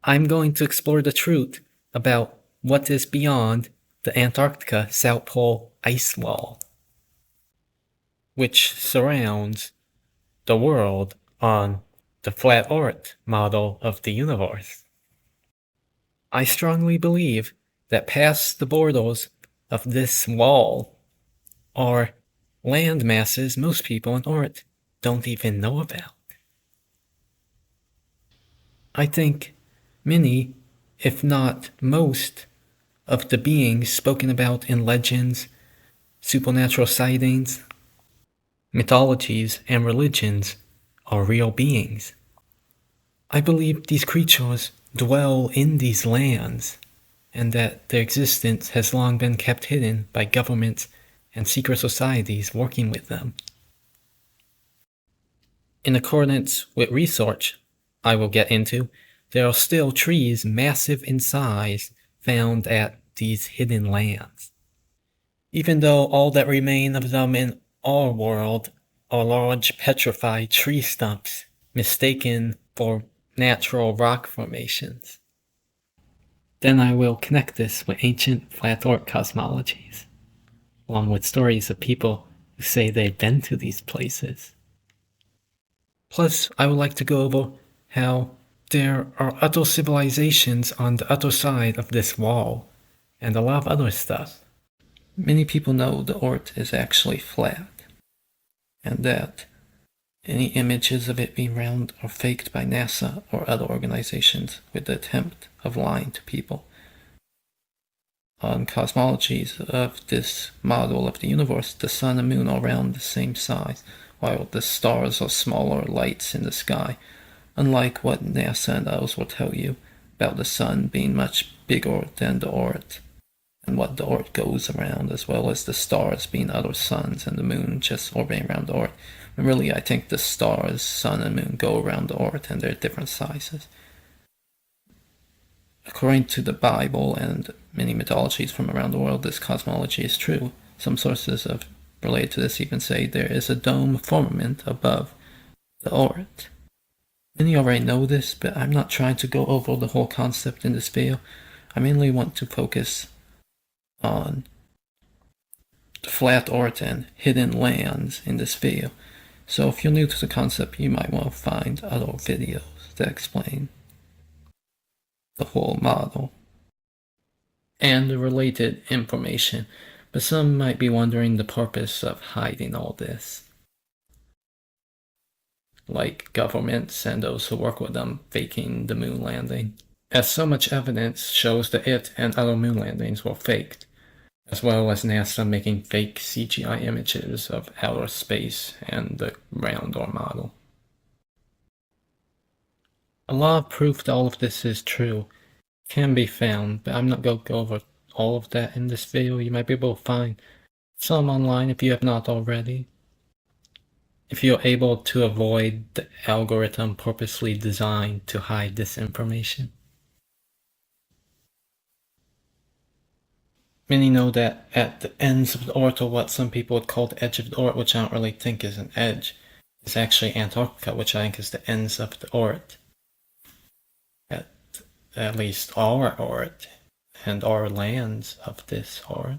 I'm going to explore the truth about what is beyond the Antarctica South Pole ice wall, which surrounds the world on the flat Earth model of the universe. I strongly believe that past the borders of this wall are land masses most people on Earth don't even know about. I think many, if not most, of the beings spoken about in legends, supernatural sightings, mythologies, and religions are real beings. I believe these creatures dwell in these lands, and that their existence has long been kept hidden by governments and secret societies working with them. In accordance with research I will get into, there are still trees massive in size found at these hidden lands. Even though all that remain of them in our world are large petrified tree stumps mistaken for natural rock formations. Then I will connect this with ancient flat earth cosmologies, along with stories of people who say they've been to these places. Plus, I would like to go over how there are other civilizations on the other side of this wall, and a lot of other stuff. Many people know the Earth is actually flat, and that any images of it being round are faked by NASA or other organizations with the attempt of lying to people. On cosmologies of this model of the universe, the sun and moon are around the same size, while the stars are smaller lights in the sky, unlike what NASA and others will tell you about the sun being much bigger than the Earth, and what the Earth goes around, as well as the stars being other suns and the moon just orbiting around the Earth. And really, I think the stars, sun, and moon go around the Earth, and they're different sizes. According to the Bible and many mythologies from around the world, this cosmology is true. Some sources related to this even say there is a dome firmament above the Earth. Many already know this, but I'm not trying to go over the whole concept in this video. I mainly want to focus on the flat Earth and hidden lands in this video. So if you're new to the concept, you might want to find other videos that explain the whole model and the related information. But some might be wondering the purpose of hiding all this, like governments and those who work with them faking the moon landing, as so much evidence shows that it and other moon landings were faked, as well as NASA making fake CGI images of outer space and the round or model. A lot of proof that all of this is true can be found, but I'm not going to go over all of that in this video. You might be able to find some online if you have not already, if you're able to avoid the algorithm purposely designed to hide this information. Many know that at the ends of the Earth, or what some people would call the edge of the Earth, which I don't really think is an edge, is actually Antarctica, which I think is the ends of the Earth. At least our Earth and our lands of this Earth.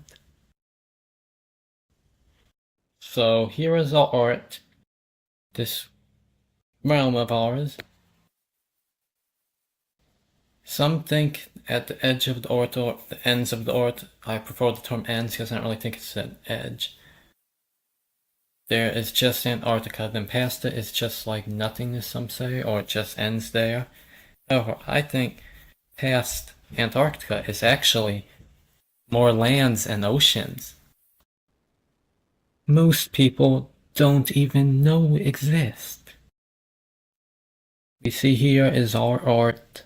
So here is our Earth, this realm of ours. Some think at the edge of the Earth or the ends of the Earth. I prefer the term ends because I don't really think it's an edge. There is just Antarctica, then past it is just like nothingness, some say, or it just ends there. However, I think past Antarctica is actually more lands and oceans most people don't even know exist. We see here is our Earth,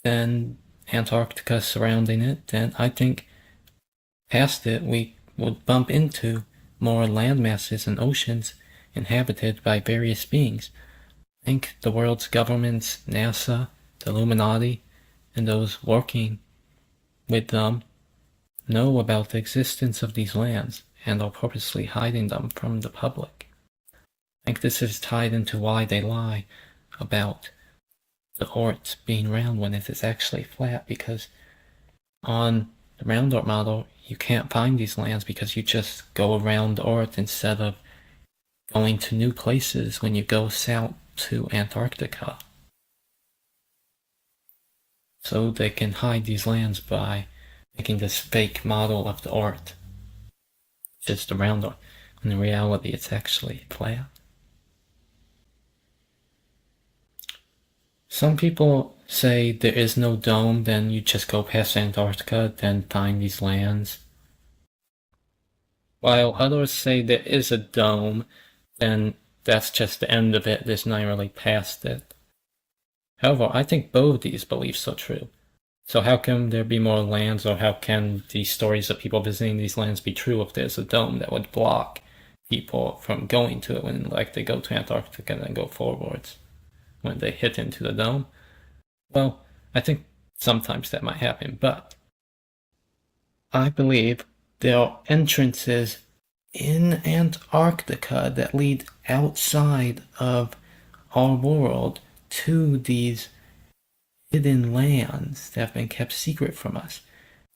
then Antarctica surrounding it, then I think past it we would bump into more land masses and oceans inhabited by various beings. I think the world's governments, NASA, the Illuminati, and those working with them know about the existence of these lands and are purposely hiding them from the public. I think this is tied into why they lie about the Earth being round when it is actually flat, because on the round Earth model, you can't find these lands because you just go around the Earth instead of going to new places when you go south to Antarctica. So they can hide these lands by making this fake model of the Earth, just around Earth. When in reality, it's actually flat. Some people say there is no dome, then you just go past Antarctica, then find these lands. While others say there is a dome, then that's just the end of it, there's not really past it. However, I think both of these beliefs are true. So how can there be more lands, or how can these stories of people visiting these lands be true if there's a dome that would block people from going to it when, like, they go to Antarctica and then go forwards when they hit into the dome? Well, I think sometimes that might happen, but I believe there are entrances in Antarctica that lead outside of our world to these hidden lands that have been kept secret from us.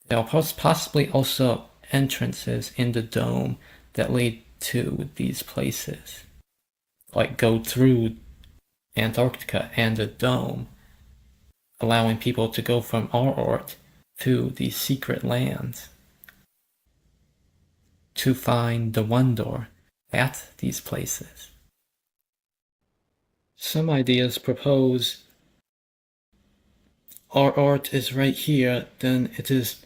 There are possibly also entrances in the dome that lead to these places, like go through Antarctica and the dome, allowing people to go from our Earth to these secret lands to find the wonder at these places. Some ideas propose our Earth is right here, then it is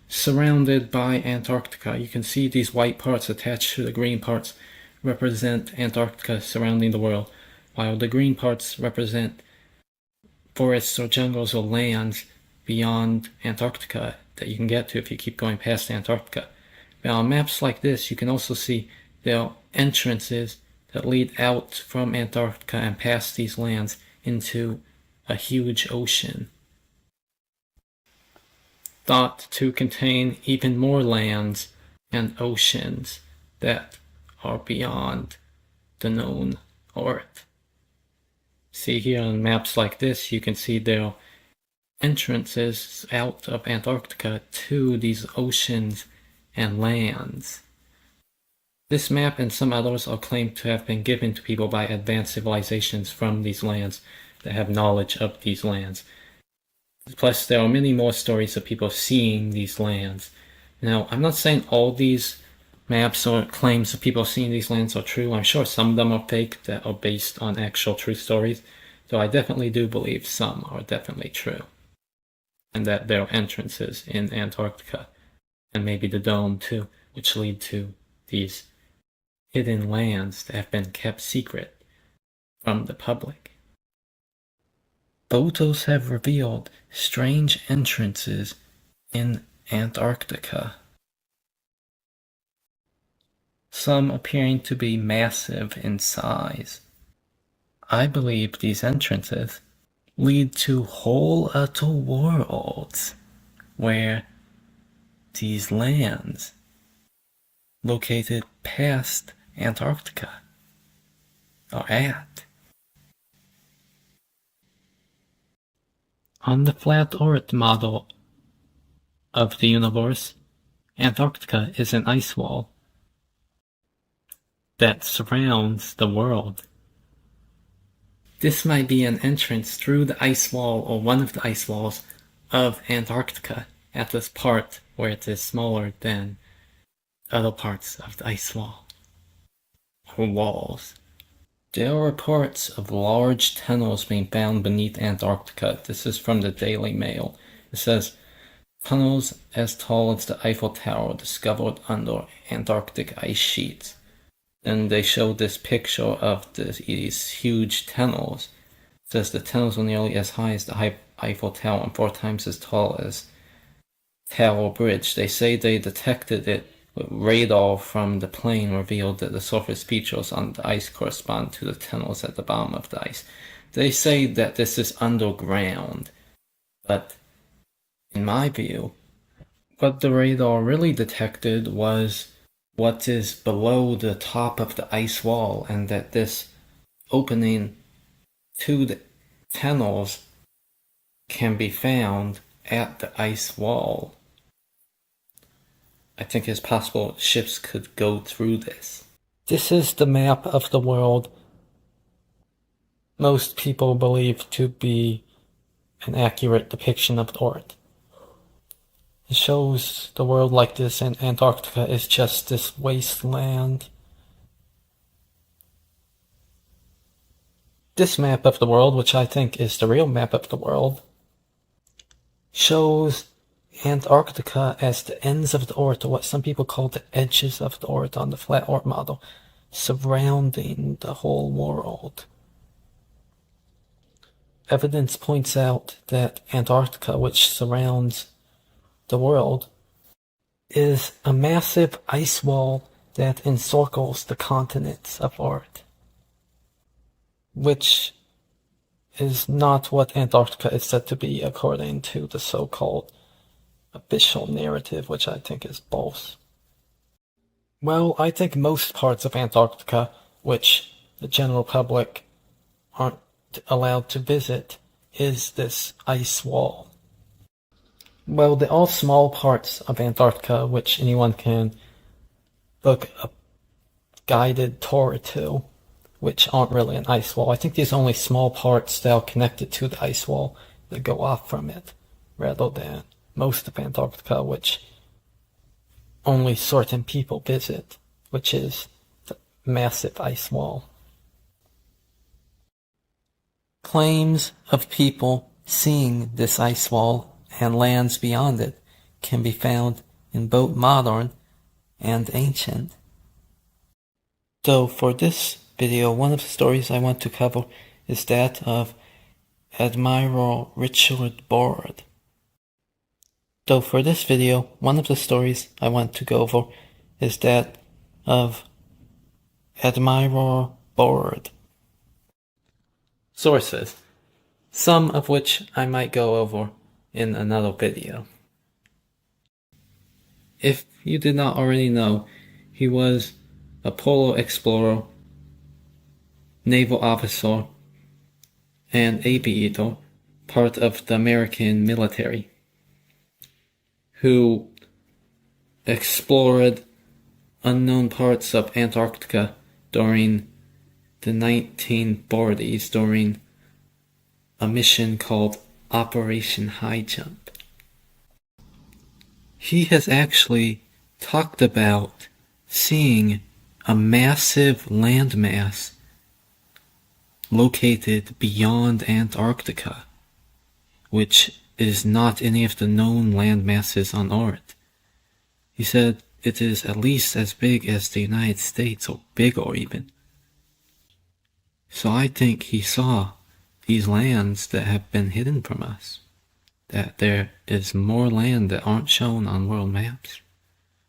surrounded by Antarctica. You can see these white parts attached to the green parts represent Antarctica surrounding the world, while the green parts represent forests or jungles or lands beyond Antarctica that you can get to if you keep going past Antarctica. Now on maps like this, you can also see there are entrances that lead out from Antarctica and past these lands into a huge ocean, thought to contain even more lands and oceans that are beyond the known Earth. See here on maps like this, you can see there are entrances out of Antarctica to these oceans and lands. This map and some others are claimed to have been given to people by advanced civilizations from these lands that have knowledge of these lands. Plus, there are many more stories of people seeing these lands. Now, I'm not saying all these maps or claims of people seeing these lands are true. I'm sure some of them are fake that are based on actual true stories, though I definitely do believe some are definitely true, and that there are entrances in Antarctica, and maybe the dome too, which lead to these hidden lands that have been kept secret from the public. Photos have revealed strange entrances in Antarctica, some appearing to be massive in size. I believe these entrances lead to whole other worlds where these lands located past Antarctica are at. On the flat Earth model of the universe, Antarctica is an ice wall that surrounds the world. This might be an entrance through the ice wall or one of the ice walls of Antarctica at this part where it is smaller than other parts of the ice wall or walls. There are reports of large tunnels being found beneath Antarctica. This is from the Daily Mail. It says, tunnels as tall as the Eiffel Tower discovered under Antarctic ice sheets. Then they show this picture of these huge tunnels. It says the tunnels were nearly as high as the Eiffel Tower and 4 times as tall as Tower Bridge. They say they detected it with radar from the plane, revealed that the surface features on the ice correspond to the tunnels at the bottom of the ice. They say that this is underground, but in my view, what the radar really detected was what is below the top of the ice wall, and that this opening to the tunnels can be found at the ice wall. I think it's possible ships could go through this. This is the map of the world most people believe to be an accurate depiction of the Earth. It shows the world like this, and Antarctica is just this wasteland. This map of the world, which I think is the real map of the world, shows Antarctica as the ends of the Earth, or what some people call the edges of the Earth on the flat Earth model, surrounding the whole world. Evidence points out that Antarctica, which surrounds the world, is a massive ice wall that encircles the continents of Earth, which is not what Antarctica is said to be according to the so-called official narrative, which I think is false. Well, I think most parts of Antarctica, which the general public aren't allowed to visit, is this ice wall. Well, the all small parts of Antarctica, which anyone can book a guided tour to, which aren't really an ice wall. I think these only small parts that are connected to the ice wall that go off from it, rather than most of Antarctica, which only certain people visit, which is the massive ice wall. Claims of people seeing this ice wall and lands beyond it can be found in both modern and ancient. So for this video, one of the stories I want to cover is that of Admiral Richard Byrd. So for this video, one of the stories I want to go over is that of Admiral Byrd. Sources, some of which I might go over in another video. If you did not already know, he was a polar explorer, naval officer, and aviator, part of the American military, who explored unknown parts of Antarctica during the 1940s during a mission called Operation High Jump. He has actually talked about seeing a massive landmass located beyond Antarctica, which is not any of the known land masses on Earth. He said it is at least as big as the United States, or bigger even. So I think he saw these lands that have been hidden from us, that there is more land that aren't shown on world maps,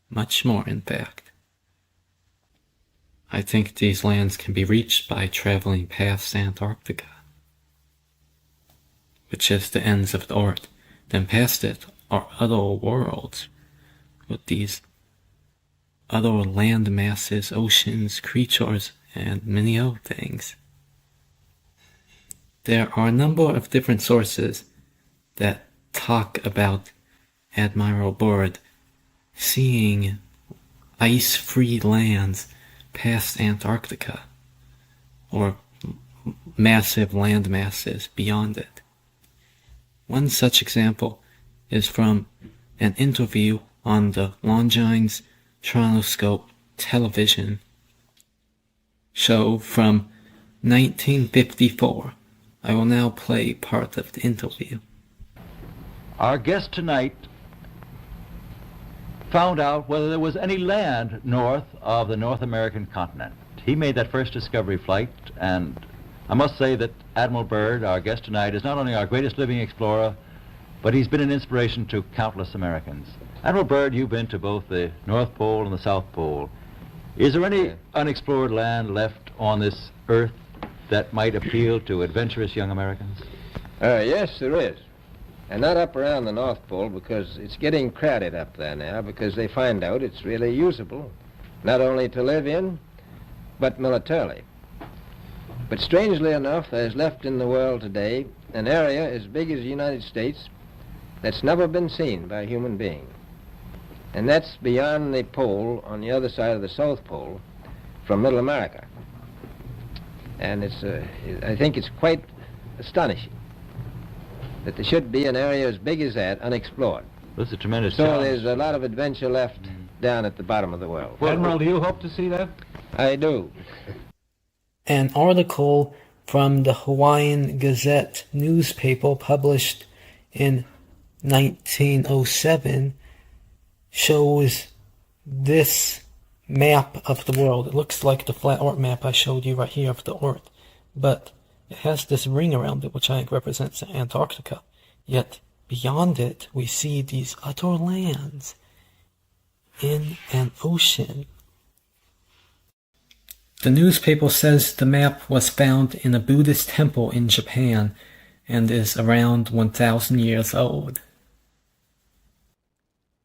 much more in fact. I think these lands can be reached by traveling past Antarctica, which is the ends of the Earth. Then past it are other worlds with these other land masses, oceans, creatures, and many other things. There are a number of different sources that talk about Admiral Byrd seeing ice-free lands past Antarctica, or massive land masses beyond it. One such example is from an interview on the Longines Tronoscope television show from 1954. I will now play part of the interview. Our guest tonight found out whether there was any land north of the North American continent. He made that first discovery flight, and I must say that Admiral Byrd, our guest tonight, is not only our greatest living explorer, but he's been an inspiration to countless Americans. Admiral Byrd, you've been to both the North Pole and the South Pole. Is there any unexplored land left on this earth that might appeal to adventurous young Americans? Yes, there is. And not up around the North Pole, because it's getting crowded up there now, because they find out it's really usable, not only to live in, but militarily. But strangely enough, there's left in the world today an area as big as the United States that's never been seen by a human being. And that's beyond the pole, on the other side of the South Pole, from Middle America. And I think it's quite astonishing that there should be an area as big as that unexplored. This is a tremendous So challenge. there's a lot of adventure left down at the bottom of the world. Admiral, do you hope to see that? I do. An article from the Hawaiian Gazette newspaper published in 1907 shows this map of the world. It looks like the flat earth map I showed you right here of the earth, but it has this ring around it which I think represents Antarctica. Yet beyond it we see these other lands in an ocean. The newspaper says the map was found in a Buddhist temple in Japan and is around 1,000 years old.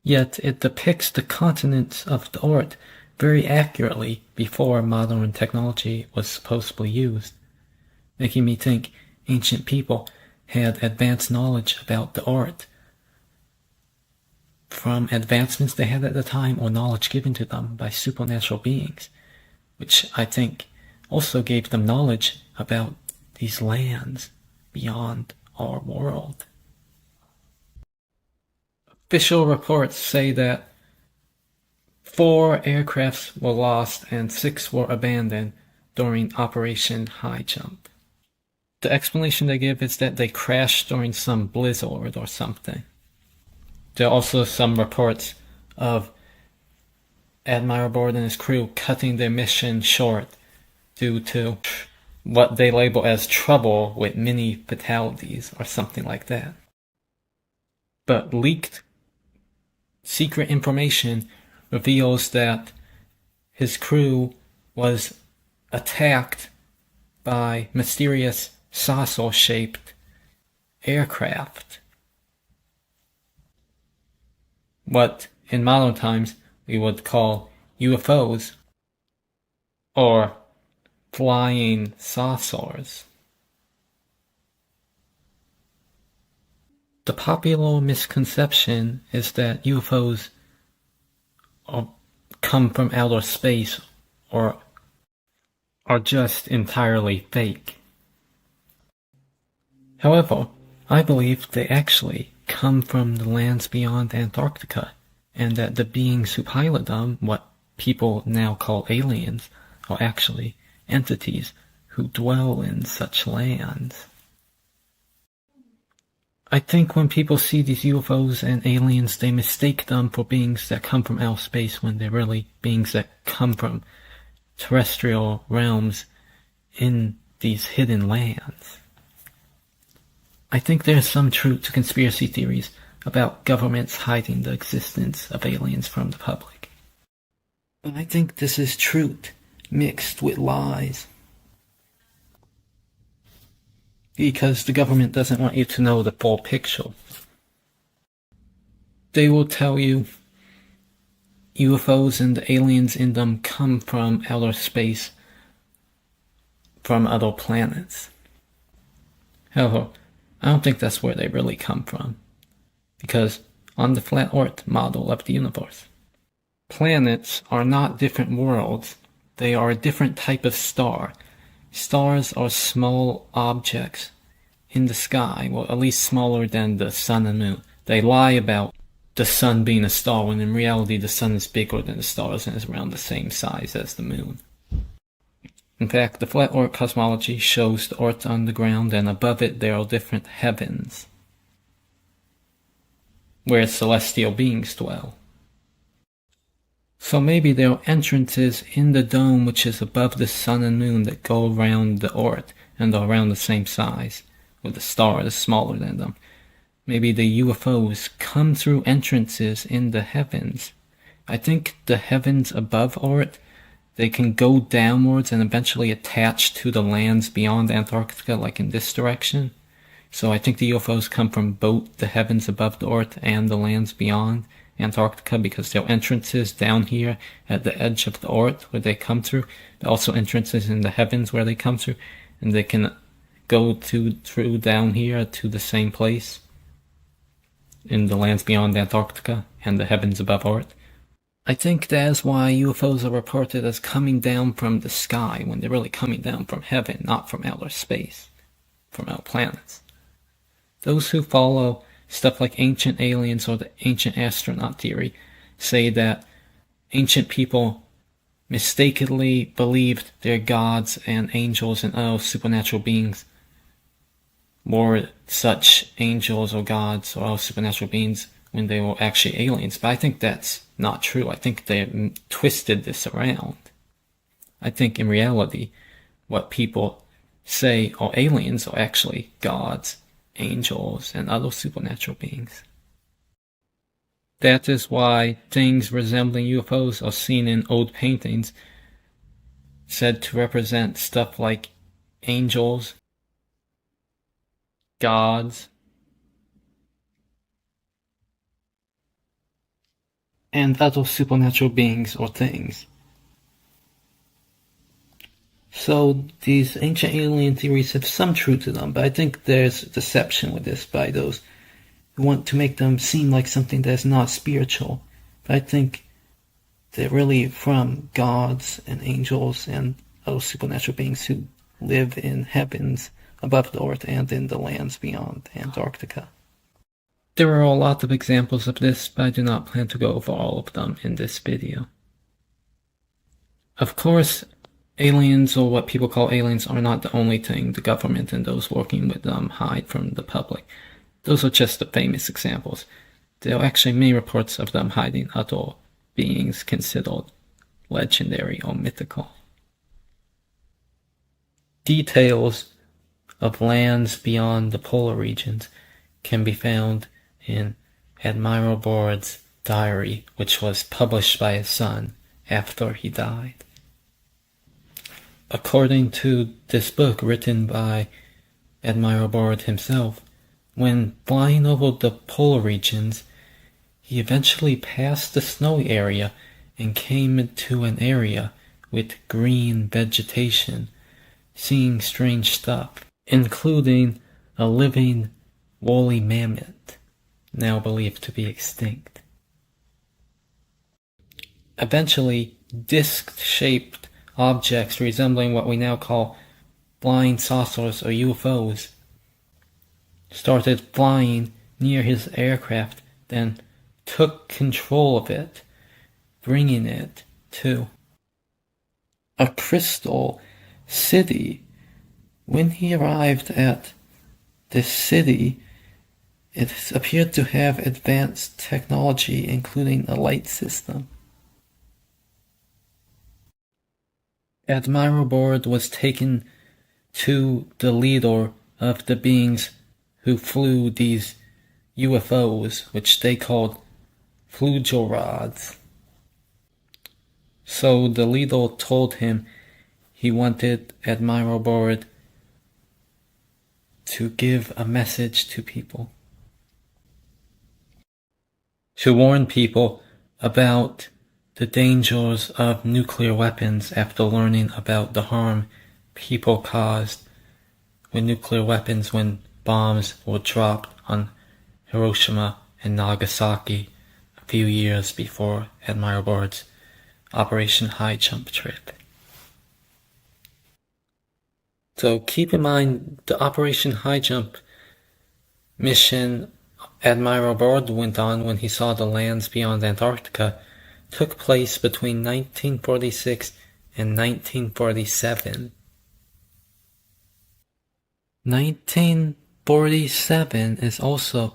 Yet it depicts the continents of the earth very accurately before modern technology was supposedly used, making me think ancient people had advanced knowledge about the earth from advancements they had at the time or knowledge given to them by supernatural beings, which I think also gave them knowledge about these lands beyond our world. Official reports say that 4 aircrafts were lost and 6 were abandoned during Operation High Jump. The explanation they give is that they crashed during some blizzard or something. There are also some reports of Admiral Byrd and his crew cutting their mission short due to what they label as trouble with many fatalities or something like that. But leaked secret information reveals that his crew was attacked by mysterious saucer-shaped aircraft. What in modern times we would call UFOs or flying saucers. The popular misconception is that UFOs come from outer space or are just entirely fake. However, I believe they actually come from the lands beyond Antarctica, and that the beings who pilot them, what people now call aliens, are actually entities who dwell in such lands. I think when people see these UFOs and aliens, they mistake them for beings that come from outer space when they're really beings that come from terrestrial realms in these hidden lands. I think there's some truth to conspiracy theories about governments hiding the existence of aliens from the public. But I think this is truth mixed with lies. Because the government doesn't want you to know the full picture. They will tell you UFOs and the aliens in them come from outer space, from other planets. However, I don't think that's where they really come from. Because on the flat earth model of the universe, planets are not different worlds, they are a different type of star. Stars are small objects in the sky, well, at least smaller than the sun and moon. They lie about the sun being a star, when in reality the sun is bigger than the stars and is around the same size as the moon. In fact, the flat earth cosmology shows the earth on the ground, and above it there are different heavens, where celestial beings dwell. So maybe there are entrances in the dome which is above the sun and moon that go around the earth and are around the same size, with the stars smaller than them. Maybe the UFOs come through entrances in the heavens. I think the heavens above earth, they can go downwards and eventually attach to the lands beyond Antarctica, like in this direction. So I think the UFOs come from both the heavens above the earth and the lands beyond Antarctica, because there are entrances down here at the edge of the earth where they come through. There are also entrances in the heavens where they come through. and they can go through down here to the same place in the lands beyond Antarctica and the heavens above Earth. I think that's why UFOs are reported as coming down from the sky when they're really coming down from heaven, not from outer space, from outer planets. Those who follow stuff like ancient aliens or the ancient astronaut theory say that ancient people mistakenly believed their gods and angels and other supernatural beings were such angels or gods or other supernatural beings when they were actually aliens. But I think that's not true. I think they twisted this around. I think in reality, what people say are aliens are actually gods, angels, and other supernatural beings. That is why things resembling UFOs are seen in old paintings said to represent stuff like angels, gods, and other supernatural beings or things. So these ancient alien theories have some truth to them, but I think there's deception with this by those who want to make them seem like something that's not spiritual. But I think they're really from gods and angels and other supernatural beings who live in heavens above the earth and in the lands beyond Antarctica. There are a lot of examples of this, but I do not plan to go over all of them in this video. Of course, aliens, or what people call aliens, are not the only thing the government and those working with them hide from the public. Those are just the famous examples. There are actually many reports of them hiding other beings considered legendary or mythical. Details of lands beyond the polar regions can be found in Admiral Byrd's diary, which was published by his son after he died. According to this book written by Admiral Byrd himself, when flying over the polar regions, he eventually passed the snowy area and came into an area with green vegetation, seeing strange stuff, including a living woolly mammoth, now believed to be extinct. Eventually, disc-shaped objects resembling what we now call flying saucers or UFOs started flying near his aircraft, then took control of it, bringing it to a crystal city. When he arrived at this city, it appeared to have advanced technology, including a light system. Admiral Byrd was taken to the leader of the beings who flew these UFOs, which they called flugel rods. So the leader told him he wanted Admiral Byrd to give a message to people, to warn people about the dangers of nuclear weapons after learning about the harm people caused with nuclear weapons when bombs were dropped on Hiroshima and Nagasaki a few years before Admiral Byrd's Operation High Jump trip. So keep in mind, the Operation High Jump mission Admiral Byrd went on when he saw the lands beyond Antarctica took place between 1946 and 1947. 1947 is also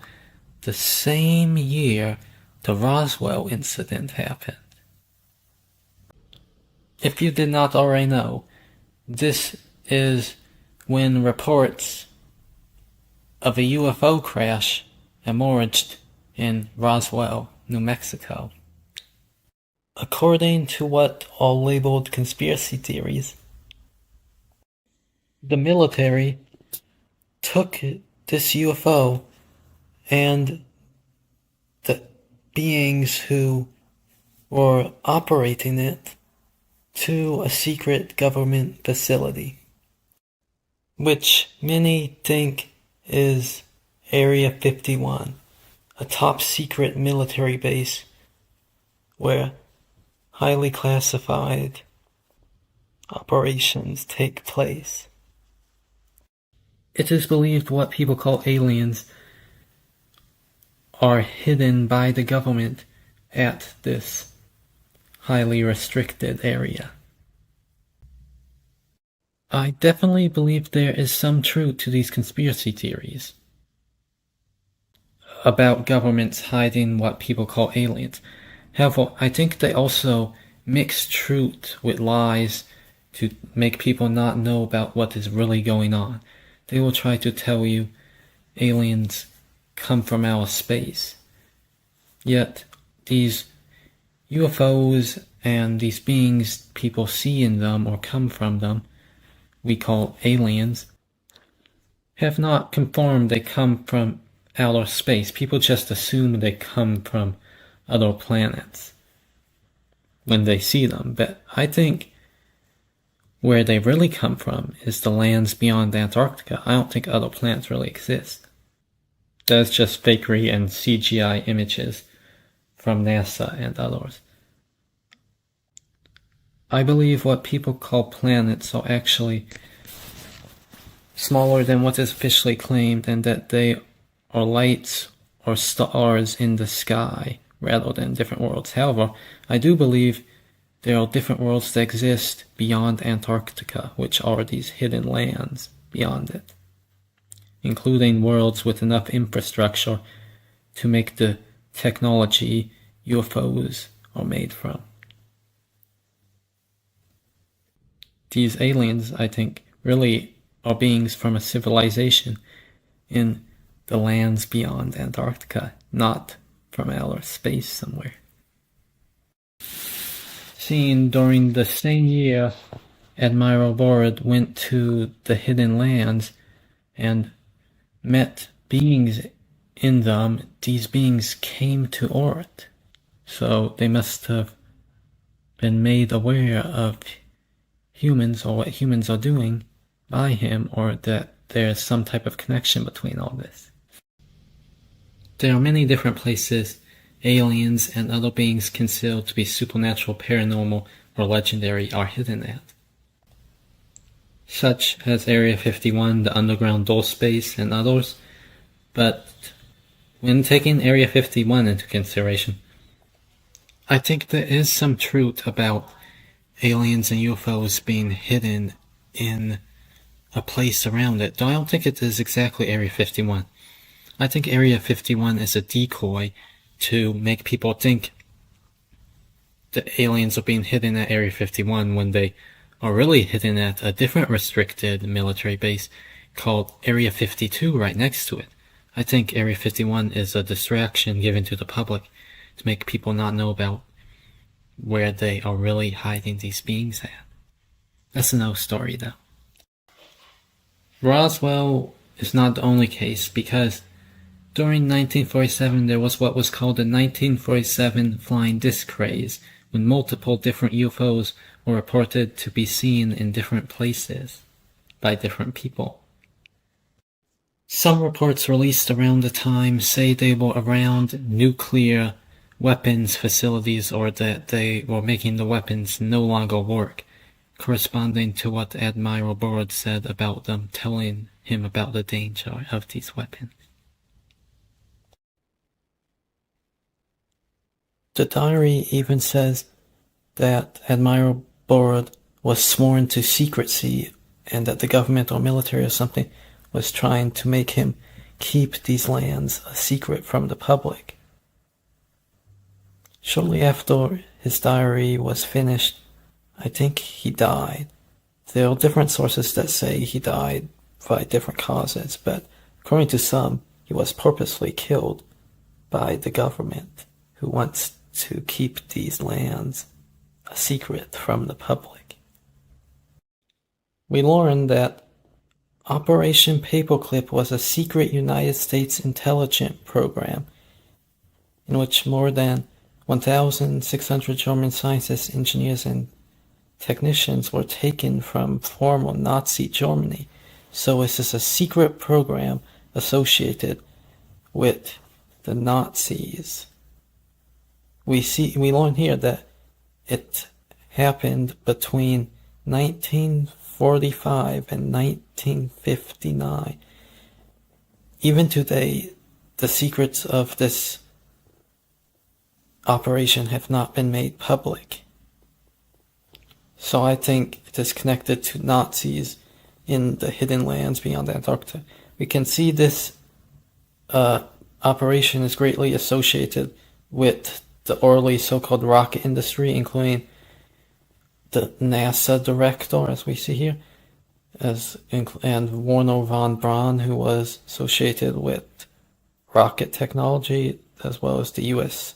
the same year the Roswell incident happened. If you did not already know, this is when reports of a UFO crash emerged in Roswell, New Mexico. According to what are labeled conspiracy theories, the military took this UFO and the beings who were operating it to a secret government facility. which many think is Area 51, a top secret military base where highly classified operations take place. It is believed what people call aliens are hidden by the government at this highly restricted area. I definitely believe there is some truth to these conspiracy theories about governments hiding what people call aliens. However, I think they also mix truth with lies to make people not know about what is really going on. They will try to tell you aliens come from outer space. Yet, these UFOs and these beings people see in them or come from them, we call aliens, have not confirmed they come from outer space. People just assume they come from other planets when they see them. But I think where they really come from is the lands beyond Antarctica. I don't think other planets really exist. That's just fakery and CGI images from NASA and others. I believe what people call planets are actually smaller than what is officially claimed, and that they are lights or stars in the sky rather than different worlds. However, I do believe there are different worlds that exist beyond Antarctica, which are these hidden lands beyond it, including worlds with enough infrastructure to make the technology UFOs are made from. These aliens, I think, really are beings from a civilization in the lands beyond Antarctica, not from outer space somewhere. Seen during the same year, Admiral Byrd went to the hidden lands and met beings in them. These beings came to Earth, so they must have been made aware of humans or what humans are doing by him, or that there's some type of connection between all this. There are many different places aliens and other beings considered to be supernatural, paranormal, or legendary are hidden at, such as Area 51, the underground door space, and others. But when taking Area 51 into consideration, I think there is some truth about aliens and UFOs being hidden in a place around it, though I don't think it is exactly Area 51. I think Area 51 is a decoy to make people think the aliens are being hidden at Area 51 when they are really hidden at a different restricted military base called Area 52 right next to it. I think Area 51 is a distraction given to the public to make people not know about where they are really hiding these beings at. That's another story though. Roswell is not the only case, because during 1947 there was what was called the 1947 flying disc craze, when multiple different UFOs were reported to be seen in different places by different people. Some reports released around the time say they were around nuclear weapons facilities, or that they were making the weapons no longer work, corresponding to what Admiral Byrd said about them, telling him about the danger of these weapons. The diary even says that Admiral Byrd was sworn to secrecy, and that the government or military or something was trying to make him keep these lands a secret from the public. Shortly after his diary was finished, I think he died. There are different sources that say he died by different causes, but according to some, he was purposely killed by the government, who wants to keep these lands a secret from the public. We learned that Operation Paperclip was a secret United States intelligence program in which more than 1,600 German scientists, engineers, and technicians were taken from former Nazi Germany So this is a secret program associated with the Nazis. We learn here that it happened between 1945 and 1959. Even today, the secrets of this operation have not been made public. So I think it is connected to Nazis in the hidden lands beyond Antarctica. We can see this operation is greatly associated with the early so-called rocket industry, including the NASA director, as we see here, and Wernher von Braun, who was associated with rocket technology, as well as the U.S.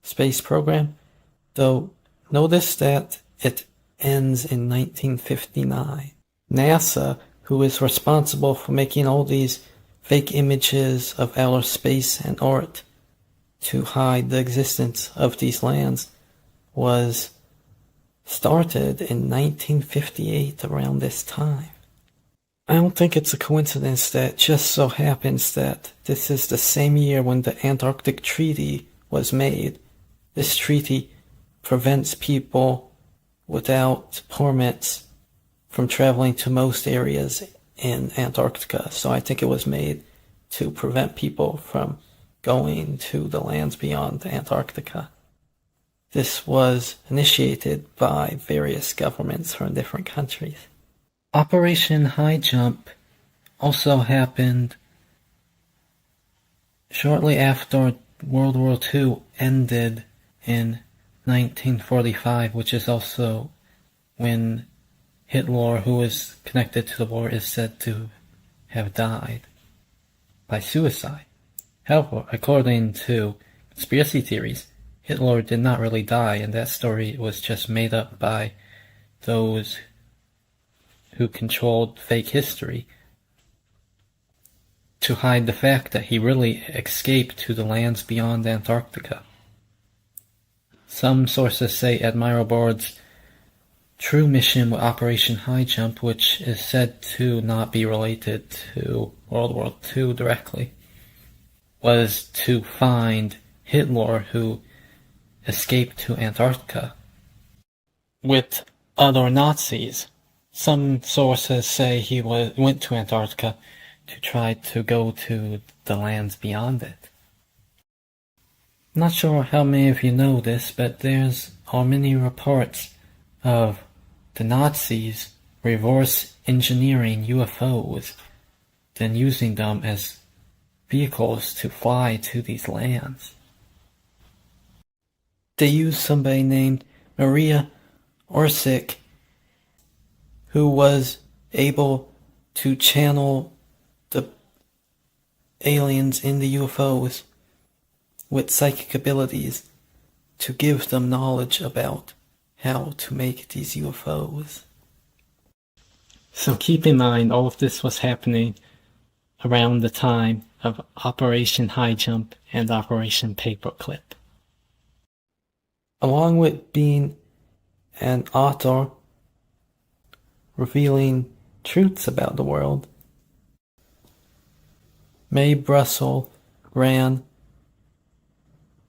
space program. Though, notice that it ends in 1959. NASA, who is responsible for making all these fake images of outer space and Earth to hide the existence of these lands, was started in 1958, around this time. I don't think it's a coincidence that just so happens that this is the same year when the Antarctic Treaty was made. This treaty prevents people without permits from traveling to most areas in Antarctica. So I think it was made to prevent people from going to the lands beyond Antarctica. This was initiated by various governments from different countries. Operation High Jump also happened shortly after World War II ended in 1945, which is also when Hitler, who is connected to the war, is said to have died by suicide. However, according to conspiracy theories, Hitler did not really die, and that story was just made up by those who controlled fake history to hide the fact that he really escaped to the lands beyond Antarctica. Some sources say Admiral Byrd's true mission with Operation High Jump, which is said to not be related to World War II directly, was to find Hitler, who escaped to Antarctica with other Nazis. Some sources say he went to Antarctica to try to go to the lands beyond it. Not sure how many of you know this, but there are many reports of the Nazis reverse engineering UFOs, then using them as vehicles to fly to these lands. They used somebody named Maria Orsic, who was able to channel the aliens in the UFOs with psychic abilities to give them knowledge about how to make these UFOs. So keep in mind, all of this was happening around the time of Operation High Jump and Operation Paperclip. Along with being an author revealing truths about the world, Mae Brussel ran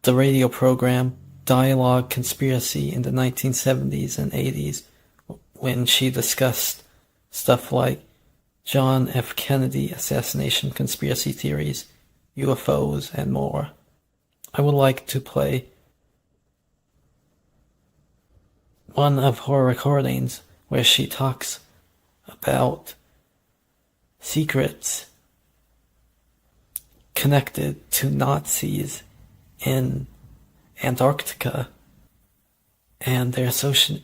the radio program Dialogue Conspiracy in the 1970s and 80s, when she discussed stuff like John F. Kennedy assassination conspiracy theories, UFOs, and more. I would like to play one of her recordings where she talks about secrets connected to Nazis in Antarctica and their association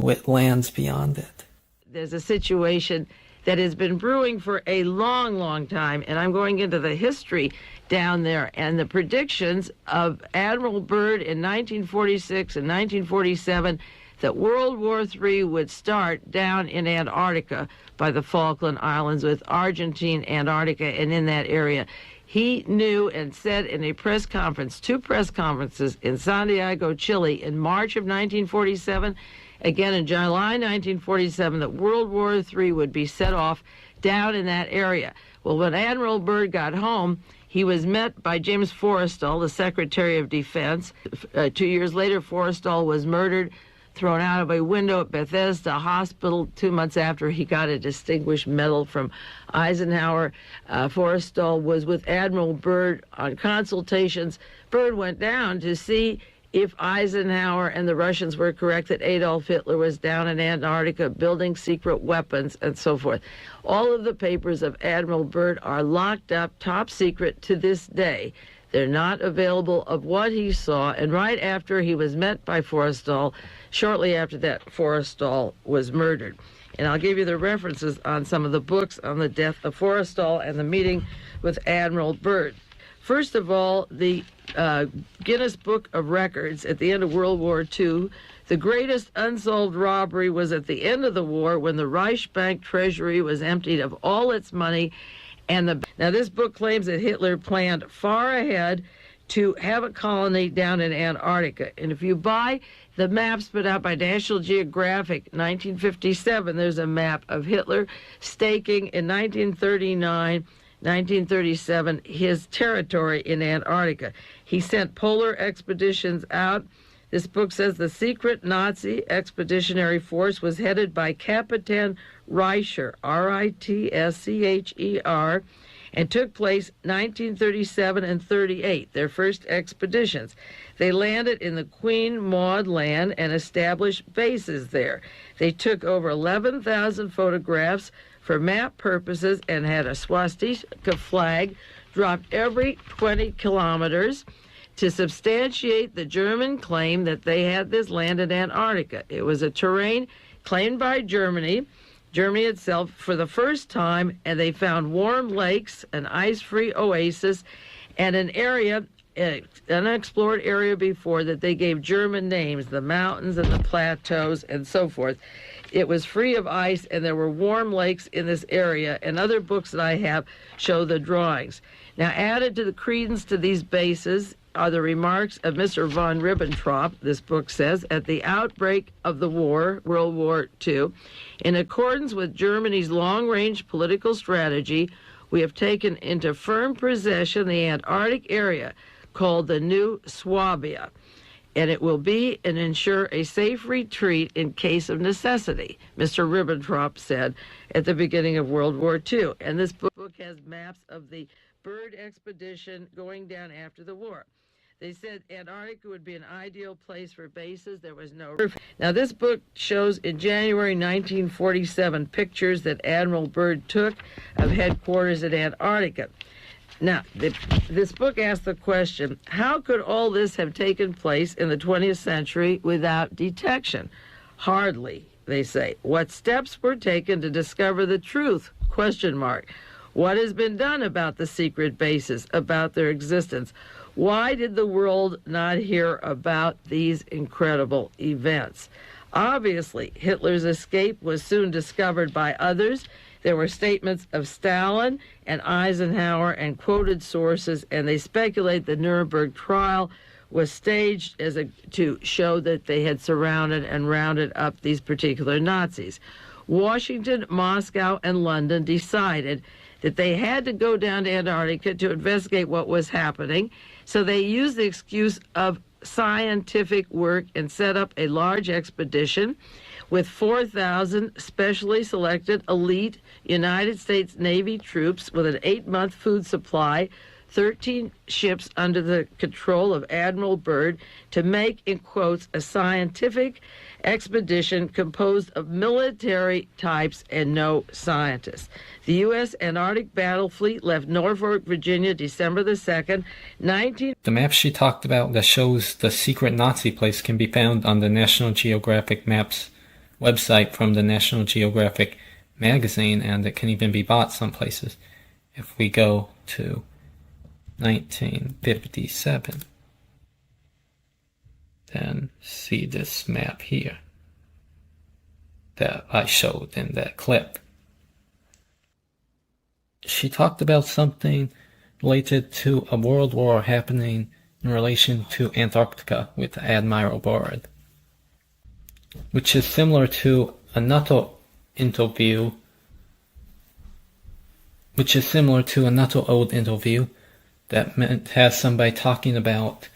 with lands beyond it. There's a situation that has been brewing for a long, long time, and I'm going into the history down there and the predictions of Admiral Byrd in 1946 and 1947 that World War III would start down in Antarctica by the Falkland Islands with Argentine, Antarctica, and in that area. He knew and said in a press conference, two press conferences in Santiago, Chile in March of 1947 again in July 1947 that World War III would be set off down in that area. Well, when Admiral Byrd got home, he was met by James Forrestal, the Secretary of Defense. 2 years later, Forrestal was murdered, thrown out of a window at Bethesda Hospital 2 months after he got a Distinguished Medal from Eisenhower. Forrestal was with Admiral Byrd on consultations. Byrd went down to see if Eisenhower and the Russians were correct that Adolf Hitler was down in Antarctica building secret weapons and so forth. All of the papers of Admiral Byrd are locked up top secret to this day. They're not available of what he saw, and right after he was met by Forrestal, shortly after that, Forrestal was murdered. And I'll give you the references on some of the books on the death of Forrestal and the meeting with Admiral Byrd. First of all, the Guinness Book of Records at the end of World War II, the greatest unsolved robbery was at the end of the war when the Reichsbank treasury was emptied of all its money. Now, this book claims that Hitler planned far ahead to have a colony down in Antarctica. And if you buy the maps put out by National Geographic, 1957, there's a map of Hitler staking in 1939, 1937, his territory in Antarctica. He sent polar expeditions out. This book says the secret Nazi expeditionary force was headed by Captain Reicher, R-I-T-S-C-H-E-R, and took place 1937 and 38, their first expeditions. They landed in the Queen Maud Land and established bases there. They took over 11,000 photographs for map purposes and had a swastika flag dropped every 20 kilometers to substantiate the German claim that they had this land in Antarctica. It was a terrain claimed by Germany itself for the first time, and they found warm lakes, an ice-free oasis, and an area, an unexplored area before that they gave German names, the mountains and the plateaus and so forth. It was free of ice, and there were warm lakes in this area, and other books that I have show the drawings. Now, added to the credence to these bases are the remarks of Mr. von Ribbentrop, this book says, at the outbreak of the war, World War II, in accordance with Germany's long-range political strategy, we have taken into firm possession the Antarctic area called the New Swabia, and it will be and ensure a safe retreat in case of necessity, Mr. Ribbentrop said at the beginning of World War II. And this book has maps of the Byrd expedition going down after the war. They said Antarctica would be an ideal place for bases. There was no... Now, this book shows in January 1947 pictures that Admiral Byrd took of headquarters at Antarctica. Now, this book asks the question, how could all this have taken place in the 20th century without detection? Hardly, they say. What steps were taken to discover the truth? Question mark. What has been done about the secret bases, about their existence? Why did the world not hear about these incredible events? Obviously, Hitler's escape was soon discovered by others. There were statements of Stalin and Eisenhower and quoted sources, and they speculate the Nuremberg trial was staged to show that they had surrounded and rounded up these particular Nazis. Washington, Moscow, and London decided that they had to go down to Antarctica to investigate what was happening, so they used the excuse of scientific work and set up a large expedition with 4,000 specially selected elite United States Navy troops with an 8-month food supply, 13 ships under the control of Admiral Byrd to make, in quotes, a scientific expedition composed of military types and no scientists. The U.S. Antarctic Battle Fleet left Norfolk, Virginia, December the 2nd, 19... The map she talked about that shows the secret Nazi place can be found on the National Geographic Maps website from the National Geographic magazine, and it can even be bought some places. If we go to 1957, then see this map here that I showed in that clip. She talked about something related to a world war happening in relation to Antarctica with Admiral Byrd. which is similar to another interview, old interview that has somebody talking about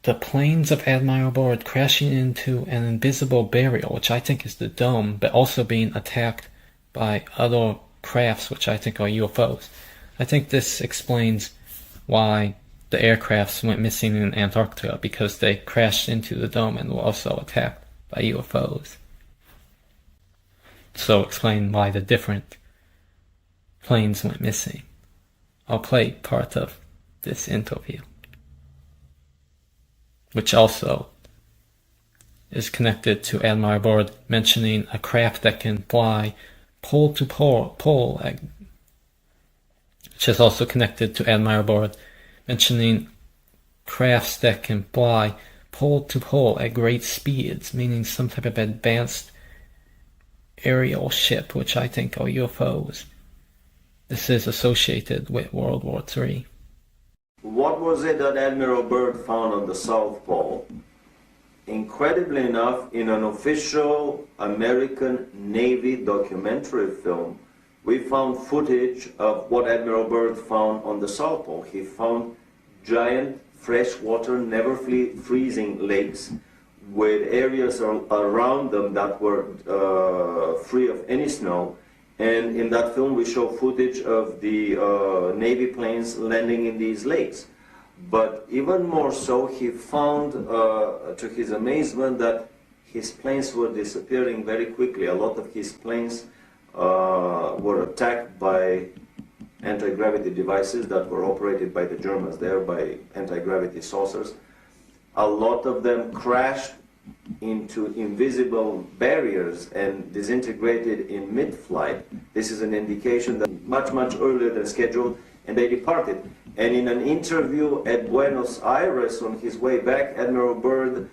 the planes of Admiral Byrd crashing into an invisible barrier, which I think is the dome, but also being attacked by other crafts, which I think are UFOs. I think this explains why the aircrafts went missing in Antarctica, because they crashed into the dome and were also attacked by UFOs. So explain why the different planes went missing. I'll play part of this interview, which also is connected to Admiral Byrd mentioning a craft that can fly pole to pole, which is also connected to Admiral Byrd mentioning crafts that can fly pole to pole at great speeds, meaning some type of advanced aerial ship, which I think are UFOs. This is associated with World War III. What was it that Admiral Byrd found on the South Pole? Incredibly enough, in an official American Navy documentary film, we found footage of what Admiral Byrd found on the South Pole. He found giant freshwater, never freezing lakes with areas around them that were free of any snow. And in that film, we show footage of the Navy planes landing in these lakes. But even more so, he found, to his amazement, that his planes were disappearing very quickly. A lot of his planes were attacked by anti-gravity devices that were operated by the Germans there, by anti-gravity saucers. A lot of them crashed into invisible barriers and disintegrated in mid-flight. This is an indication that much earlier than scheduled, and they departed. And in an interview at Buenos Aires on his way back, Admiral Byrd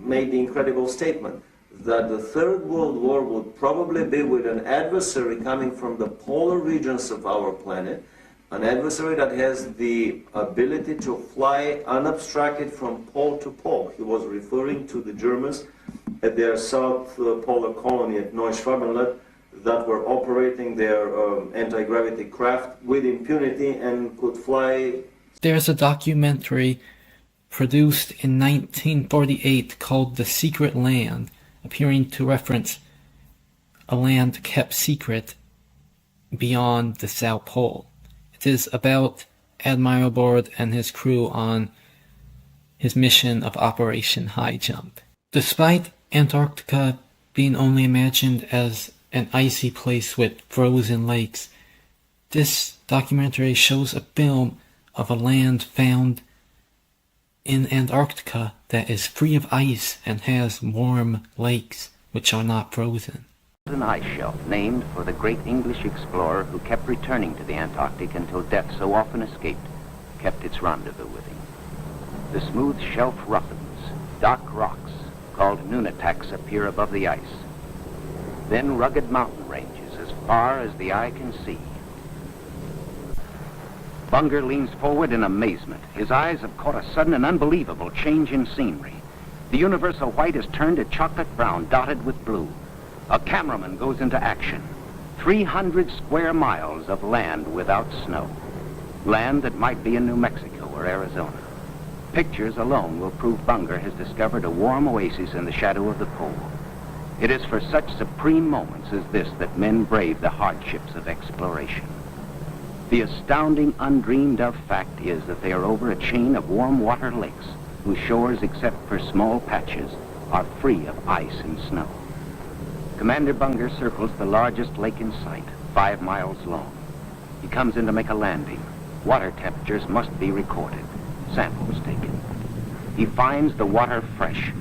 made the incredible statement that the Third World War would probably be with an adversary coming from the polar regions of our planet, an adversary that has the ability to fly unobstructed from pole to pole. He was referring to the Germans at their South Polar colony at Neuschwabenland that were operating their anti-gravity craft with impunity and could fly. There's a documentary produced in 1948 called The Secret Land, appearing to reference a land kept secret beyond the South Pole. It is about Admiral Byrd and his crew on his mission of Operation High Jump. Despite Antarctica being only imagined as an icy place with frozen lakes, this documentary shows a film of a land found in Antarctica that is free of ice and has warm lakes which are not frozen. An ice shelf named for the great English explorer who kept returning to the Antarctic until death, so often escaped, kept its rendezvous with him. The smooth shelf roughens. Dark rocks, called nunataks, appear above the ice. Then rugged mountain ranges as far as the eye can see. Bunger leans forward in amazement. His eyes have caught a sudden and unbelievable change in scenery. The universal white is turned to chocolate brown, dotted with blue. A cameraman goes into action. 300 square miles of land without snow. Land that might be in New Mexico or Arizona. Pictures alone will prove Bunger has discovered a warm oasis in the shadow of the pole. It is for such supreme moments as this that men brave the hardships of exploration. The astounding, undreamed of fact is that they are over a chain of warm water lakes whose shores, except for small patches, are free of ice and snow. Commander Bunger circles the largest lake in sight, 5 miles long. He comes in to make a landing. Water temperatures must be recorded. Samples taken. He finds the water fresh,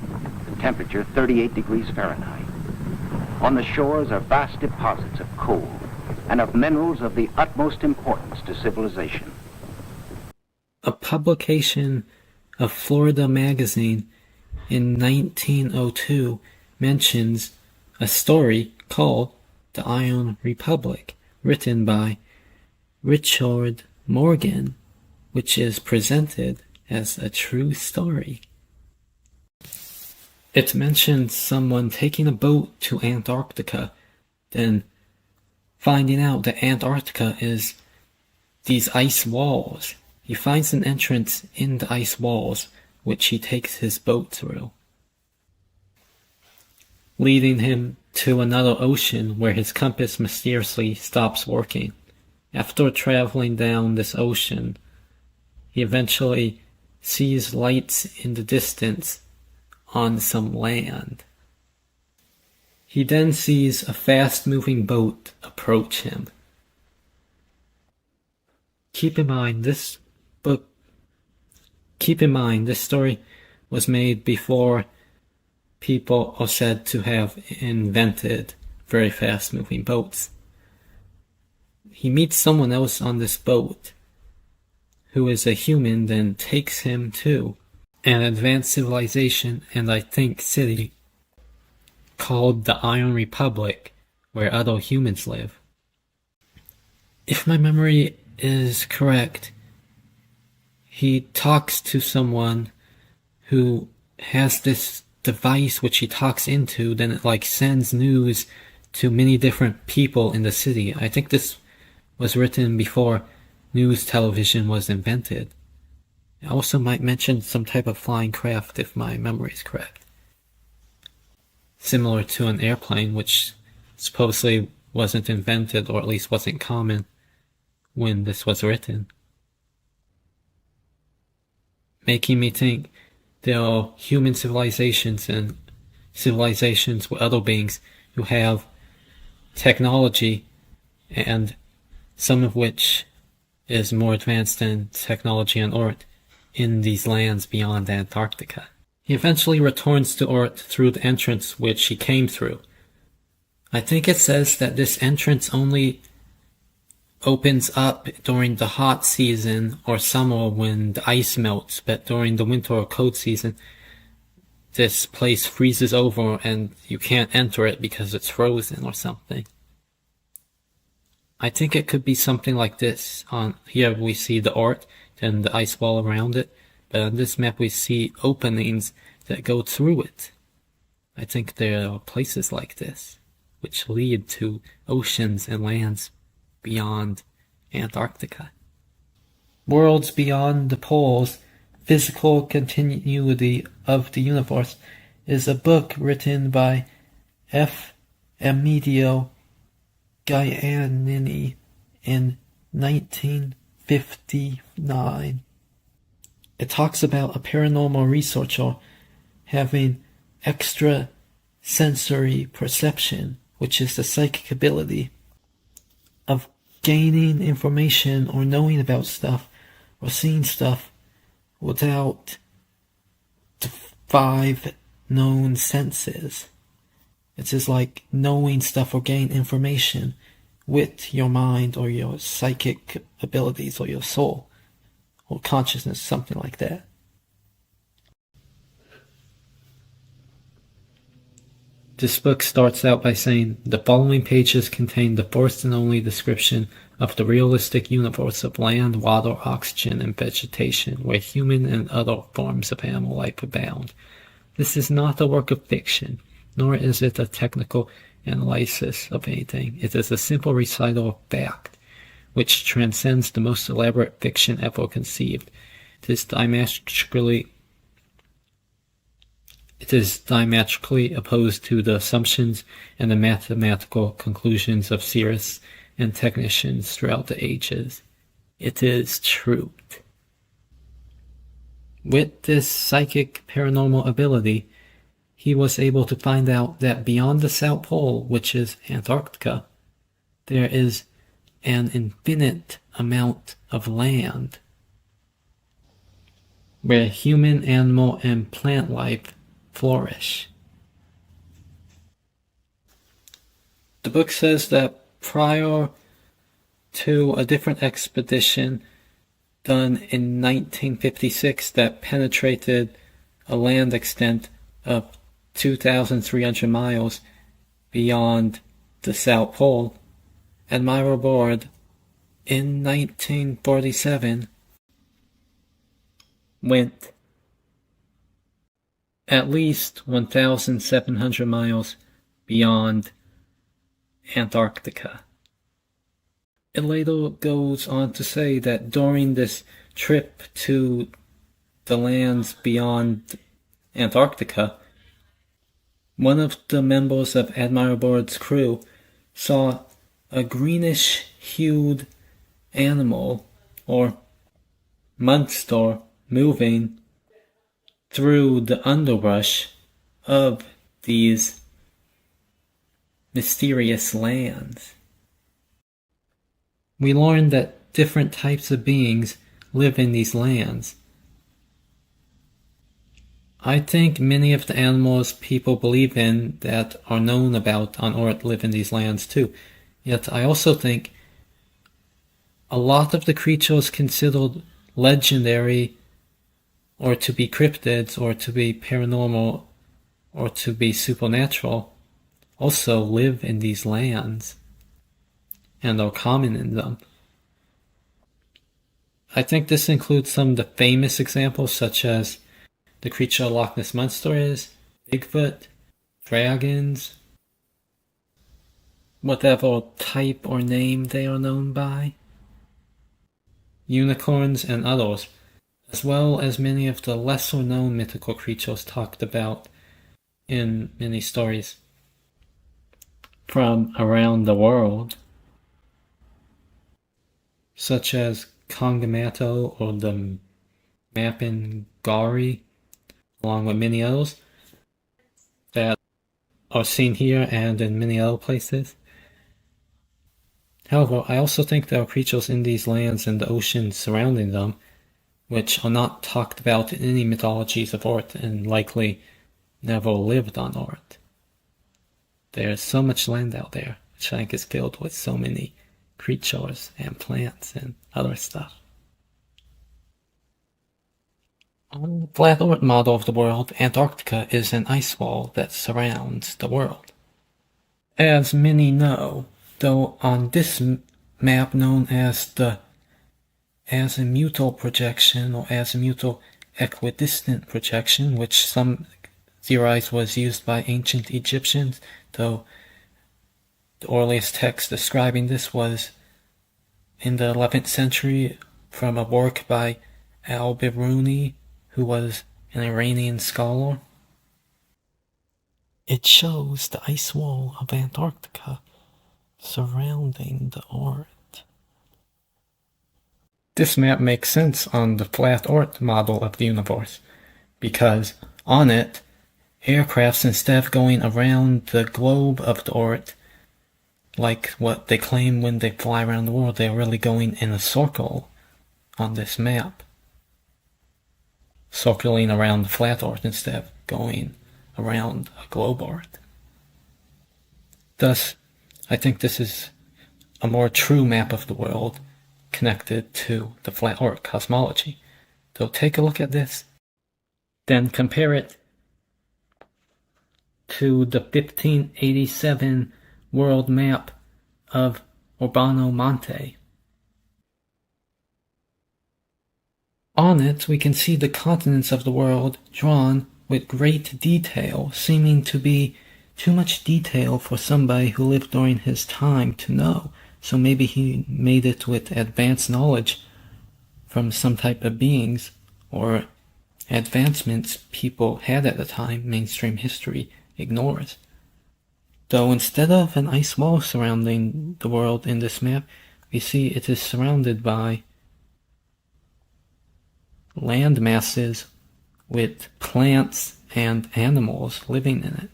the temperature 38 degrees Fahrenheit. On the shores are vast deposits of coal and of minerals of the utmost importance to civilization. A publication of Florida Magazine in 1902 mentions a story called The Iron Republic, written by Richard Morgan, which is presented as a true story. It mentions someone taking a boat to Antarctica, then finding out that Antarctica is these ice walls. He finds an entrance in the ice walls, which he takes his boat through, leading him to another ocean where his compass mysteriously stops working. After traveling down this ocean, he eventually sees lights in the distance on some land. He then sees a fast-moving boat approach him. Keep in mind, this story was made before people are said to have invented very fast-moving boats. He meets someone else on this boat who is a human, then takes him to an advanced civilization and I think city called the Iron Republic, where other humans live. If my memory is correct, he talks to someone who has this device which he talks into, then it like sends news to many different people in the city. I think this was written before news television was invented. I also might mention some type of flying craft if my memory is correct. Similar to an airplane, which supposedly wasn't invented, or at least wasn't common when this was written. Making me think there are human civilizations and civilizations with other beings who have technology, and some of which is more advanced than technology on Earth in these lands beyond Antarctica. He eventually returns to Earth through the entrance which he came through. I think it says that this entrance only opens up during the hot season or summer when the ice melts, but during the winter or cold season, this place freezes over and you can't enter it because it's frozen or something. I think it could be something like this. On here we see the Earth and the ice wall around it, but on this map we see openings that go through it. I think there are places like this, which lead to oceans and lands beyond Antarctica. Worlds Beyond the Poles, Physical Continuity of the Universe is a book written by F. Emilio Giannini in 1959. It talks about a paranormal researcher having extrasensory perception, which is the psychic ability of gaining information or knowing about stuff or seeing stuff without the 5 known senses. It's just like knowing stuff or gain information with your mind or your psychic abilities or your soul or consciousness, something like that. This book starts out by saying, the following pages contain the first and only description of the realistic universe of land, water, oxygen, and vegetation, where human and other forms of animal life abound. This is not a work of fiction, nor is it a technical analysis of anything. It is a simple recital of fact, which transcends the most elaborate fiction ever conceived. It is diametrically opposed to the assumptions and the mathematical conclusions of theorists and technicians throughout the ages. It is truth. With this psychic paranormal ability, he was able to find out that beyond the South Pole, which is Antarctica, there is an infinite amount of land where human, animal, and plant life flourish. The book says that prior to a different expedition done in 1956 that penetrated a land extent of 2,300 miles beyond the South Pole, Admiral Byrd, in 1947, went at least 1,700 miles beyond Antarctica. It later goes on to say that during this trip to the lands beyond Antarctica, one of the members of Admiral Byrd's crew saw a greenish-hued animal or monster moving through the underbrush of these mysterious lands. We learned that different types of beings live in these lands. I think many of the animals people believe in that are known about on Earth live in these lands too. Yet I also think a lot of the creatures considered legendary or to be cryptids or to be paranormal or to be supernatural also live in these lands and are common in them. I think this includes some of the famous examples such as the creature Loch Ness Monster is, Bigfoot, dragons, whatever type or name they are known by, unicorns and others, as well as many of the lesser known mythical creatures talked about in many stories from around the world, such as Kongamato or the Mapinguari, along with many others that are seen here and in many other places. However, I also think there are creatures in these lands and the oceans surrounding them which are not talked about in any mythologies of Earth and likely never lived on Earth. There's so much land out there, which I think is filled with so many creatures and plants and other stuff. On the flat Earth model of the world, Antarctica is an ice wall that surrounds the world. As many know, though on this map known as the azimuthal projection or azimuthal equidistant projection, which some theorize was used by ancient Egyptians, though the earliest text describing this was in the 11th century from a work by al-Biruni, who was an Iranian scholar. It shows the ice wall of Antarctica surrounding the Earth. This map makes sense on the flat Earth model of the universe, because on it, aircrafts, instead of going around the globe of the Earth, like what they claim when they fly around the world, they're really going in a circle on this map. Circling around the flat Earth instead of going around a globe Earth. Thus, I think this is a more true map of the world connected to the flat Earth cosmology. So take a look at this, then compare it to the 1587 world map of Urbano Monti. On it, we can see the continents of the world drawn with great detail, seeming to be too much detail for somebody who lived during his time to know. So maybe he made it with advanced knowledge from some type of beings or advancements people had at the time mainstream history ignores. Though instead of an ice wall surrounding the world in this map, we see it is surrounded by land masses with plants and animals living in it.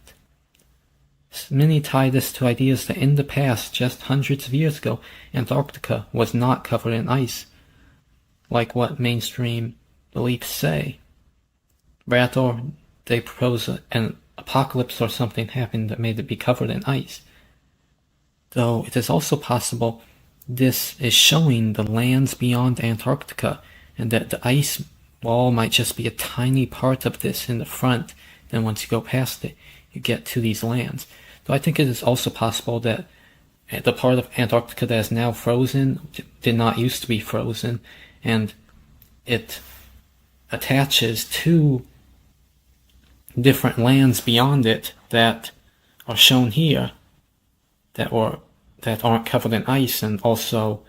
Many tie this to ideas that in the past, just hundreds of years ago, Antarctica was not covered in ice, like what mainstream beliefs say. Rather, they propose an apocalypse or something happened that made it be covered in ice. Though it is also possible this is showing the lands beyond Antarctica, and that the ice wall might just be a tiny part of this in the front. Then once you go past it, you get to these lands. Though I think it is also possible that the part of Antarctica that is now frozen did not used to be frozen, and it attaches to different lands beyond it that are shown here that aren't covered in ice, and also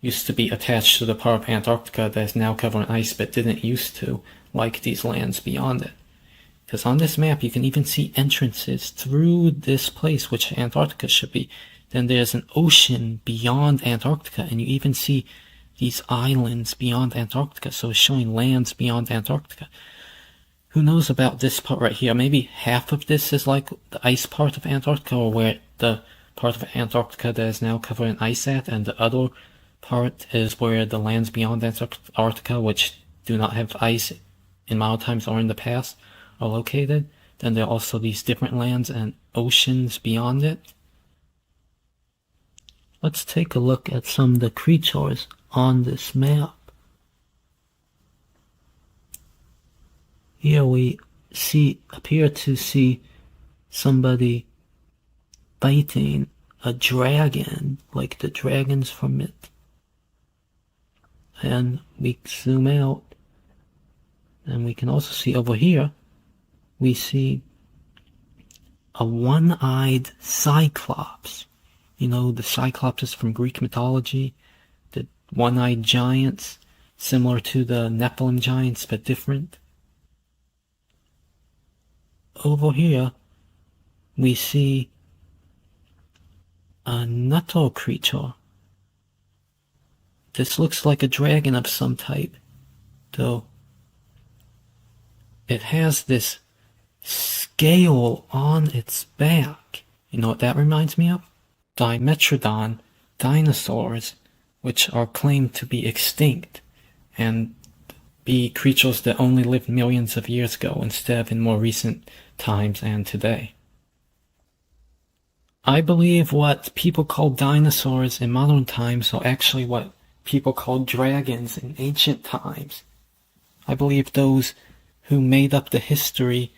used to be attached to the part of Antarctica that is now covered in ice but didn't used to, like these lands beyond it. Because on this map you can even see entrances through this place, which Antarctica should be. Then there's an ocean beyond Antarctica, and you even see these islands beyond Antarctica, so it's showing lands beyond Antarctica. Who knows about this part right here? Maybe half of this is like the ice part of Antarctica, or where the part of Antarctica that is now covered in ice at, and the other part is where the lands beyond Antarctica, which do not have ice in modern times or in the past, are located. Then there are also these different lands and oceans beyond it. Let's take a look at some of the creatures on this map. Here we appear to see somebody fighting a dragon, like the dragons from it. And we zoom out, and we can also see over here, we see a one-eyed cyclops. You know, the cyclopses from Greek mythology, the one-eyed giants, similar to the Nephilim giants, but different. Over here, we see a nutto creature. This looks like a dragon of some type, though it has this scale on its back. You know what that reminds me of? Dimetrodon dinosaurs, which are claimed to be extinct and be creatures that only lived millions of years ago instead of in more recent times and today. I believe what people call dinosaurs in modern times are actually what people called dragons in ancient times. I believe those who made up the history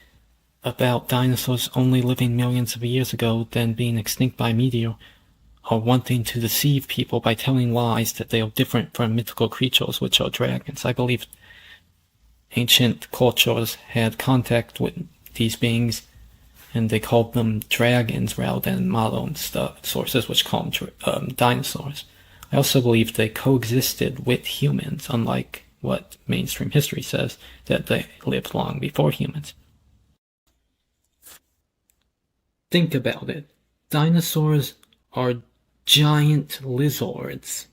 about dinosaurs only living millions of years ago, then being extinct by meteor, are wanting to deceive people by telling lies that they are different from mythical creatures, which are dragons. I believe ancient cultures had contact with these beings, and they called them dragons rather than modern sources which call them dinosaurs. I also believe they coexisted with humans, unlike what mainstream history says, that they lived long before humans. Think about it. Dinosaurs are giant lizards.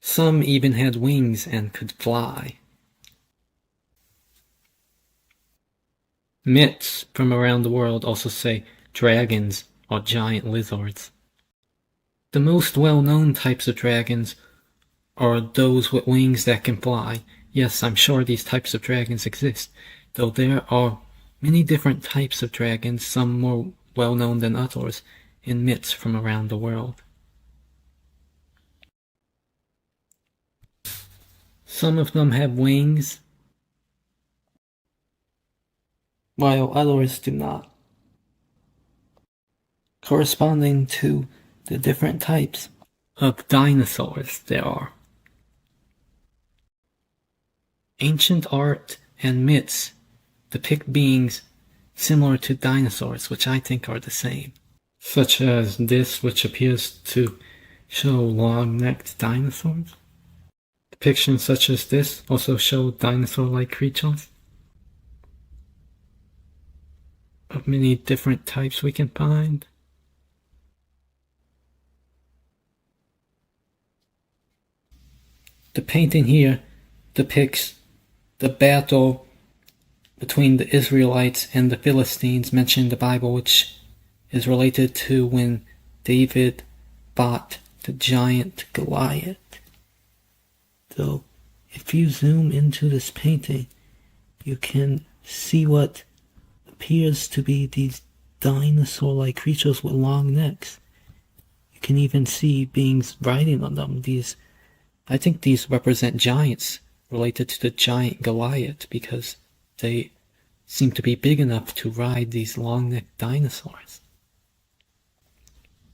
Some even had wings and could fly. Myths from around the world also say dragons are giant lizards. The most well-known types of dragons are those with wings that can fly. Yes, I'm sure these types of dragons exist, though there are many different types of dragons, some more well-known than others, in myths from around the world. Some of them have wings, while others do not, corresponding to the different types of dinosaurs there are. Ancient art and myths depict beings similar to dinosaurs, which I think are the same, such as this, which appears to show long-necked dinosaurs. Depictions such as this also show dinosaur-like creatures of many different types we can find. The painting here depicts the battle between the Israelites and the Philistines mentioned in the Bible, which is related to when David fought the giant Goliath. So, if you zoom into this painting, you can see what appears to be these dinosaur-like creatures with long necks. You can even see beings riding on them. I think these represent giants related to the giant Goliath, because they seem to be big enough to ride these long-necked dinosaurs.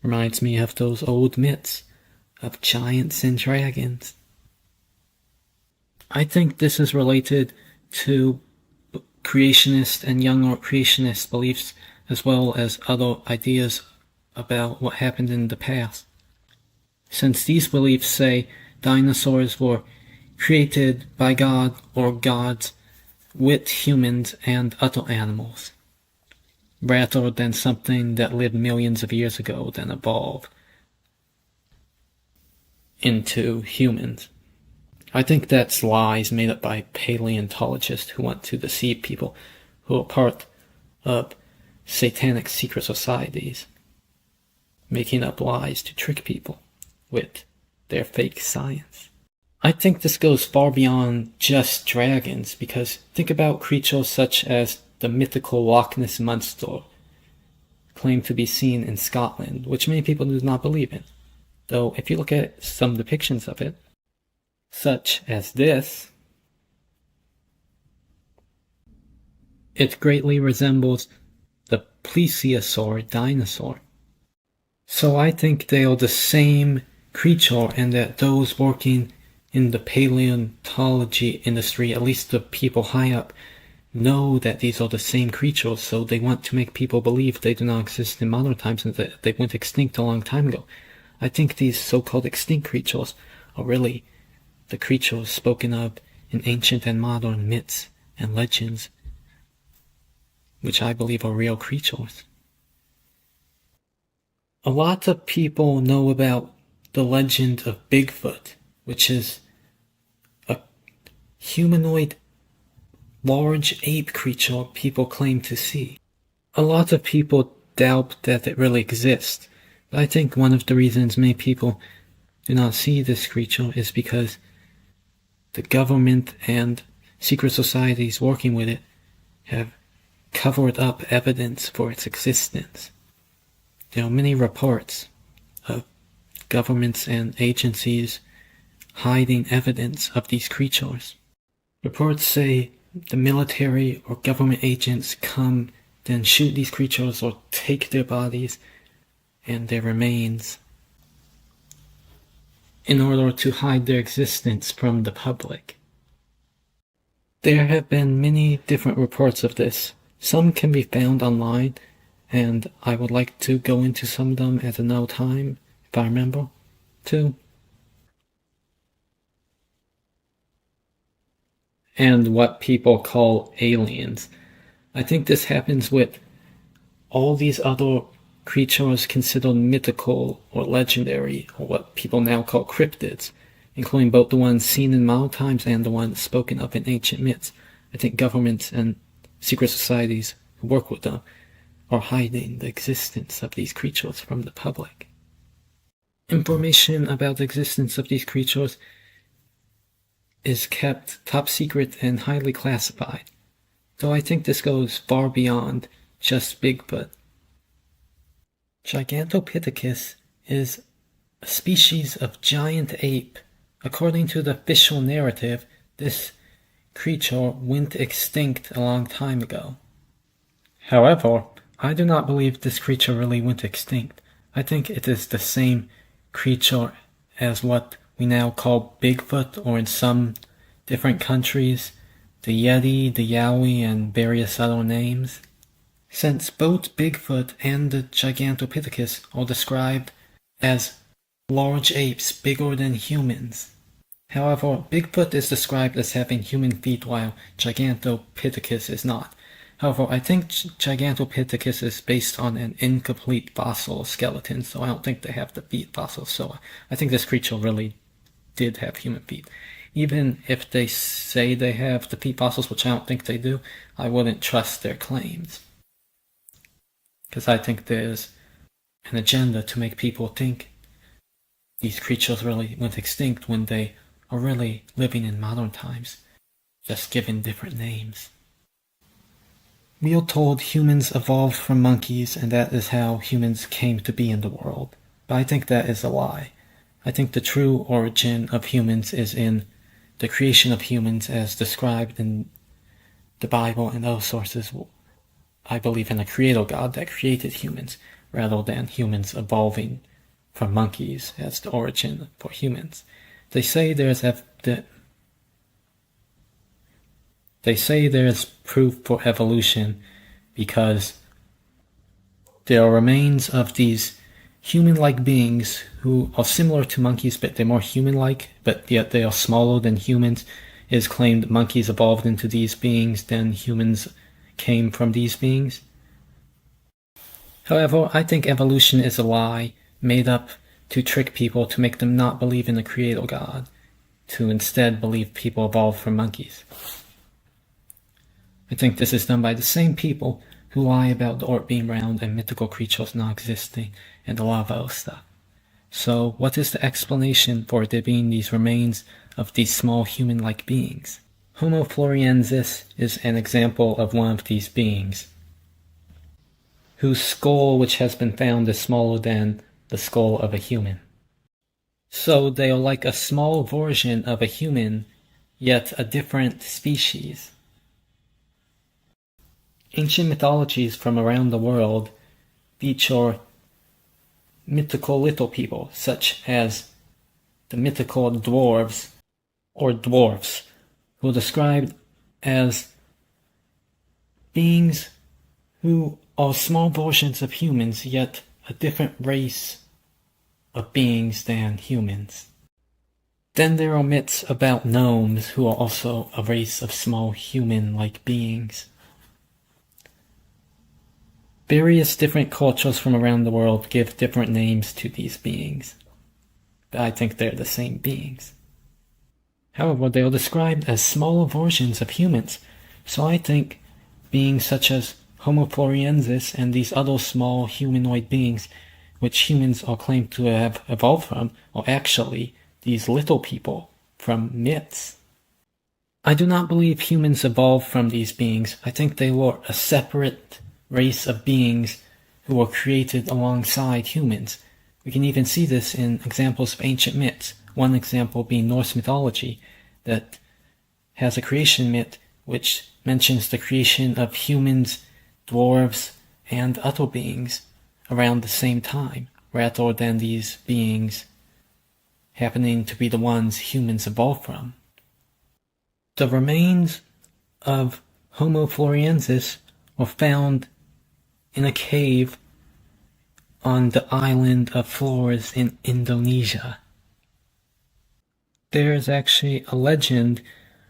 Reminds me of those old myths of giants and dragons. I think this is related to creationist and young Earth creationist beliefs, as well as other ideas about what happened in the past. Since these beliefs say dinosaurs were created by God or gods with humans and other animals, rather than something that lived millions of years ago then evolved into humans. I think that's lies made up by paleontologists who want to deceive people who are part of satanic secret societies, making up lies to trick people with their fake science. I think this goes far beyond just dragons, because think about creatures such as the mythical Loch Ness Monster, claimed to be seen in Scotland, which many people do not believe in. Though if you look at some depictions of it, such as this, it greatly resembles the plesiosaur dinosaur. So I think they are the same creature, and that those working in the paleontology industry, at least the people high up, know that these are the same creatures, so they want to make people believe they do not exist in modern times and that they went extinct a long time ago. I think these so-called extinct creatures are really the creatures spoken of in ancient and modern myths and legends, which I believe are real creatures. A lot of people know about the legend of Bigfoot, which is a humanoid large ape creature people claim to see. A lot of people doubt that it really exists, but I think one of the reasons many people do not see this creature is because the government and secret societies working with it have covered up evidence for its existence. There are many reports of governments and agencies hiding evidence of these creatures. Reports say the military or government agents come, then shoot these creatures or take their bodies and their remains in order to hide their existence from the public. There have been many different reports of this. Some can be found online, and I would like to go into some of them at another time, if I remember to. And what people call aliens. I think this happens with all these other creatures considered mythical or legendary, or what people now call cryptids, including both the ones seen in modern times and the ones spoken of in ancient myths. I think governments and secret societies who work with them are hiding the existence of these creatures from the public. Information about the existence of these creatures is kept top secret and highly classified, though I think this goes far beyond just Bigfoot. Gigantopithecus is a species of giant ape. According to the official narrative, this creature went extinct a long time ago. However, I do not believe this creature really went extinct. I think it is the same creature as what we now call Bigfoot, or in some different countries, the Yeti, the Yowie, and various other names. Since both Bigfoot and the Gigantopithecus are described as large apes bigger than humans. However, Bigfoot is described as having human feet while Gigantopithecus is not. However, I think Gigantopithecus is based on an incomplete fossil skeleton, so I don't think they have the feet fossils, so I think this creature really did have human feet. Even if they say they have the feet fossils, which I don't think they do, I wouldn't trust their claims. Because I think there's an agenda to make people think these creatures really went extinct when they are really living in modern times, just given different names. We are told humans evolved from monkeys, and that is how humans came to be in the world. But I think that is a lie. I think the true origin of humans is in the creation of humans as described in the Bible and other sources. I believe in a creator God that created humans, rather than humans evolving from monkeys as the origin for humans. They say there's They say there's proof for evolution because there are remains of these human-like beings who are similar to monkeys, but they're more human-like, but yet they are smaller than humans. It is claimed monkeys evolved into these beings, then humans came from these beings. However, I think evolution is a lie made up to trick people, to make them not believe in the creator God, to instead believe people evolved from monkeys. I think this is done by the same people who lie about the Earth being round and mythical creatures not existing and a lot of other stuff. So what is the explanation for there being these remains of these small human-like beings? Homo floresiensis is an example of one of these beings, whose skull, which has been found, is smaller than the skull of a human. So they are like a small version of a human, yet a different species. Ancient mythologies from around the world feature mythical little people, such as the mythical dwarves, or dwarfs, who are described as beings who are small versions of humans, yet a different race of beings than humans. Then there are myths about gnomes, who are also a race of small human-like beings. Various different cultures from around the world give different names to these beings, but I think they're the same beings. However, they are described as smaller versions of humans, so I think beings such as Homo floresiensis and these other small humanoid beings, which humans are claimed to have evolved from, are actually these little people from myths. I do not believe humans evolved from these beings. I think they were a separate race of beings who were created alongside humans. We can even see this in examples of ancient myths. One example being Norse mythology, that has a creation myth which mentions the creation of humans, dwarves, and other beings around the same time, rather than these beings happening to be the ones humans evolved from. The remains of Homo floresiensis were found in a cave on the island of Flores in Indonesia. There is actually a legend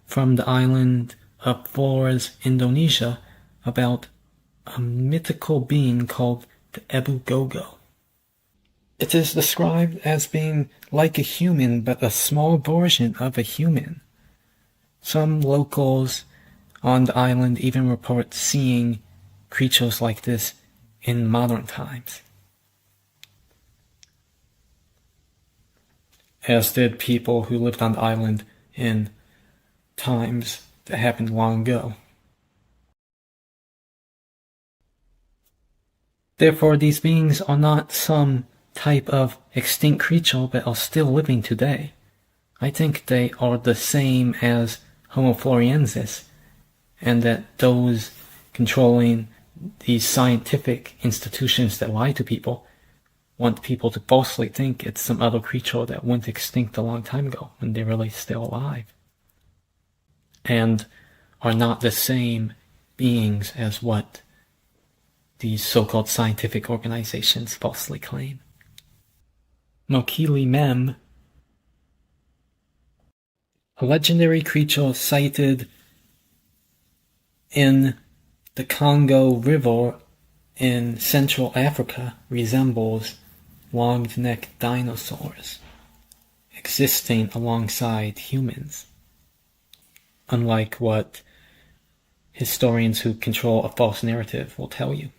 from the island of Flores, Indonesia, about a mythical being called the Ebu Gogo. It is described as being like a human, but a small version of a human. Some locals on the island even report seeing creatures like this in modern times, as did people who lived on the island in times that happened long ago. Therefore, these beings are not some type of extinct creature but are still living today. I think they are the same as Homo floresiensis, and that those controlling these scientific institutions that lie to people want people to falsely think it's some other creature that went extinct a long time ago when they're really still alive, and are not the same beings as what these so-called scientific organizations falsely claim. Mokili Mem, a legendary creature sighted in the Congo River in Central Africa, resembles long-necked dinosaurs existing alongside humans, unlike what historians who control a false narrative will tell you.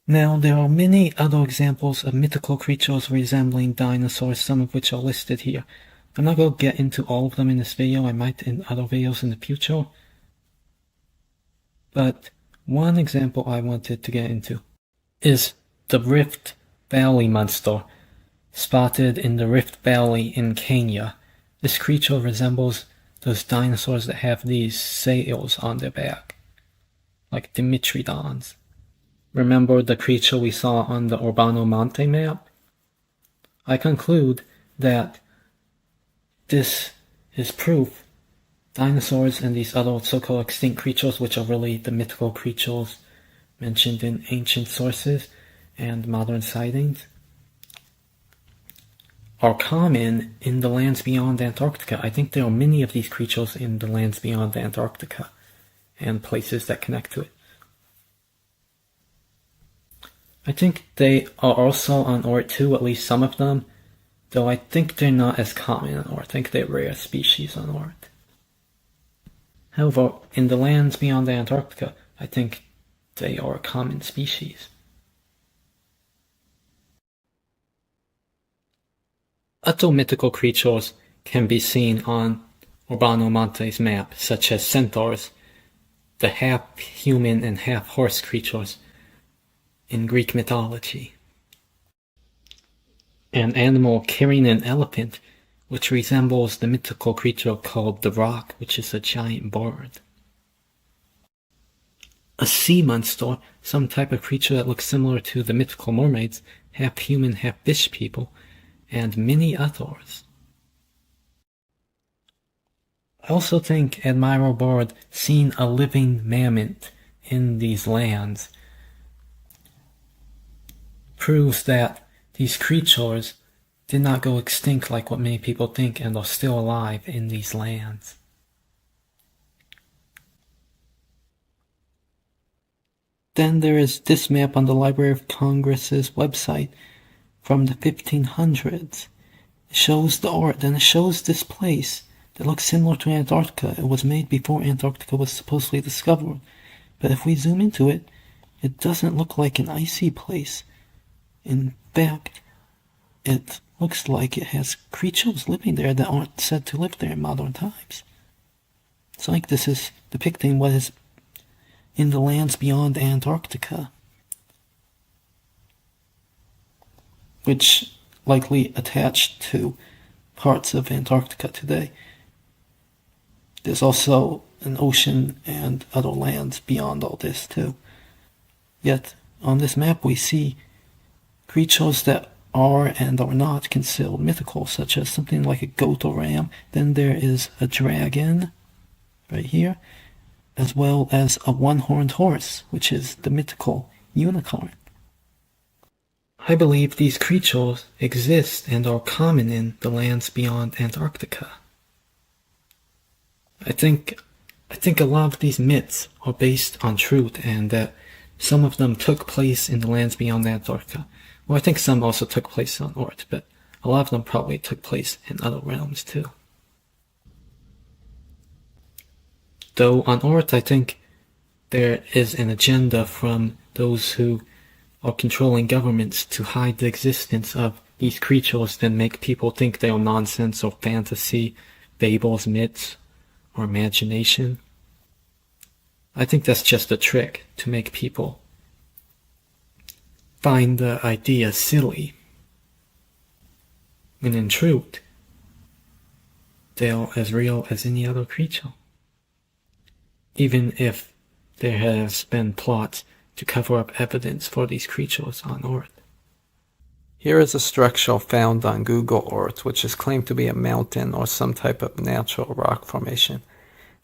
Now, there are many other examples of mythical creatures resembling dinosaurs, some of which are listed here. I'm not going to get into all of them in this video. I might in other videos in the future. But one example I wanted to get into is the Rift Valley monster, spotted in the Rift Valley in Kenya. This creature resembles those dinosaurs that have these sails on their back, like Dimetrodons. Remember the creature we saw on the Urbano Monti map? I conclude that this is proof dinosaurs and these other so-called extinct creatures, which are really the mythical creatures mentioned in ancient sources and modern sightings, are common in the lands beyond Antarctica. I think there are many of these creatures in the lands beyond Antarctica and places that connect to it. I think they are also on Earth too, at least some of them, though I think they're not as common on Earth. I think they're rare species on Earth. However, in the lands beyond Antarctica, I think they are a common species. Other mythical creatures can be seen on Urbano Monti's map, such as centaurs, the half-human and half-horse creatures in Greek mythology. An animal carrying an elephant, which resembles the mythical creature called the Rock, which is a giant bird. A sea monster, some type of creature that looks similar to the mythical mermaids, half-human, half-fish people, and many others. I also think Admiral Byrd seen a living mammoth in these lands proves that these creatures did not go extinct like what many people think and are still alive in these lands. Then there is this map on the Library of Congress's website from the 1500s. It shows the art, and it shows this place that looks similar to Antarctica. It was made before Antarctica was supposedly discovered. But if we zoom into it, it doesn't look like an icy place. In fact, it looks like it has creatures living there that aren't said to live there in modern times. It's like this is depicting what is in the lands beyond Antarctica, which likely attached to parts of Antarctica today. There's also an ocean and other lands beyond all this too. Yet, on this map we see creatures that are and are not considered mythical, such as something like a goat or ram. Then there is a dragon, right here, as well as a one-horned horse, which is the mythical unicorn. I believe these creatures exist and are common in the lands beyond Antarctica. I think a lot of these myths are based on truth, and that some of them took place in the lands beyond Antarctica. Well, I think some also took place on Earth, but a lot of them probably took place in other realms too. Though on Earth, I think there is an agenda from those who are controlling governments to hide the existence of these creatures and make people think they are nonsense or fantasy, fables, myths, or imagination. I think that's just a trick to make people find the idea silly, when in truth, they are as real as any other creature. Even if there has been plots to cover up evidence for these creatures on Earth. Here is a structure found on Google Earth, which is claimed to be a mountain or some type of natural rock formation.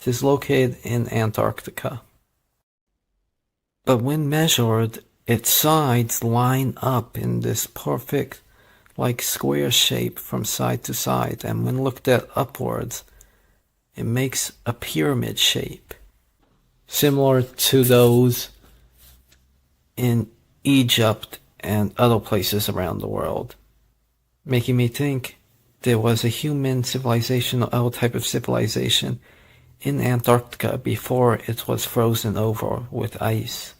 It is located in Antarctica. But when measured, its sides line up in this perfect, like square shape from side to side, and when looked at upwards, it makes a pyramid shape, similar to those in Egypt and other places around the world, making me think there was a human civilization or other type of civilization in Antarctica before it was frozen over with ice,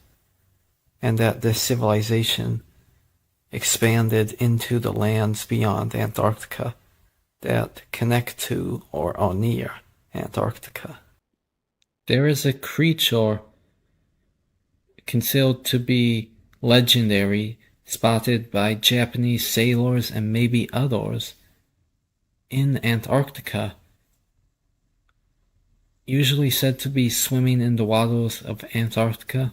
and that this civilization expanded into the lands beyond Antarctica that connect to or are near Antarctica. There is a creature considered to be legendary, spotted by Japanese sailors and maybe others in Antarctica, usually said to be swimming in the waters of Antarctica,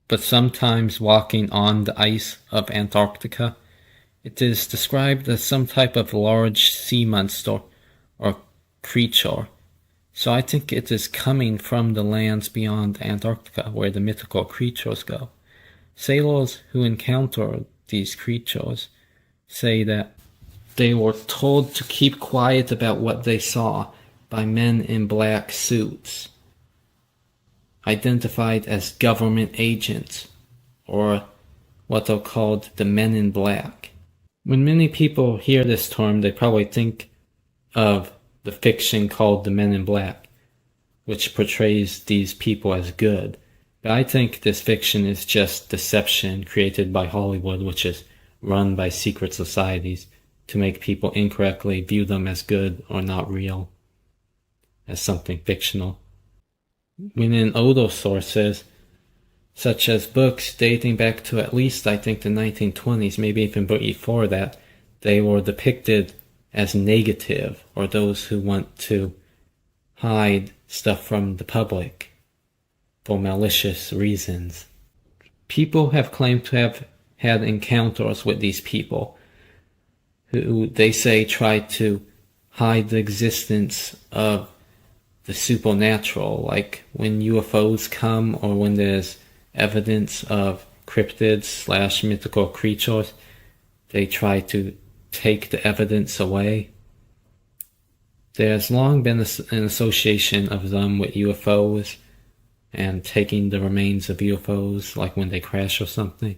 but sometimes walking on the ice of Antarctica. It is described as some type of large sea monster or creature, So I think it is coming from the lands beyond Antarctica where the mythical creatures go. Sailors who encounter these creatures say that they were told to keep quiet about what they saw by men in black suits, identified as government agents, or what are called the Men in Black. When many people hear this term, they probably think of the fiction called The Men in Black, which portrays these people as good. But I think this fiction is just deception created by Hollywood, which is run by secret societies to make people incorrectly view them as good or not real, as something fictional. When in older sources, such as books dating back to at least I think the 1920s, maybe even before that, they were depicted as negative, or those who want to hide stuff from the public for malicious reasons. People have claimed to have had encounters with these people who they say try to hide the existence of the supernatural, like when UFOs come or when there's evidence of cryptids / mythical creatures, they try to take the evidence away. There's long been an association of them with UFOs and taking the remains of UFOs, like when they crash or something,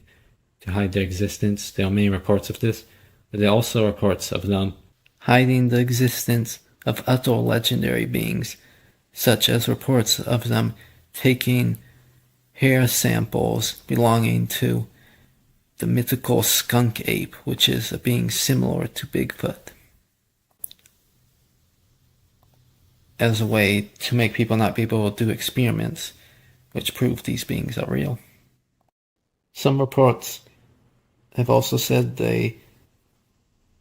to hide their existence. There are many reports of this, but there are also reports of them hiding the existence of other legendary beings, such as reports of them taking hair samples belonging to the mythical skunk ape, which is a being similar to Bigfoot, as a way to make people not be able to do experiments which prove these beings are real. Some reports have also said they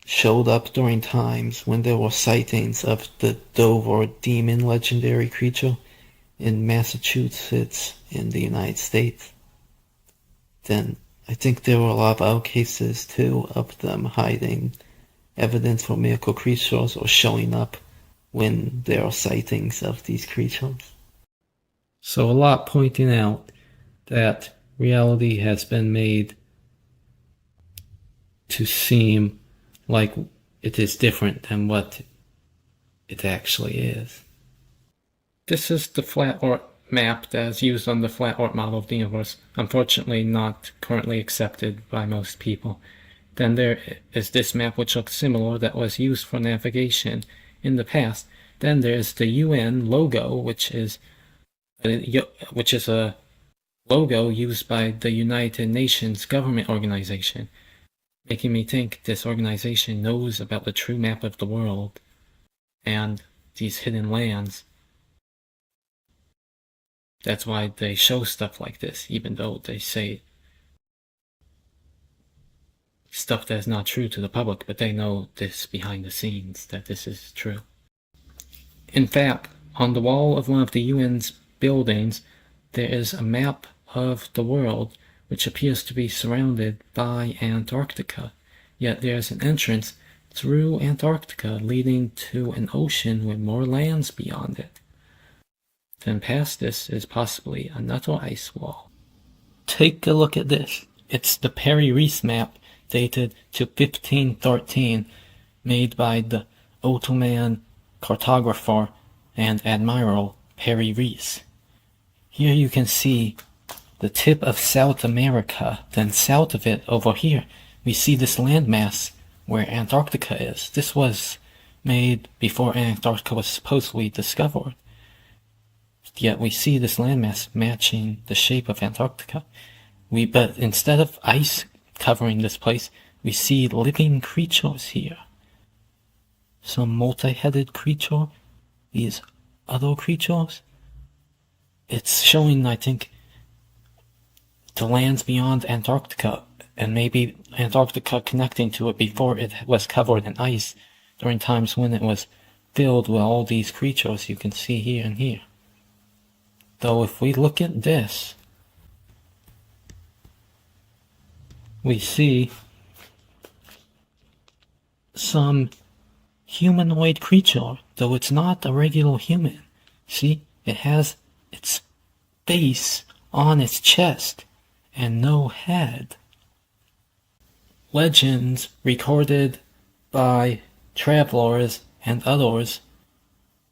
showed up during times when there were sightings of the Dover demon legendary creature in Massachusetts in the United States. Then I think there were a lot of other cases too of them hiding evidence for mythical creatures or showing up when there are sightings of these creatures. So a lot pointing out that reality has been made to seem like it is different than what it actually is. This is the flat Earth map that is used on the flat Earth model of the universe, unfortunately not currently accepted by most people. Then there is this map which looks similar that was used for navigation in the past. Then there's the UN logo, which is a logo used by the United Nations government organization, making me think this organization knows about the true map of the world and these hidden lands. That's why they show stuff like this, even though they say stuff that is not true to the public, but they know this behind the scenes, that this is true. In fact, on the wall of one of the UN's buildings, there is a map of the world which appears to be surrounded by Antarctica, yet there's an entrance through Antarctica leading to an ocean with more lands beyond it. Then past this is possibly another ice wall. Take a look at this. It's the Piri Reis map dated to 1513, made by the Ottoman cartographer and Admiral Piri Reis. Here you can see the tip of South America, then south of it over here we see this landmass where Antarctica is. This was made before Antarctica was supposedly discovered. Yet we see this landmass matching the shape of Antarctica. But instead of ice covering this place, we see living creatures here. Some multi-headed creature, these other creatures. It's showing, I think, the lands beyond Antarctica, and maybe Antarctica connecting to it before it was covered in ice during times when it was filled with all these creatures you can see here and here. Though if we look at this, we see some humanoid creature, though it's not a regular human. See, it has its face on its chest and no head. Legends recorded by travelers and others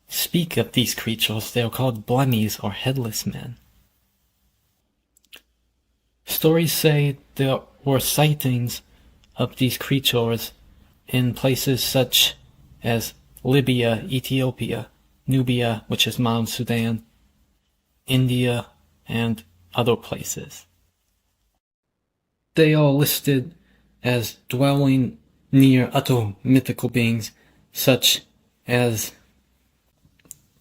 speak of these creatures. They are called blemmies or headless men. Stories say there were sightings of these creatures in places such as Libya, Ethiopia, Nubia, which is modern Sudan, India, and other places. They are listed as dwelling near other mythical beings such as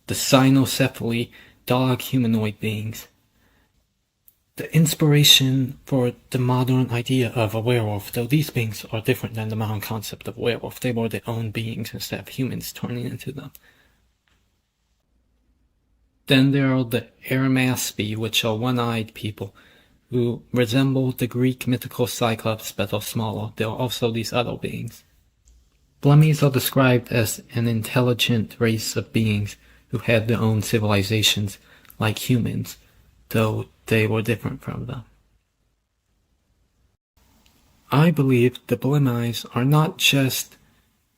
the cynocephaly, dog humanoid beings. The inspiration for the modern idea of a werewolf, though these beings are different than the modern concept of werewolf. They were their own beings instead of humans turning into them. Then there are the Arimaspi, which are one-eyed people who resemble the Greek mythical cyclops but are smaller. There are also these other beings. Blemmies are described as an intelligent race of beings who had their own civilizations like humans, though they were different from them. I believe the Blemmies are not just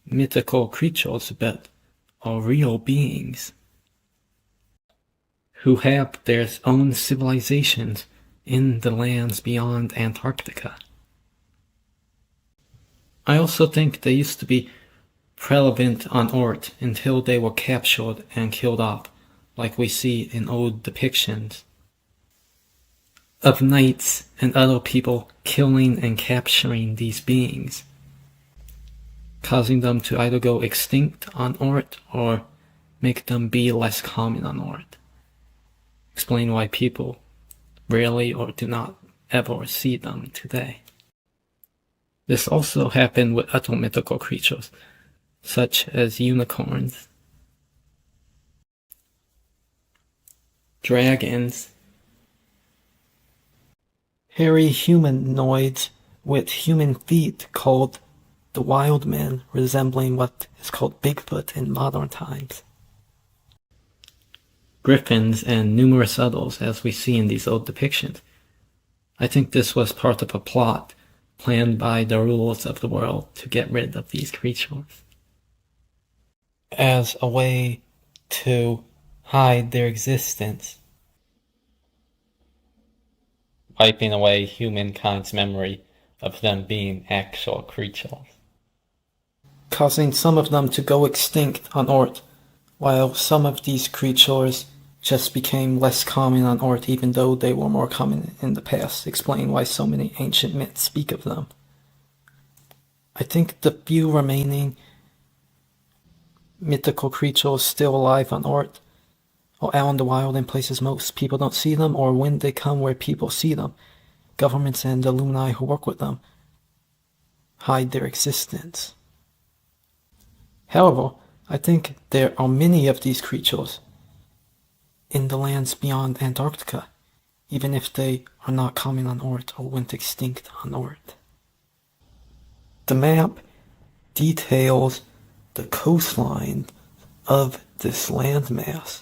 mythical creatures, but are real beings who have their own civilizations in the lands beyond Antarctica. I also think they used to be prevalent on Earth until they were captured and killed off, like we see in old depictions of knights and other people killing and capturing these beings, causing them to either go extinct on Earth or make them be less common on Earth. Explain why people rarely or do not ever see them today. This also happened with other mythical creatures, such as unicorns, dragons, hairy humanoids with human feet called the wild men, resembling what is called Bigfoot in modern times, griffins, and numerous others, as we see in these old depictions. I think this was part of a plot planned by the rulers of the world to get rid of these creatures, as a way to hide their existence, wiping away humankind's memory of them being actual creatures, causing some of them to go extinct on Earth, while some of these creatures just became less common on Earth even though they were more common in the past. Explain why so many ancient myths speak of them. I think the few remaining mythical creatures still alive on Earth or out in the wild in places most people don't see them, or when they come where people see them, governments and the Illuminati who work with them hide their existence. However, I think there are many of these creatures in the lands beyond Antarctica, even if they are not common on Earth or went extinct on Earth. The map details the coastline of this landmass.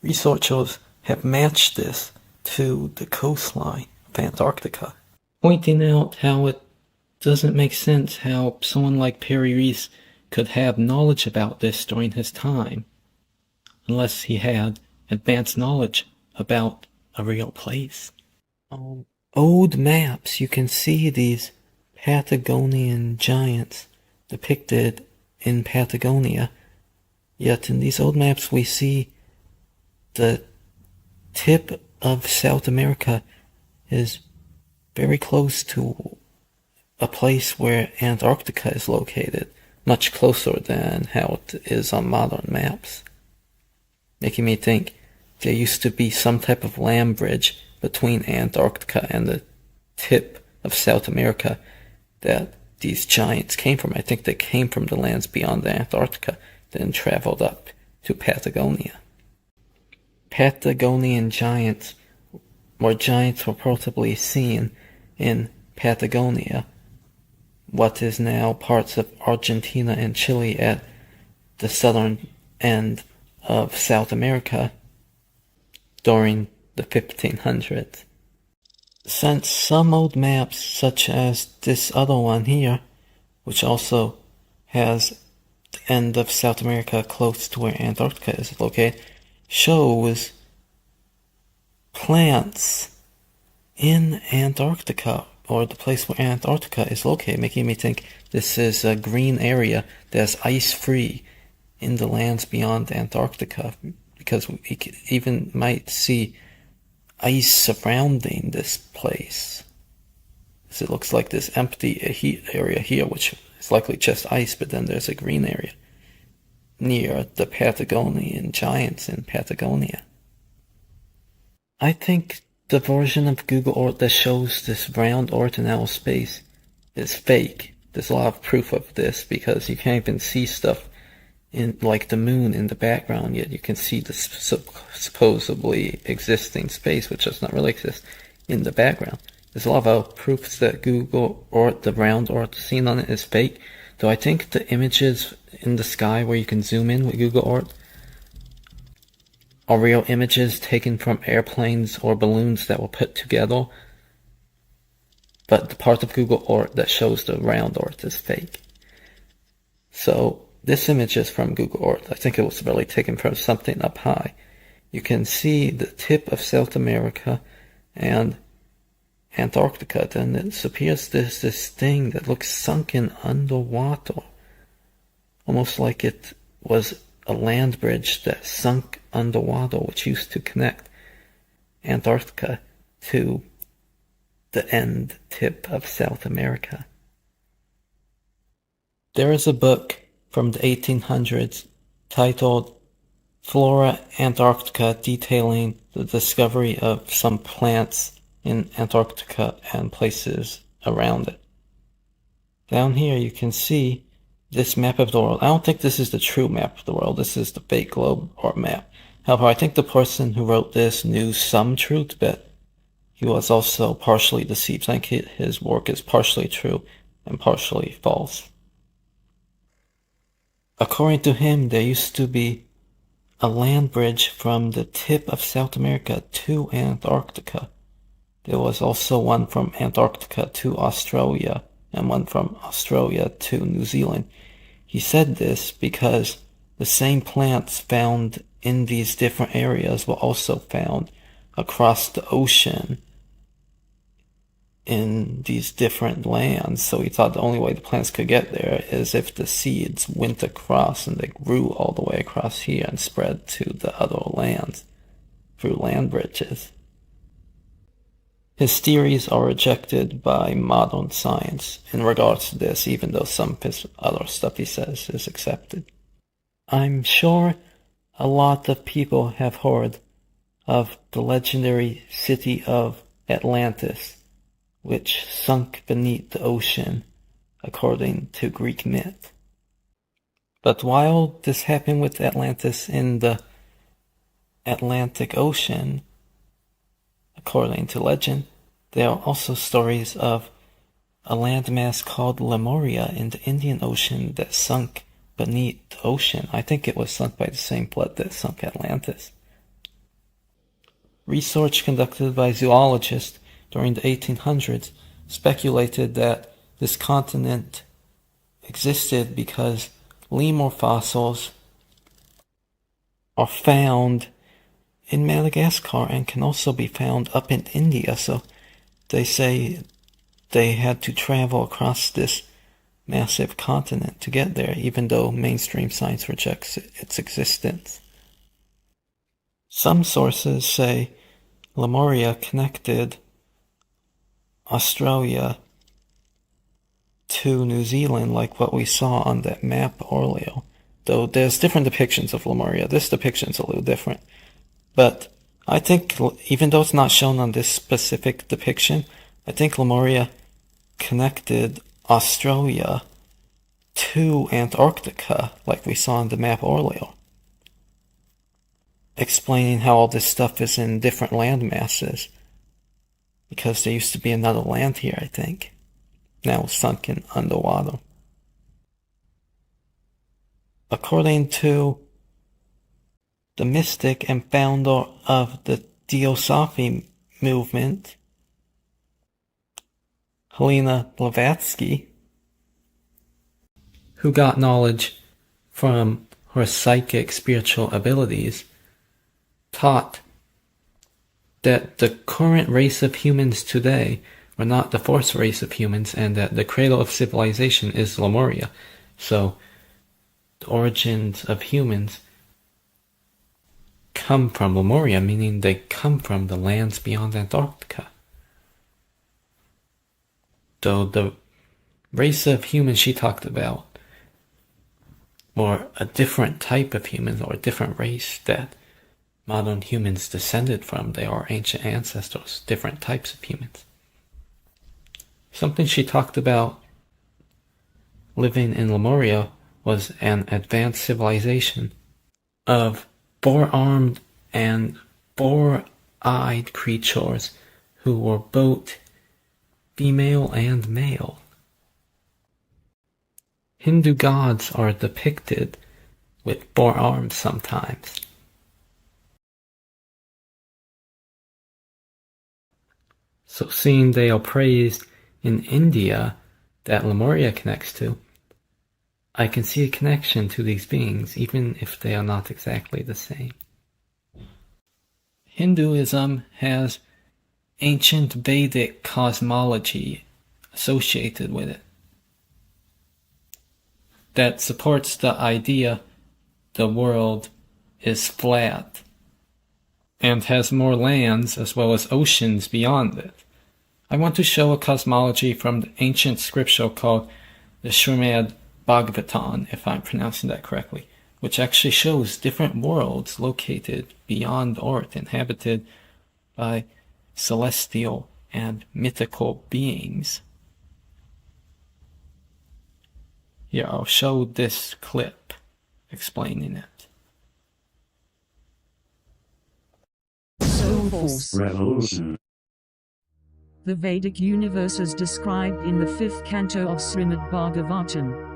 Researchers have matched this to the coastline of Antarctica, pointing out how it doesn't make sense how someone like Piri Reis could have knowledge about this during his time, unless he had advanced knowledge about a real place. On old maps, you can see these Patagonian giants depicted in Patagonia, yet in these old maps we see the tip of South America is very close to a place where Antarctica is located, much closer than how it is on modern maps, making me think there used to be some type of land bridge between Antarctica and the tip of South America that these giants came from. I think they came from the lands beyond Antarctica, then traveled up to Patagonia. Patagonian giants were reportedly seen in Patagonia, what is now parts of Argentina and Chile at the southern end of South America during the 1500s. Since some old maps, such as this other one here, which also has the end of South America close to where Antarctica is located, shows plants in Antarctica, or the place where Antarctica is located, making me think this is a green area that's ice-free in the lands beyond Antarctica, because we even might see ice surrounding this place. So it looks like this empty area here, which is likely just ice, but then there's a green area near the Patagonian giants in Patagonia. I think the version of Google Earth that shows this round Earth in outer space is fake. There's a lot of proof of this because you can't even see stuff in like the moon in the background, yet you can see the supposedly existing space, which does not really exist, in the background. There's a lot of proofs that Google Earth, the round Earth seen on it, is fake, though I think the images in the sky where you can zoom in with Google Earth are real images taken from airplanes or balloons that were put together, but the part of Google Earth that shows the round Earth is fake. So this image is from Google Earth. I think it was really taken from something up high. You can see the tip of South America and Antarctica, then it appears there's this thing that looks sunken underwater, almost like it was a land bridge that sunk underwater, which used to connect Antarctica to the end tip of South America. There is a book from the 1800s titled Flora Antarctica, detailing the discovery of some plants in Antarctica and places around it. Down here you can see this map of the world. I don't think this is the true map of the world. This is the fake globe or map. However, I think the person who wrote this knew some truth, but he was also partially deceived. I think his work is partially true and partially false. According to him, there used to be a land bridge from the tip of South America to Antarctica. There was also one from Antarctica to Australia and one from Australia to New Zealand. He said this because the same plants found in these different areas were also found across the ocean in these different lands. So he thought the only way the plants could get there is if the seeds went across and they grew all the way across here and spread to the other lands through land bridges. His theories are rejected by modern science in regards to this, even though some of his other stuff he says is accepted. I'm sure a lot of people have heard of the legendary city of Atlantis, which sunk beneath the ocean, according to Greek myth. But while this happened with Atlantis in the Atlantic Ocean, according to legend, there are also stories of a landmass called Lemuria in the Indian Ocean that sunk beneath the ocean. I think it was sunk by the same flood that sunk Atlantis. Research conducted by zoologists during the 1800s speculated that this continent existed because lemur fossils are found in Madagascar and can also be found up in India. So they say they had to travel across this massive continent to get there, even though mainstream science rejects its existence. Some sources say Lemuria connected Australia to New Zealand, like what we saw on that map earlier. Though there's different depictions of Lemuria. This depiction's a little different. But I think, even though it's not shown on this specific depiction, I think Lemuria connected Australia to Antarctica, like we saw on the map earlier, explaining how all this stuff is in different land masses, because there used to be another land here, I think, now sunken underwater. According to the mystic and founder of the Theosophy movement, Helena Blavatsky, who got knowledge from her psychic spiritual abilities, taught that the current race of humans today are not the first race of humans, and that the cradle of civilization is Lemuria. So, the origins of humans come from Lemuria, meaning they come from the lands beyond Antarctica. Though the race of humans she talked about were a different type of humans, or a different race that modern humans descended from. They are ancient ancestors, different types of humans. Something she talked about living in Lemuria was an advanced civilization of four-armed and four-eyed creatures who were both female and male. Hindu gods are depicted with four arms sometimes. So seeing they are praised in India that Lemuria connects to, I can see a connection to these beings, even if they are not exactly the same. Hinduism has ancient Vedic cosmology associated with it that supports the idea the world is flat and has more lands as well as oceans beyond it. I want to show a cosmology from the ancient scripture called the Srimad Bhagavatam, if I'm pronouncing that correctly, which actually shows different worlds located beyond Earth, inhabited by celestial and mythical beings. Here, I'll show this clip explaining it. Soul Force Revolution. The Vedic universe is described in the 5th canto of Srimad Bhagavatam.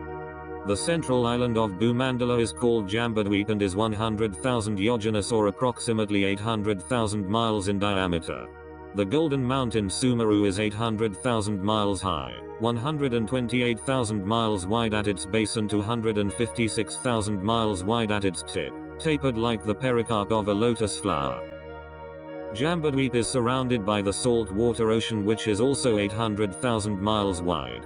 The central island of Bhumandala is called Jambudweep and is 100,000 yojanas, or approximately 800,000 miles in diameter. The Golden Mountain Sumeru is 800,000 miles high, 128,000 miles wide at its base and 256,000 miles wide at its tip, tapered like the pericarp of a lotus flower. Jambudweep is surrounded by the saltwater ocean, which is also 800,000 miles wide.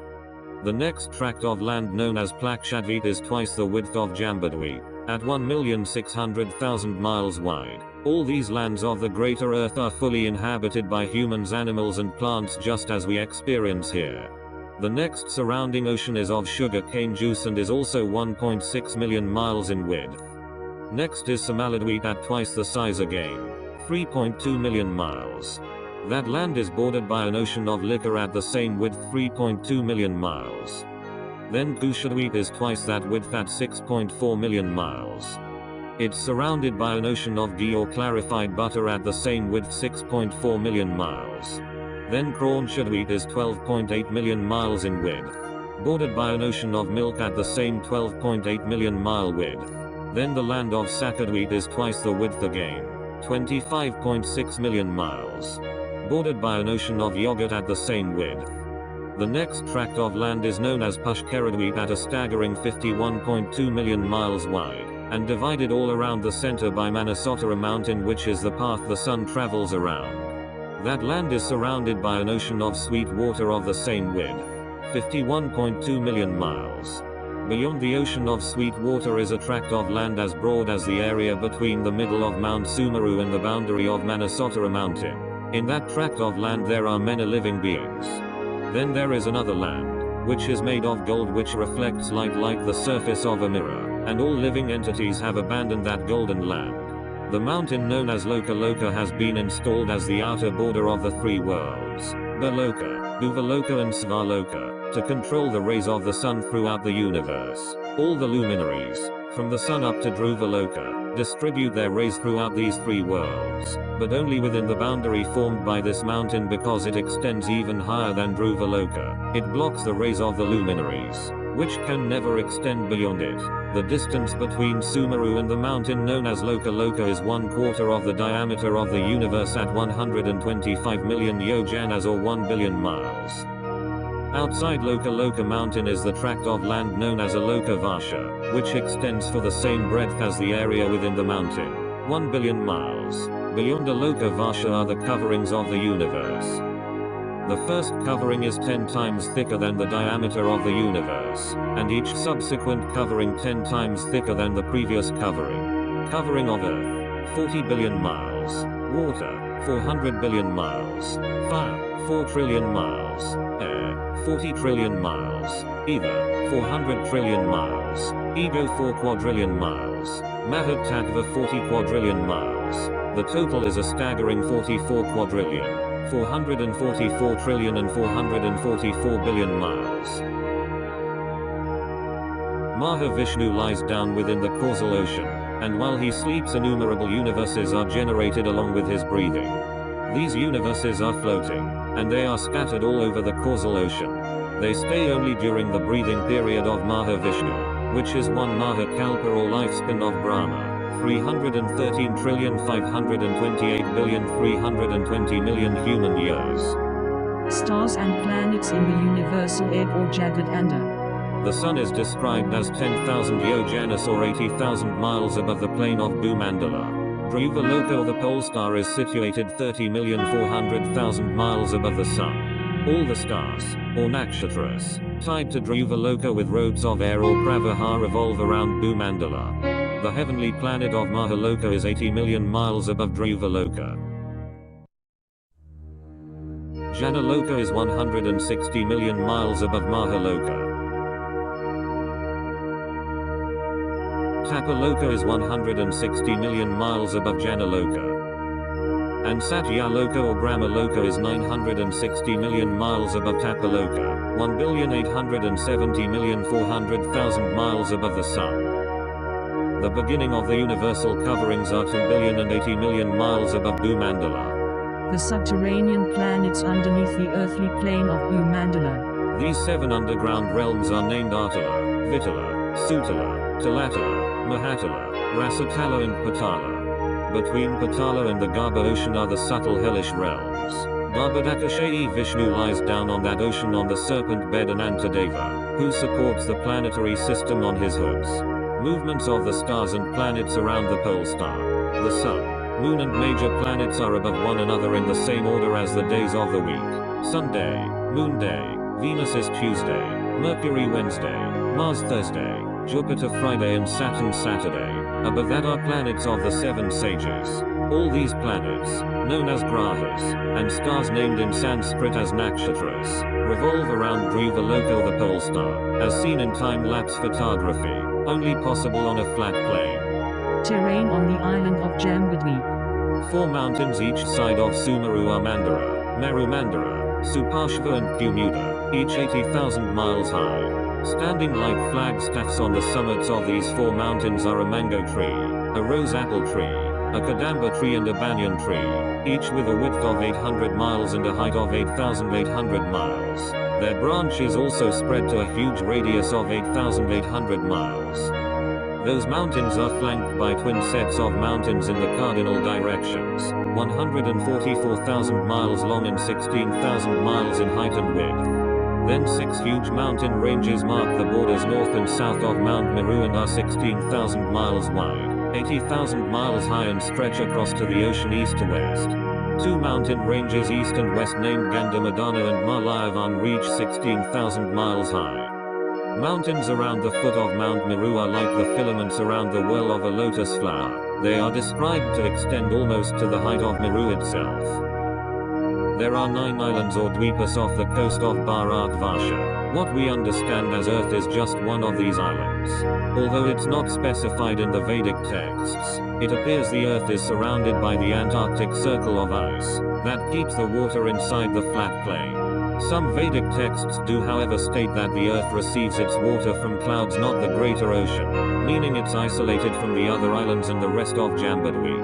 The next tract of land, known as Plakshadweep, is twice the width of Jambudweep, at 1,600,000 miles wide. All these lands of the greater earth are fully inhabited by humans, animals and plants, just as we experience here. The next surrounding ocean is of sugar cane juice and is also 1.6 million miles in width. Next is Samaladweep at twice the size again, 3.2 million miles. That land is bordered by an ocean of liquor at the same width, 3.2 million miles. Then Kushadweep is twice that width at 6.4 million miles. It's surrounded by an ocean of ghee or clarified butter at the same width, 6.4 million miles. Then Kronshadweep is 12.8 million miles in width, bordered by an ocean of milk at the same 12.8 million mile width. Then the land of Sakadweep is twice the width again, 25.6 million miles, bordered by an ocean of yogurt at the same width. The next tract of land is known as Pushkaradweep at a staggering 51.2 million miles wide, and divided all around the center by Manasotara mountain, which is the path the sun travels around. That land is surrounded by an ocean of sweet water of the same width, 51.2 million miles. Beyond the ocean of sweet water is a tract of land as broad as the area between the middle of Mount Sumeru and the boundary of Manasotara mountain. In that tract of land there are many living beings. Then there is another land, which is made of gold, which reflects light like the surface of a mirror, and all living entities have abandoned that golden land. The mountain known as Loka Loka has been installed as the outer border of the three worlds, Baloka, Bhuvaloka and Svaloka, to control the rays of the sun throughout the universe. All the luminaries, from the sun up to Dhruvaloka, distribute their rays throughout these three worlds, but only within the boundary formed by this mountain, because it extends even higher than Dhruvaloka. It blocks the rays of the luminaries, which can never extend beyond it. The distance between Sumeru and the mountain known as Loka Loka is 1/4 of the diameter of the universe at 125 million yojanas or 1 billion miles. Outside Loka Loka mountain is the tract of land known as Aloka Varsha, which extends for the same breadth as the area within the mountain, 1 billion miles. Beyond Aloka Varsha are the coverings of the universe. The first covering is 10 times thicker than the diameter of the universe, and each subsequent covering 10 times thicker than the previous covering. Covering of Earth, 40 billion miles. Water, 400 billion miles. Fire, 4 trillion miles. Air, 40 trillion miles. Ether, 400 trillion miles. Ego, 4 quadrillion miles. Mahat Tattva, 40 quadrillion miles. The total is a staggering 44 quadrillion. 444 trillion and 444 billion miles. Mahavishnu lies down within the causal ocean, and while he sleeps innumerable universes are generated along with his breathing. These universes are floating, and they are scattered all over the causal ocean. They stay only during the breathing period of Mahavishnu, which is 1 Mahakalpa or lifespan of Brahma. 313,528,320,000,000 human years. Stars and planets in the universal ebb or Jagad Anda. The Sun is described as 10,000 yojanas or 80,000 miles above the plane of Bhumandala. Dhruva Loka or the pole star is situated 30,400,000 miles above the Sun. All the stars, or nakshatras, tied to Dhruva Loka with robes of air or pravaha revolve around Bhumandala. The heavenly planet of Mahaloka is 80 million miles above Dhruva Loka. Janaloka is 160 million miles above Mahaloka. Tapaloka is 160 million miles above Janaloka. And Satyaloka or Brahmaloka is 960 million miles above Tapaloka, 1,870,400,000 miles above the Sun. The beginning of the universal coverings are 2,080,000,000 miles above Bhumandala. The subterranean planets underneath the earthly plane of Bhumandala. These 7 underground realms are named Atala, Vitala, Sutala, Talatala, Mahatala, Rasatala and Patala. Between Patala and the Garbha ocean are the subtle hellish realms. Barbadakashayi Vishnu lies down on that ocean on the serpent bed Anantadeva, who supports the planetary system on his hooves. Movements of the stars and planets around the pole star. The Sun, Moon and major planets are above one another in the same order as the days of the week. Sunday, Moon Day, Venus is Tuesday, Mercury Wednesday, Mars Thursday, Jupiter Friday and Saturn Saturday. Above that are planets of the 7 sages. All these planets, known as grahas, and stars named in Sanskrit as nakshatras, revolve around Dhruva Loka the pole star, as seen in time-lapse photography, only possible on a flat plane. Terrain on the island of Jambudweep. 4 mountains each side of Sumeru are Mandara, Marumandara, Supashva and Kumuda, each 80,000 miles high. Standing like flagstaffs on the summits of these 4 mountains are a mango tree, a rose apple tree, a kadamba tree and a banyan tree, each with a width of 800 miles and a height of 8,800 miles. Their branches also spread to a huge radius of 8,800 miles. Those mountains are flanked by twin sets of mountains in the cardinal directions, 144,000 miles long and 16,000 miles in height and width. Then 6 huge mountain ranges mark the borders north and south of Mount Meru and are 16,000 miles wide, 80,000 miles high and stretch across to the ocean east to west. 2 mountain ranges east and west named Gandamadana and Malayavan reach 16,000 miles high. Mountains around the foot of Mount Meru are like the filaments around the whorl of a lotus flower. They are described to extend almost to the height of Meru itself. There are 9 islands or dweepas off the coast of Bharatvarsha. What we understand as Earth is just one of these islands. Although it's not specified in the Vedic texts, it appears the Earth is surrounded by the Antarctic circle of ice that keeps the water inside the flat plain. Some Vedic texts do however state that the Earth receives its water from clouds, not the greater ocean, meaning it's isolated from the other islands and the rest of Jambudweep.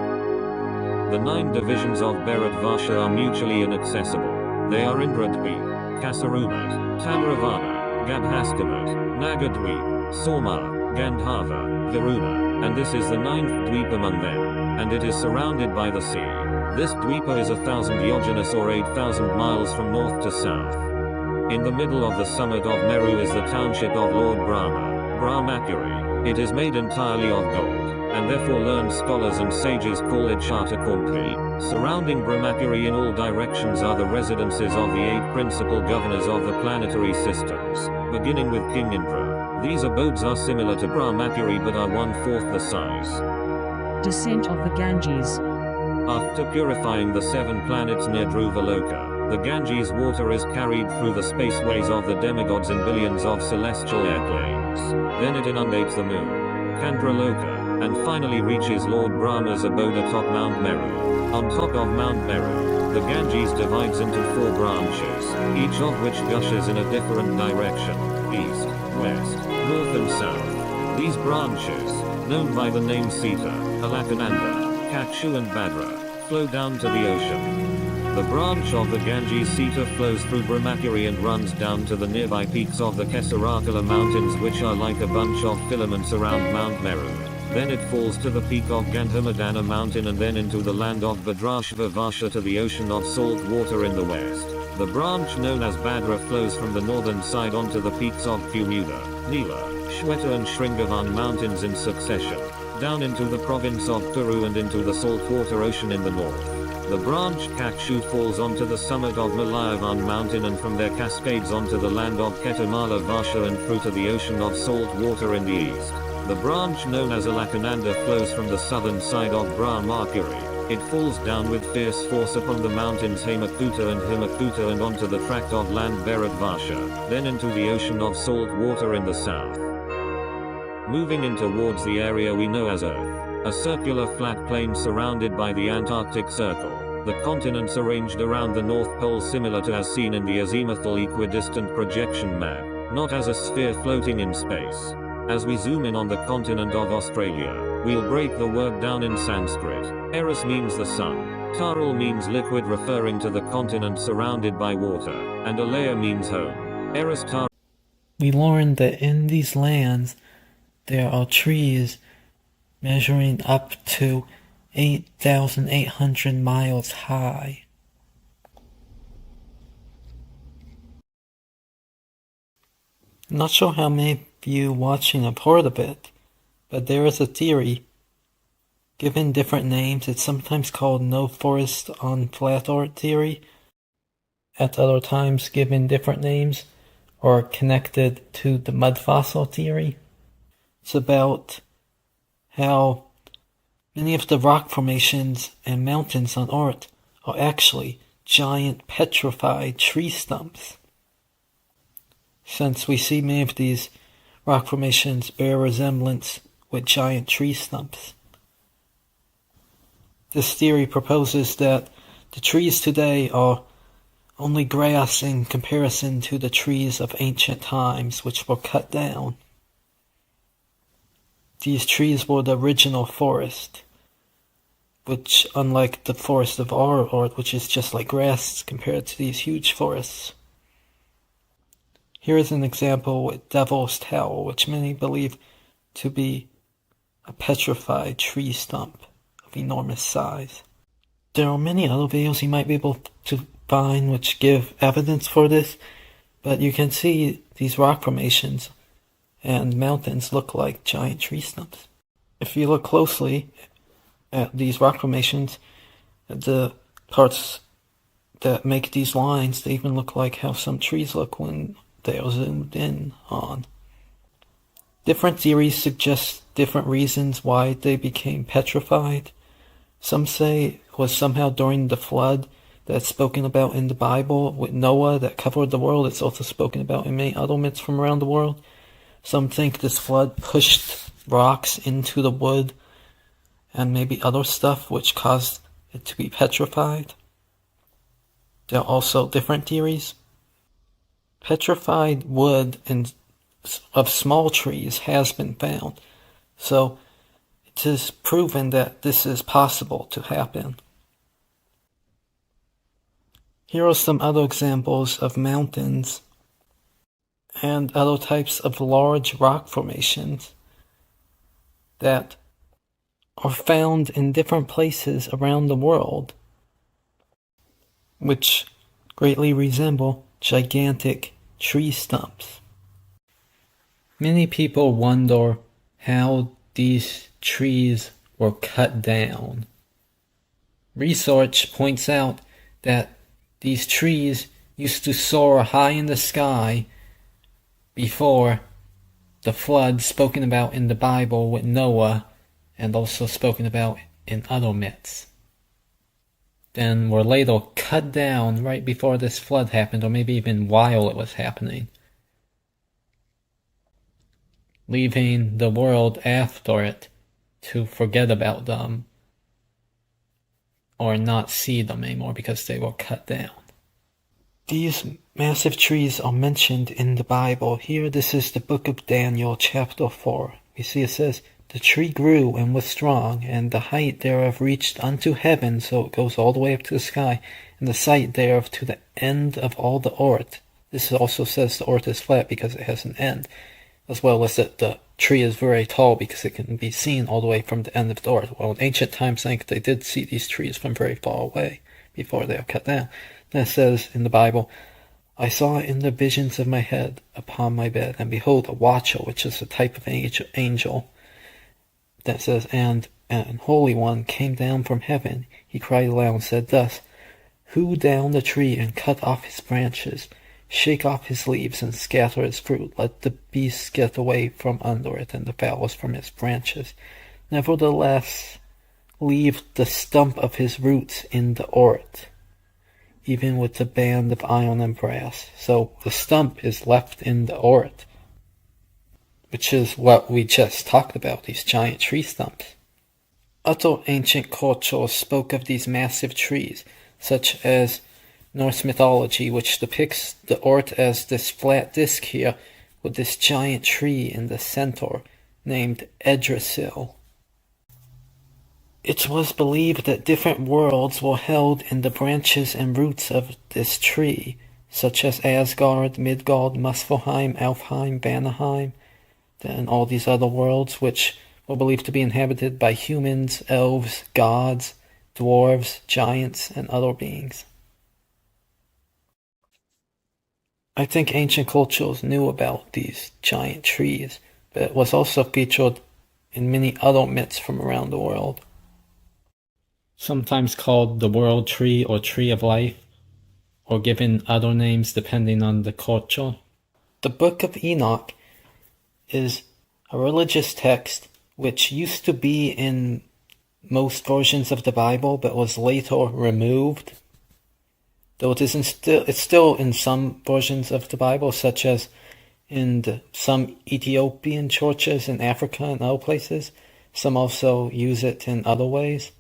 The 9 divisions of Bharatvarsha are mutually inaccessible. They are Indradweep, Kasarumat, Tamravana, Gabhaskamat, Nagadweep, Soma, Gandhara, Varuna, and this is the 9th dweep among them, and it is surrounded by the sea. This dweepa is 1,000 yojanas or 8,000 miles from north to south. In the middle of the summit of Meru is the township of Lord Brahma, Brahmapuri. It is made entirely of gold, and therefore learned scholars and sages call it Shatakumpli. Surrounding Brahmapuri in all directions are the residences of the 8 principal governors of the planetary systems, beginning with King Indra. These abodes are similar to Brahmapuri but are 1/4 the size. Descent of the Ganges. After purifying the 7 planets near Dhruvaloka, the Ganges water is carried through the spaceways of the demigods in billions of celestial airplanes. Then it inundates the moon, Chandraloka, and finally reaches Lord Brahma's abode atop Mount Meru. On top of Mount Meru, the Ganges divides into 4 branches, each of which gushes in a different direction, east, west, north and south. These branches, known by the name Sita, Alakananda, Kakshu and Bhadra, flow down to the ocean. The branch of the Ganges Sita flows through Brahmapuri and runs down to the nearby peaks of the Kesarakala mountains, which are like a bunch of filaments around Mount Meru. Then it falls to the peak of Gandhamadana mountain and then into the land of Bhadrashva Varsha to the ocean of salt water in the west. The branch known as Bhadra flows from the northern side onto the peaks of Kumuda, Nila, Shweta and Shringavan mountains in succession, down into the province of Kuru and into the saltwater ocean in the north. The branch Kakshu falls onto the summit of Malayavan mountain and from there cascades onto the land of Ketamala Varsha and through to the ocean of salt water in the east. The branch known as Alakananda flows from the southern side of Brahmapuri. It falls down with fierce force upon the mountains Hemakuta and Himakuta and onto the tract of land Bharatvarsha, then into the ocean of salt water in the south. Moving in towards the area we know as Earth, a circular flat plain surrounded by the Antarctic Circle, the continents arranged around the North Pole similar to as seen in the azimuthal equidistant projection map, not as a sphere floating in space. As we zoom in on the continent of Australia, we'll break the word down in Sanskrit. Eris means the sun, Taral means liquid referring to the continent surrounded by water, and Alaya means home. Eris Tar. We learned that in these lands there are trees measuring up to 8,800 miles high. I'm not sure how many of you watching have heard of it, but there is a theory, given different names. It's sometimes called no forest on flat earth theory, at other times given different names, or connected to the mud fossil theory. It's about how many of the rock formations and mountains on Earth are actually giant petrified tree stumps. Since we see many of these rock formations bear resemblance with giant tree stumps. This theory proposes that the trees today are only grass in comparison to the trees of ancient times which were cut down. These trees were the original forest, which, unlike the forest of our Earth, which is just like grass compared to these huge forests. Here is an example with Devil's Tower, which many believe to be a petrified tree stump of enormous size. There are many other videos you might be able to find which give evidence for this, but you can see these rock formations and mountains look like giant tree stumps. If you look closely at these rock formations, the parts that make these lines, they even look like how some trees look when they are zoomed in on. Different theories suggest different reasons why they became petrified. Some say it was somehow during the flood that's spoken about in the Bible with Noah that covered the world. It's also spoken about in many other myths from around the world. Some think this flood pushed rocks into the wood and maybe other stuff which caused it to be petrified. There are also different theories. Petrified wood of small trees has been found, so it is proven that this is possible to happen. Here are some other examples of mountains and other types of large rock formations that are found in different places around the world, which greatly resemble gigantic tree stumps. Many people wonder how these trees were cut down. Research points out that these trees used to soar high in the sky before the flood spoken about in the Bible with Noah, and also spoken about in other myths. Then were later cut down right before this flood happened, or maybe even while it was happening, leaving the world after it to forget about them or not see them anymore because they were cut down. These massive trees are mentioned in the Bible. Here, this is the book of Daniel, chapter 4. You see it says, "The tree grew and was strong, and the height thereof reached unto heaven," so it goes all the way up to the sky, "and the sight thereof to the end of all the earth." This also says the earth is flat because it has an end, as well as that the tree is very tall because it can be seen all the way from the end of the earth. Well, in ancient times, I think they did see these trees from very far away before they were cut down. Then it says in the Bible, "I saw in the visions of my head upon my bed, and behold, a watcher," which is a type of angel. That says, and an holy one came down from heaven. He cried aloud and said thus, "Hew down the tree and cut off his branches, shake off his leaves and scatter his fruit. Let the beasts get away from under it and the fowls from his branches. Nevertheless, leave the stump of his roots in the earth, even with the band of iron and brass." So the stump is left in the earth, which is what we just talked about, these giant tree stumps. Other ancient cultures spoke of these massive trees, such as Norse mythology, which depicts the earth as this flat disk here, with this giant tree in the center, named Yggdrasil. It was believed that different worlds were held in the branches and roots of this tree, such as Asgard, Midgard, Muspelheim, Alfheim, Vanaheim, and all these other worlds which were believed to be inhabited by humans, elves, gods, dwarves, giants, and other beings. I think ancient cultures knew about these giant trees, but it was also featured in many other myths from around the world. Sometimes called the world tree or tree of life, or given other names depending on the culture. The Book of Enoch is a religious text which used to be in most versions of the Bible but was later removed. Though it's still in some versions of the Bible, such as in some Ethiopian churches in Africa and other places. Some also use it in other ways.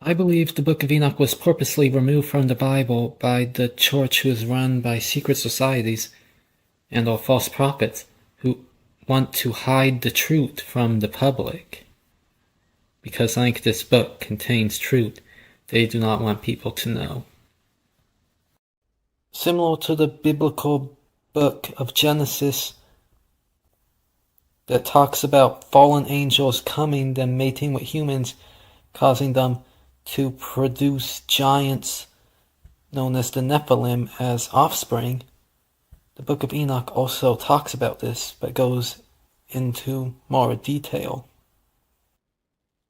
I believe the Book of Enoch was purposely removed from the Bible by the church, who is run by secret societies and or false prophets who want to hide the truth from the public. Because I think this book contains truth they do not want people to know. Similar to the biblical book of Genesis that talks about fallen angels coming and mating with humans, causing them to produce giants known as the Nephilim as offspring. The Book of Enoch also talks about this, but goes into more detail.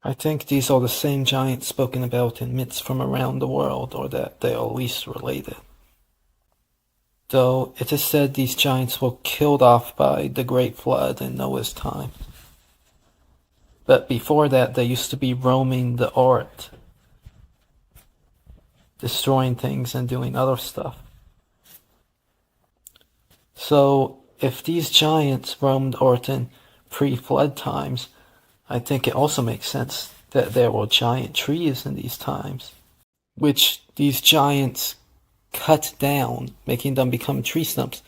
I think these are the same giants spoken about in myths from around the world, or that they are at least related. Though it is said these giants were killed off by the Great Flood in Noah's time. But before that, they used to be roaming the earth, destroying things and doing other stuff. So, if these giants roamed earth in pre-flood times, I think it also makes sense that there were giant trees in these times, which these giants cut down, making them become tree stumps.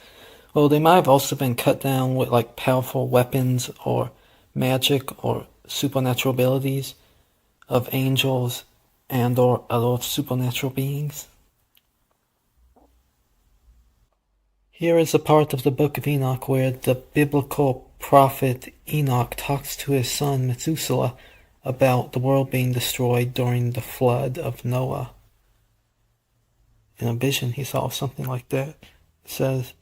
Well, they might have also been cut down with like powerful weapons or magic or supernatural abilities of angels and or other supernatural beings. Here is a part of the Book of Enoch where the biblical prophet Enoch talks to his son Methuselah about the world being destroyed during the flood of Noah. In a vision he saw something like that. It says,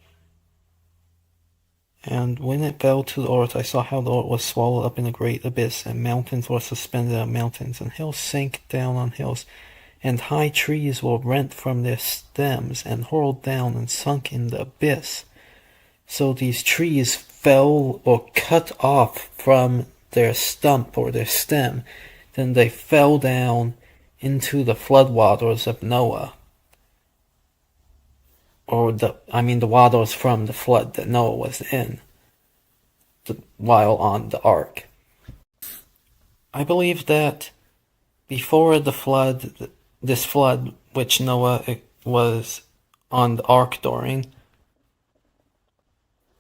"And when it fell to the earth, I saw how the earth was swallowed up in a great abyss, and mountains were suspended on mountains, and hills sank down on hills, and high trees were rent from their stems, and hurled down and sunk in the abyss. So these trees fell or cut off from their stump or their stem. Then they fell down into the floodwaters of Noah." Or the waters from the flood that Noah was in while on the ark. I believe that before the flood, this flood which Noah was on the ark during,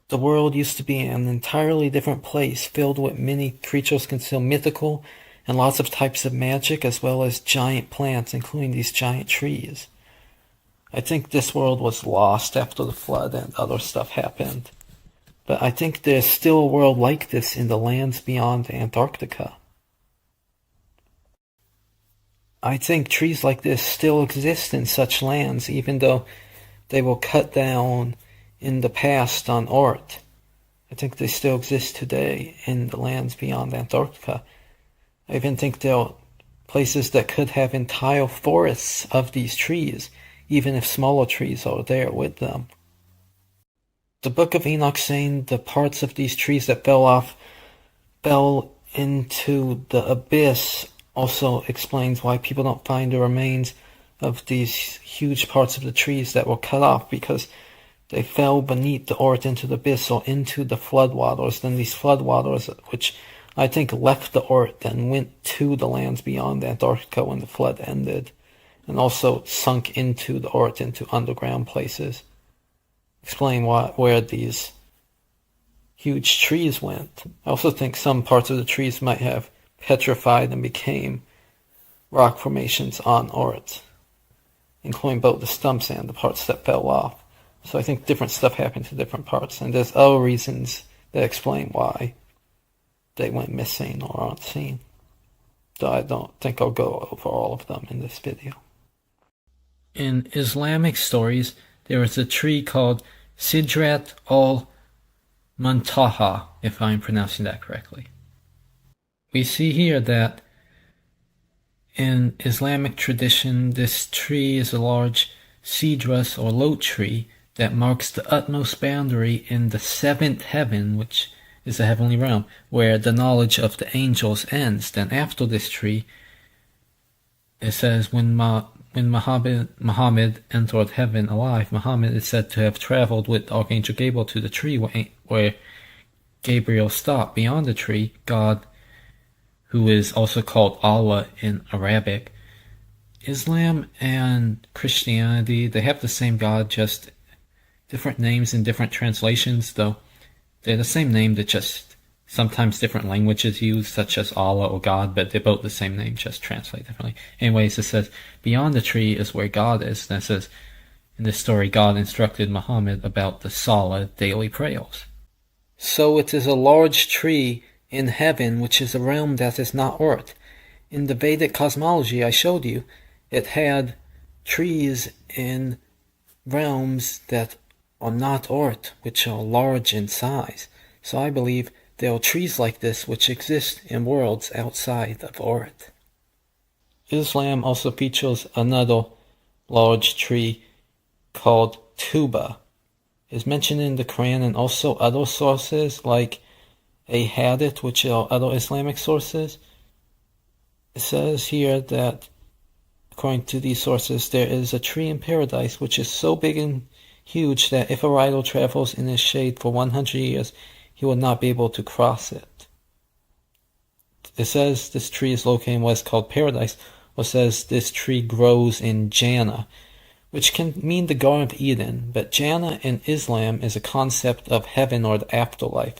the world used to be an entirely different place, filled with many creatures considered mythical and lots of types of magic, as well as giant plants, including these giant trees. I think this world was lost after the flood and other stuff happened. But I think there's still a world like this in the lands beyond Antarctica. I think trees like this still exist in such lands, even though they were cut down in the past on Earth. I think they still exist today in the lands beyond Antarctica. I even think there are places that could have entire forests of these trees, even if smaller trees are there with them. The Book of Enoch saying the parts of these trees that fell into the abyss also explains why people don't find the remains of these huge parts of the trees that were cut off, because they fell beneath the earth into the abyss or into the floodwaters. Then these floodwaters, which I think left the earth and went to the lands beyond Antarctica when the flood ended, and also sunk into the earth, into underground places. Explain where these huge trees went. I also think some parts of the trees might have petrified and became rock formations on Earth, including both the stumps and the parts that fell off. So I think different stuff happened to different parts, and there's other reasons that explain why they went missing or aren't seen. Though I don't think I'll go over all of them in this video. In Islamic stories, there is a tree called Sidrat al-Muntaha, if I'm pronouncing that correctly. We see here that in Islamic tradition, this tree is a large cedrus or lote tree that marks the utmost boundary in the seventh heaven, which is the heavenly realm, where the knowledge of the angels ends. Then after this tree, it says when Muhammad entered heaven alive, Muhammad is said to have traveled with Archangel Gabriel to the tree where Gabriel stopped. Beyond the tree, God, who is also called Allah in Arabic, Islam and Christianity, they have the same God, just different names in different translations, though they're the same name, that just sometimes different languages used, such as Allah or God, but they're both the same name, just translate differently. Anyways, it says, beyond the tree is where God is. And it says, in this story, God instructed Muhammad about the Salah, daily prayers. So it is a large tree in heaven, which is a realm that is not earth. In the Vedic cosmology I showed you, it had trees in realms that are not earth, which are large in size. So I believe there are trees like this which exist in worlds outside of earth. Islam also features another large tree called Tuba. It's mentioned in the Quran and also other sources like a hadith, which are other Islamic sources. It says here that, according to these sources, there is a tree in paradise which is so big and huge that if a rider travels in its shade for 100 years, he will not be able to cross it. It says this tree is located in what is called paradise, or says this tree grows in Jannah, which can mean the Garden of Eden, but Jannah in Islam is a concept of heaven or the afterlife.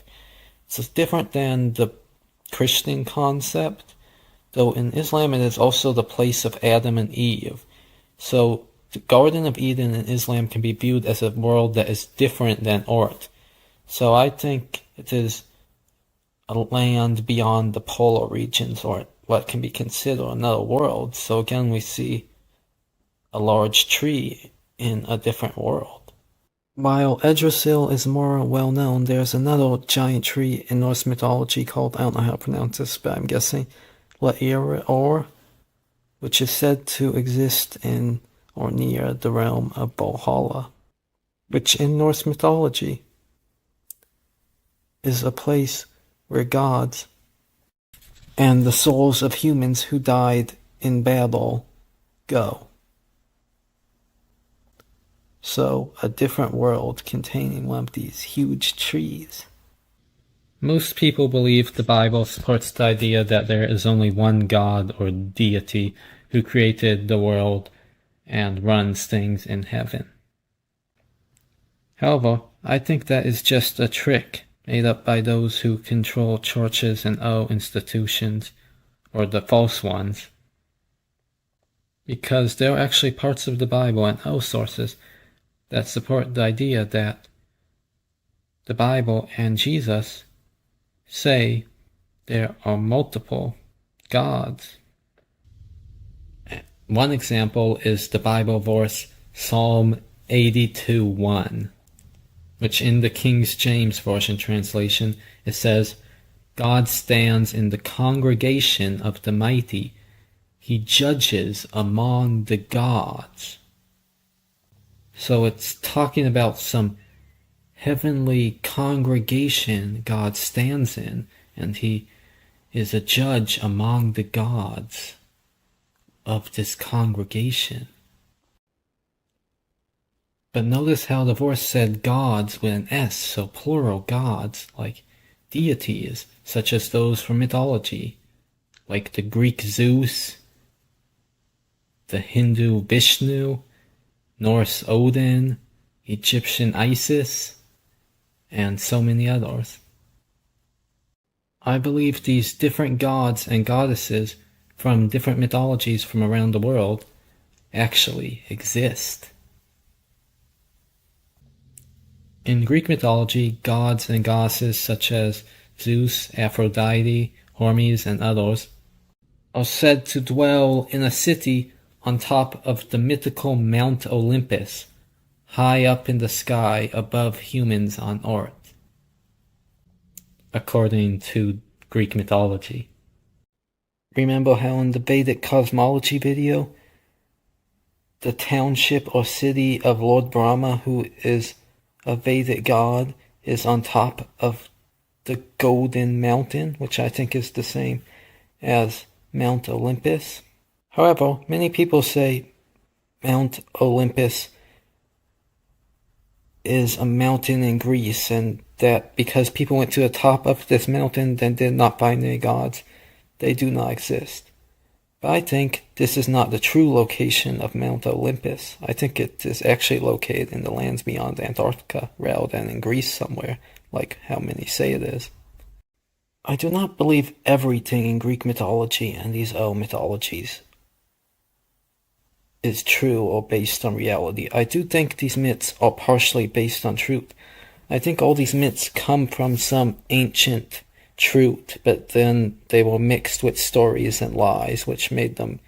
It's different than the Christian concept, though in Islam it is also the place of Adam and Eve. So the Garden of Eden in Islam can be viewed as a world that is different than earth. So I think it is a land beyond the polar regions, or what can be considered another world. So again, we see a large tree in a different world. While Yggdrasil is more well known, there's another giant tree in Norse mythology called, I don't know how to pronounce this, but I'm guessing Lair, which is said to exist in or near the realm of Valhalla, which in Norse mythology is a place where gods and the souls of humans who died in battle go. So, a different world containing one of these huge trees. Most people believe the Bible supports the idea that there is only one God or deity who created the world and runs things in heaven. However, I think that is just a trick made up by those who control churches and institutions, or the false ones, because there are actually parts of the Bible and sources that support the idea that the Bible and Jesus say there are multiple gods. One example is the Bible verse Psalm 82:1, which in the King James Version translation, it says, God stands in the congregation of the mighty. He judges among the gods. So it's talking about some heavenly congregation God stands in, and he is a judge among the gods of this congregation. But notice how the verse said gods with an S, so plural gods, like deities, such as those from mythology, like the Greek Zeus, the Hindu Vishnu, Norse Odin, Egyptian Isis, and so many others. I believe these different gods and goddesses from different mythologies from around the world actually exist. In Greek mythology, gods and goddesses such as Zeus, Aphrodite, Hermes, and others are said to dwell in a city on top of the mythical Mount Olympus, high up in the sky above humans on Earth, according to Greek mythology. Remember how in the Vedic Cosmology video, the township or city of Lord Brahma, who is a Vedic god, is on top of the Golden Mountain, which I think is the same as Mount Olympus? However, many people say Mount Olympus is a mountain in Greece, and that because people went to the top of this mountain and did not find any gods, they do not exist. But I think this is not the true location of Mount Olympus. I think it is actually located in the lands beyond Antarctica, rather than in Greece somewhere, like how many say it is. I do not believe everything in Greek mythology and these old mythologies is true or based on reality. I do think these myths are partially based on truth. I think all these myths come from some ancient truth, but then they were mixed with stories and lies, which made them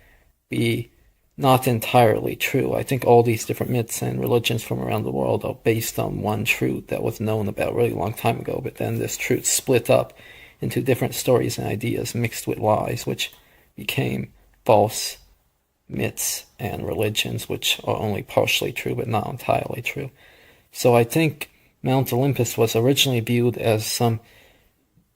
be not entirely true. I think all these different myths and religions from around the world are based on one truth that was known about a really long time ago, but then this truth split up into different stories and ideas mixed with lies, which became false myths and religions, which are only partially true but not entirely true. So I think Mount Olympus was originally viewed as some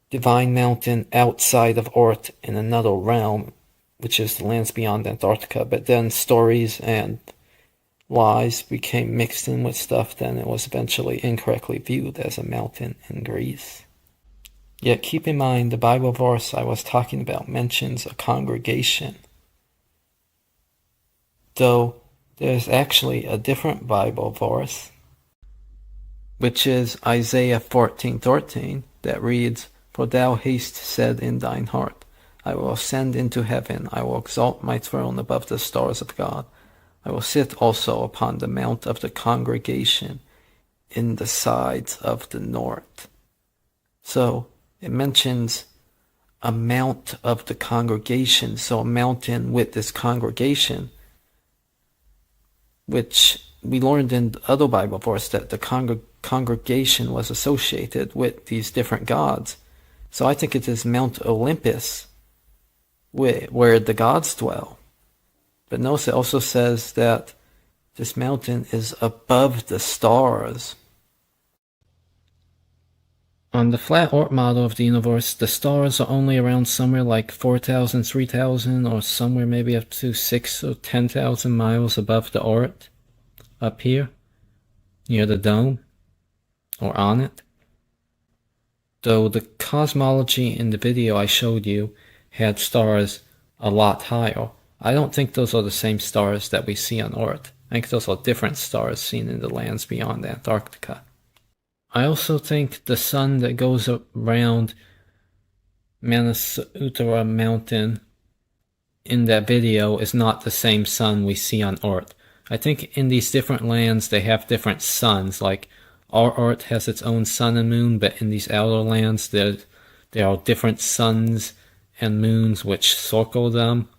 divine mountain outside of Earth in another realm, which is the lands beyond Antarctica, but then stories and lies became mixed in with stuff, then it was eventually incorrectly viewed as a mountain in Greece. Yet keep in mind, the Bible verse I was talking about mentions a congregation, though there's actually a different Bible verse, which is Isaiah 14:13, that reads, For thou hast said in thine heart, I will ascend into heaven, I will exalt my throne above the stars of God. I will sit also upon the mount of the congregation in the sides of the north. So, it mentions a mount of the congregation, so a mountain with this congregation, which we learned in the other Bible verse that the congregation was associated with these different gods. So I think it is Mount Olympus where the gods dwell. But notice it also says that this mountain is above the stars. On the flat Earth model of the universe, the stars are only around somewhere like 4,000, 3,000, or somewhere maybe up to 6,000 or 10,000 miles above the Earth, up here, near the dome, or on it. Though the cosmology in the video I showed you had stars a lot higher, I don't think those are the same stars that we see on Earth. I think those are different stars seen in the lands beyond Antarctica. I also think the sun that goes around Manasutara Mountain in that video is not the same sun we see on Earth. I think in these different lands they have different suns, like our Earth has its own sun and moon, but in these outer lands there are different suns and moons which circle them.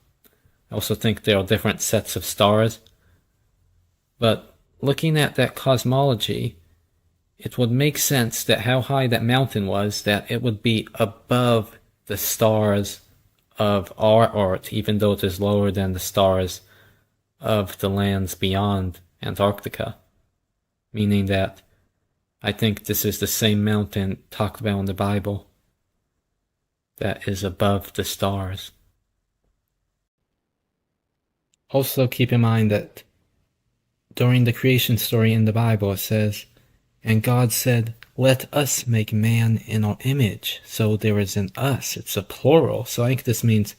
I also think there are different sets of stars. But looking at that cosmology, it would make sense that how high that mountain was, that it would be above the stars of our Earth, even though it is lower than the stars of the lands beyond Antarctica. Meaning that I think this is the same mountain talked about in the Bible that is above the stars. Also keep in mind that during the creation story in the Bible it says, "And God said, let us make man in our image." So there is an us, it's a plural. So I think this means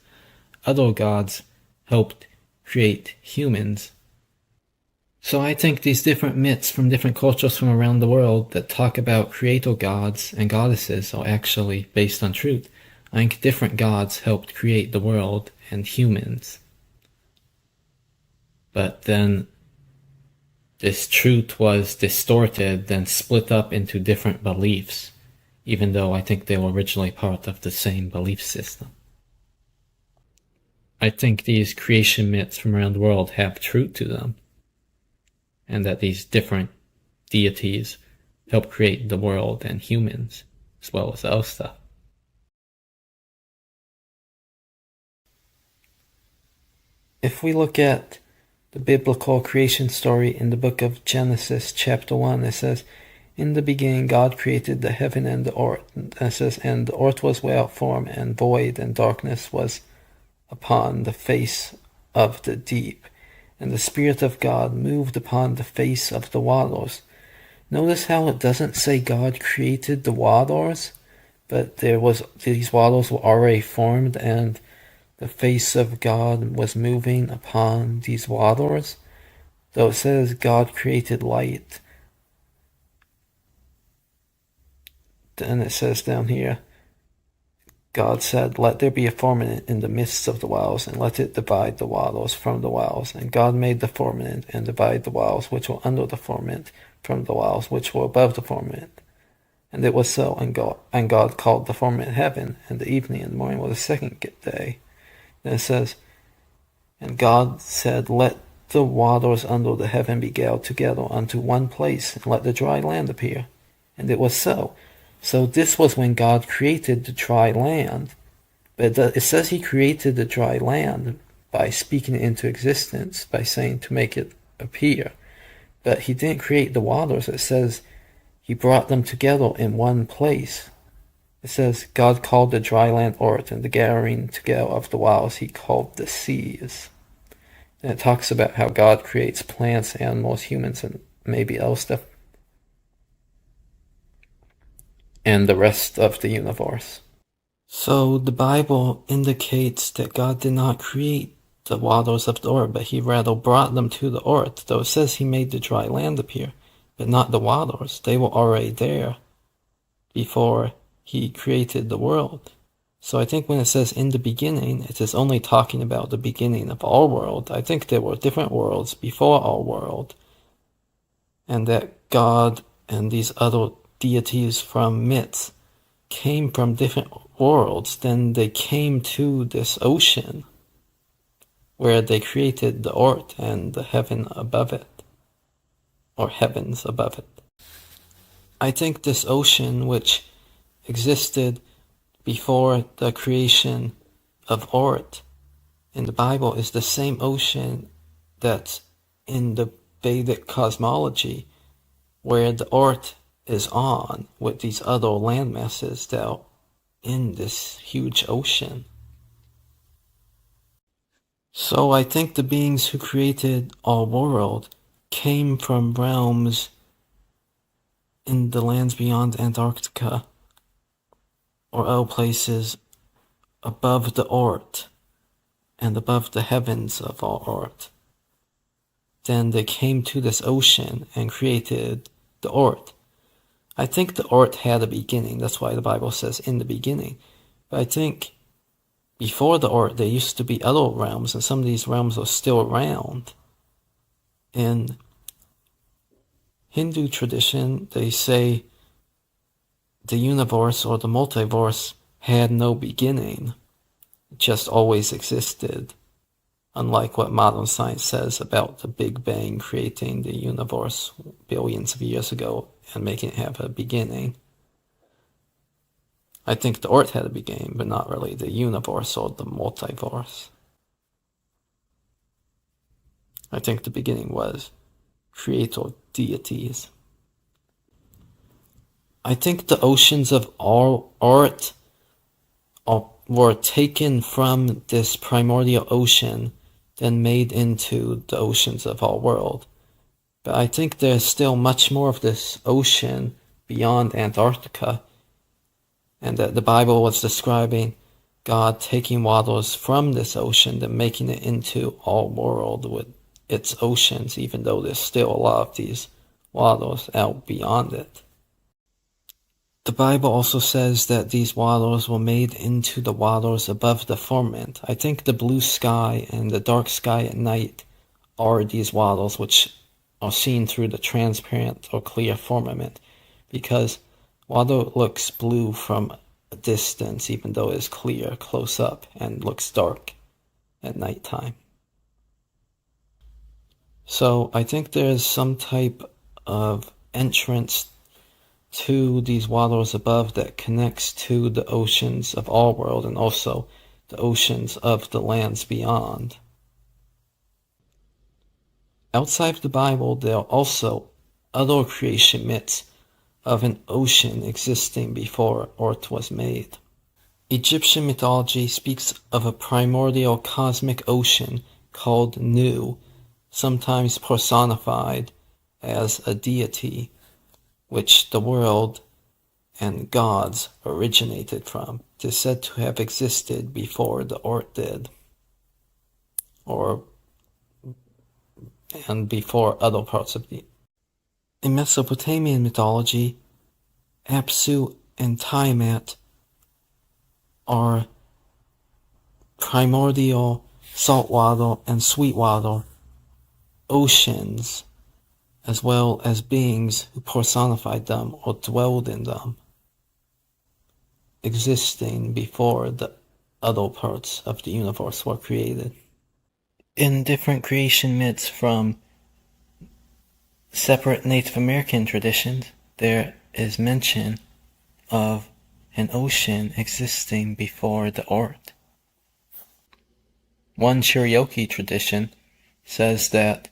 other gods helped create humans. So I think these different myths from different cultures from around the world that talk about creator gods and goddesses are actually based on truth. I think different gods helped create the world and humans. But then this truth was distorted, then split up into different beliefs, even though I think they were originally part of the same belief system. I think these creation myths from around the world have truth to them, and that these different deities help create the world and humans, as well as other stuff. If we look at the biblical creation story in the book of Genesis, chapter 1, it says, "In the beginning God created the heaven and the earth." And it says, "And the earth was without form and void, and darkness was upon the face of the deep. And the Spirit of God moved upon the face of the waters." Notice how it doesn't say God created the waters, but these waters were already formed, and the face of God was moving upon these waters. Though it says God created light, then it says down here, God said, "Let there be a firmament in the midst of the waters, and let it divide the waters from the waters. And God made the firmament, and divided the waters which were under the firmament from the waters which were above the firmament. And it was so, and God called the firmament heaven, and the evening and the morning was the second day." Then it says, "And God said, let the waters under the heaven be gathered together unto one place, and let the dry land appear. And it was so." So this was when God created the dry land. But it says he created the dry land by speaking it into existence, by saying to make it appear. But he didn't create the waters. It says he brought them together in one place. It says, God called the dry land earth, and the gathering together of the waters he called the seas. And it talks about how God creates plants, animals, humans, and maybe other stuff, and the rest of the universe. So the Bible indicates that God did not create the waters of the earth, but he rather brought them to the earth. Though it says he made the dry land appear, but not the waters. They were already there before he created the world. So I think when it says in the beginning, it is only talking about the beginning of our world. I think there were different worlds before our world, and that God and these other deities from myths came from different worlds, then they came to this ocean where they created the earth and the heaven above it, or heavens above it. I think this ocean, which existed before the creation of earth in the Bible, is the same ocean that's in the Vedic cosmology, where the earth is on with these other landmasses that are in this huge ocean. So I think the beings who created our world came from realms in the lands beyond Antarctica, or other places above the earth and above the heavens of our earth. Then they came to this ocean and created the earth. I think the earth had a beginning. That's why the Bible says in the beginning. But I think before the earth there used to be other realms, and some of these realms are still around. In Hindu tradition, they say the universe or the multiverse had no beginning. It just always existed. Unlike what modern science says about the Big Bang creating the universe billions of years ago and making it have a beginning. I think the earth had a beginning, but not really the universe or the multiverse. I think the beginning was creator deities. I think the oceans of our earth were taken from this primordial ocean, then made into the oceans of our world. But I think there's still much more of this ocean beyond Antarctica, and that the Bible was describing God taking waters from this ocean, then making it into our world with its oceans, even though there's still a lot of these waters out beyond it. The Bible also says that these waters were made into the waters above the firmament. I think the blue sky and the dark sky at night are these waters which are seen through the transparent or clear firmament, because water looks blue from a distance even though it's clear close up, and looks dark at nighttime. So I think there's some type of entrance to these waters above that connects to the oceans of our world and also the oceans of the lands beyond. Outside of the Bible, there are also other creation myths of an ocean existing before Earth was made. Egyptian mythology speaks of a primordial cosmic ocean called Nu, sometimes personified as a deity, which the world and gods originated from. It is said to have existed before the earth did, and before other parts of the... In Mesopotamian mythology, Apsu and Tiamat are primordial saltwater and sweetwater oceans, as well as beings who personified them or dwelled in them, existing before the other parts of the universe were created. In different creation myths from separate Native American traditions, there is mention of an ocean existing before the earth. One Cherokee tradition says that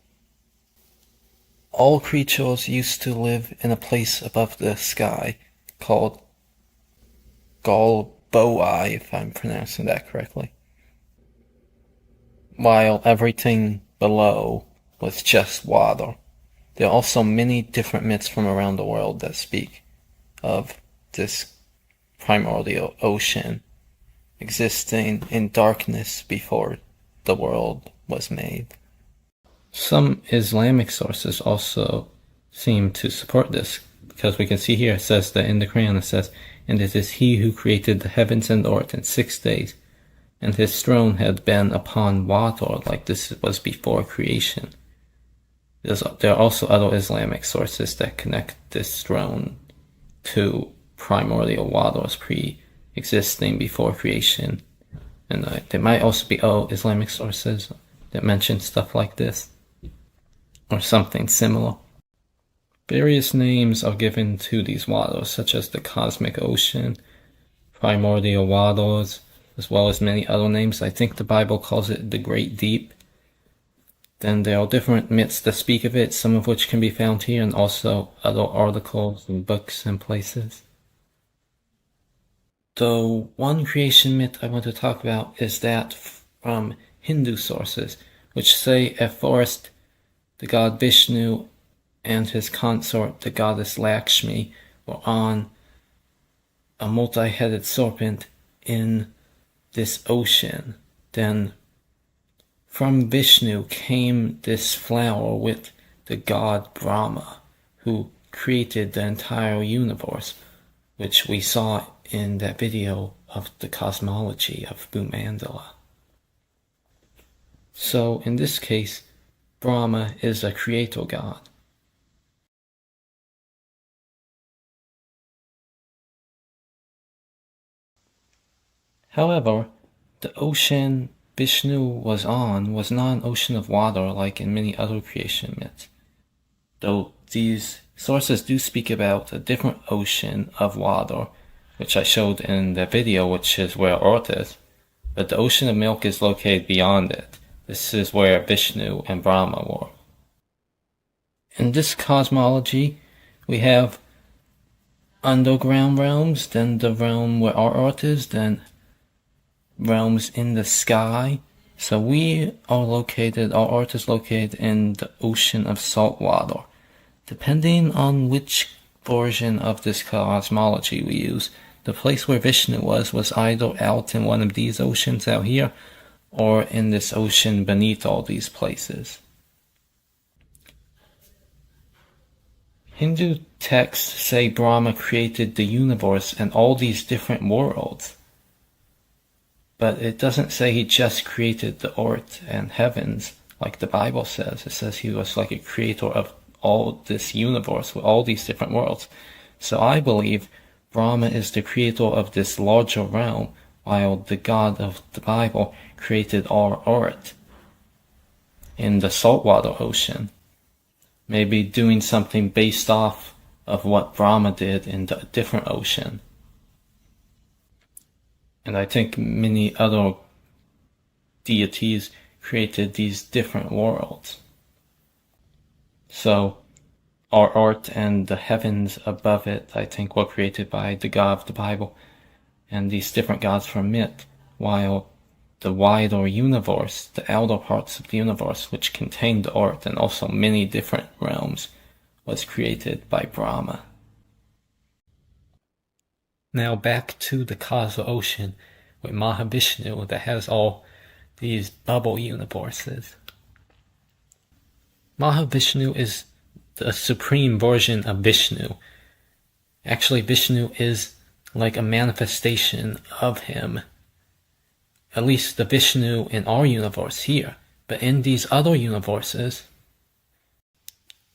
all creatures used to live in a place above the sky called Galboai, if I'm pronouncing that correctly, while everything below was just water. There are also many different myths from around the world that speak of this primordial ocean existing in darkness before the world was made. Some Islamic sources also seem to support this, because we can see here it says that in the Quran it says, "And it is he who created the heavens and the earth in 6 days, and his throne had been upon water," like this was before creation. There are also other Islamic sources that connect this throne to primordial waters pre-existing before creation. And there might also be Islamic sources that mention stuff like this, or something similar. Various names are given to these waters, such as the cosmic ocean, primordial waters, as well as many other names. I think the Bible calls it the Great Deep. Then there are different myths that speak of it, some of which can be found here, and also other articles and books and places. The one creation myth I want to talk about is that from Hindu sources, which say at first the god Vishnu and his consort, the goddess Lakshmi, were on a multi-headed serpent in this ocean. Then from Vishnu came this flower with the god Brahma, who created the entire universe, which we saw in that video of the cosmology of Bhumandala. So in this case, Brahma is a creator god. However, the ocean Vishnu was on was not an ocean of water like in many other creation myths, though these sources do speak about a different ocean of water, which I showed in the video, which is where Earth is, but the ocean of milk is located beyond it. This is where Vishnu and Brahma were. In this cosmology, we have underground realms, then the realm where our Earth is, then realms in the sky. So our Earth is located in the ocean of salt water. Depending on which version of this cosmology we use, the place where Vishnu was either out in one of these oceans out here, or in this ocean beneath all these places. Hindu texts say Brahma created the universe and all these different worlds. But it doesn't say he just created the earth and heavens like the Bible says. It says he was like a creator of all this universe with all these different worlds. So I believe Brahma is the creator of this larger realm, while the God of the Bible created our earth in the saltwater ocean. Maybe doing something based off of what Brahma did in the different ocean. And I think many other deities created these different worlds. So our earth and the heavens above it, I think, were created by the God of the Bible and these different gods from myth, while the wider universe, the outer parts of the universe, which contained the earth and also many different realms, was created by Brahma. Now back to the cosmic ocean with Mahavishnu that has all these bubble universes. Mahavishnu is the supreme version of Vishnu. Actually, Vishnu is like a manifestation of him. At least the Vishnu in our universe here. But in these other universes,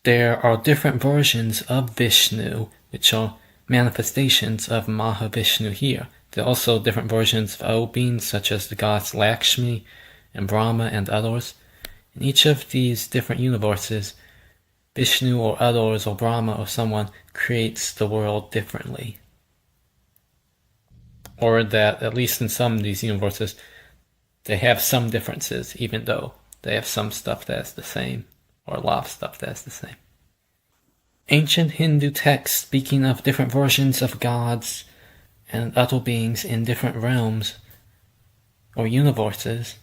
there are different versions of Vishnu, which are manifestations of Mahavishnu here. There are also different versions of other beings, such as the gods Lakshmi and Brahma and others. In each of these different universes, Vishnu or others or Brahma or someone creates the world differently. Or that, at least in some of these universes, they have some differences, even though they have some stuff that's the same, or a lot of stuff that's the same. Ancient Hindu texts speaking of different versions of gods and other beings in different realms or universes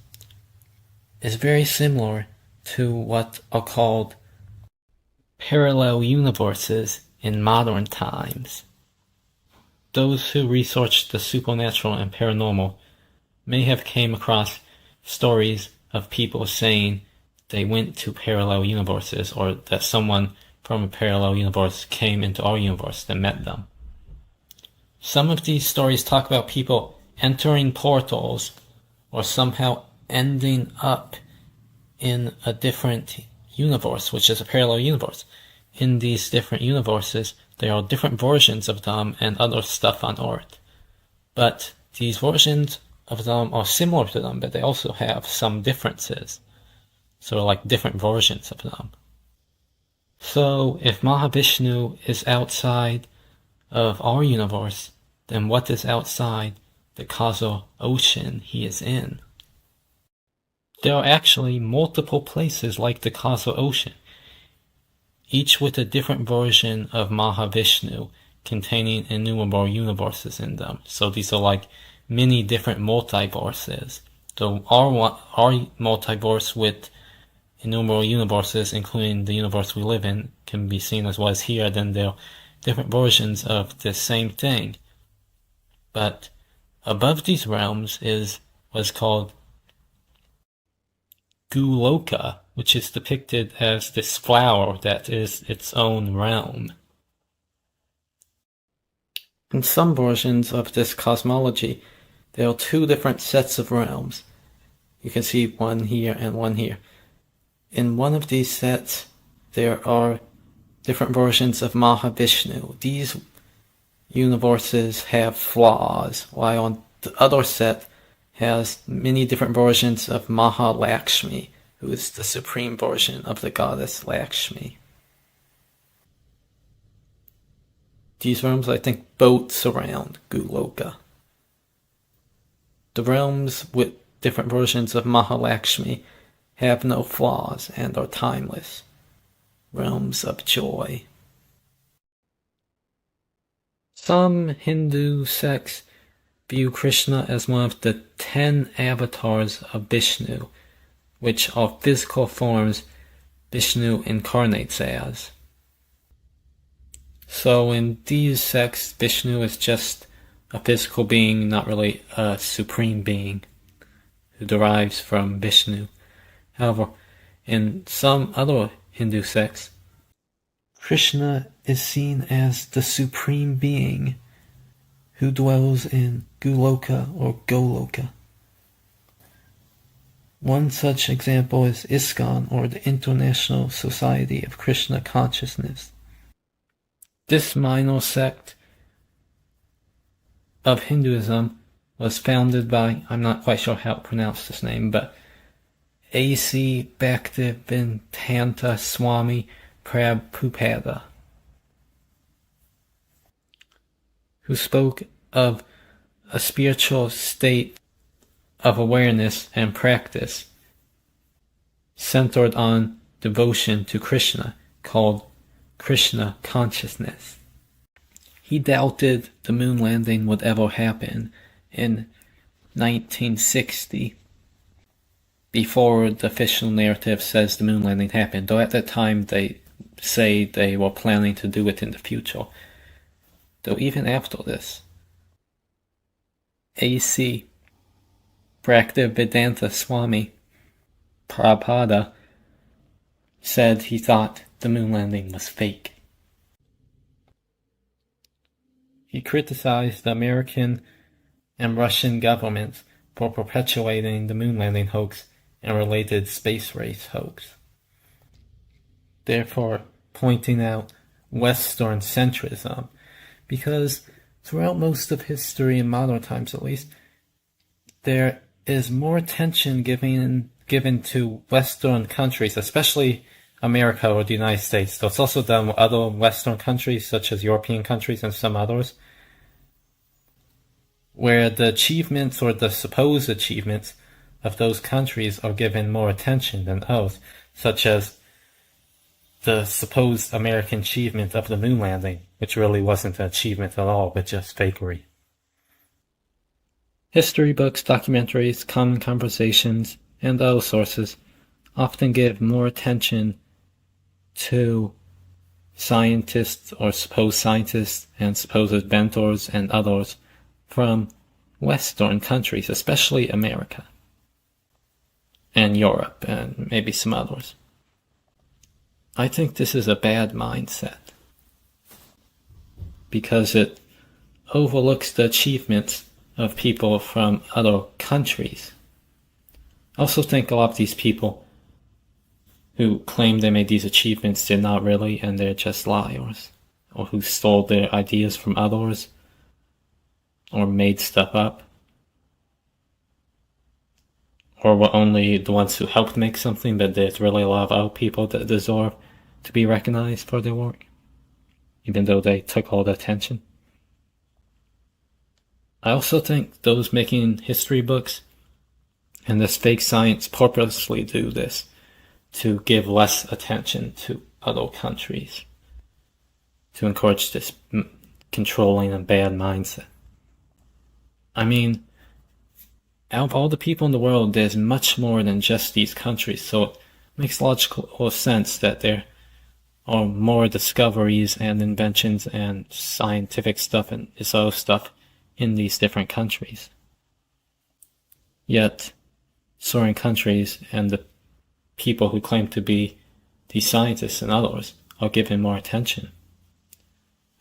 is very similar to what are called parallel universes in modern times. Those who research the supernatural and paranormal may have came across stories of people saying they went to parallel universes, or that someone from a parallel universe came into our universe and met them. Some of these stories talk about people entering portals or somehow ending up in a different universe, which is a parallel universe. In these different universes, there are different versions of them and other stuff on Earth. But these versions of them are similar to them, but they also have some differences. So like different versions of them. So if Mahavishnu is outside of our universe, then what is outside the causal ocean he is in? There are actually multiple places like the causal ocean, each with a different version of Mahavishnu, containing innumerable universes in them. So these are like many different multiverses. So our multiverse with innumerable universes, including the universe we live in, can be seen as was here. Then there are different versions of the same thing. But above these realms is what's called Guloka, which is depicted as this flower that is its own realm. In some versions of this cosmology, there are two different sets of realms. You can see one here and one here. In one of these sets, there are different versions of Mahavishnu. These universes have flaws, while on the other set has many different versions of Mahalakshmi, who is the supreme version of the goddess Lakshmi. These realms, I think, both surround Guloka. The realms with different versions of Mahalakshmi have no flaws and are timeless. Realms of joy. Some Hindu sects view Krishna as one of the 10 avatars of Vishnu, which are physical forms Vishnu incarnates as. So in these sects, Vishnu is just a physical being, not really a supreme being who derives from Vishnu. However, in some other Hindu sects, Krishna is seen as the supreme being who dwells in Guloka or Goloka. One such example is ISKCON, or the International Society of Krishna Consciousness. This minor sect of Hinduism was founded by, I'm not quite sure how to pronounce this name, but A.C. Bhaktivedanta Swami Prabhupada, who spoke of a spiritual state of awareness and practice centered on devotion to Krishna, called Krishna consciousness. He doubted the moon landing would ever happen in 1960, before the official narrative says the moon landing happened, though at that time they say they were planning to do it in the future. Though even after this, A.C. Bhaktivedanta Swami Prabhupada said he thought the moon landing was fake. He criticized the American and Russian governments for perpetuating the moon landing hoax and related space race hoax, therefore pointing out Western centrism, because throughout most of history, in modern times at least, there is more attention given to Western countries, especially America or the United States, though it's also done with other Western countries such as European countries and some others, where the achievements or the supposed achievements of those countries are given more attention than others, such as the supposed American achievement of the moon landing, which really wasn't an achievement at all, but just fakery. History books, documentaries, common conversations, and other sources often give more attention to scientists or supposed scientists and supposed inventors and others from Western countries, especially America and Europe and maybe some others. I think this is a bad mindset because it overlooks the achievements of people from other countries. I also think a lot of these people who claim they made these achievements did not really, and they're just liars. or who stole their ideas from others, or made stuff up, or were only the ones who helped make something, but there's really a lot of other people that deserve to be recognized for their work, even though they took all the attention. I also think those making history books and this fake science purposely do this to give less attention to other countries, to encourage this controlling and bad mindset. I mean, out of all the people in the world, there's much more than just these countries, so it makes logical sense that there are more discoveries and inventions and scientific stuff and this other stuff in these different countries. Yet, certain countries and the people who claim to be these scientists and others are given more attention.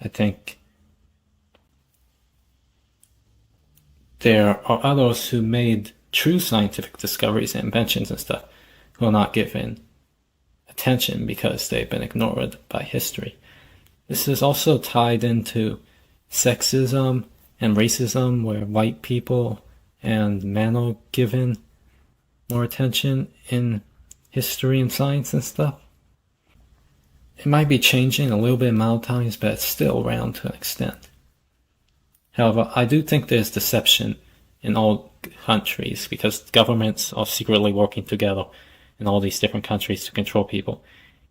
I think there are others who made true scientific discoveries and inventions and stuff who are not given attention because they've been ignored by history. This is also tied into sexism and racism, where white people and men are given more attention in history and science and stuff. It might be changing a little bit in modern times, but it's still around to an extent. However, I do think there's deception in all countries because governments are secretly working together in all these different countries to control people,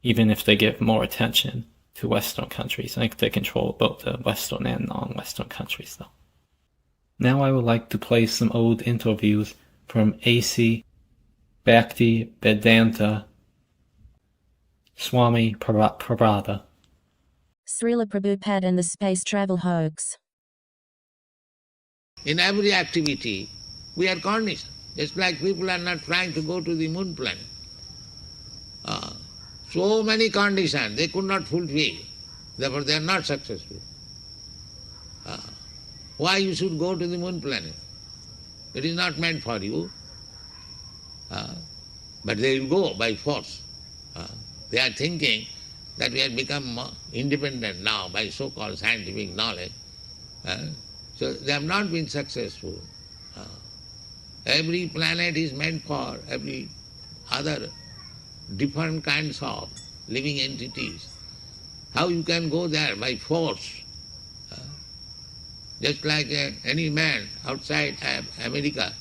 even if they give more attention to Western countries. I think they control both the Western and non-Western countries, though. Now I would like to play some old interviews from A.C. Bhakti Vedanta Swami Prabhupada. Srila Prabhupada and the space travel hoax. In every activity, we are conditioned. Just like people are not trying to go to the moon planet. So many conditions they could not fulfill. Therefore they are not successful. Why you should go to the moon planet? It is not meant for you. But they will go by force. They are thinking that we have become independent now by so-called scientific knowledge. So they have not been successful. Every planet is meant for every other different kinds of living entities. How you can go there by force? Just like any man outside America,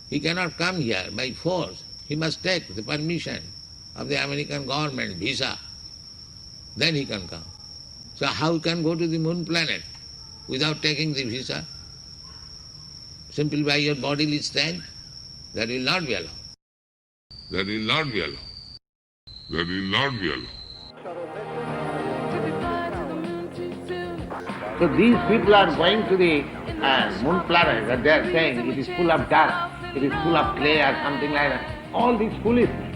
he cannot come here by force. He must take the permission of the American government, visa. Then he can come. So how you can go to the moon planet without taking the visa? Simply by your bodily strength? That will not be allowed. That will not be allowed. That will not be allowed. So these people are going to the moon planet, and they are saying it is full of dust, it is full of clay or something like that. All these foolishness.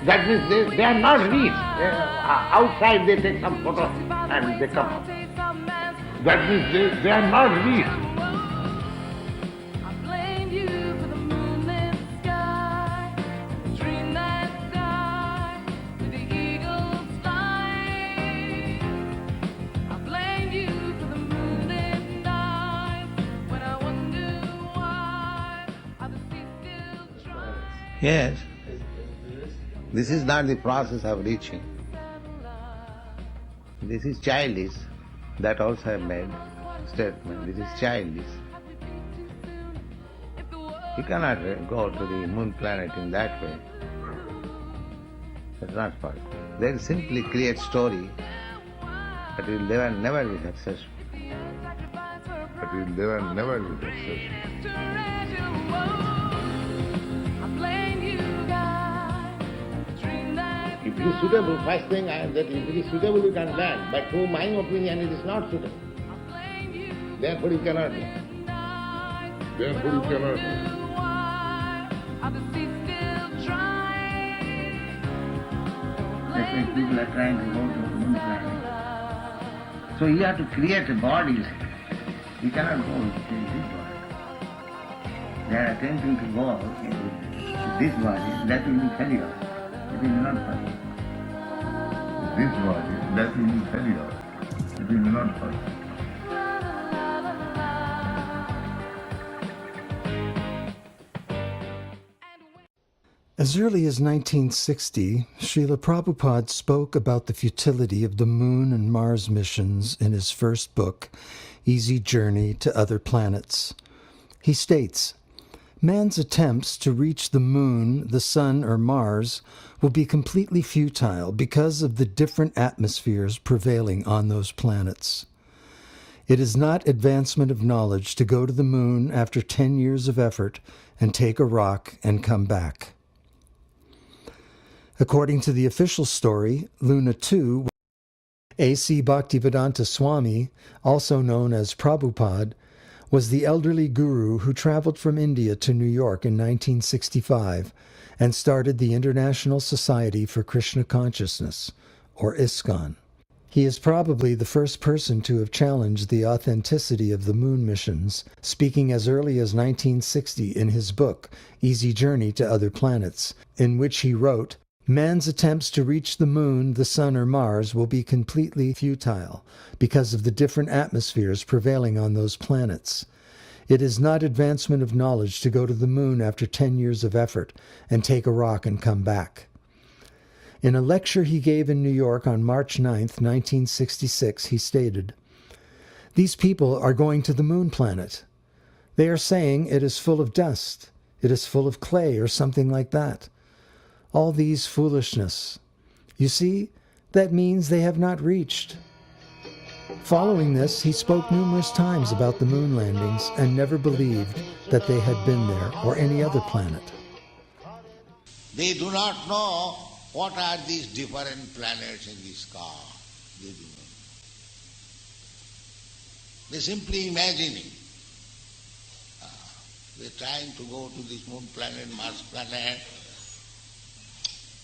That means they are not rich. Outside they take some photo and they come up. That means they are not rich. Yes. This is not the process of reaching. This is childish. That also I made statement. This is childish. You cannot go to the moon planet in that way. That's not possible. They simply create story, but will never be successful. But will never be successful. If it is suitable, first thing that if it is suitable you can land, but to my opinion it is not suitable. Therefore you cannot do. Therefore you cannot do. That's why people are trying to go to the moon planet. So you have to create a body like that. You cannot go with this body. They are attempting to go with this body, that will be failure. It is not possible. This body, that will be failure. It is not possible. As early as 1960, Srila Prabhupada spoke about the futility of the Moon and Mars missions in his first book, Easy Journey to Other Planets. He states, "Man's attempts to reach the Moon, the Sun, or Mars will be completely futile because of the different atmospheres prevailing on those planets. It is not advancement of knowledge to go to the Moon after 10 years of effort and take a rock and come back." According to the official story, Luna 2, A.C. Bhaktivedanta Swami, also known as Prabhupada, was the elderly guru who traveled from India to New York in 1965 and started the International Society for Krishna Consciousness, or ISKCON. He is probably the first person to have challenged the authenticity of the moon missions, speaking as early as 1960 in his book, Easy Journey to Other Planets, in which he wrote, "Man's attempts to reach the Moon, the Sun, or Mars will be completely futile because of the different atmospheres prevailing on those planets. It is not advancement of knowledge to go to the Moon after 10 years of effort and take a rock and come back." In a lecture he gave in New York on March 9, 1966, he stated, "These people are going to the moon planet. They are saying it is full of dust, it is full of clay, or something like that. All these foolishness. You see, that means they have not reached." Following this, he spoke numerous times about the moon landings and never believed that they had been there or any other planet. They do not know what are these different planets in the sky. They do not. They're simply imagining. They're trying to go to this moon planet, Mars planet.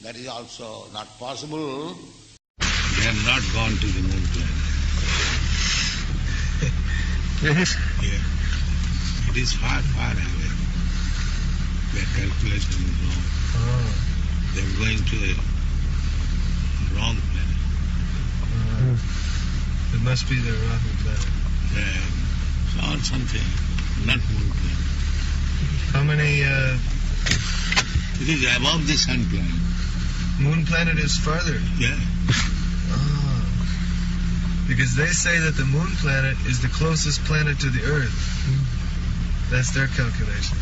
That is also not possible. They have not gone to the moon planet. Yes? Yeah. It is far, far away. Their calculation is wrong. Oh. They're going to the wrong planet. It must be the wrong planet. Yeah. Or something, not moon planet. How many... It is above the sun planet. Moon planet is further? Yeah. Oh. Because they say that the moon planet is the closest planet to the Earth. That's their calculation.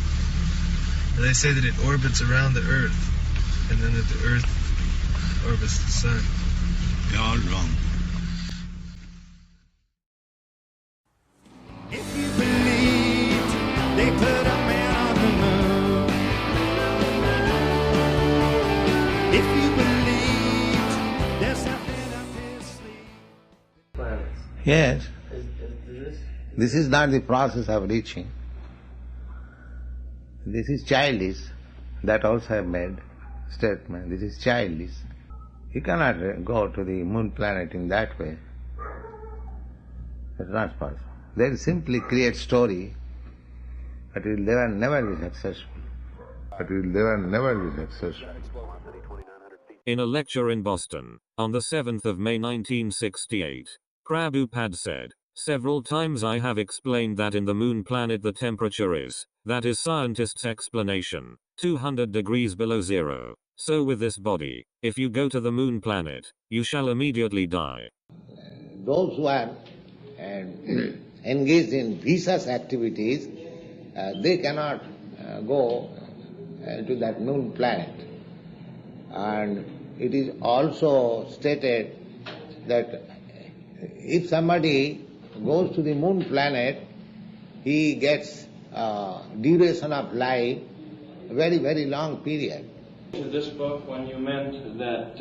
And they say that it orbits around the Earth, and then that the Earth orbits the sun. They're all wrong. If you believed they put a man on the moon, if you believed there's something up his sleeve. Yes. This is not the process of reaching. This is childish. That also I made statement. This is childish. You cannot go to the moon planet in that way. It's not possible. They simply create story, but it will never be successful. In a lecture in Boston, on the 7th of May 1968, Prabhupada said, "Several times I have explained that in the moon planet the temperature is, that is scientists' explanation, 200 degrees below zero. So with this body, if you go to the moon planet, you shall immediately die." Those who are engaged in vicious activities, they cannot go to that moon planet. And it is also stated that if somebody goes to the moon planet, he gets duration of life, very, very long period. To this book, when you meant that,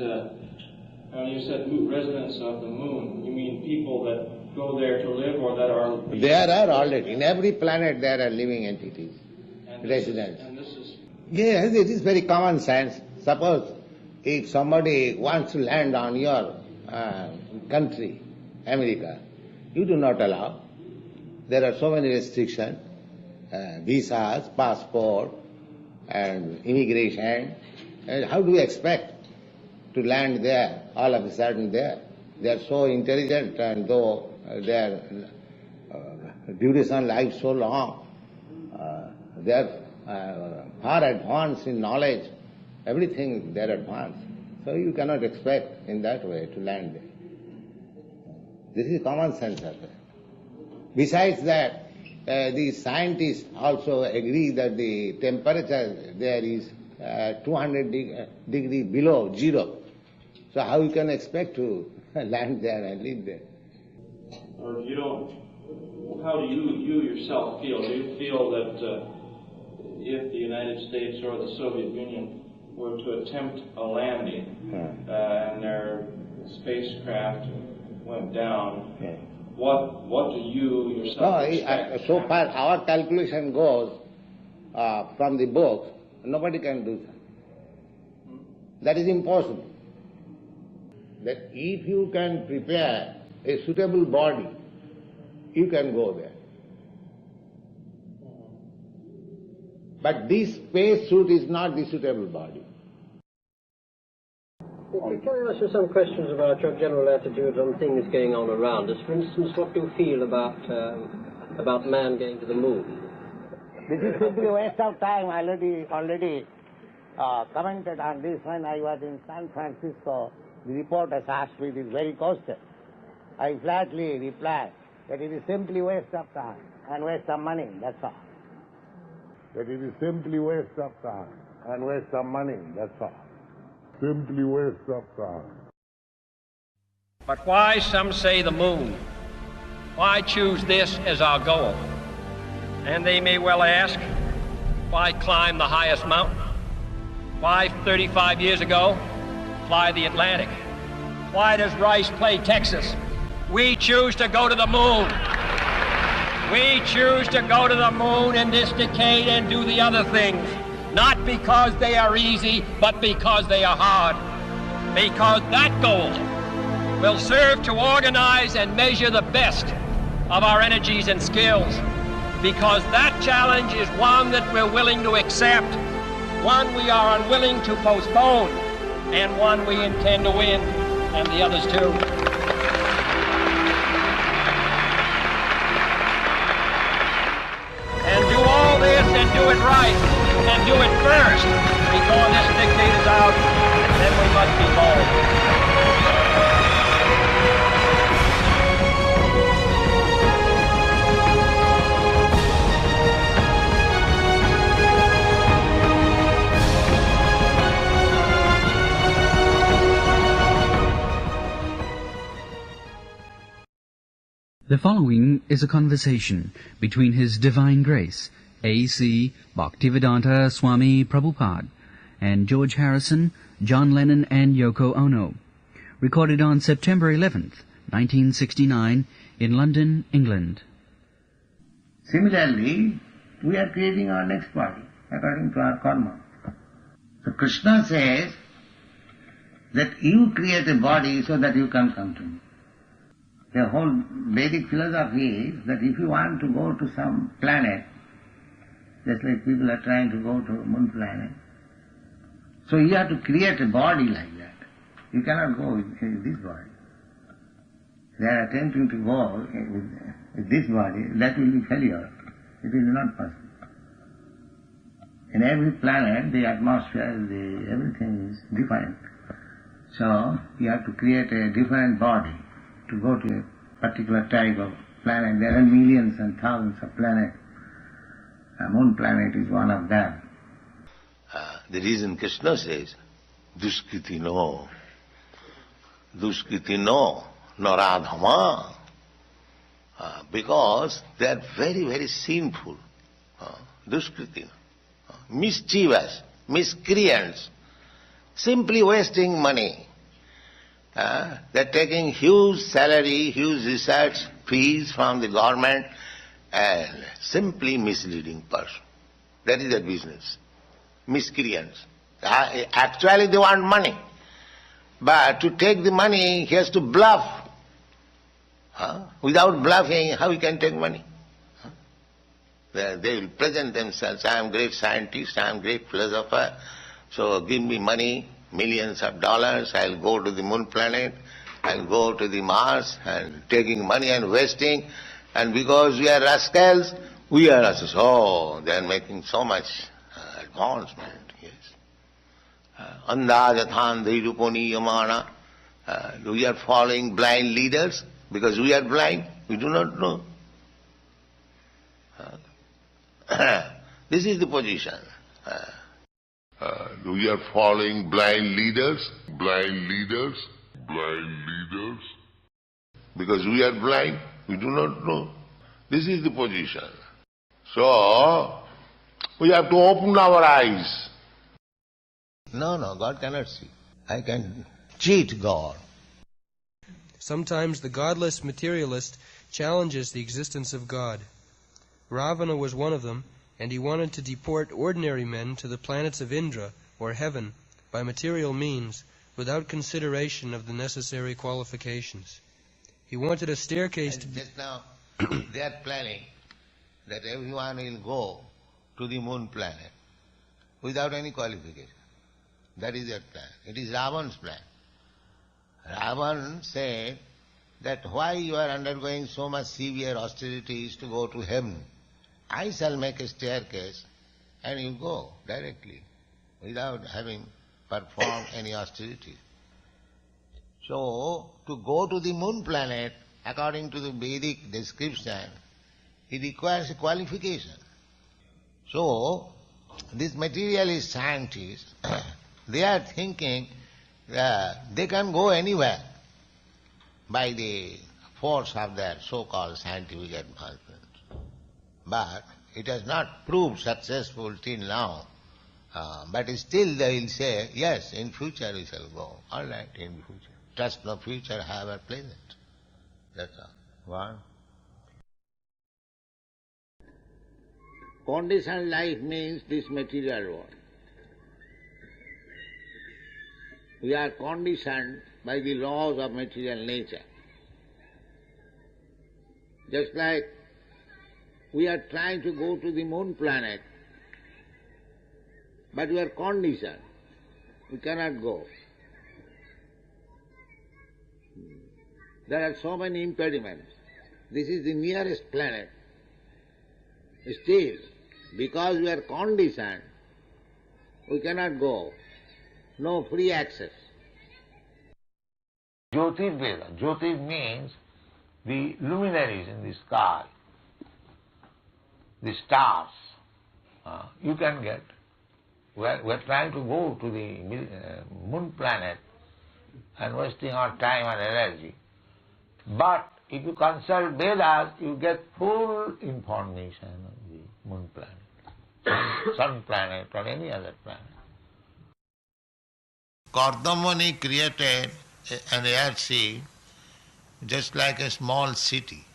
when you said residents of the moon, you mean people that go there to live or that are... There are already, in every planet there are living entities, residents. And this is... Yes, it is very common sense. Suppose if somebody wants to land on your country, America, you do not allow. There are so many restrictions, visas, passport, and immigration. And how do you expect to land there, all of a sudden there? They are so intelligent, and though their duration life so long, they are far advanced in knowledge. Everything they are advanced. So you cannot expect in that way to land there. This is common sense. Besides that, the scientists also agree that the temperature there is 200 degrees below zero. So how you can expect to land there and live there? Or if you don't, how do you yourself feel? Do you feel that if the United States or the Soviet Union were to attempt a landing and their spacecraft went down, what do you yourself expect? So far our calculation goes from the book, nobody can do that. That is impossible. That if you can prepare a suitable body, you can go there. But this space suit is not the suitable body. Can I ask you some questions about your general attitude on things going on around us? For instance, what do you feel about man going to the moon? This is simply a waste of time. I already commented on this when I was in San Francisco. The reporters asked me this very question. I flatly replied that it is simply waste of time and waste of money, that's all. That it is simply waste of time and waste of money, that's all. Simply waste of time. But why, some say, the moon? Why choose this as our goal? And they may well ask, why climb the highest mountain? Why, 35 years ago, fly the Atlantic? Why does Rice play Texas? We choose to go to the moon. We choose to go to the moon in this decade and do the other things, not because they are easy, but because they are hard. Because that goal will serve to organize and measure the best of our energies and skills. Because that challenge is one that we're willing to accept, one we are unwilling to postpone, and one we intend to win, and the others too. And do all this and do it right, and do it first, before this decade is out, then we must be bold. The following is a conversation between His Divine Grace, A.C. Bhaktivedanta Swami Prabhupada, and George Harrison, John Lennon, and Yoko Ono, recorded on September 11th, 1969, in London, England. Similarly, we are creating our next body according to our karma. So Krishna says that you create a body so that you can come to me. The whole Vedic philosophy is that if you want to go to some planet, just like people are trying to go to a moon planet, so you have to create a body like that. You cannot go with this body. They are attempting to go with this body, that will be failure. It is not possible. In every planet, the atmosphere, everything is different. So you have to create a different body to go to a particular type of planet. There are millions and thousands of planets. A moon planet is one of them. The reason Krishna says, Duskritino, Naradhama, because they are very, very sinful. Duskritino, mischievous, miscreants, simply wasting money. They're taking huge salary, huge research fees from the government and simply misleading person. That is their business. Miscreants. Actually they want money. But to take the money, he has to bluff. Without bluffing, how he can take money? They will present themselves, I am great scientist, I am great philosopher, so give me money, millions of dollars, I'll go to the moon planet, and go to the Mars and taking money and wasting, and because we are rascals, we are also, so they are making so much advancement, yes. Andajathan Dhiruponi Yamana, we are following blind leaders because we are blind, we do not know. This is the position. We are following blind leaders, because we are blind, we do not know. This is the position. So, we have to open our eyes. No, God cannot see. I can cheat God. Sometimes the godless materialist challenges the existence of God. Ravana was one of them, and he wanted to deport ordinary men to the planets of Indra, or heaven, by material means, without consideration of the necessary qualifications. He wanted a staircase to be... Just now, they are planning that everyone will go to the moon planet without any qualification. That is their plan. It is Ravan's plan. Ravan said that why you are undergoing so much severe austerities to go to heaven? I shall make a staircase and you go directly without having performed any austerity. So, to go to the moon planet, according to the Vedic description, it requires a qualification. So, these materialist scientists, they are thinking they can go anywhere by the force of their so-called scientific advancement. But it has not proved successful till now. But still they will say, yes, in future we shall go. All right, in future. Trust no future, however pleasant. That's all. One. Conditioned life means this material world. We are conditioned by the laws of material nature. Just like we are trying to go to the moon planet, but we are conditioned. We cannot go. There are so many impediments. This is the nearest planet. Still, because we are conditioned, we cannot go. No free access. Jyotirveda. Jyotir means the luminaries in the sky, the stars. You can get. We're trying to go to the moon planet and wasting our time and energy. But if you consult Vedas, you get full information of the moon planet, sun planet or any other planet. Kardamani created an airship just like a small city.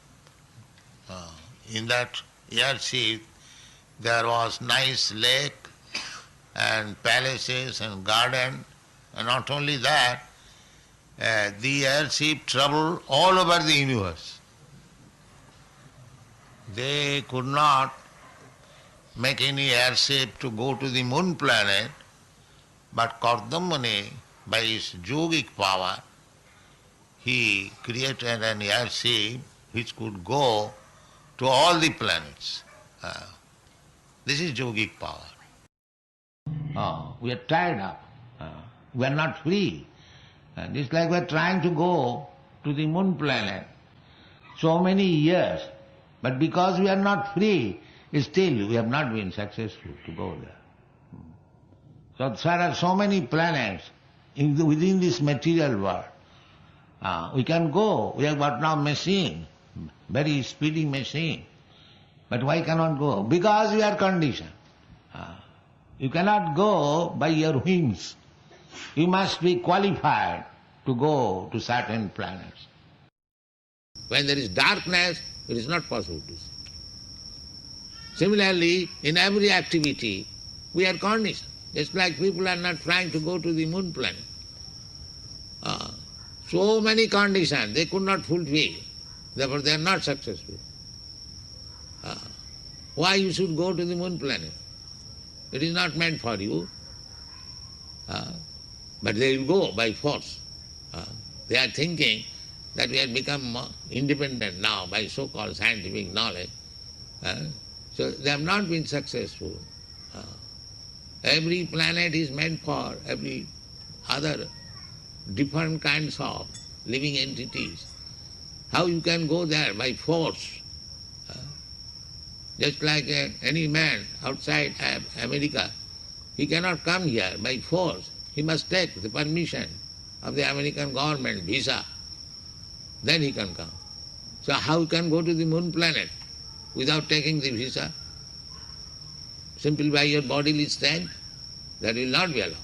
In that airship there was nice lake and palaces and garden, and not only that, the airship traveled all over the universe. They could not make any airship to go to the moon planet, but Kardamani, by his yogic power, he created an airship which could go to all the planets. This is yogic power. We are tied up. We are not free. It's like we are trying to go to the moon planet so many years, but because we are not free, still we have not been successful to go there. So there are so many planets within this material world. We can go. We have got now machine, very speedy machine. But why cannot go? Because we are conditioned. You cannot go by your whims. You must be qualified to go to certain planets. When there is darkness, it is not possible to see. Similarly, in every activity, we are conditioned. Just like people are not trying to go to the moon planet. So many conditions they could not fulfill. Therefore they are not successful. Why you should go to the moon planet? It is not meant for you. But they will go by force. They are thinking that we have become more independent now by so-called scientific knowledge. So they have not been successful. Every planet is meant for every other different kinds of living entities. How you can go there by force? Just like any man outside America, he cannot come here by force. He must take the permission of the American government, visa. Then he can come. So how you can go to the moon planet without taking the visa? Simply by your bodily strength? That will not be allowed.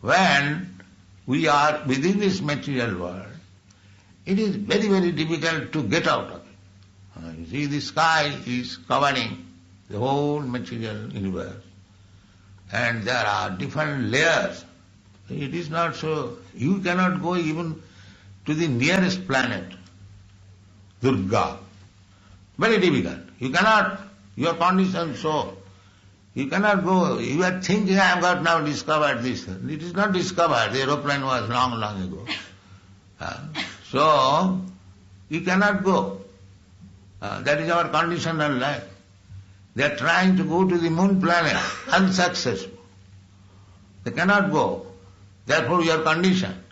When we are within this material world, it is very, very difficult to get out of it. You see, the sky is covering the whole material universe, and there are different layers. It is not so. You cannot go even to the nearest planet, Durga. Very difficult. You cannot, your condition so. You cannot go. You are thinking, I have got now discovered this. It is not discovered. The aeroplane was long, long ago. So, you cannot go. That is our conditional life. They are trying to go to the moon planet, unsuccessful. They cannot go. Therefore, you are conditioned.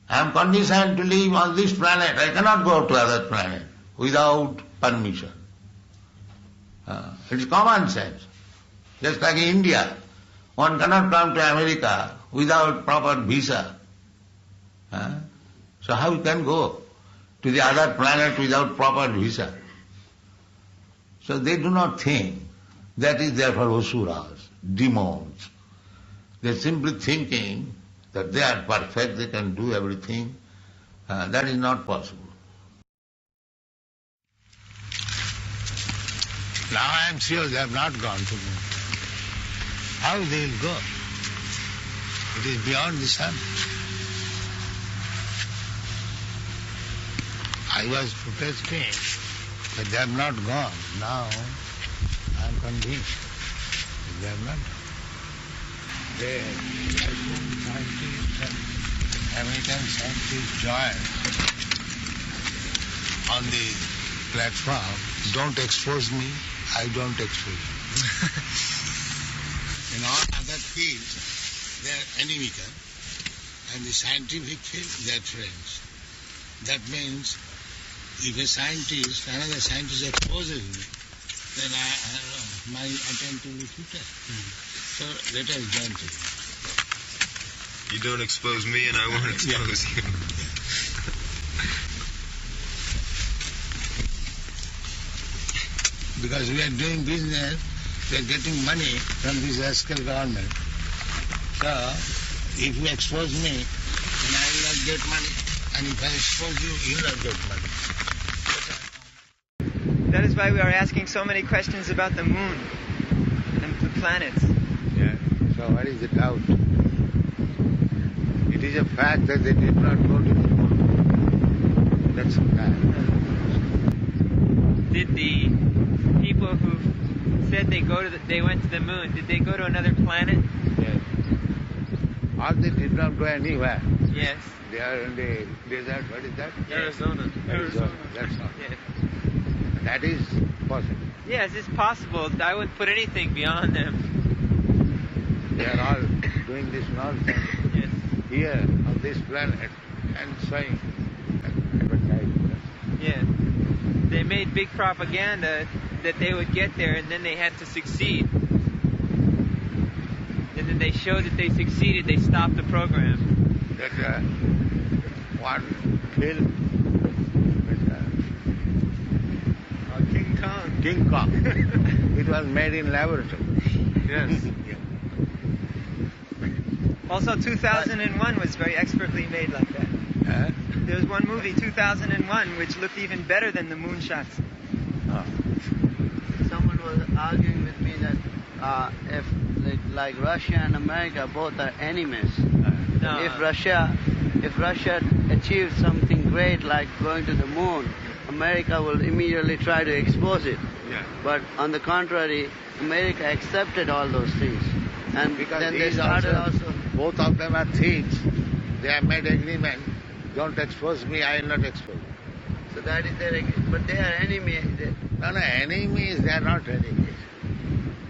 I am conditioned to live on this planet. I cannot go to other planet without permission. It is common sense. Just like in India, one cannot come to America without proper visa. So how you can go to the other planet without proper visa? So they do not think that is therefore asuras, demons. They are simply thinking that they are perfect, they can do everything. That is not possible. Now I am sure they have not gone to moon. How they will go? It is beyond the sun. I was protesting, but they have not gone. Now I am convinced that they have not gone. The scientists and American scientists joined on the platform. Don't expose me, I don't expose you. In all other fields, they are inimical, and the scientific field, they are friends. That means if a scientist, another scientist exposes me, then my attempt will be futile. So let us join together. You don't expose me and I won't expose you. Because we are doing business, we are getting money from this rascal government. So if you expose me, then I will not get money. And if I expose you, you will not get money. That is why we are asking so many questions about the moon and the planets. Yeah. So what is the doubt? It is a fact that they did not go to the moon. That's a fact. Did the people who said they went to the moon, did they go to another planet? Yes. Or they did not go anywhere. Yes. They are in the desert. What is that? Arizona. Arizona. That's all. Yes. That is possible. Yes, it's possible. I wouldn't put anything beyond them. They are all doing this nonsense here on this planet and saying advertisement. Yeah. They made big propaganda that they would get there and then they had to succeed. And then they showed that they succeeded, they stopped the program. That one film, King Kong. King Kong. It was made in laboratory. Yes. Yeah. Also, 2001 was very expertly made like that. There was one movie, 2001, which looked even better than the moonshots. Someone was arguing with me that if like Russia and America both are enemies, if Russia achieves something great like going to the moon, America will immediately try to expose it. Yeah. But on the contrary, America accepted all those things. And because then they started also... Both of them are thieves. They have made agreement, don't expose me, I will not expose you. So that is their agreement. But they are enemies. No, enemies, they are not enemies.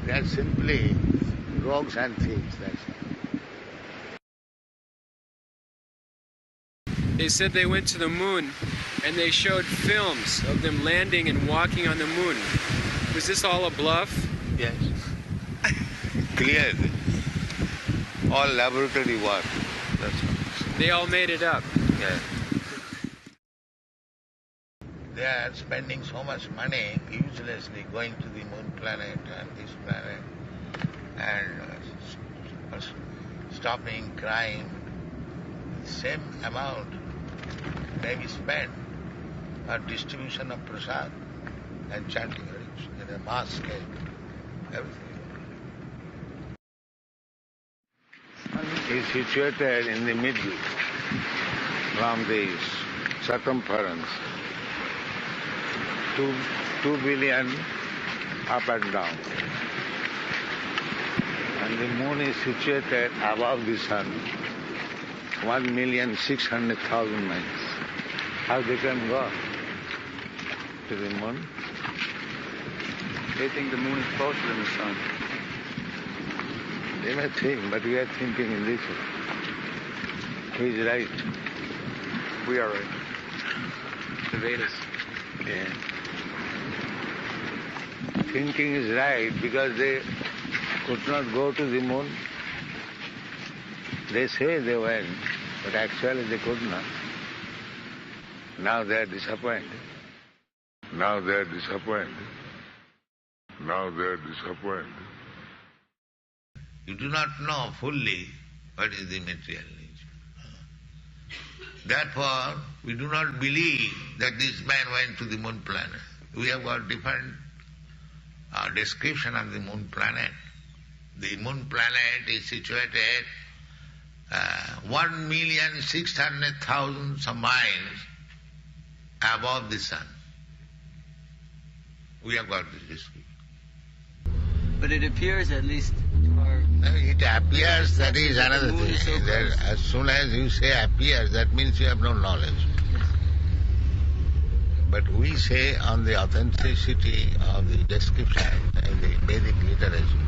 They are simply rogues and thieves, that's all. They said they went to the moon and they showed films of them landing and walking on the moon. Was this all a bluff? Yes. Clearly. All laboratory work. That's all. They all made it up. Yeah. They are spending so much money uselessly going to the moon planet and this planet and stopping crime. The same amount may be spent on distribution of prasad and chanting in a mass scale. Everything. Is situated in the middle from the circumference. 2 billion up and down. And the moon is situated above the sun, 1,600,000 miles. How they can go to the moon? They think the moon is closer than the sun. They may think, but we are thinking in this way. Who is right? We are right. The Vedas. Yeah. Thinking is right because they could not go to the moon. They say they went, but actually they could not. Now they are disappointed. Now they are disappointed. Now they are disappointed. You do not know fully what is the material nature. Therefore, we do not believe that this man went to the moon planet. We have got different description of the moon planet. The moon planet is situated 1,600,000 miles above the sun. We have got this description. But it appears, at least it appears, that is another thing. So as soon as you say appears, that means you have no knowledge. Yes. But we say on the authenticity of the description in the Vedic literature.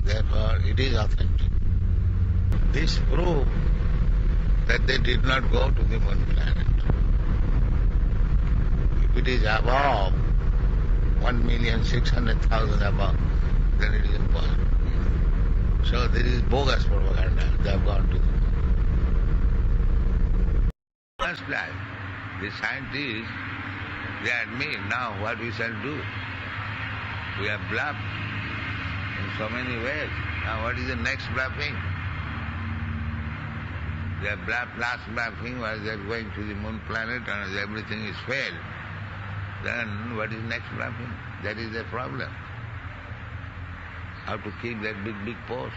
Therefore, it is authentic. This proves that they did not go to the moon planet. If it is above 1,600,000 above, then it is impossible. So there is bogus propaganda. They have gone to the moon. First time, the scientists, they admit now what we shall do. We have bluffed in so many ways. Now what is the next bluffing? They have bluffed, last bluffing was they are going to the moon planet and everything is failed. Then what is next bluffing? That is the problem. How to keep that big post.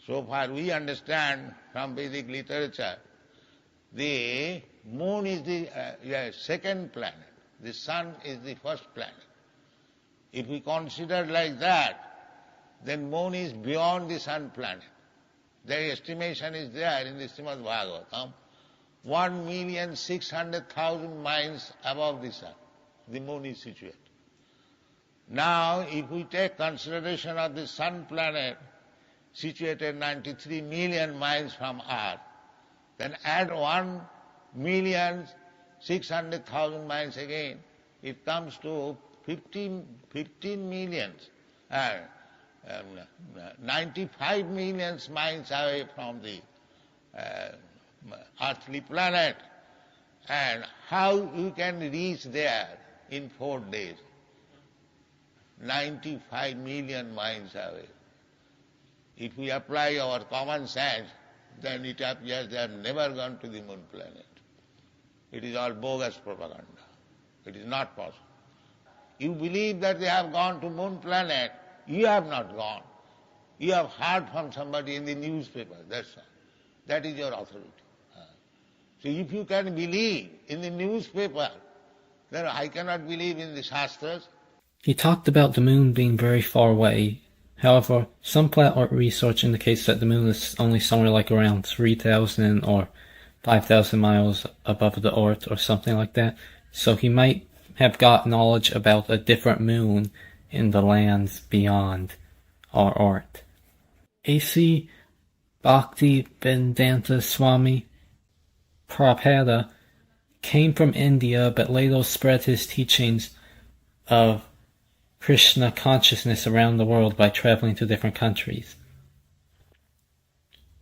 So far we understand from Vedic literature, the moon is the second planet. The sun is the first planet. If we consider like that, then moon is beyond the sun planet. Their estimation is there in the Srimad Bhagavatam. 1,600,000 miles above the sun, the moon is situated. Now, if we take consideration of the sun planet situated 93 million miles from Earth, then add 1,600,000 miles again, it comes to 15 millions, 95 million miles away from the earthly planet. And how you can reach there in 4 days? 95 million miles away. If we apply our common sense, then it appears they have never gone to the moon planet. It is all bogus propaganda. It is not possible. You believe that they have gone to moon planet, you have not gone. You have heard from somebody in the newspaper, that's all. That is your authority. So if you can believe in the newspaper, then I cannot believe in the Shastras. He talked about the moon being very far away, However, some flat earth research indicates that the moon is only somewhere like around 3,000 or 5,000 miles above the Earth or something like that. So he might have got knowledge about a different moon in the lands beyond our Earth. A.C. Bhaktivedanta Swami Prabhupada came from India but later spread his teachings of Krishna consciousness around the world by traveling to different countries.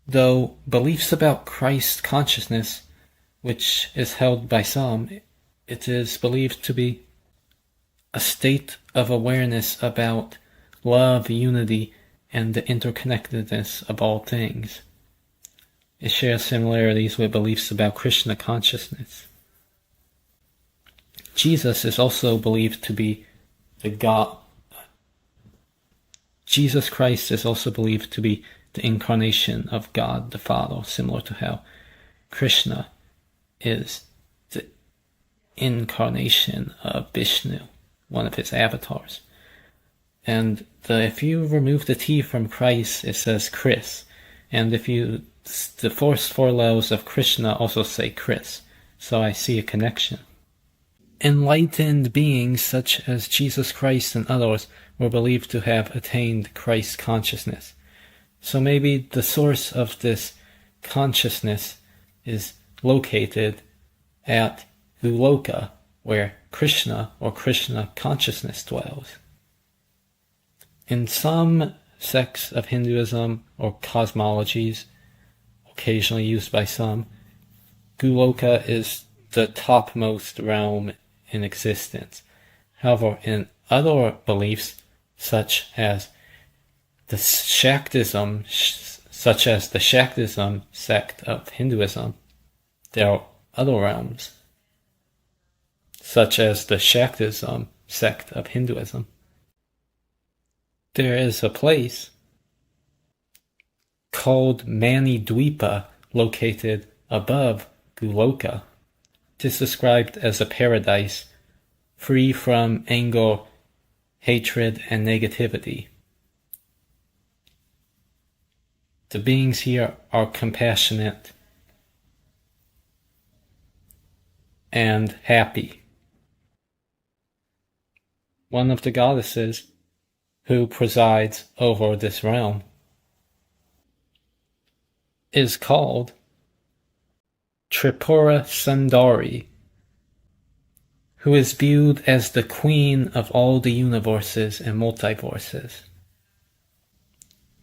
Though beliefs about Christ consciousness, which is held by some, it is believed to be a state of awareness about love, unity, and the interconnectedness of all things. It shares similarities with beliefs about Krishna consciousness. Jesus is also believed to be the God. Jesus Christ is also believed to be the incarnation of God the Father, similar to how Krishna is the incarnation of Vishnu, one of his avatars. And if you remove the T from Christ, it says Chris. And the first four letters of Krishna also say Chris. So I see a connection. Enlightened beings such as Jesus Christ and others were believed to have attained Christ consciousness. So maybe the source of this consciousness is located at Guloka, where Krishna or Krishna consciousness dwells. In some sects of Hinduism or cosmologies, occasionally used by some, Guloka is the topmost realm in existence. However, in other beliefs, such as the Shaktism sect of Hinduism, there are other realms, such as the Shaktism sect of Hinduism. There is a place called Manidwipa located above Guloka. It is described as a paradise free from anger, hatred, and negativity. The beings here are compassionate and happy. One of the goddesses who presides over this realm is called Tripura Sundari, who is viewed as the queen of all the universes and multiverses,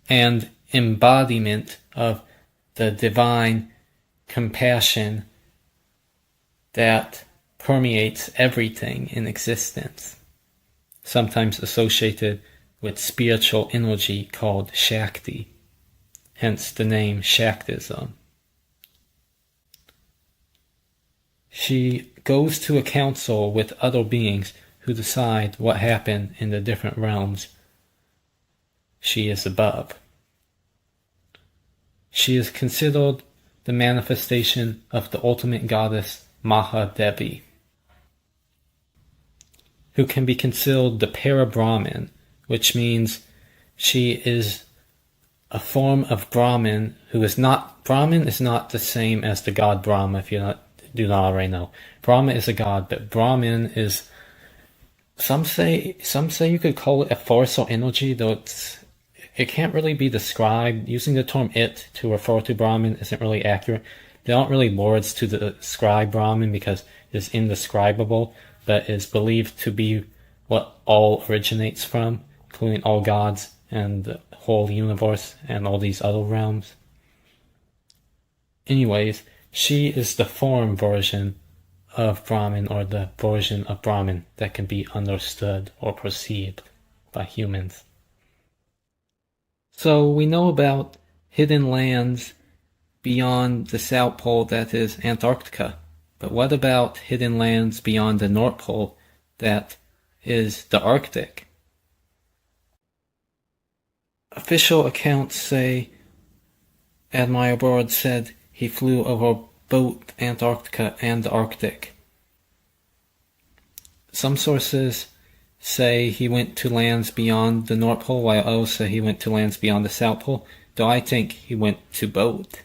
and embodiment of the divine compassion that permeates everything in existence, sometimes associated with spiritual energy called Shakti, hence the name Shaktism. She goes to a council with other beings who decide what happened in the different realms she is above. She is considered the manifestation of the ultimate goddess Mahadevi, who can be considered the para-Brahmin, which means she is a form of Brahmin who is not... Brahmin is not the same as the god Brahma, if you do not already know. Brahma is a god, but Brahmin is... Some say you could call it a force or energy, though it can't really be described. Using the term it to refer to Brahmin isn't really accurate. There aren't really words to describe Brahmin because it's indescribable, but is believed to be what all originates from, including all gods and the whole universe and all these other realms. Anyways, she is the form version of Brahmin, or the version of Brahmin that can be understood or perceived by humans. So we know about hidden lands beyond the South Pole, that is Antarctica. But what about hidden lands beyond the North Pole, that is the Arctic? Official accounts say Admiral Byrd said he flew over both Antarctica and the Arctic. Some sources say he went to lands beyond the North Pole, while others say he went to lands beyond the South Pole, though I think he went to both.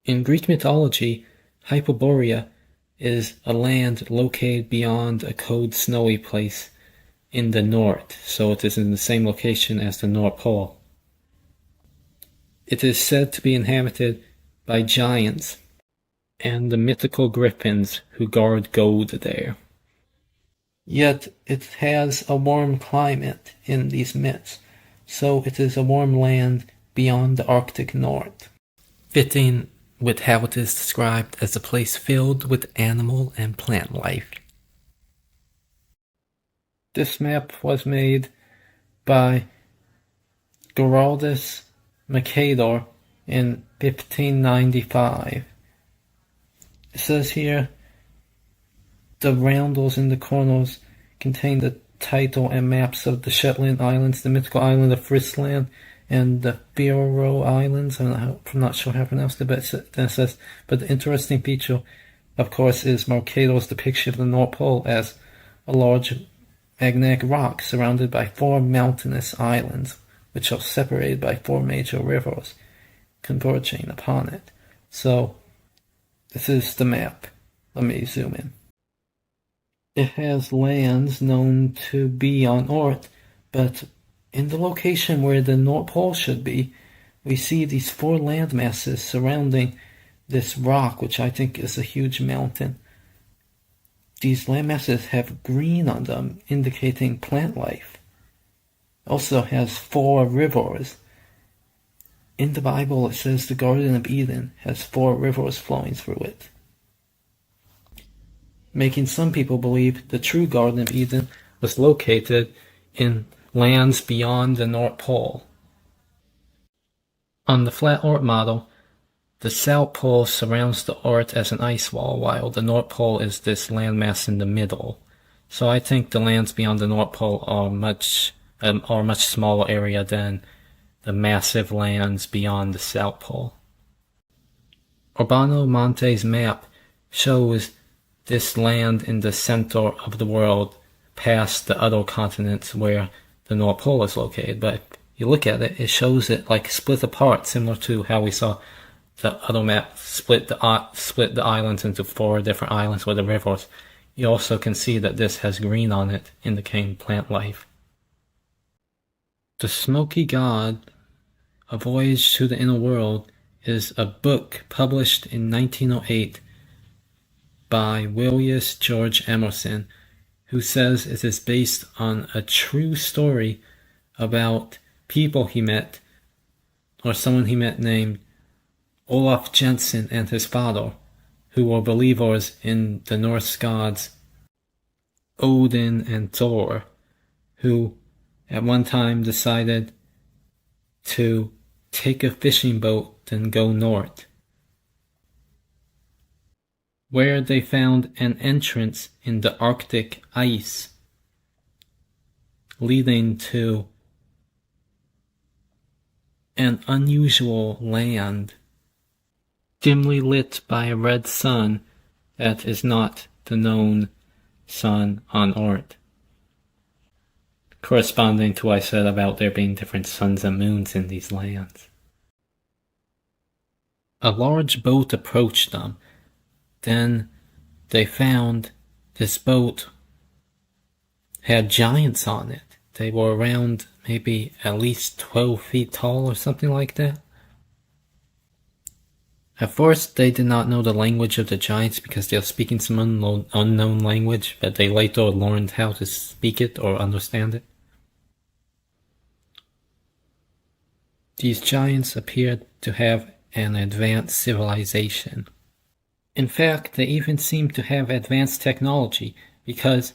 In Greek mythology, Hyperborea is a land located beyond a cold snowy place in the north, so it is in the same location as the North Pole. It is said to be inhabited by giants and the mythical griffins who guard gold there. Yet it has a warm climate in these myths, so it is a warm land beyond the Arctic North, fitting with how it is described as a place filled with animal and plant life. This map was made by Geraldus Mercator in 1595. It says here, the roundels in the corners contain the title and maps of the Shetland Islands, the mythical island of Frisland, and the Faroe Islands. I'm not sure how to pronounce it, but then it says, but the interesting feature, of course, is Mercator's depiction of the North Pole as a large magnetic rock surrounded by 4 mountainous islands, which are separated by 4 major rivers converging upon it. So, this is the map. Let me zoom in. It has lands known to be on Earth, but in the location where the North Pole should be, we see these 4 land masses surrounding this rock, which I think is a huge mountain. These land masses have green on them, indicating plant life. It also has 4 rivers. In the Bible, it says the Garden of Eden has 4 rivers flowing through it, making some people believe the true Garden of Eden was located in lands beyond the North Pole. On the flat Earth model, the South Pole surrounds the Earth as an ice wall, while the North Pole is this landmass in the middle. So I think the lands beyond the North Pole are a much smaller area than the massive lands beyond the South Pole. Urbano Monti's map shows this land in the center of the world past the other continents where the North Pole is located, but if you look at it, it shows it like split apart, similar to how we saw the other map split the islands into 4 different islands with the rivers. You also can see that this has green on it, indicating plant life. The Smoky God, A Voyage to the Inner World, is a book published in 1908 by William George Emerson, who says it is based on a true story about people he met, or someone he met named Olaf Jensen and his father, who were believers in the Norse gods Odin and Thor, who at one time decided to take a fishing boat and go north, where they found an entrance in the Arctic ice, leading to an unusual land, dimly lit by a red sun that is not the known sun on Earth, corresponding to what I said about there being different suns and moons in these lands. A large boat approached them. Then they found this boat had giants on it. They were around maybe at least 12 feet tall or something like that. At first they did not know the language of the giants because they were speaking some unknown language, but they later learned how to speak it or understand it. These giants appeared to have an advanced civilization. In fact, they even seem to have advanced technology, because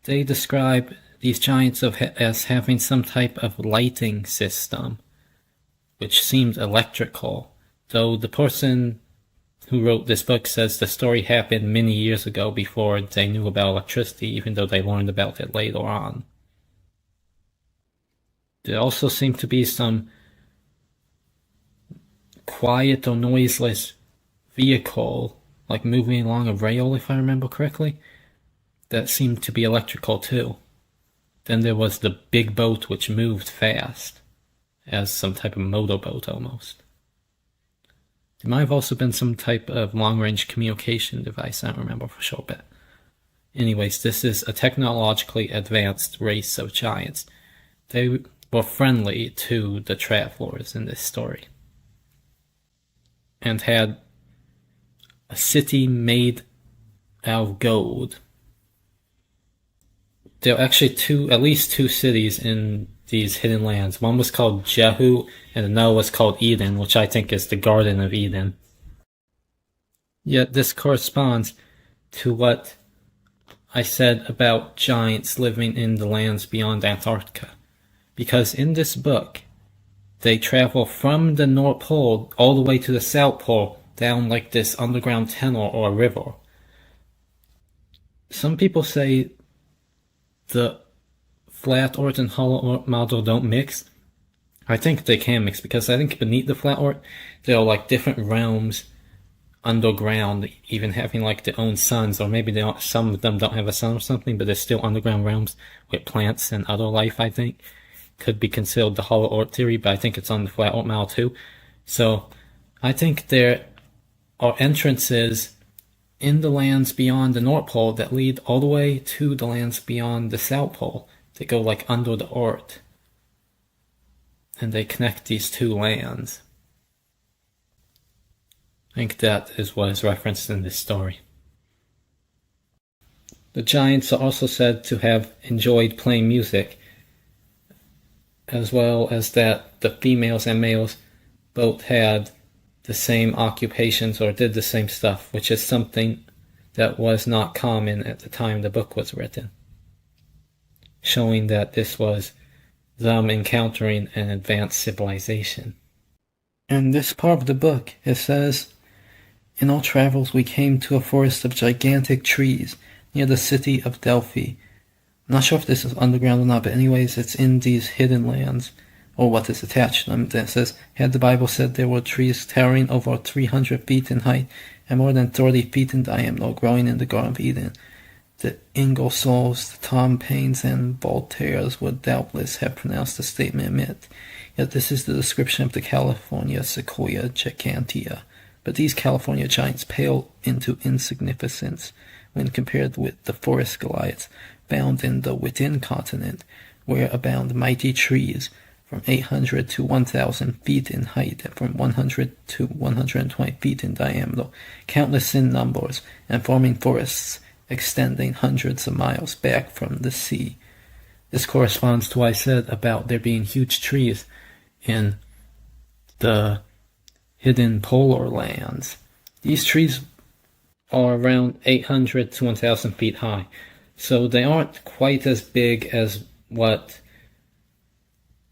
they describe these giants as having some type of lighting system, which seemed electrical, though the person who wrote this book says the story happened many years ago before they knew about electricity, even though they learned about it later on. There also seemed to be some quiet or noiseless vehicle, like moving along a rail, if I remember correctly, that seemed to be electrical too. Then there was the big boat which moved fast, as some type of motorboat almost. There might have also been some type of long-range communication device, I don't remember for sure, but anyways, this is a technologically advanced race of giants. They were friendly to the travelers in this story, and had a city made out of gold. There are actually at least two cities in these hidden lands. One was called Jehu, and another was called Eden, which I think is the Garden of Eden. Yet this corresponds to what I said about giants living in the lands beyond Antarctica. Because in this book, they travel from the North Pole all the way to the South Pole down like this underground tunnel or a river. Some people say the flat Earth and hollow Earth model don't mix. I think they can mix, because I think beneath the flat Earth there are like different realms underground, even having like their own suns, or maybe some of them don't have a sun or something, but there's still underground realms with plants and other life. I think could be considered the hollow Earth theory, but I think it's on the flat Earth model too. So I think there are entrances in the lands beyond the North Pole that lead all the way to the lands beyond the South Pole. They go like under the Earth, and they connect these two lands. I think that is what is referenced in this story. The giants are also said to have enjoyed playing music, as well as that the females and males both had the same occupations or did the same stuff, which is something that was not common at the time the book was written, showing that this was them encountering an advanced civilization. In this part of the book, it says, "In our travels we came to a forest of gigantic trees near the city of Delphi." I'm not sure if this is underground or not, but anyways, it's in these hidden lands, or what is attached to them. Then it says, had the Bible said there were trees towering over 300 feet in height and more than 30 feet in diameter, growing in the Garden of Eden, the Ingersolls, the Tom Paines, and Voltaires would doubtless have pronounced the statement a myth. Yet this is the description of the California Sequoia gigantea. But these California giants pale into insignificance when compared with the forest Goliaths found in the Within continent, where abound mighty trees from 800 to 1,000 feet in height and from 100 to 120 feet in diameter, countless in numbers, and forming forests extending hundreds of miles back from the sea. This corresponds to what I said about there being huge trees in the hidden polar lands. These trees are around 800 to 1,000 feet high, so they aren't quite as big as what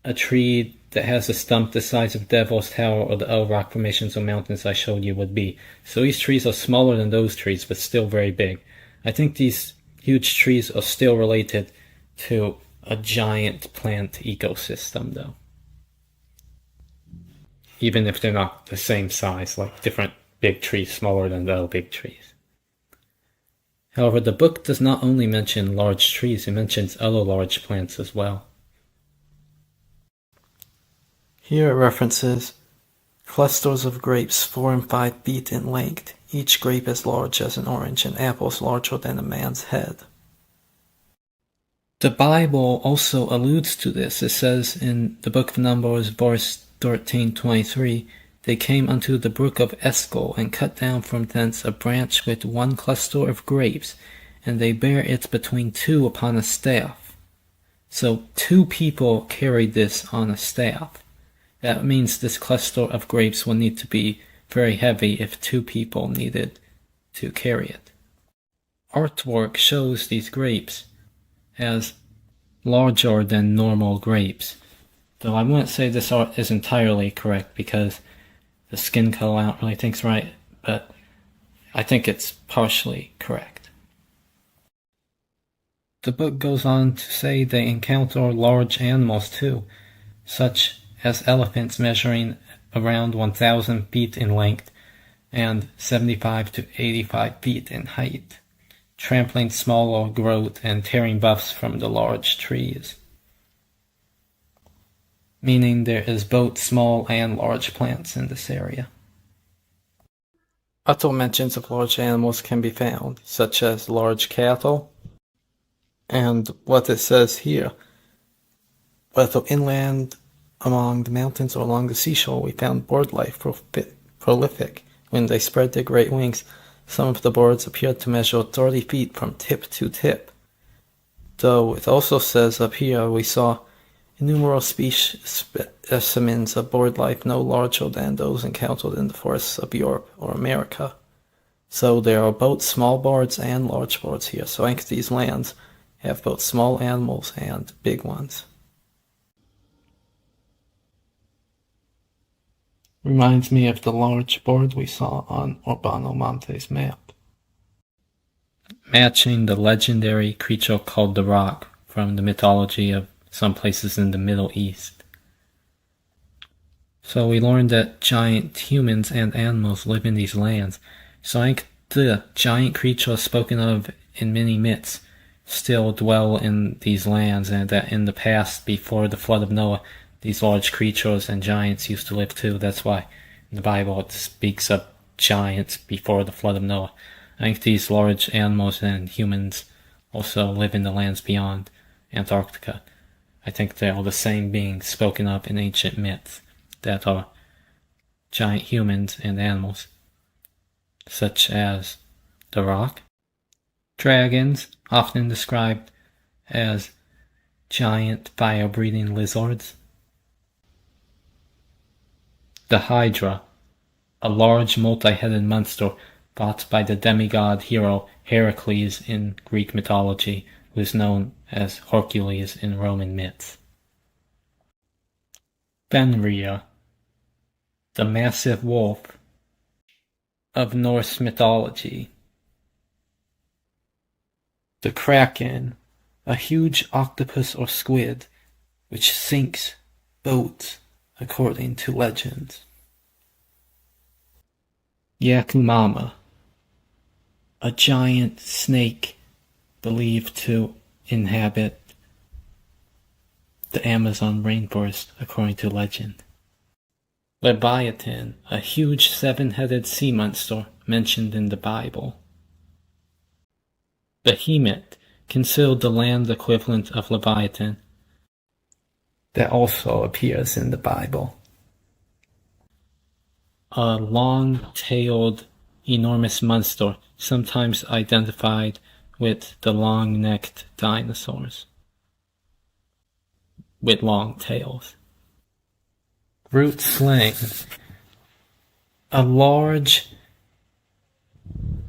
a tree that has a stump the size of Devil's Tower or the other rock formations or mountains I showed you would be. So these trees are smaller than those trees, but still very big. I think these huge trees are still related to a giant plant ecosystem, though. Even if they're not the same size, like different big trees smaller than the other big trees. However, the book does not only mention large trees, it mentions other large plants as well. Here it references clusters of grapes 4 and 5 feet in length, each grape as large as an orange, and apples larger than a man's head. The Bible also alludes to this. It says in the book of Numbers, verse 13:23, "They came unto the brook of Escol, and cut down from thence a branch with one cluster of grapes, and they bare it between two upon a staff." So 2 people carried this on a staff. That means this cluster of grapes will need to be very heavy if 2 people needed to carry it. Artwork shows these grapes as larger than normal grapes, though I wouldn't say this art is entirely correct because the skin color I don't really think's right, but I think it's partially correct. The book goes on to say they encounter large animals too, such as elephants measuring around 1,000 feet in length and 75 to 85 feet in height, trampling smaller growth and tearing buffs from the large trees, meaning there is both small and large plants in this area. Other mentions of large animals can be found, such as large cattle, and what it says here, whether inland among the mountains or along the seashore, we found bird life prolific. When they spread their great wings, some of the birds appeared to measure 30 feet from tip to tip. Though it also says up here we saw innumerable specimens of bird life no larger than those encountered in the forests of Europe or America. So there are both small birds and large birds here, so I think these lands have both small animals and big ones. Reminds me of the large bird we saw on Urbano Monti's map, matching the legendary creature called the Rock from the mythology of some places in the Middle East. So we learned that giant humans and animals live in these lands. So I think the giant creatures spoken of in many myths still dwell in these lands, and that in the past, before the flood of Noah, these large creatures and giants used to live too. That's why in the Bible it speaks of giants before the flood of Noah. I think these large animals and humans also live in the lands beyond Antarctica. I think they are the same beings spoken of in ancient myths that are giant humans and animals, such as the Rock, dragons, often described as giant fire-breathing lizards, the Hydra, a large multi-headed monster fought by the demigod hero Heracles in Greek mythology, who is known as Hercules in Roman myths. Fenrir, the massive wolf of Norse mythology. The Kraken, a huge octopus or squid which sinks boats according to legends. Yakumama, a giant snake believed to inhabit the Amazon rainforest according to legend. Leviathan, a huge seven-headed sea monster mentioned in the Bible. Behemoth, considered the land equivalent of Leviathan, that also appears in the Bible. A long-tailed, enormous monster, sometimes identified with the long-necked dinosaurs with long tails. Root Slang, a large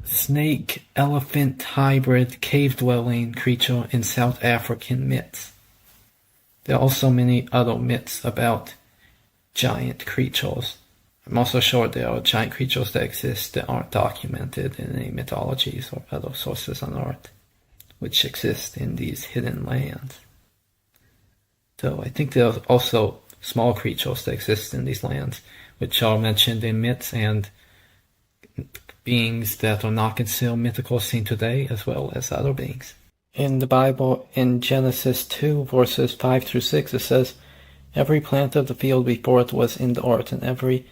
snake-elephant hybrid cave-dwelling creature in South African myths. There are also many other myths about giant creatures. I'm also sure there are giant creatures that exist that aren't documented in any mythologies or other sources on art, which exist in these hidden lands. Though I think there are also small creatures that exist in these lands, which are mentioned in myths, and beings that are not considered mythical seen today, as well as other beings. In the Bible, in Genesis 2, verses 5 through 6, it says, "Every plant of the field before it was in the earth, and every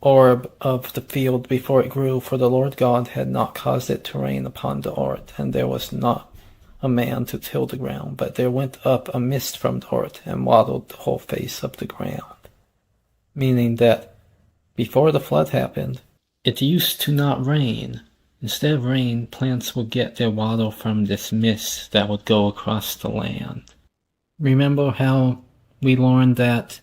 orb of the field before it grew, for the Lord God had not caused it to rain upon the earth, and there was not a man to till the ground, but there went up a mist from the earth, and watered the whole face of the ground." Meaning that before the flood happened, it used to not rain. Instead of rain, plants would get their water from this mist that would go across the land. Remember how we learned that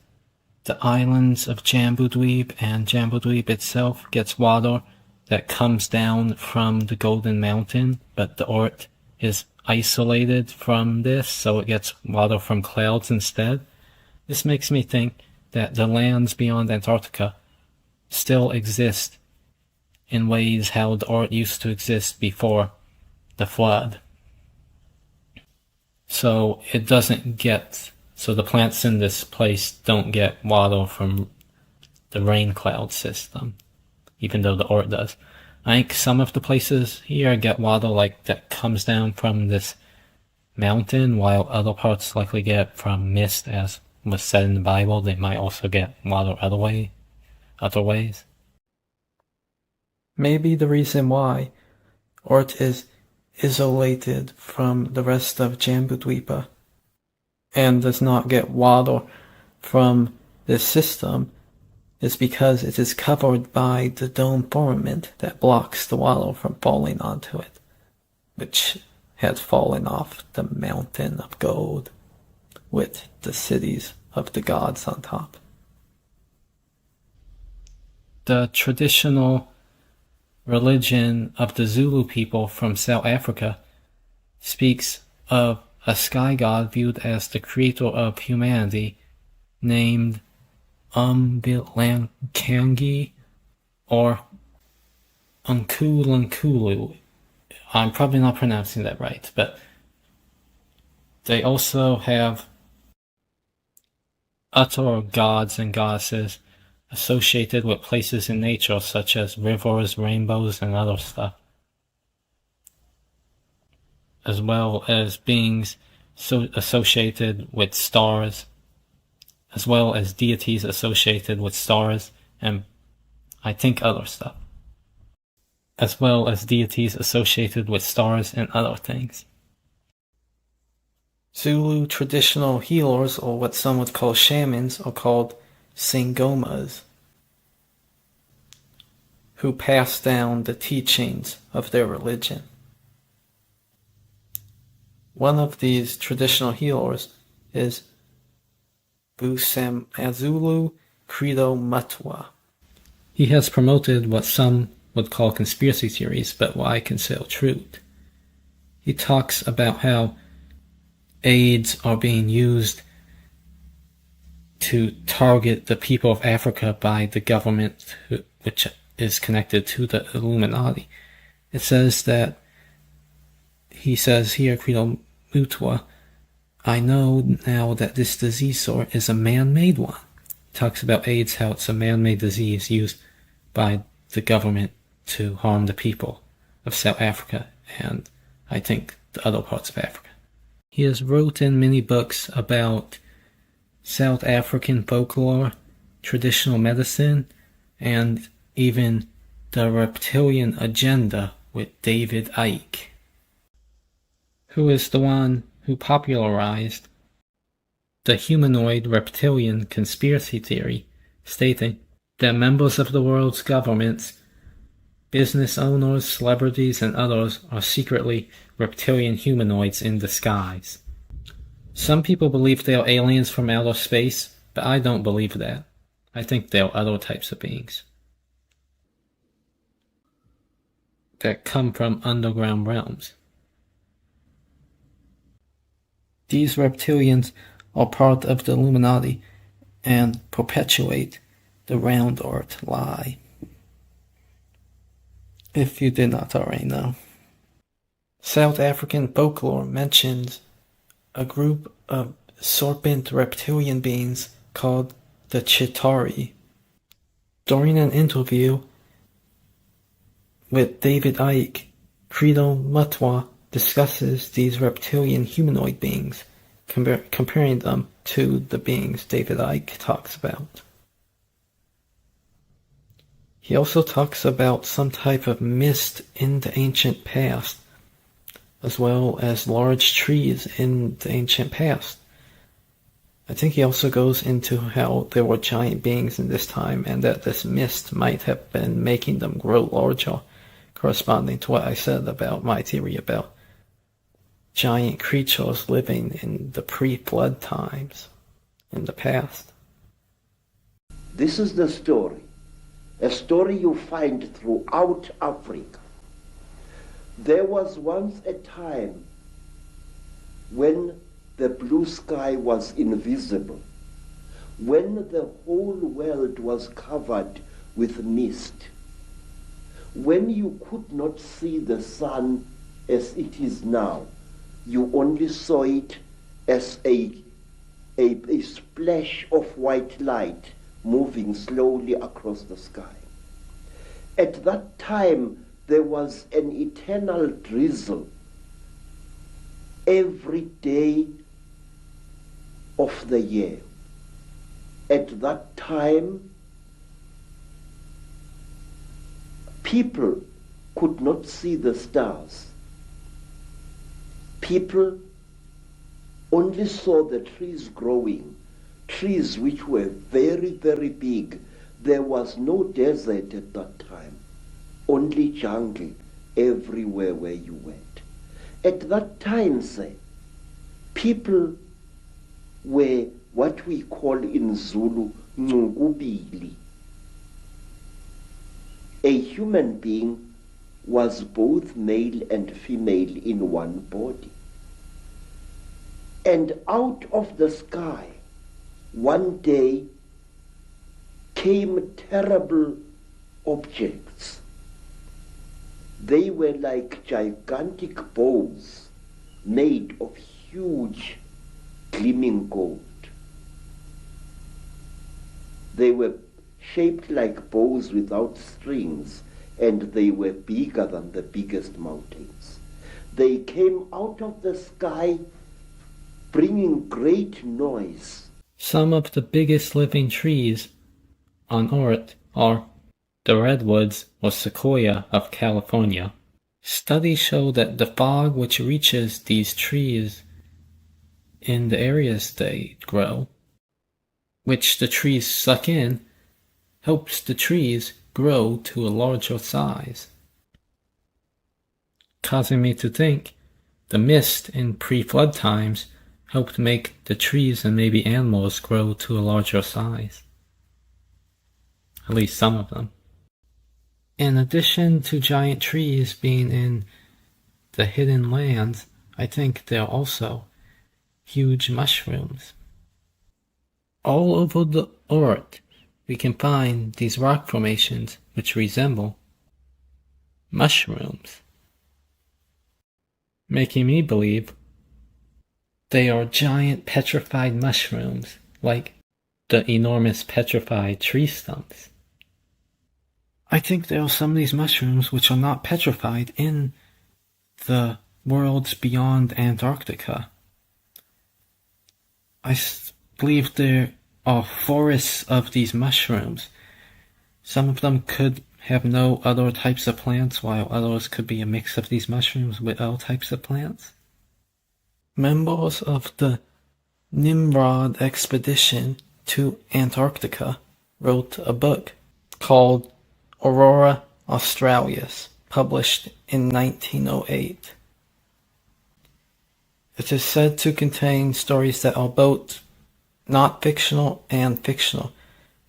the islands of Jambudweeb and Jambudweeb itself gets water that comes down from the Golden Mountain, but the earth is isolated from this, so it gets water from clouds instead? This makes me think that the lands beyond Antarctica still exist in ways how the earth used to exist before the flood. So the plants in this place don't get water from the rain cloud system, even though the earth does. I think some of the places here get water like that comes down from this mountain, while other parts likely get from mist, as was said in the Bible. They might also get water other ways. Maybe the reason why Ort is isolated from the rest of Jambudvipa and does not get water from this system is because it is covered by the dome firmament that blocks the water from falling onto it, which had fallen off the mountain of gold with the cities of the gods on top. The traditional religion of the Zulu people from South Africa speaks of a sky god viewed as the creator of humanity named Umbilankangi or Unkulunkulu. I'm probably not pronouncing that right, but they also have other gods and goddesses associated with places in nature such as rivers, rainbows, and other stuff, as well as beings associated with stars, as well as deities associated with stars and I think other stuff, as well as deities associated with stars and other things. Zulu traditional healers, or what some would call shamans, are called Sangomas, who pass down the teachings of their religion. One of these traditional healers is Busamazulu Credo Matwa. He has promoted what some would call conspiracy theories, but what I consider truth. He talks about how AIDS are being used to target the people of Africa by the government, which is connected to the Illuminati. It says that, he says here, Credo Mutwa, I know now that this disease sort is a man-made one. He talks about AIDS, how it's a man-made disease used by the government to harm the people of South Africa and I think the other parts of Africa. He has written many books about South African folklore, traditional medicine, and even the reptilian agenda with David Icke, who is the one who popularized the humanoid reptilian conspiracy theory, stating that members of the world's governments, business owners, celebrities, and others are secretly reptilian humanoids in disguise. Some people believe they are aliens from outer space, but I don't believe that. I think they are other types of beings that come from underground realms. These reptilians are part of the Illuminati and perpetuate the round earth lie, if you did not already know. South African folklore mentions a group of serpent reptilian beings called the Chitari. During an interview with David Icke, Credo Mutwa discusses these reptilian humanoid beings, comparing them to the beings David Icke talks about. He also talks about some type of mist in the ancient past, as well as large trees in the ancient past. I think he also goes into how there were giant beings in this time and that this mist might have been making them grow larger, corresponding to what I said about my theory about giant creatures living in the pre-flood times in the past. This is the story, a story you find throughout Africa. There was once a time when the blue sky was invisible, when the whole world was covered with mist, when you could not see the sun as it is now. You only saw it as a splash of white light moving slowly across the sky. At that time, there was an eternal drizzle every day of the year. At that time, people could not see the stars. People only saw the trees growing, trees which were very, very big. There was no desert at that time, only jungle everywhere where you went. At that time, sir, people were what we call in Zulu, ngubili. A human being was both male and female in one body. And out of the sky, one day came terrible objects. They were like gigantic bows made of huge gleaming gold. They were shaped like bows without strings, and they were bigger than the biggest mountains. They came out of the sky bringing great noise. Some of the biggest living trees on Earth are the redwoods or sequoia of California. Studies show that the fog which reaches these trees in the areas they grow, which the trees suck in, helps the trees grow to a larger size, causing me to think the mist in pre-flood times helped make the trees and maybe animals grow to a larger size. At least some of them. In addition to giant trees being in the hidden lands, I think there are also huge mushrooms. All over the earth, we can find these rock formations which resemble mushrooms, making me believe they are giant petrified mushrooms, like the enormous petrified tree stumps. I think there are some of these mushrooms which are not petrified in the worlds beyond Antarctica. I believe there are forests of these mushrooms. Some of them could have no other types of plants, while others could be a mix of these mushrooms with all types of plants. Members of the Nimrod expedition to Antarctica wrote a book called Aurora Australis, published in 1908. It is said to contain stories that are both not fictional and fictional,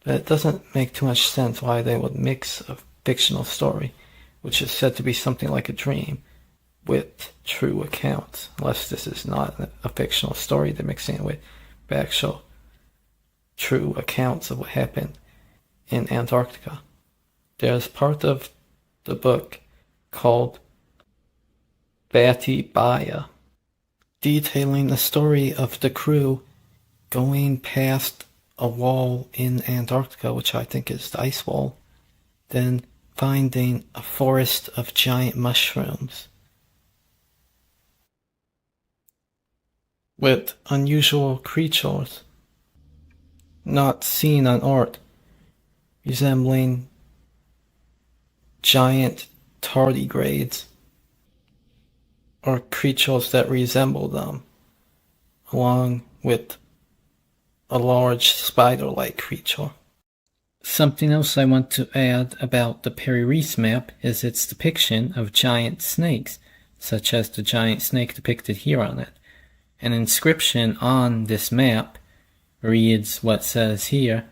but it doesn't make too much sense why they would mix a fictional story, which is said to be something like a dream, with true accounts, unless this is not a fictional story they're mixing it with actual true accounts of what happened in Antarctica. There's part of the book called Bati Baya, detailing the story of the crew going past a wall in Antarctica, which I think is the ice wall, then finding a forest of giant mushrooms with unusual creatures not seen on Earth, resembling giant tardigrades or creatures that resemble them, along with a large spider-like creature. Something else I want to add about the Piri Reis map is its depiction of giant snakes, such as the giant snake depicted here on it. An inscription on this map reads what says here: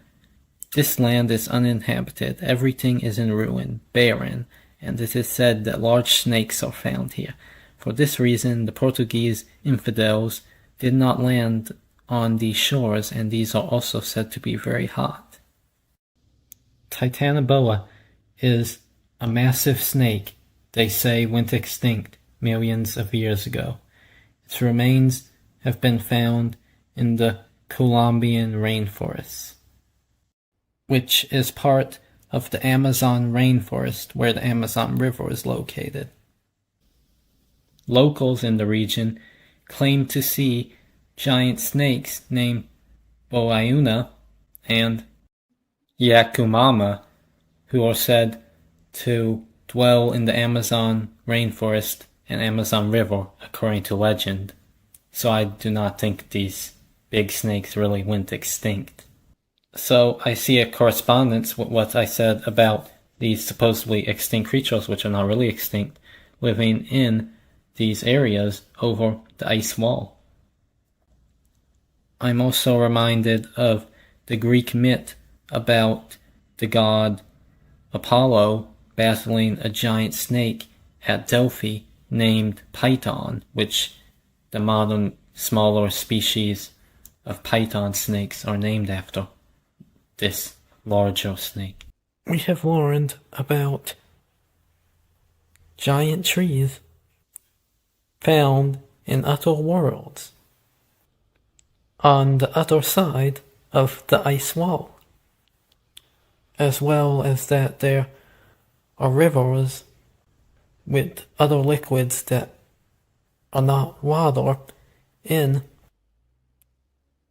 "This land is uninhabited, everything is in ruin, barren, and it is said that large snakes are found here. For this reason, the Portuguese infidels did not land on these shores, and these are also said to be very hot." Titanoboa is a massive snake they say went extinct millions of years ago. Its remains have been found in the Colombian rainforests, which is part of the Amazon rainforest where the Amazon River is located. Locals in the region claim to see giant snakes named Boayuna and Yakumama, who are said to dwell in the Amazon rainforest and Amazon River, according to legend. So I do not think these big snakes really went extinct. So I see a correspondence with what I said about these supposedly extinct creatures, which are not really extinct, living in these areas over the ice wall. I'm also reminded of the Greek myth about the god Apollo battling a giant snake at Delphi named Python, which the modern smaller species of python snakes are named after this larger snake. We have learned about giant trees found in other worlds on the other side of the ice wall, as well as that there are rivers with other liquids that are not water in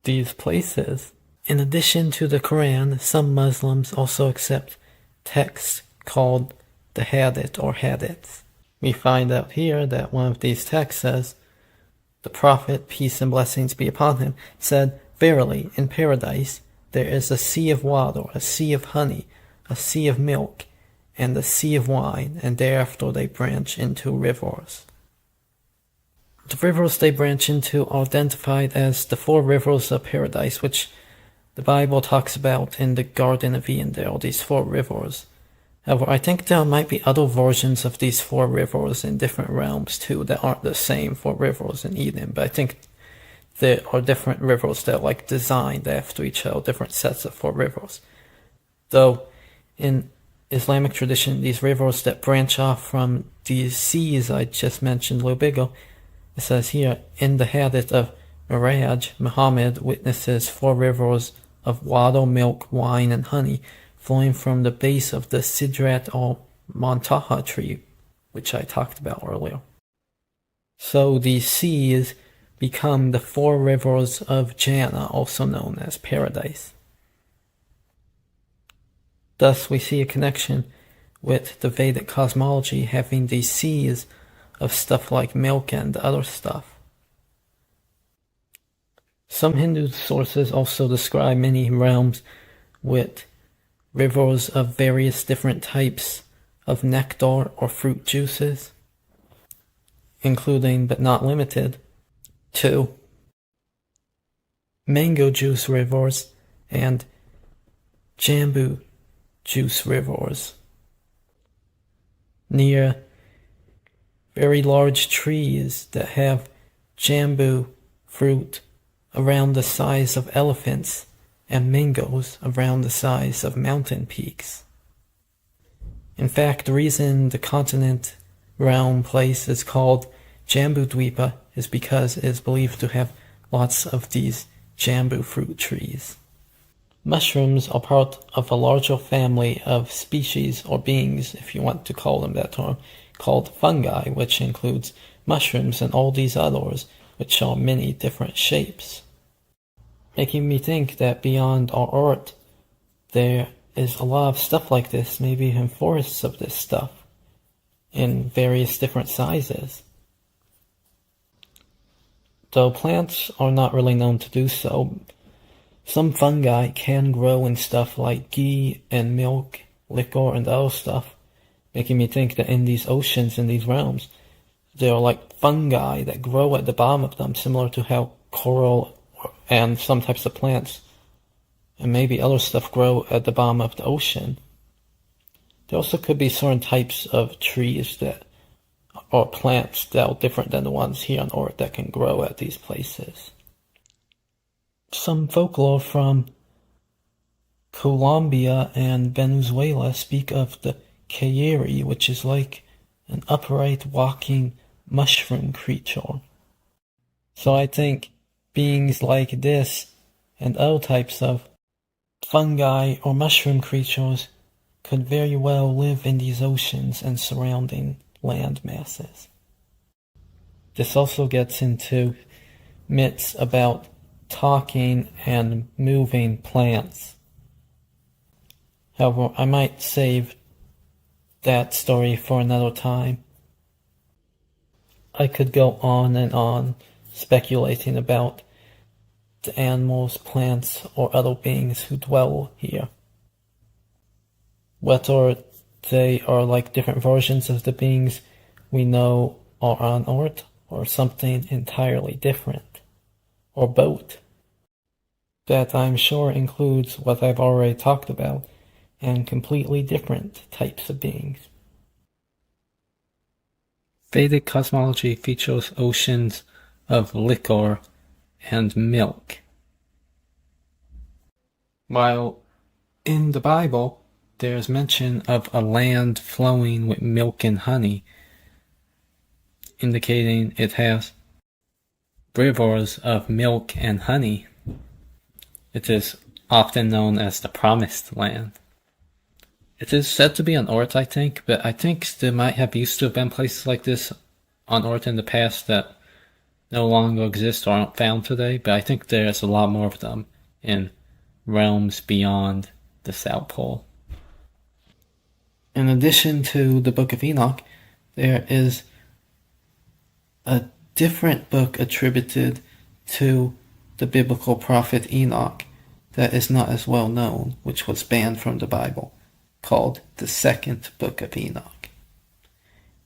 these places. In addition to the Quran, some Muslims also accept texts called the Hadith or Hadiths. We find out here that one of these texts says, "The Prophet, peace and blessings be upon him, said, 'Verily, in paradise there is a sea of water, a sea of honey, a sea of milk, and a sea of wine, and thereafter they branch into rivers.'" The rivers they branch into are identified as the 4 rivers of paradise, which the Bible talks about in the Garden of Eden. There are these 4 rivers. However, I think there might be other versions of these 4 rivers in different realms too that aren't the same 4 rivers in Eden, but I think there are different rivers that are designed after each other, different sets of 4 rivers. Though in Islamic tradition, these rivers that branch off from these seas I just mentioned a little bit ago, it says here, in the hadith of Miraj, Muhammad witnesses 4 rivers of water, milk, wine, and honey flowing from the base of the Sidrat or Montaha tree, which I talked about earlier. So these seas become the 4 rivers of Jannah, also known as paradise. Thus we see a connection with the Vedic cosmology having these seas of stuff like milk and other stuff. Some Hindu sources also describe many realms with rivers of various different types of nectar or fruit juices, including but not limited to mango juice rivers and jambu juice rivers near very large trees that have jambu fruit around the size of elephants and mangoes around the size of mountain peaks. In fact, the reason the continent realm place is called Jambudvipa is because it is believed to have lots of these jambu fruit trees. Mushrooms are part of a larger family of species or beings, if you want to call them that term, called fungi, which includes mushrooms and all these others, which are many different shapes. Making me think that beyond our Earth, there is a lot of stuff like this, maybe even forests of this stuff, in various different sizes. Though plants are not really known to do so, some fungi can grow in stuff like ghee and milk, liquor, and other stuff, making me think that in these oceans, in these realms, there are fungi that grow at the bottom of them, similar to how coral and some types of plants and maybe other stuff grow at the bottom of the ocean. There also could be certain types of trees that or plants that are different than the ones here on Earth that can grow at these places. Some folklore from Colombia and Venezuela speak of the Kayeri, which is like an upright walking mushroom creature. So I think beings like this and other types of fungi or mushroom creatures could very well live in these oceans and surrounding land masses. This also gets into myths about talking and moving plants. However, I might save that story for another time. I could go on and on speculating about the animals, plants, or other beings who dwell here. Whether they are like different versions of the beings we know are on Earth, or something entirely different, or both. That I'm sure includes what I've already talked about, and completely different types of beings. Vedic cosmology features oceans of liquor and milk. While in the Bible, there's mention of a land flowing with milk and honey, indicating it has rivers of milk and honey. It is often known as the Promised Land. It is said to be on Earth, I think, but I think there might have used to have been places like this on Earth in the past that no longer exist or aren't found today, but I think there's a lot more of them in realms beyond the South Pole. In addition to the Book of Enoch, there is a different book attributed to the biblical prophet Enoch that is not as well known, which was banned from the Bible, called the Second Book of Enoch.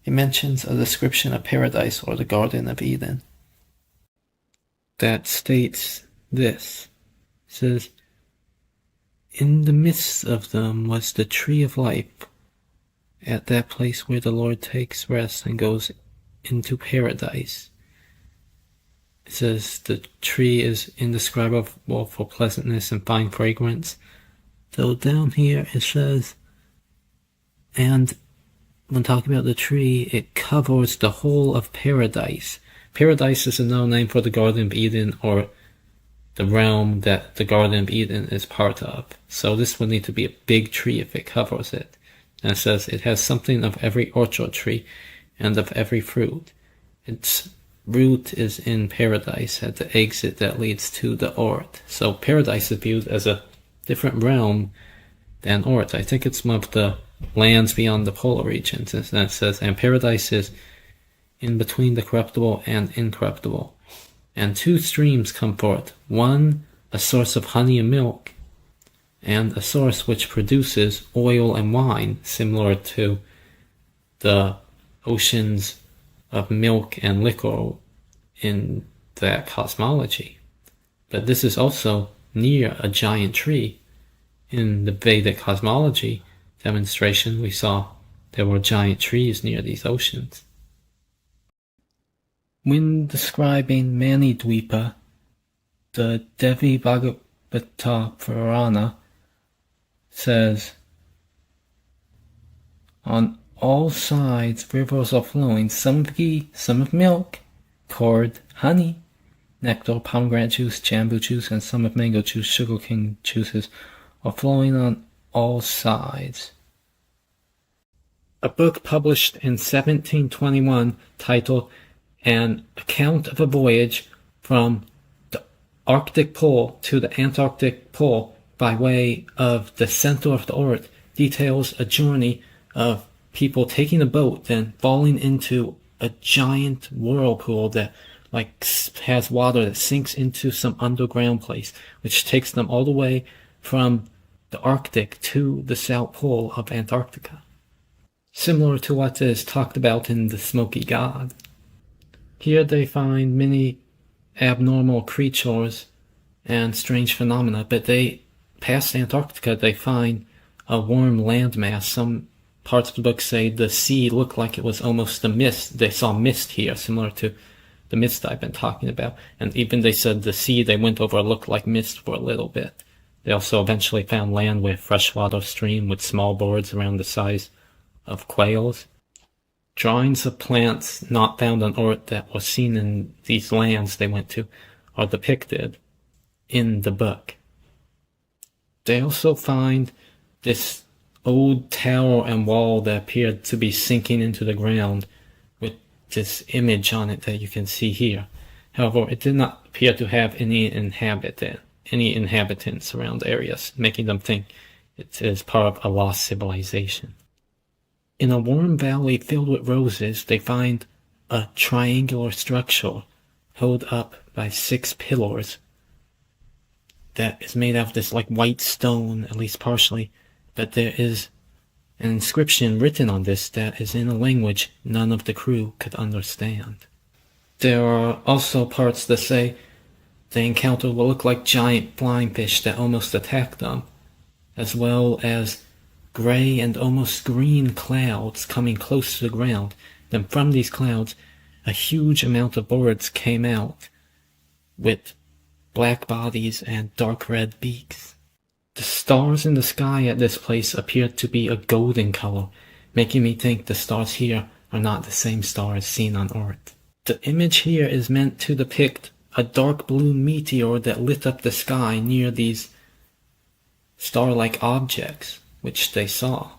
It mentions a description of paradise or the Garden of Eden that states this. It says, "In the midst of them was the tree of life, at that place where the Lord takes rest and goes into paradise." It says the tree is indescribable for pleasantness and fine fragrance. Though down here it says, and when talking about the tree, it covers the whole of paradise. Paradise is another name for the Garden of Eden, or the realm that the Garden of Eden is part of. So this would need to be a big tree if it covers it. And it says it has something of every orchard tree and of every fruit. Its root is in paradise at the exit that leads to the earth. So paradise is viewed as a different realm than earth. I think it's one of the lands beyond the polar regions. And it says, and paradise is in between the corruptible and incorruptible. And two streams come forth, one a source of honey and milk, and a source which produces oil and wine, similar to the oceans of milk and liquor in that cosmology. But this is also near a giant tree. In the Vedic cosmology demonstration, we saw there were giant trees near these oceans. When describing Manidvipa, the Devi Bhagavata Purana says, "On all sides rivers are flowing, some of ghee, some of milk, curd, honey, nectar, pomegranate juice, jambu juice, and some of mango juice, sugarcane juices are flowing on all sides." A book published in 1721 titled An Account of a Voyage from the Arctic Pole to the Antarctic Pole by way of the center of the earth details a journey of people taking a boat, then falling into a giant whirlpool that has water that sinks into some underground place, which takes them all the way from the Arctic to the South Pole of Antarctica. Similar to what is talked about in the Smoky God. Here they find many abnormal creatures and strange phenomena, but past Antarctica they find a warm landmass. Some parts of the book say the sea looked like it was almost a mist. They saw mist here, similar to the mist I've been talking about. And even they said the sea they went over looked like mist for a little bit. They also eventually found land with freshwater stream with small birds around the size of quails. Drawings of plants not found on Earth that were seen in these lands they went to are depicted in the book. They also find this old tower and wall that appeared to be sinking into the ground with this image on it that you can see here. However, it did not appear to have any inhabitants around the areas, making them think it is part of a lost civilization. In a warm valley filled with roses, they find a triangular structure held up by 6 pillars that is made out of this like white stone, at least partially, but there is an inscription written on this that is in a language none of the crew could understand. There are also parts that say they encountered what looked like giant flying fish that almost attacked them, as well as gray and almost green clouds coming close to the ground. Then from these clouds, a huge amount of birds came out with black bodies and dark red beaks. The stars in the sky at this place appeared to be a golden color, making me think the stars here are not the same stars seen on Earth. The image here is meant to depict a dark blue meteor that lit up the sky near these star-like objects, which they saw,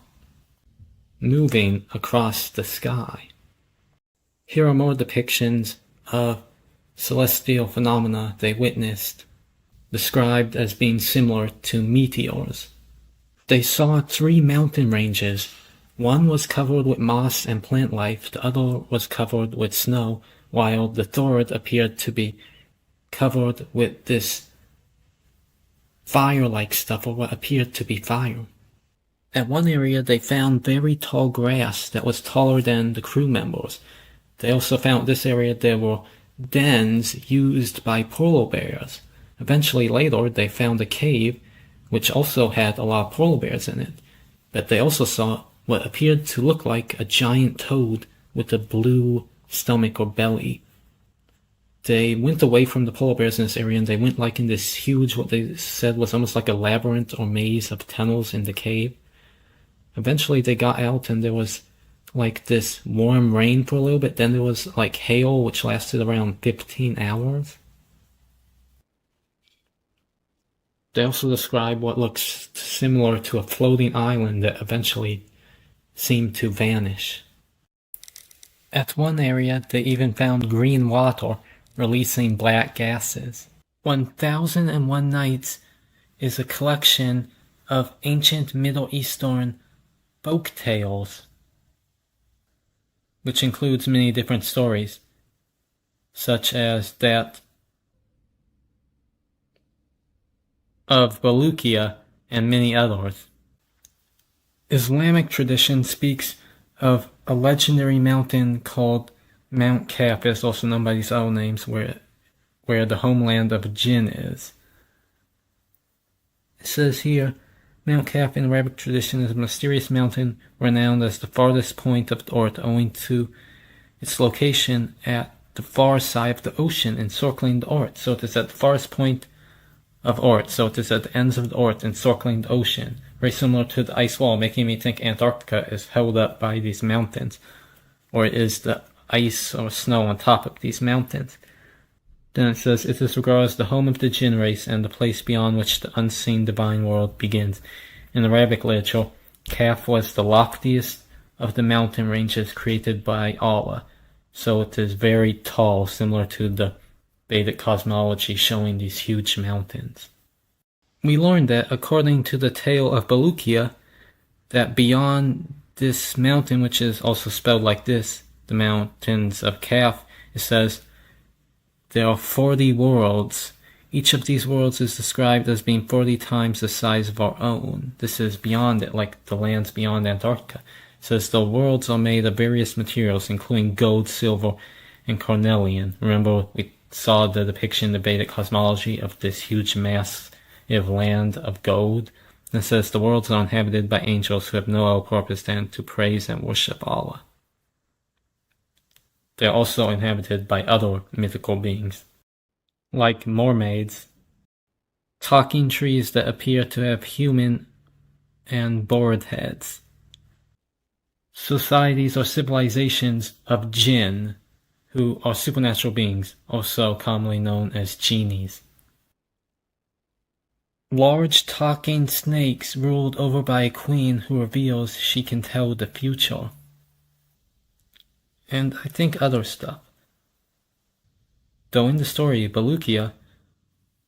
moving across the sky. Here are more depictions of celestial phenomena they witnessed, described as being similar to meteors. They saw 3 mountain ranges. One was covered with moss and plant life, the other was covered with snow, while the third appeared to be covered with this fire-like stuff, or what appeared to be fire. At one area they found very tall grass that was taller than the crew members. They also found this area there were dens used by polar bears. Eventually later they found a cave which also had a lot of polar bears in it, but they also saw what appeared to look like a giant toad with a blue stomach or belly. They went away from the polar bears in this area and they went like in this huge, what they said was almost like a labyrinth or maze of tunnels in the cave. Eventually they got out and there was like this warm rain for a little bit, then there was like hail which lasted around 15 hours. They also describe what looks similar to a floating island that eventually seemed to vanish. At one area they even found green water releasing black gases. 1001 Nights is a collection of ancient Middle Eastern folk tales, which includes many different stories, such as that of Balukia and many others. Islamic tradition speaks of a legendary mountain called Mount Kaf, is also known by these other names, where the homeland of Jinn is. It says here, Mount Kaf in Arabic tradition is a mysterious mountain renowned as the farthest point of the earth owing to its location at the far side of the ocean encircling the earth. So it is at the farthest point of earth, so it is at the ends of the earth encircling the ocean. Very similar to the ice wall, making me think Antarctica is held up by these mountains, or it is the ice or snow on top of these mountains. Then it says, it is regarded as the home of the jinn race and the place beyond which the unseen divine world begins. In Arabic literature, Kaf was the loftiest of the mountain ranges created by Allah, so it is very tall, similar to the Vedic cosmology showing these huge mountains. We learned that, according to the tale of Balukia, that beyond this mountain, which is also spelled like this, the mountains of Kaf, it says, there are 40 worlds. Each of these worlds is described as being 40 times the size of our own. This is beyond it, like the lands beyond Antarctica. It says the worlds are made of various materials, including gold, silver, and carnelian. Remember, we saw the depiction in the Vedic cosmology of this huge massive land of gold. And it says the worlds are inhabited by angels who have no other purpose than to praise and worship Allah. They are also inhabited by other mythical beings, like mermaids, talking trees that appear to have human and bird heads, societies or civilizations of jinn, who are supernatural beings, also commonly known as genies. large talking snakes ruled over by a queen who reveals she can tell the future. And I think other stuff. Though in the story, Balukia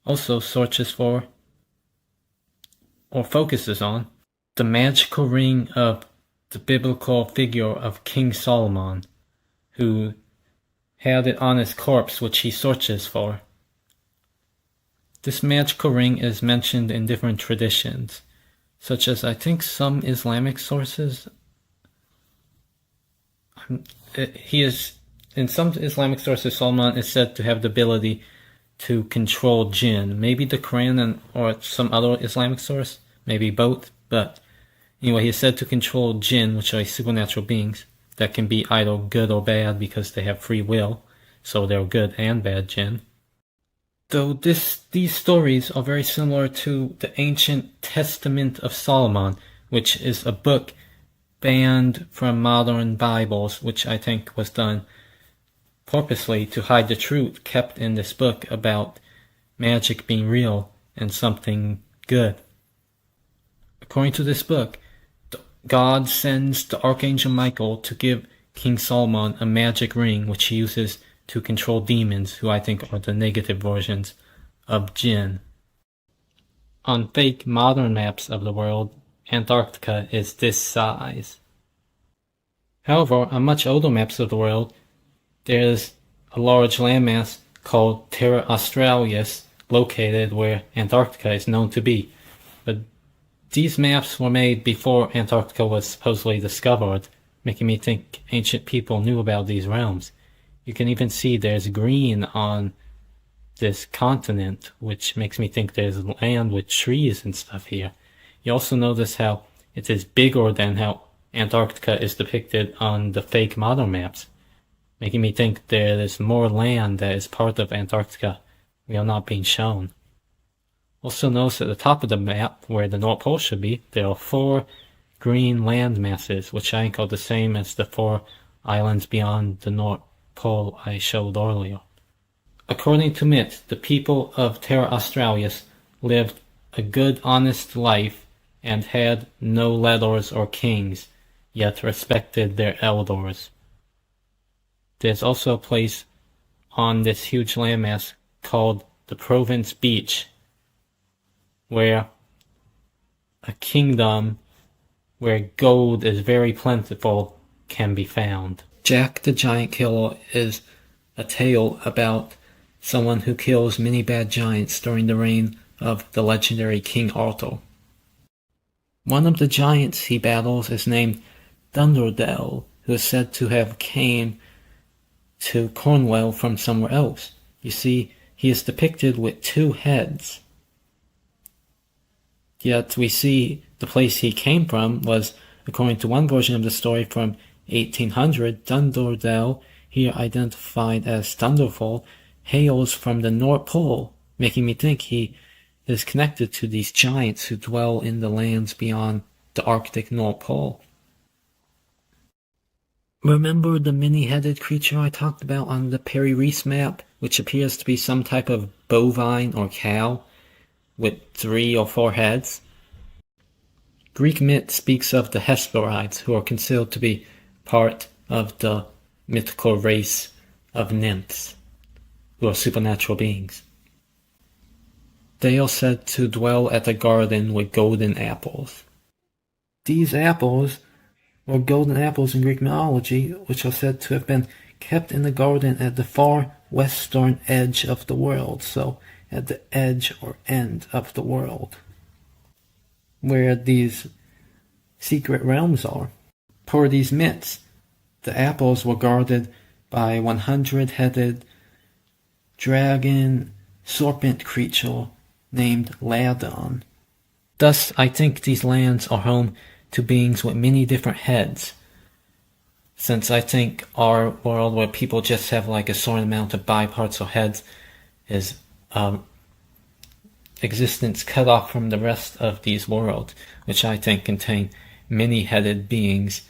also searches for, or focuses on, the magical ring of the biblical figure of King Solomon, who had it on his corpse, which he searches for. This magical ring is mentioned in different traditions, such as I think some Islamic sources. In some Islamic sources, Solomon is said to have the ability to control jinn. Maybe the Quran or some other Islamic source, maybe both, but anyway, he is said to control jinn, which are supernatural beings that can be either good or bad because they have free will, so they're good and bad jinn. Though these stories are very similar to the ancient Testament of Solomon, which is a book banned from modern Bibles, which I think was done purposely to hide the truth kept in this book about magic being real and something good. According to this book, God sends the Archangel Michael to give King Solomon a magic ring which he uses to control demons, who I think are the negative versions of jinn. On fake modern maps of the world, Antarctica is this size. However, on much older maps of the world, there is a large landmass called Terra Australis located where Antarctica is known to be. But these maps were made before Antarctica was supposedly discovered, making me think ancient people knew about these realms. You can even see there's green on this continent, which makes me think there's land with trees and stuff here. You also notice how it is bigger than how Antarctica is depicted on the fake modern maps, making me think there is more land that is part of Antarctica we are not being shown. Also notice at the top of the map, where the North Pole should be, there are 4 green land masses, which I think are the same as the 4 islands beyond the North Pole I showed earlier. According to myth, the people of Terra Australis lived a good, honest life and had no leaders or kings, yet respected their elders. There's also a place on this huge landmass called the Province Beach, where a kingdom where gold is very plentiful can be found. Jack the Giant Killer is a tale about someone who kills many bad giants during the reign of the legendary King Arthur. One of the giants he battles is named Thunderdell, who is said to have came to Cornwall from somewhere else. You see, he is depicted with 2 heads. Yet we see the place he came from was, according to one version of the story from 1800, Thunderdell, here identified as Thunderfall, hails from the North Pole, making me think he is connected to these giants who dwell in the lands beyond the Arctic North Pole. Remember the many-headed creature I talked about on the Piri Reis map, which appears to be some type of bovine or cow with 3 or 4 heads? Greek myth speaks of the Hesperides, who are considered to be part of the mythical race of nymphs, who are supernatural beings. They are said to dwell at a garden with golden apples. These apples were golden apples in Greek mythology, which are said to have been kept in the garden at the far western edge of the world, so at the edge or end of the world, where these secret realms are. Per these myths, the apples were guarded by a 100-headed dragon serpent creature named Ladon. Thus, I think these lands are home to beings with many different heads, since I think our world, where people just have like a certain amount of biparts or heads, is existence cut off from the rest of these worlds, which I think contain many-headed beings,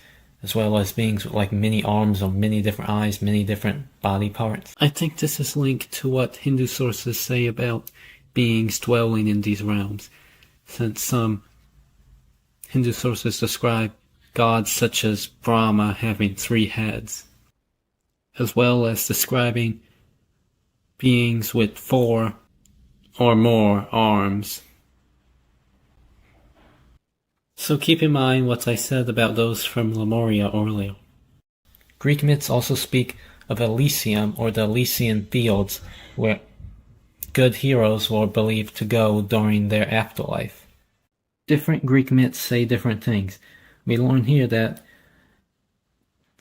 as well as beings with like many arms or many different eyes, many different body parts. I think this is linked to what Hindu sources say about beings dwelling in these realms. since some Hindu sources describe gods such as Brahma having 3 heads, as well as describing beings with 4 or more arms. So keep in mind what I said about those from Lemuria earlier. Greek myths also speak of Elysium, or the Elysian fields, where good heroes were believed to go during their afterlife. Different Greek myths say different things. We learn here that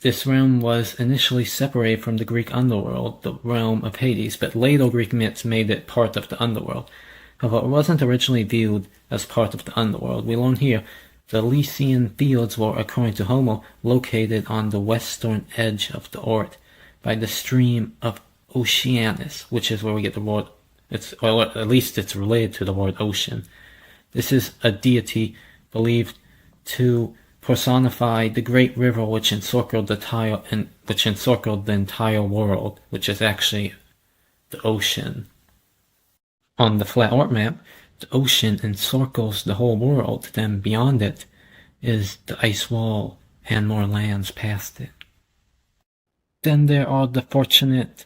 this realm was initially separated from the Greek underworld, the realm of Hades, but later Greek myths made it part of the underworld. However, it wasn't originally viewed as part of the underworld. We learn here the Elysian fields were, according to Homer, located on the western edge of the earth by the stream of Oceanus, which is where we get the word, or at least it's related to the word ocean. This is a deity believed to personify the great river which encircled the entire world, which is actually the ocean. On the flat earth map, the ocean encircles the whole world, then beyond it is the ice wall and more lands past it. Then there are the fortunate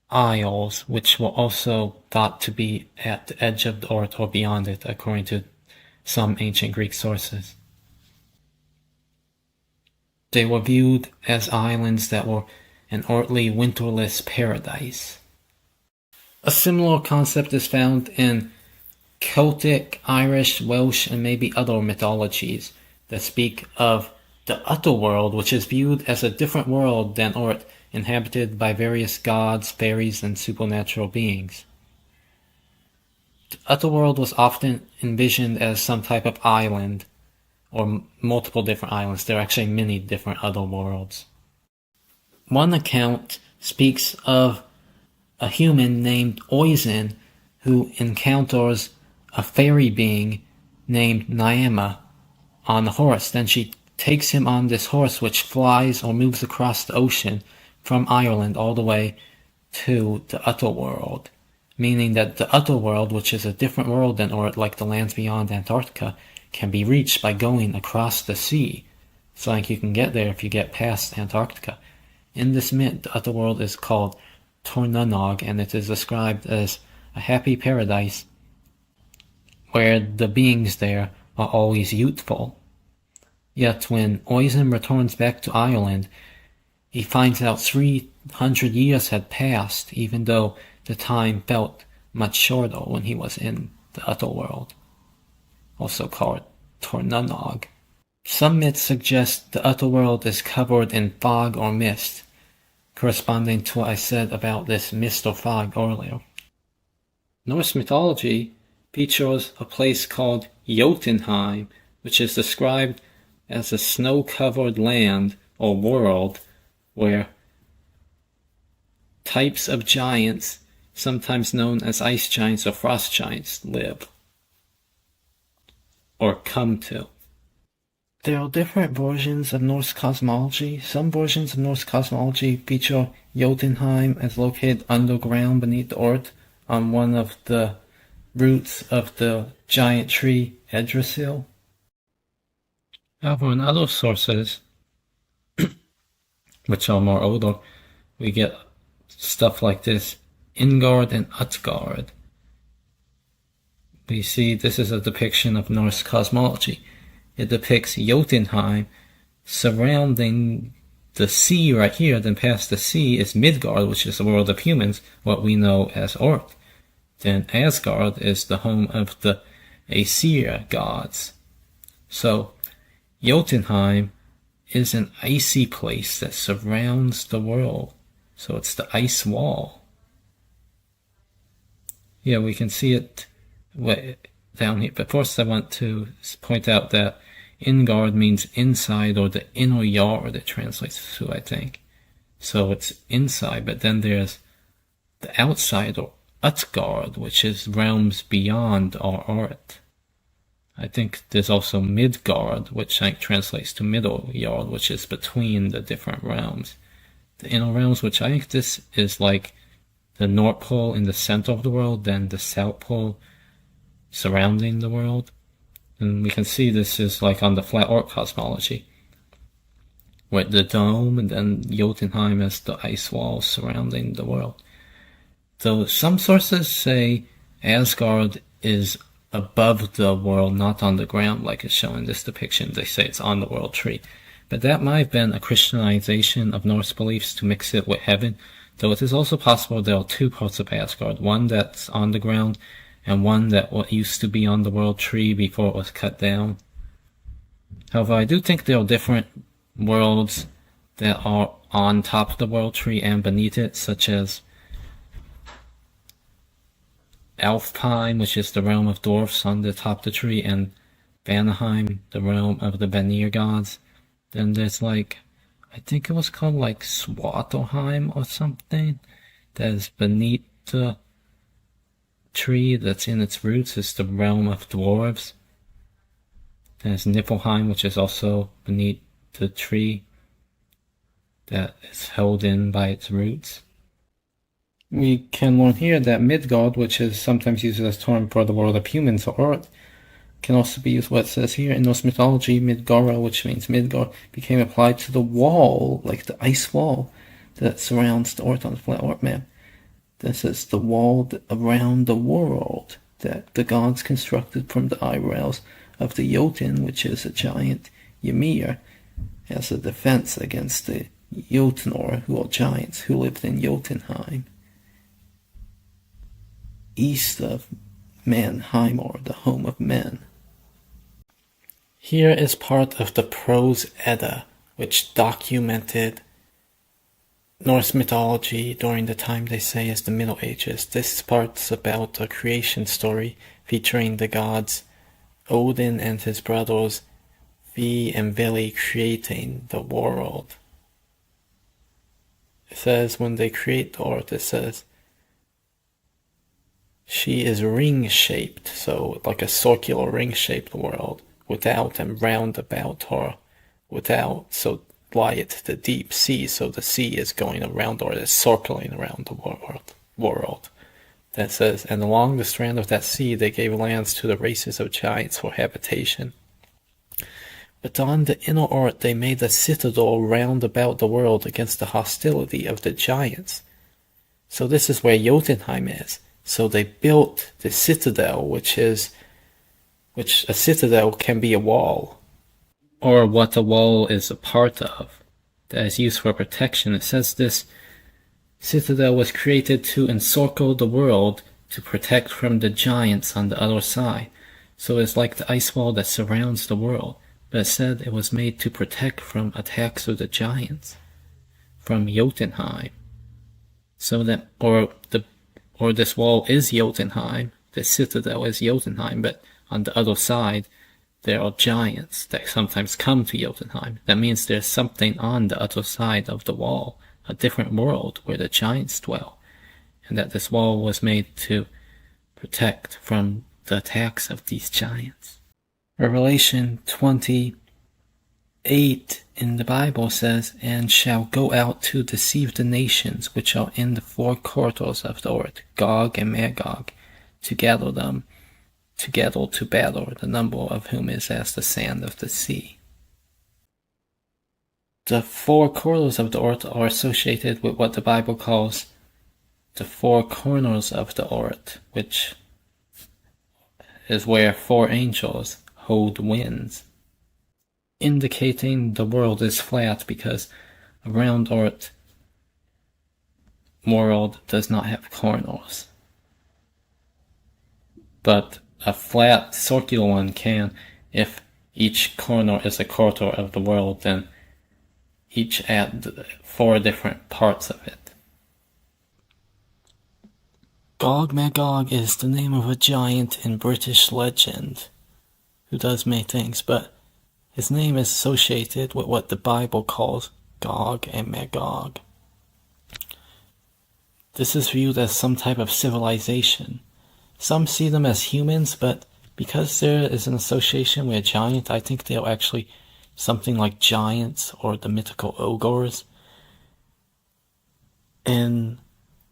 isles, which were also thought to be at the edge of the earth or beyond it, according to some ancient Greek sources. They were viewed as islands that were an earthly winterless paradise. A similar concept is found in Celtic, Irish, Welsh, and maybe other mythologies that speak of the Otherworld, which is viewed as a different world than Earth, inhabited by various gods, fairies, and supernatural beings. The Otherworld was often envisioned as some type of island, or multiple different islands. There are actually many different other worlds. One account speaks of a human named Oisin who encounters a fairy being named Naima on a horse. Then she takes him on this horse, which flies or moves across the ocean from Ireland all the way to the Otherworld, meaning that the Otherworld, which is a different world than Earth, like the lands beyond Antarctica, can be reached by going across the sea. It's like you can get there if you get past Antarctica. In this myth, the Otherworld is called Tornunnog, and it is described as a happy paradise where the beings there are always youthful. Yet when Oisin returns back to Ireland, he finds out 300 years had passed, even though the time felt much shorter when he was in the Otherworld, also called Tornunnog. Some myths suggest the Otherworld is covered in fog or mist, corresponding to what I said about this mist or fog earlier. Norse mythology features a place called Jotunheim, which is described as a snow-covered land or world where types of giants, sometimes known as ice giants or frost giants, live or come to. There are different versions of Norse cosmology. Some versions of Norse cosmology feature Jotunheim as located underground beneath the earth on one of the roots of the giant tree Yggdrasil. However, in other sources, which are more older, we get stuff like this: Ingard and Utgard. We see this is a depiction of Norse cosmology. It depicts Jotunheim surrounding the sea right here. Then past the sea is Midgard, which is the world of humans, what we know as Earth. Then Asgard is the home of the Aesir gods. So Jotunheim is an icy place that surrounds the world. So it's the ice wall. Yeah, we can see it down here. But first I want to point out that Ingard means inside, or the inner yard it translates to, I think. So it's inside, but then there's the outside, or Utgard, which is realms beyond our earth. I think there's also Midgard, which I think translates to middle yard, which is between the different realms. The inner realms, which I think this is like the North Pole in the center of the world, then the South Pole surrounding the world. And we can see this is like on the flat Earth cosmology, with the dome and then Jotunheim as the ice wall surrounding the world. Though some sources say Asgard is above the world, not on the ground like it's shown in this depiction. They say it's on the world tree. But that might have been a Christianization of Norse beliefs to mix it with heaven, though it is also possible there are two parts of Asgard, one that's on the ground and one that used to be on the world tree before it was cut down. However, I do think there are different worlds that are on top of the world tree and beneath it, such as Alfheim, which is the realm of dwarfs on the top of the tree, and Vanaheim, the realm of the Vanir gods. Then there's like, I think it was called like Svartalheim or something, that is beneath the tree that's in its roots. It's the realm of dwarves. There's Niflheim, which is also beneath the tree that is held in by its roots. We can learn here that Midgard, which is sometimes used as a term for the world of humans or Earth, can also be used what it says here. In Norse mythology, Midgara, which means Midgard, became applied to the wall, like the ice wall that surrounds the Earth on the flat Earth map. This is the wall around the world that the gods constructed from the eyebrows of the Jotun, which is a giant Ymir, as a defense against the Jotunor, who are giants who lived in Jotunheim, east of Mannheimor, the home of men. Here is part of the Prose Edda, which documented Norse mythology during the time they say is the Middle Ages. This part's about a creation story featuring the gods Odin and his brothers Vi and Vili creating the world. It says when they create the earth, it says she is ring-shaped, so like a circular ring-shaped world, without and round about her, without, so lieth the deep sea, so the sea is going around or is circling around the world. That says, and along the strand of that sea they gave lands to the races of giants for habitation. But on the inner earth they made a citadel round about the world against the hostility of the giants. So this is where Jotunheim is. So they built the citadel, which a citadel can be a wall, or what a wall is a part of, that is used for protection. It says this citadel was created to encircle the world to protect from the giants on the other side. So it's like the ice wall that surrounds the world, but it said it was made to protect from attacks of the giants from Jotunheim. So that, or this wall is Jotunheim, the citadel is Jotunheim, but on the other side there are giants that sometimes come to Jotunheim. That means there's something on the other side of the wall, a different world where the giants dwell, and that this wall was made to protect from the attacks of these giants. Revelation 28 in the Bible says, and shall go out to deceive the nations which are in the four quarters of the earth, Gog and Magog, to gather them together to battle, the number of whom is as the sand of the sea. The four quarters of the earth are associated with what the Bible calls the four corners of the earth, which is where four angels hold winds, indicating the world is flat because a round earth world does not have corners. But a flat circular one can. If each corner is a quarter of the world, then each add four different parts of it. Gog Magog is the name of a giant in British legend who does many things, but his name is associated with what the Bible calls Gog and Magog. This is viewed as some type of civilization. Some see them as humans, but because there is an association with a giant, I think they are actually something like giants or the mythical ogres. In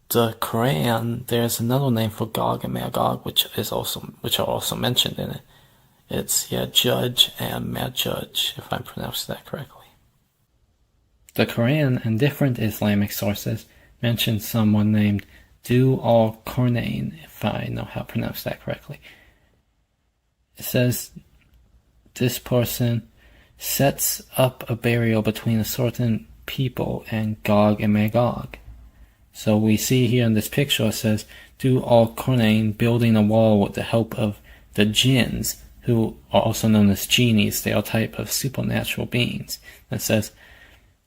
the Quran, there's another name for Gog and Magog, which are also mentioned in it. It's Judge and Majudge, if I'm pronouncing that correctly. The Quran and different Islamic sources mention someone named Du al-Qarnayn, if I know how to pronounce that correctly. It says this person sets up a barrier between a certain people and Gog and Magog. So we see here in this picture, it says Du al-Qarnayn building a wall with the help of the jinns, who are also known as genies. They are a type of supernatural beings. It says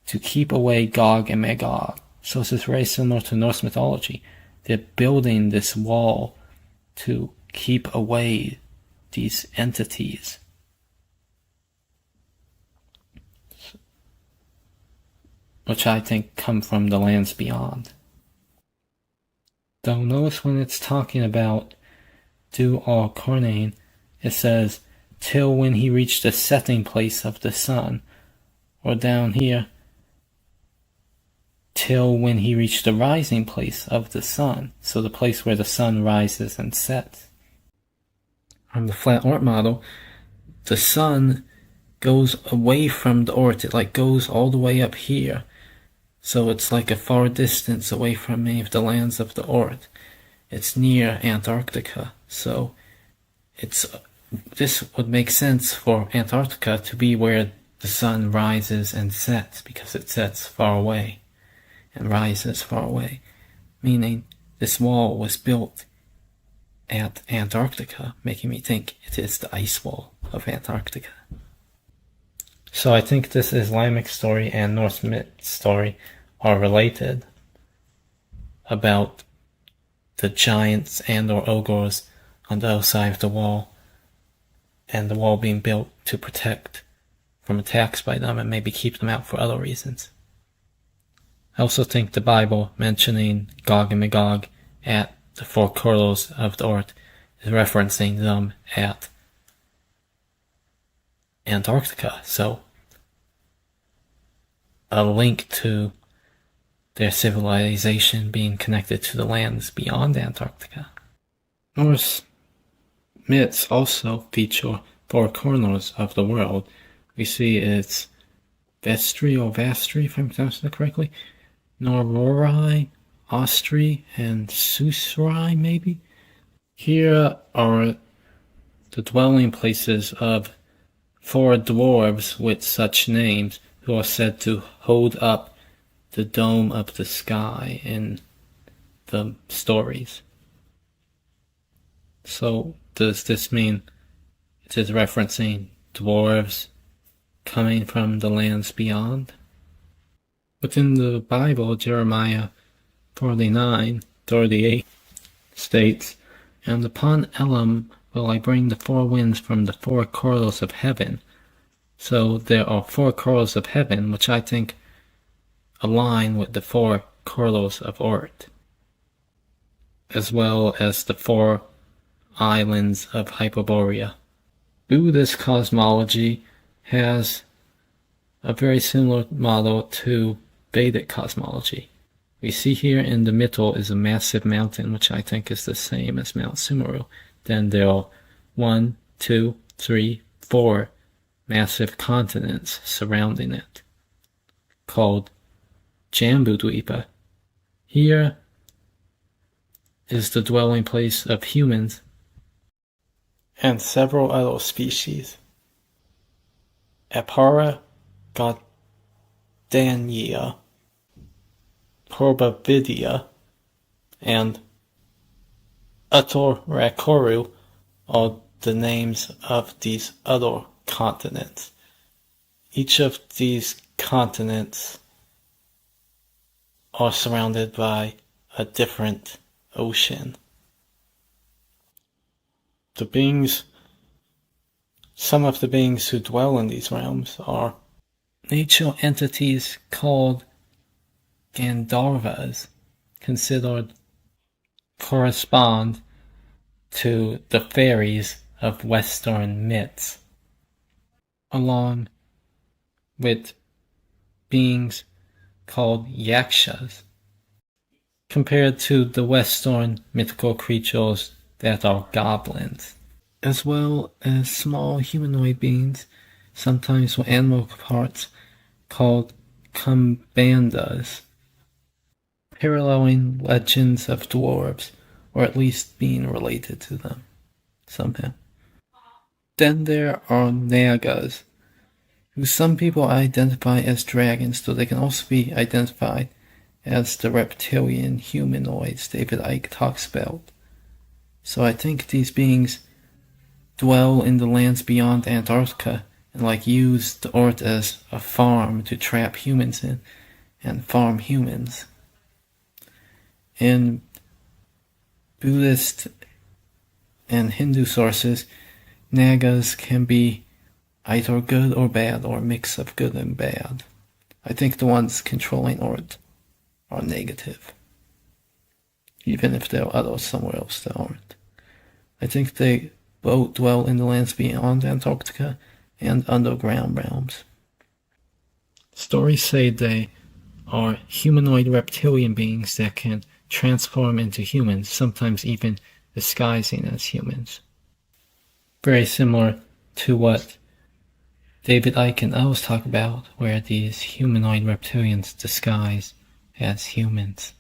to keep away Gog and Magog. So this is very similar to Norse mythology. They're building this wall to keep away these entities. Which I think come from the lands beyond. Though notice when it's talking about Du al-Qarnayn, it says, till when he reached the setting place of the sun. Or down here, till when he reached the rising place of the sun. So the place where the sun rises and sets. On the flat Earth model, the sun goes away from the Earth. It goes all the way up here. So it's like a far distance away from any of the lands of the Earth. It's near Antarctica. So this would make sense for Antarctica to be where the sun rises and sets, because it sets far away and rises far away, meaning this wall was built at Antarctica, making me think it is the ice wall of Antarctica. So I think this Islamic story and Norse myth story are related about the giants and or ogres on the other side of the wall, and the wall being built to protect from attacks by them and maybe keep them out for other reasons. I also think the Bible mentioning Gog and Magog at the four corners of the earth is referencing them at Antarctica, so a link to their civilization being connected to the lands beyond Antarctica. Norse myths also feature four corners of the world. We see it's Vestri, if I'm pronouncing it correctly, Norori, Ostri, and Susrai, maybe? Here are the dwelling places of four dwarves with such names who are said to hold up the dome of the sky in the stories. So does this mean it is referencing dwarves coming from the lands beyond? Within the Bible, Jeremiah 49:38 states, and upon Elam will I bring the four winds from the four corners of heaven. So there are four corners of heaven, which I think align with the four corners of earth, as well as the four islands of Hyperborea. Buddhist cosmology has a very similar model to Vedic cosmology. We see here in the middle is a massive mountain, which I think is the same as Mount Sumeru. Then there are 1, 2, 3, 4 massive continents surrounding it, called Jambudvipa. Here is the dwelling place of humans and several other species. Apara Gardania, Porbavidia, and Utorakoru are the names of these other continents. Each of these continents are surrounded by a different ocean. Some of the beings who dwell in these realms are nature entities called Gandharvas, considered correspond to the fairies of Western myths, along with beings called Yakshas. compared to the Western mythical creatures that are goblins, as well as small humanoid beings, sometimes with animal parts, called kumbandas, paralleling legends of dwarves, or at least being related to them somehow. Then there are nagas, who some people identify as dragons, though they can also be identified as the reptilian humanoids David Icke talks about. So I think these beings dwell in the lands beyond Antarctica and use the Earth as a farm to trap humans in and farm humans. In Buddhist and Hindu sources, nagas can be either good or bad, or a mix of good and bad. I think the ones controlling Earth are negative, even if there are others somewhere else that aren't. I think they both dwell in the lands beyond Antarctica and underground realms. Stories say they are humanoid reptilian beings that can transform into humans, sometimes even disguising as humans. Very similar to what David Icke and others talk about, where these humanoid reptilians disguise as humans.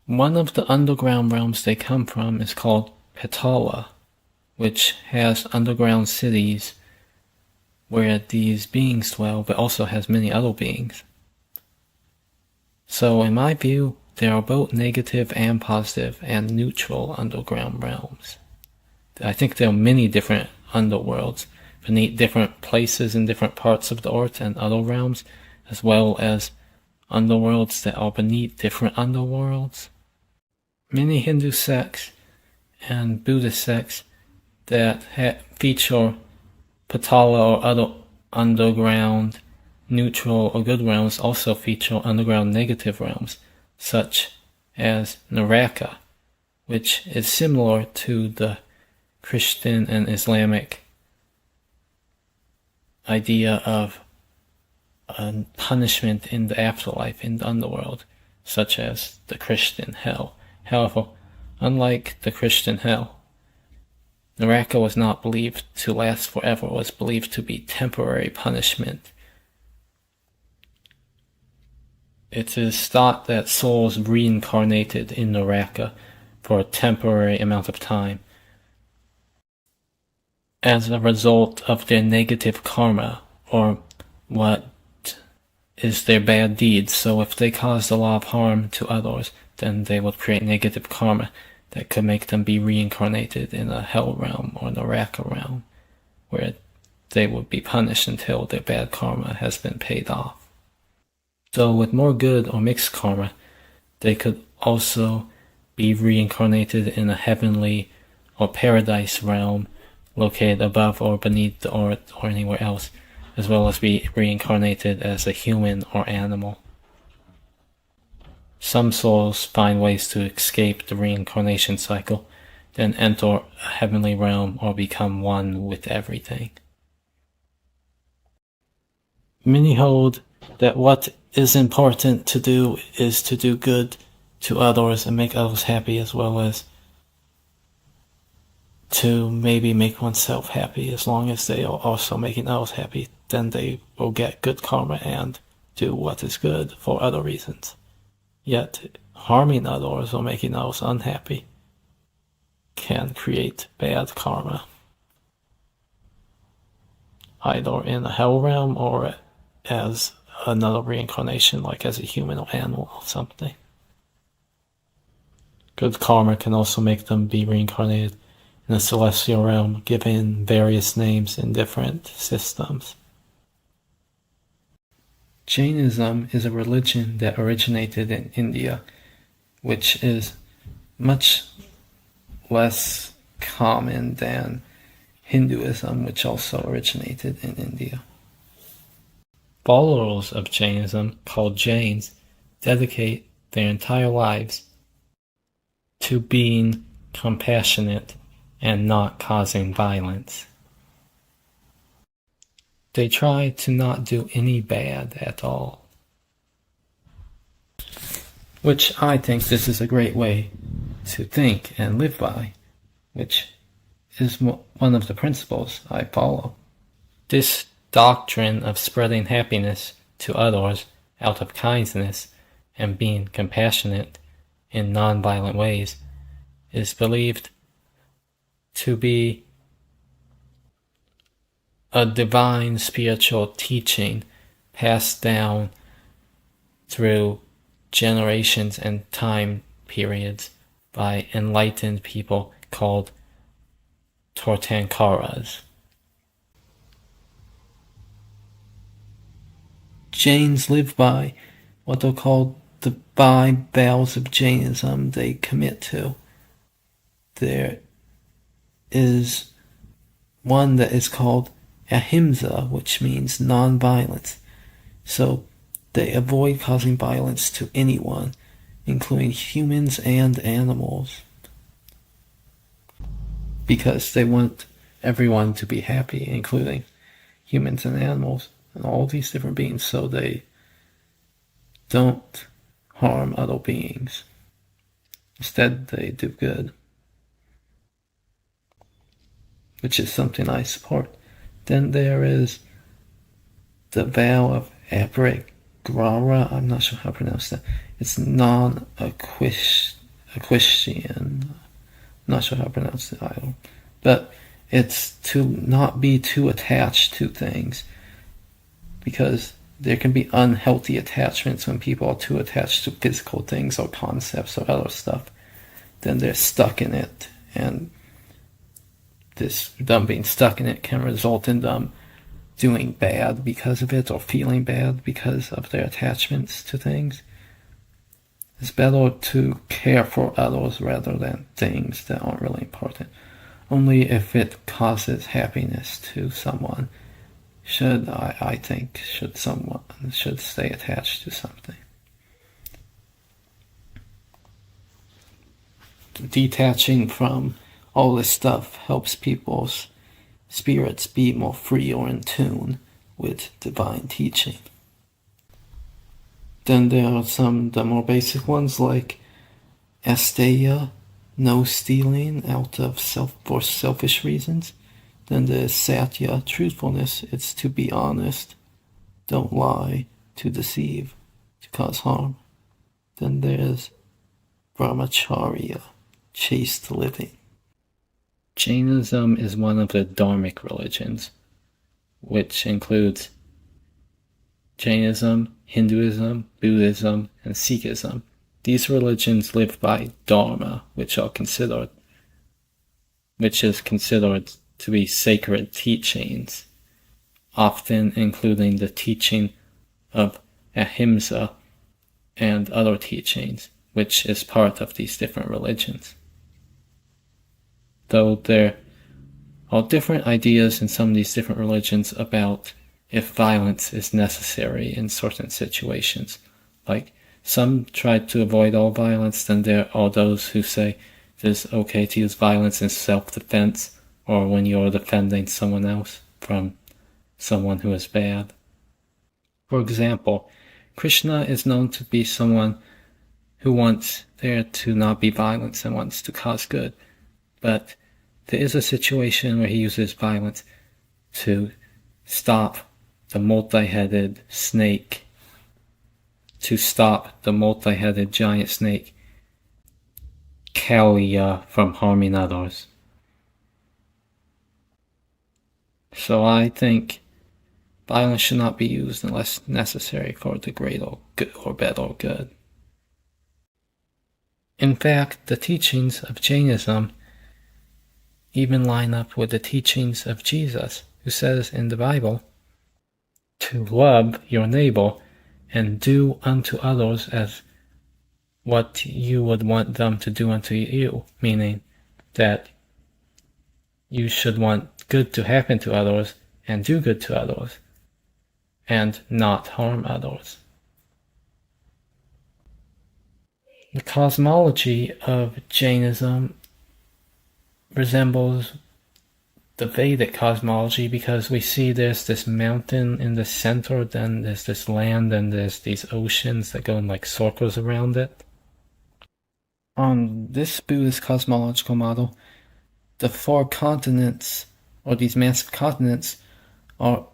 One of the underground realms they come from is called Petala, which has underground cities where these beings dwell, but also has many other beings. So in my view, there are both negative and positive and neutral underground realms. I think there are many different underworlds beneath different places in different parts of the earth and other realms, as well as underworlds that are beneath different underworlds. Many Hindu sects and Buddhist sects that feature Patala or other underground neutral or good realms also feature underground negative realms, such as Naraka, which is similar to the Christian and Islamic idea of a punishment in the afterlife, in the underworld, such as the Christian hell. However, unlike the Christian hell, Naraka was not believed to last forever. It was believed to be temporary punishment. It is thought that souls reincarnated in Naraka for a temporary amount of time as a result of their negative karma, or what is their bad deeds. So if they caused a lot of harm to others, then they would create negative karma that could make them be reincarnated in a hell realm or Naraka realm, where they would be punished until their bad karma has been paid off. So with more good or mixed karma, they could also be reincarnated in a heavenly or paradise realm located above or beneath the earth or anywhere else, as well as be reincarnated as a human or animal. Some souls find ways to escape the reincarnation cycle, then enter a heavenly realm or become one with everything. Many hold that what is important to do is to do good to others and make others happy, as well as to maybe make oneself happy. As long as they are also making others happy, then they will get good karma and do what is good for other reasons. Yet, harming others or making others unhappy can create bad karma, either in a hell realm or as another reincarnation, like as a human or animal or something. Good karma can also make them be reincarnated in a celestial realm, given various names in different systems. Jainism is a religion that originated in India, which is much less common than Hinduism, which also originated in India. Followers of Jainism, called Jains, dedicate their entire lives to being compassionate and not causing violence. They try to not do any bad at all. which I think this is a great way to think and live by, which is one of the principles I follow. This doctrine of spreading happiness to others out of kindness and being compassionate in non-violent ways is believed to be a divine spiritual teaching passed down through generations and time periods by enlightened people called Tirthankaras. Jains live by what are called the 5 vows of Jainism they commit to. There is one that is called ahimsa, which means non-violence. So they avoid causing violence to anyone, including humans and animals, because they want everyone to be happy, including humans and animals and all these different beings, so they don't harm other beings. Instead, they do good, which is something I support. Then there is the vow of Abrigrara. I'm not sure how to pronounce that. It's non-Aquitian. Not sure how to pronounce it either. But it's to not be too attached to things, because there can be unhealthy attachments when people are too attached to physical things or concepts or other stuff. Then they're stuck in it, and them being stuck in it can result in them doing bad because of it or feeling bad because of their attachments to things. It's better to care for others rather than things that aren't really important. Only if it causes happiness to someone should someone stay attached to something. Detaching from all this stuff helps people's spirits be more free or in tune with divine teaching. Then there are the more basic ones like asteya, no stealing out of for selfish reasons. Then there's satya, truthfulness. It's to be honest, don't lie, to deceive, to cause harm. Then there's brahmacharya, chaste living. Jainism is one of the dharmic religions, which includes Jainism, Hinduism, Buddhism, and Sikhism. These religions live by dharma, which is considered to be sacred teachings, often including the teaching of ahimsa and other teachings, which is part of these different religions. Though there are different ideas in some of these different religions about if violence is necessary in certain situations. Like, some try to avoid all violence, then there are those who say it is okay to use violence in self-defense or when you're defending someone else from someone who is bad. For example, Krishna is known to be someone who wants there to not be violence and wants to cause good. But there is a situation where he uses violence to stop the multi-headed snake, to stop the multi-headed giant snake, Kalia, from harming others. So I think violence should not be used unless necessary for the greater good or better good. In fact, the teachings of Jainism even line up with the teachings of Jesus, who says in the Bible to love your neighbor and do unto others as what you would want them to do unto you, meaning that you should want good to happen to others and do good to others and not harm others. The cosmology of Jainism resembles the Vedic cosmology because we see there's this mountain in the center, then there's this land, and there's these oceans that go in like circles around it. On this Buddhist cosmological model, the four continents, or these massive continents, are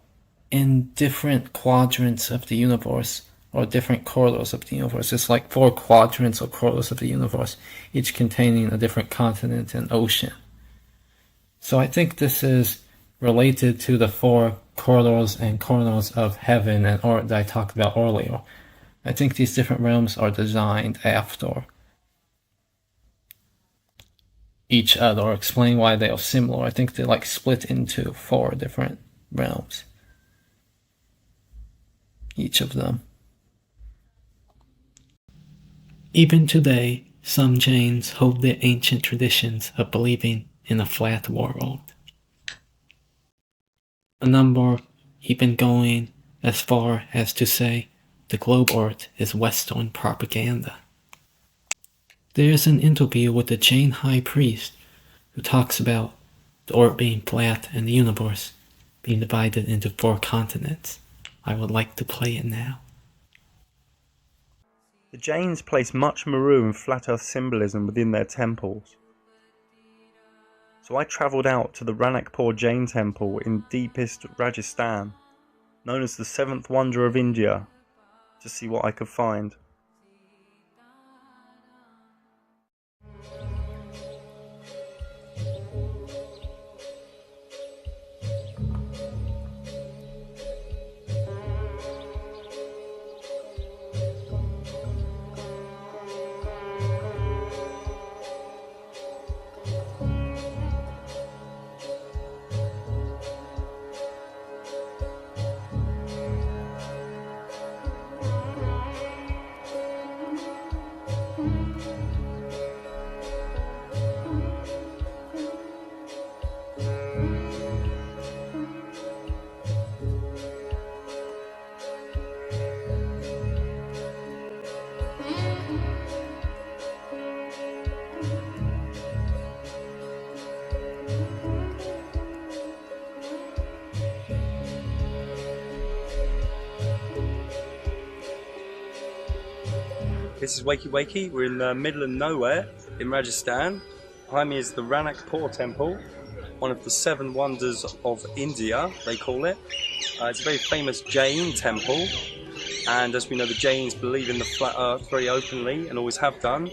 in different quadrants of the universe, or different corridors of the universe. It's like four quadrants or corridors of the universe, each containing a different continent and ocean. So I think this is related to the four corridors and corners of heaven and earth that I talked about earlier. I think these different realms are designed after each other, or explain why they are similar. I think they like split into four different realms, each of them. Even today, some Jains hold the ancient traditions of believing in a flat world. A number even going as far as to say the globe Earth is Western propaganda. There's an interview with the Jain high priest who talks about the Earth being flat and the universe being divided into four continents. I would like to play it now. The Jains place much Meru and flat earth symbolism within their temples. So I travelled out to the Ranakpur Jain temple in deepest Rajasthan, known as the seventh wonder of India, to see what I could find. This is Wakey Wakey. We're in the middle of nowhere in Rajasthan. Behind me is the Ranakpur temple, one of the seven wonders of India, they call it. It's a very famous Jain temple, and as we know, the Jains believe in the flat earth very openly and always have done.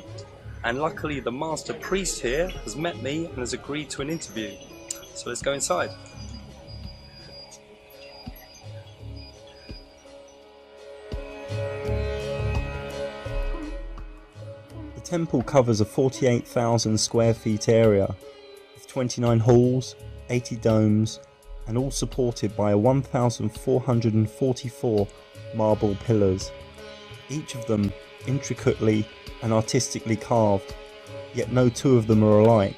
And luckily the master priest here has met me and has agreed to an interview. So let's go inside. The temple covers a 48,000 square feet area with 29 halls, 80 domes, and all supported by 1,444 marble pillars, each of them intricately and artistically carved, yet no two of them are alike.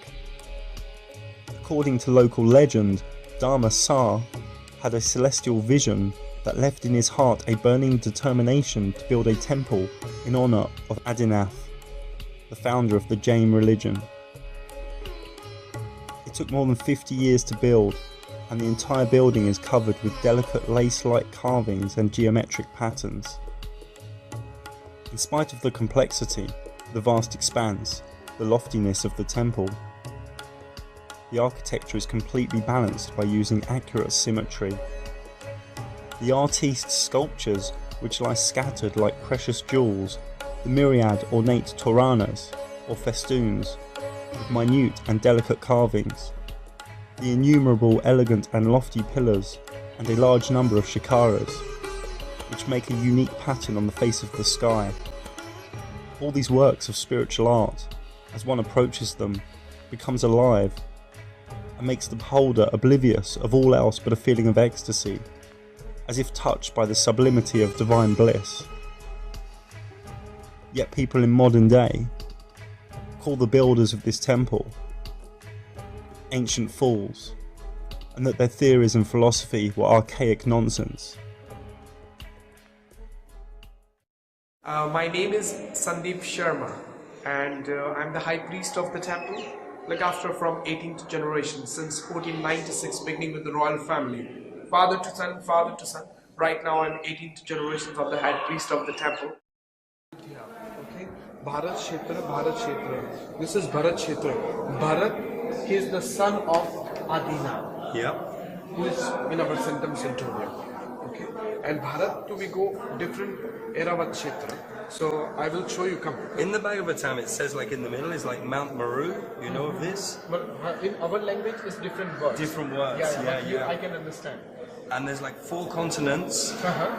According to local legend, Dharma Sa had a celestial vision that left in his heart a burning determination to build a temple in honour of Adinath, the founder of the Jain religion. It took more than 50 years to build, and the entire building is covered with delicate lace-like carvings and geometric patterns. In spite of the complexity, the vast expanse, the loftiness of the temple, the architecture is completely balanced by using accurate symmetry. The artiste's sculptures, which lie scattered like precious jewels, the myriad ornate toranas, or festoons, with minute and delicate carvings, the innumerable elegant and lofty pillars, and a large number of shikaras, which make a unique pattern on the face of the sky. All these works of spiritual art, as one approaches them, becomes alive, and makes the beholder oblivious of all else but a feeling of ecstasy, as if touched by the sublimity of divine bliss. Yet people in modern day call the builders of this temple ancient fools, and that their theories and philosophy were archaic nonsense. My name is Sandeep Sharma, and I'm the high priest of the temple, look after from 18th generation since 1496, beginning with the royal family, father to son, father to son. Right now I'm 18th generation of the high priest of the temple. Okay. Bharat Kshetra, Bharat Kshetra. This is Bharat Kshetra. Bharat, he is the son of Adina. Yeah. Who is in our Centum Centurion. Okay. And Bharat, to we go different Eravat Kshetra. So I will show you. Come. In the Bhagavatam, it says like in the middle is like Mount Meru. You know of this? But in our language, it's different words. Different words. Yeah. I can understand. And there's like 4 continents.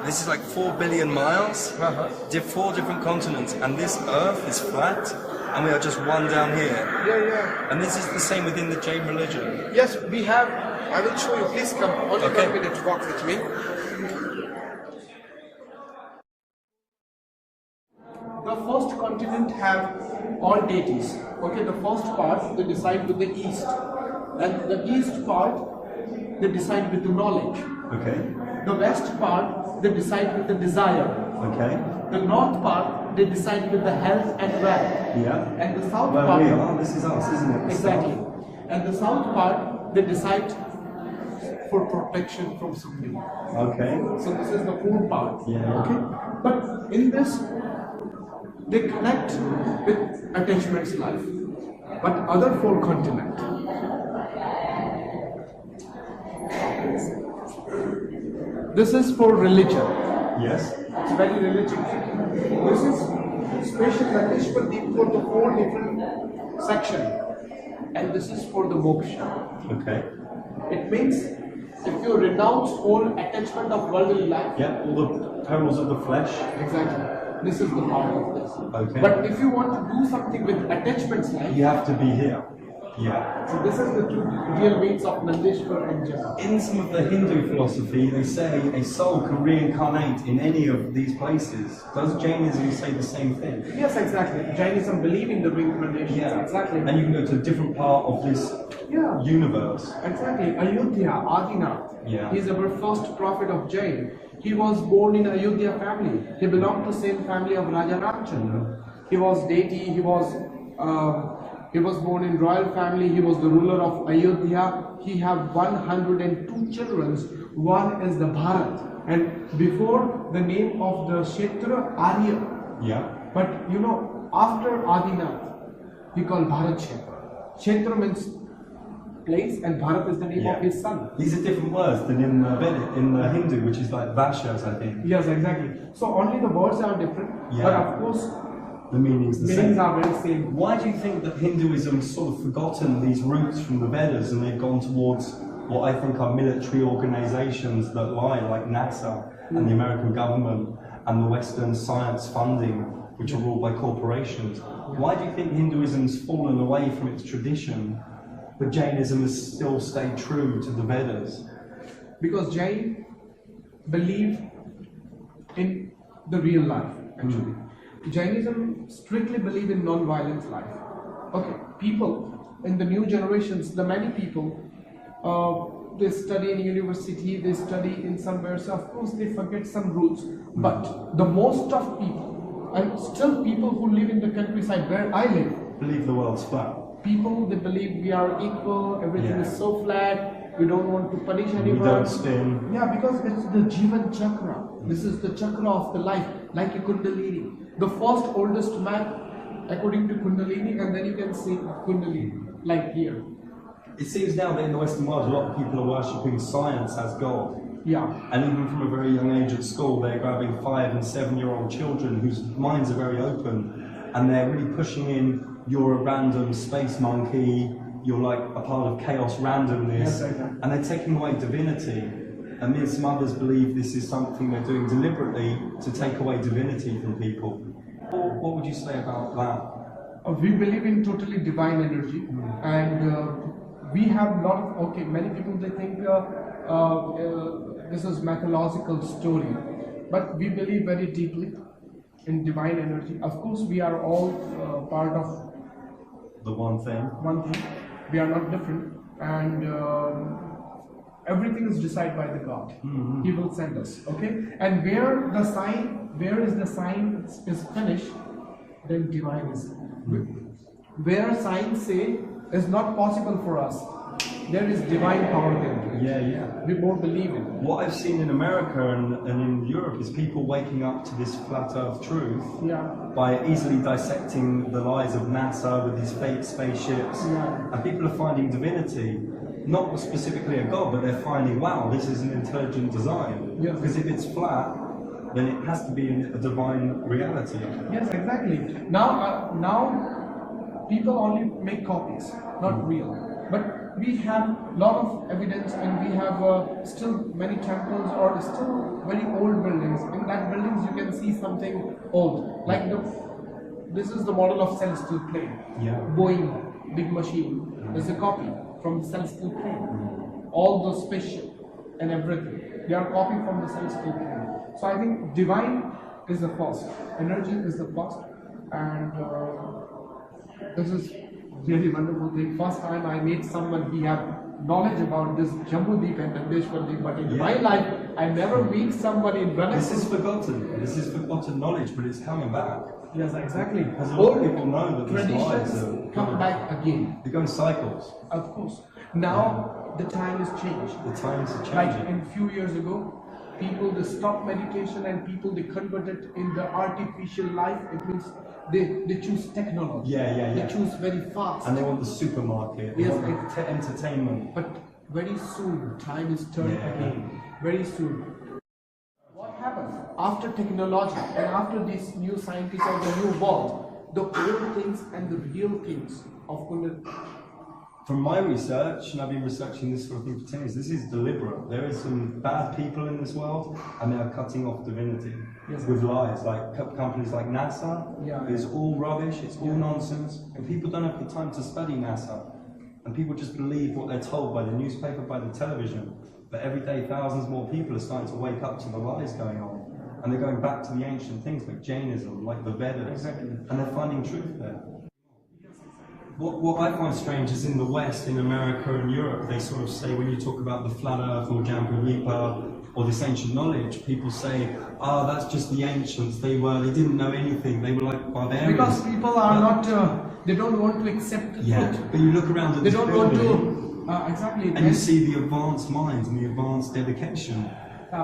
This is like 4 billion miles. 4 different continents, and this Earth is flat, and we are just one down here. Yeah. And this is the same within the Jain religion. Yes, we have. I will show you. Please come. Only 1 minute. Walk with me. The first continent have all deities. Okay, the first part they decide with the east, and the east part they decide with the knowledge. Okay. The west part they decide with the desire. Okay. The north part they decide with the health and wealth. Yeah. And the south Where part. we are, this is us, isn't it? Exactly. And the south part they decide for protection from something. Okay. So this is the fourth part. Yeah. Okay. But in this, they connect with attachments life. But other 4 continents. This is for religion. Yes. It's very religious. This is special Natishpati for the 4 different sections. And this is for the moksha. Okay. It means if you renounce all attachment of worldly life. Yeah, all the perils of the flesh. Exactly. This is the part of this. Okay. But if you want to do something with attachments life. You have to be here. Yeah. So this is the two real means of Nandeshwar and Java. In some of the Hindu philosophy, they say a soul can reincarnate in any of these places. Does Jainism say the same thing? Yes, exactly. Jainism believe in the reincarnation. Yeah. Exactly. And you can go to a different part of this universe. Exactly. Ayodhya, Adinath. Yeah. He is our first prophet of Jain. He was born in Ayodhya family. He belonged to the same family of Raja Ramchandra. He was deity. He was born in royal family. He was the ruler of Ayodhya. He had 102 children. One is the Bharat. And before the name of the Kshetra, Arya. Yeah. But you know, after Adinath, he called Bharat Kshetra. Kshetra means place, and Bharat is the name of his son. These are different words than in the Hindu, which is like Vashas, I think. Yes, exactly. So only the words are different, but of course the meanings are very same. Why do you think that Hinduism has sort of forgotten these roots from the Vedas and they've gone towards what I think are military organizations that lie, like NASA and the American government and the Western science funding, which are ruled by corporations? Why do you think Hinduism's fallen away from its tradition, but Jainism has still stayed true to the Vedas? Because Jain believe in the real life, actually. Jainism strictly believe in non-violent life. Okay, people in the new generations, the many people, they study in university, they study in somewhere, so of course they forget some roots. But the most of people, and still people who live in the countryside where I live, believe the world's flat. People, they believe we are equal, everything is so flat, we don't want to punish anyone. We don't spin. Yeah, because it's the Jivan Chakra. This is the chakra of the life, like a Kundalini. The first oldest man, according to Kundalini, and then you can see Kundalini, like here. It seems now that in the Western world, a lot of people are worshipping science as God. Yeah. And even from a very young age at school, they're grabbing 5- and 7-year-old children whose minds are very open, and they're really pushing in, you're a random space monkey, you're like a part of chaos randomness, and they're taking away divinity. And me and some others believe this is something they're doing deliberately to take away divinity from people. What would you say about that? We believe in totally divine energy, and we have a lot of, many people they think this is mythological story, but we believe very deeply in divine energy. Of course, we are all part of the one thing. We are not different, and everything is decided by the God. He will send us. Okay, and where is the sign is finished, then divine is. Where signs say is not possible for us, there is divine power there. Yeah. We more believe in it. What I've seen in America and in Europe is people waking up to this flat earth truth by easily dissecting the lies of NASA with these fake spaceships. And people are finding divinity, not specifically a god, but they're finding, wow, this is an intelligent design. Because if it's flat, then it has to be a divine reality. Yes, exactly. Now people only make copies, not real. But we have a lot of evidence, and we have still many temples or still very old buildings. In that buildings you can see something old. Like this is the model of celestial plane. Boeing, big machine. There's a copy from the celestial plane. All the spaceship and everything, they are copied from the celestial plane. So I think divine is the first, energy is the first, and this is really wonderful thing. First time I met someone, he have knowledge about this Jambu Deep and Nandeshwar Deep, but in my life, I never meet somebody in Venice. This is forgotten. This is forgotten knowledge, but it's coming back. Yes, exactly. Because a lot of people know that these lies traditions come back again. They go in cycles. Of course. Now the time has changed. The times are changing. Like in few years ago, people they stopped meditation and people they converted in the artificial life. It means they choose technology. They choose very fast. And they want the supermarket. They want entertainment. But very soon, time is turned again. Very soon. What happens after technology and after these new scientists of the new world? The old things and the real things of Kundalini. From my research, and I've been researching this sort of thing for 10 years, this is deliberate. There is some bad people in this world, and they are cutting off divinity with lies. Like companies like NASA, it's all rubbish, it's all nonsense, and people don't have the time to study NASA. And people just believe what they're told by the newspaper, by the television. But every day, thousands more people are starting to wake up to the lies going on. And they're going back to the ancient things like Jainism, like the Vedas, and they're finding truth there. What I find strange is in the West, in America and Europe, they sort of say, when you talk about the flat earth or Jambu Ripa or this ancient knowledge, people say, that's just the ancients, they didn't know anything, they were like barbarians. Because people are not, they don't want to accept the truth. But you look around at they this don't building, want to, exactly. and you see the advanced minds and the advanced dedication.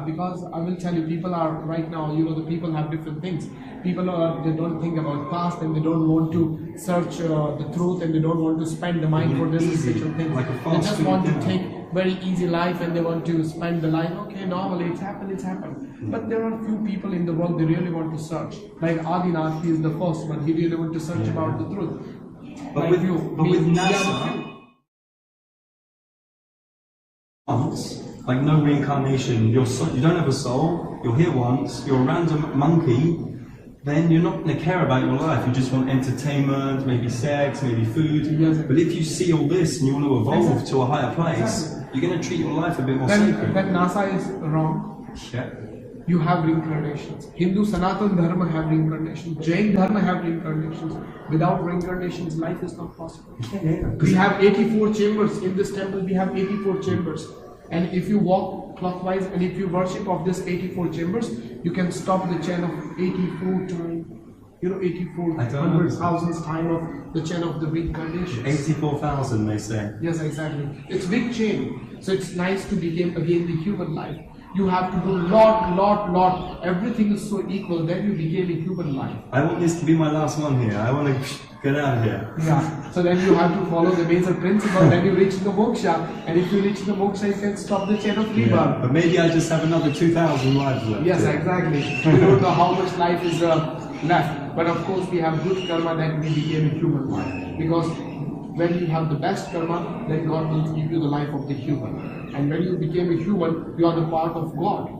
Because I will tell you, people are right now, the people have different things. People they don't think about past, and they don't want to search the truth, and they don't want to spend the mind for this essential things. They just want to take very easy life, and they want to spend the life, okay, normally it's happened. But there are few people in the world, they really want to search. Like Adinath, he is the first one, he really want to search about the truth. But like with NASA, like no reincarnation, you don't have a soul, you're here once, you're a random monkey, then you're not going to care about your life. You just want entertainment, maybe sex, maybe food. But if you see all this and you want to evolve to a higher place, you're going to treat your life a bit more sacred. Then NASA is wrong. Yeah. You have reincarnations. Hindu Sanatan Dharma have reincarnations. Jain Dharma have reincarnations. Without reincarnations, life is not possible. We have 84 chambers. In this temple, we have 84 chambers. And if you walk clockwise and if you worship of this 84 chambers, you can stop the chain of 84 times. 84,000 times of the chain of the reincarnation. 84,000, they say. Yes, exactly. It's big chain. So it's nice to become again the human life. You have to do lot. Everything is so equal. Then you became a human life. I want this to be my last one here. I want to get out of here. Yeah. So then you have to follow the major principle. Then you reach the moksha. And if you reach the moksha, you can stop the chain of rebirth. But maybe I just have another 2,000 lives left. Yes, exactly. We don't know how much life is left. But of course, we have good karma that we became a human life. Because when you have the best karma, then God will give you the life of the human. And when you became a human, you are the part of God.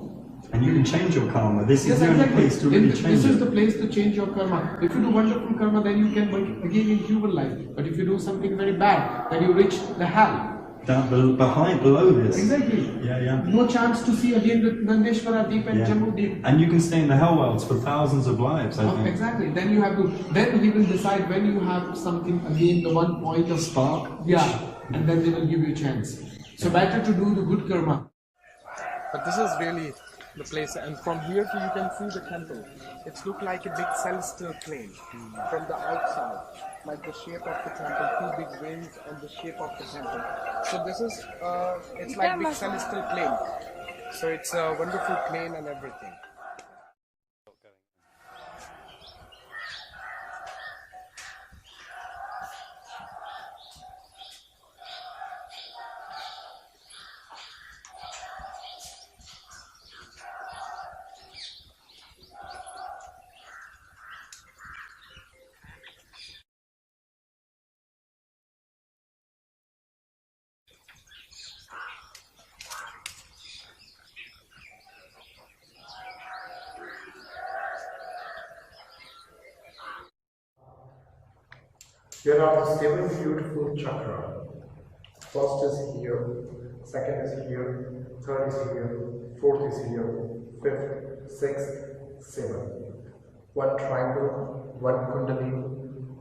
And you can change your karma. This is the only place to really change it. This is the place to change your karma. If you do wonderful karma, then you can work again in human life. But if you do something very bad, then you reach the hell. Down below this. Exactly. Yeah. No chance to see again the Nandeshwara Deep and Jambu Deep. And you can stay in the hell worlds for thousands of lives, I think. Exactly. Then you have to. Then he will decide when you have something again, the one point of spark. Yeah. And then they will give you a chance. So better to do the good karma. But this is really the place, and from here you can see the temple. It's looked like a big celestial plane from the outside, like the shape of the temple, two big wings and the shape of the temple. So this is, it's like big celestial plane. So it's a wonderful plane and everything. There are 7 beautiful chakras. First is here, second is here, third is here, fourth is here, fifth, sixth, seventh. 1 triangle, 1 kundalini,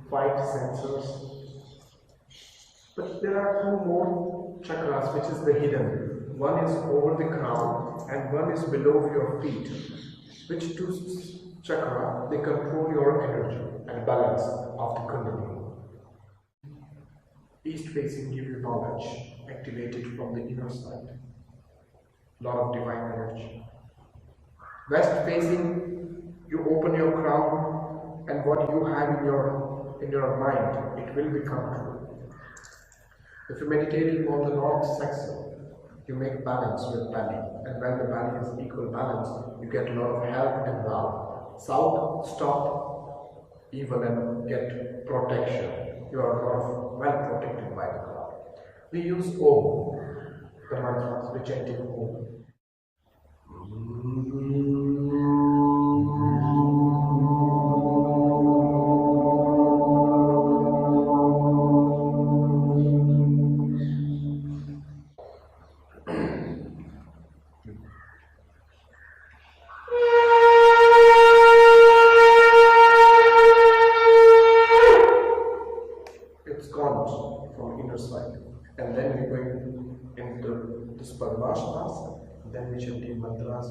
5 sensors. But there are 2 more chakras which is the hidden. One is over the crown and one is below your feet. Which 2 chakra, they control your energy and balance of the kundalini. East facing give you knowledge, activated from the inner side. Lot of divine energy. West facing, you open your crown, and what you have in your mind, it will become true. If you're meditating on the north section, you make balance with belly, and when the belly is equal balance, you get a lot of health and wealth. South, stop evil and get protection. You are well protected by the God. We use Om, the mantras, we chanting Om. And then we go into this Padmashanas, then we chanting mantras.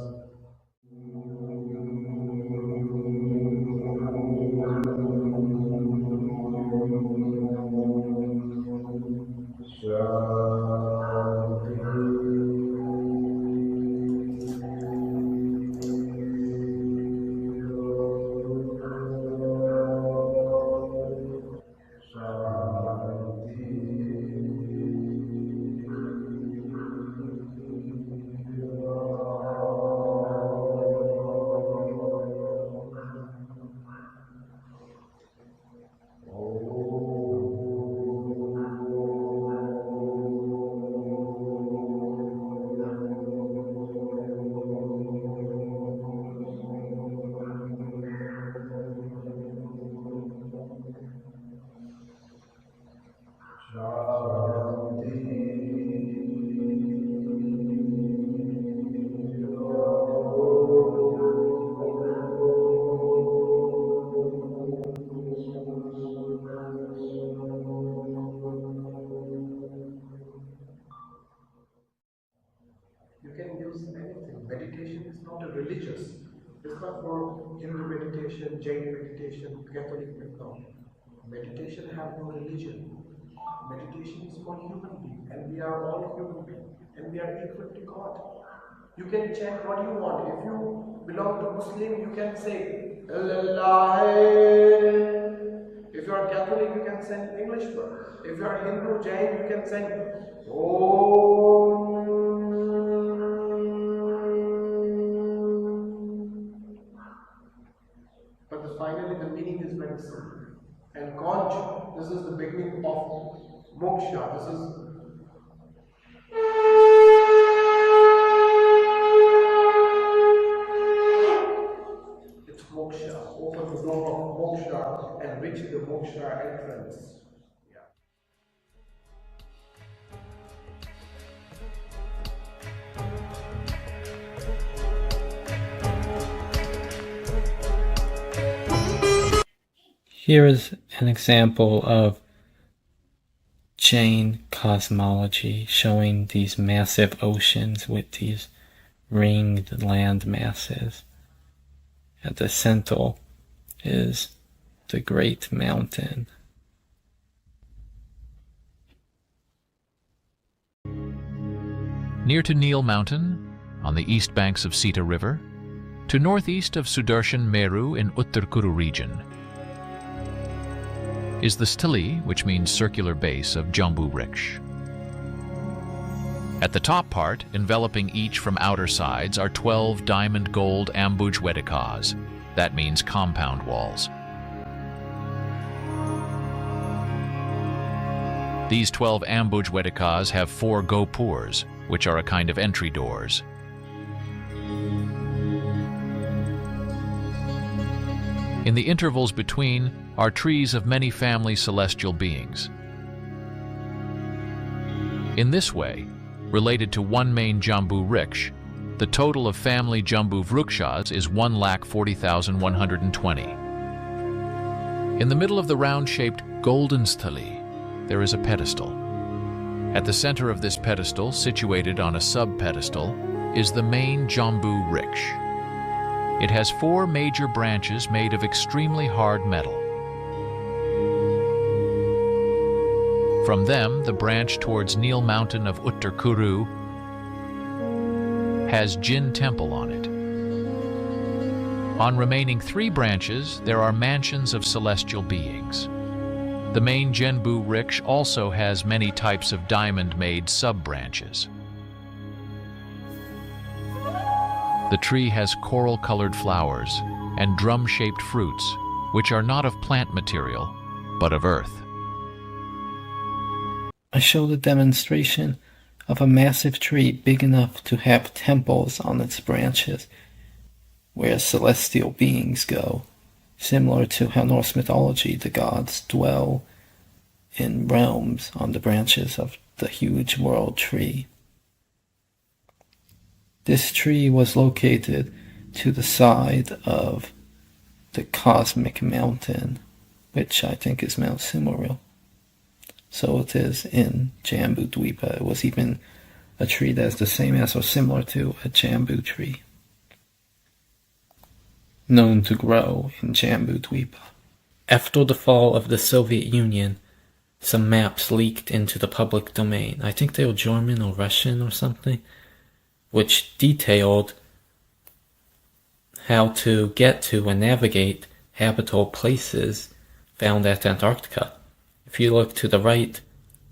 Meditation is not a religious. It's not for Hindu meditation, Jain meditation, Catholic meditation. Meditation has no religion. Meditation is for human beings, and we are all human beings, and we are equal to God. You can chant what you want. If you belong to Muslim, you can say Allah. If you are Catholic, you can sing English word. If you are Hindu, Jain, you can sing Om. But finally the meaning is very simple. And conch, this is the beginning of moksha. This is it's moksha. Open the door of moksha and reach the moksha entrance. Here is an example of Jain cosmology showing these massive oceans with these ringed land masses. At the center is the Great Mountain. Near to Neel Mountain, on the east banks of Sita River, to northeast of Sudarshan Meru in Uttarkuru region, is the stele, which means circular base, of Jambu Wriksh. At the top part, enveloping each from outer sides, are 12 diamond gold ambuj vedikas. That means compound walls. These 12 ambuj vedikas have 4 gopurs, which are a kind of entry doors. In the intervals between are trees of many family celestial beings. In this way, related to one main Jambu Wriksh, the total of family Jambu Vrukshas is 140,120. In the middle of the round-shaped golden stele, there is a pedestal. At the center of this pedestal, situated on a sub-pedestal, is the main Jambu Wriksh. It has 4 major branches made of extremely hard metal. From them, the branch towards Neel Mountain of Uttarkuru has Jinn Temple on it. On remaining 3 branches, there are mansions of celestial beings. The main Jambu Wriksh also has many types of diamond-made sub-branches. The tree has coral-colored flowers and drum-shaped fruits, which are not of plant material, but of earth. I showed a demonstration of a massive tree big enough to have temples on its branches, where celestial beings go, similar to how Norse mythology the gods dwell in realms on the branches of the huge world tree. This tree was located to the side of the cosmic mountain, which I think is Mount Simoril. So it is in Jambu Dwipa. It was even a tree that is the same as or similar to a Jambu tree, known to grow in Jambu Dwipa. After the fall of the Soviet Union, some maps leaked into the public domain. I think they were German or Russian or something, which detailed how to get to and navigate habitable places found at Antarctica. If you look to the right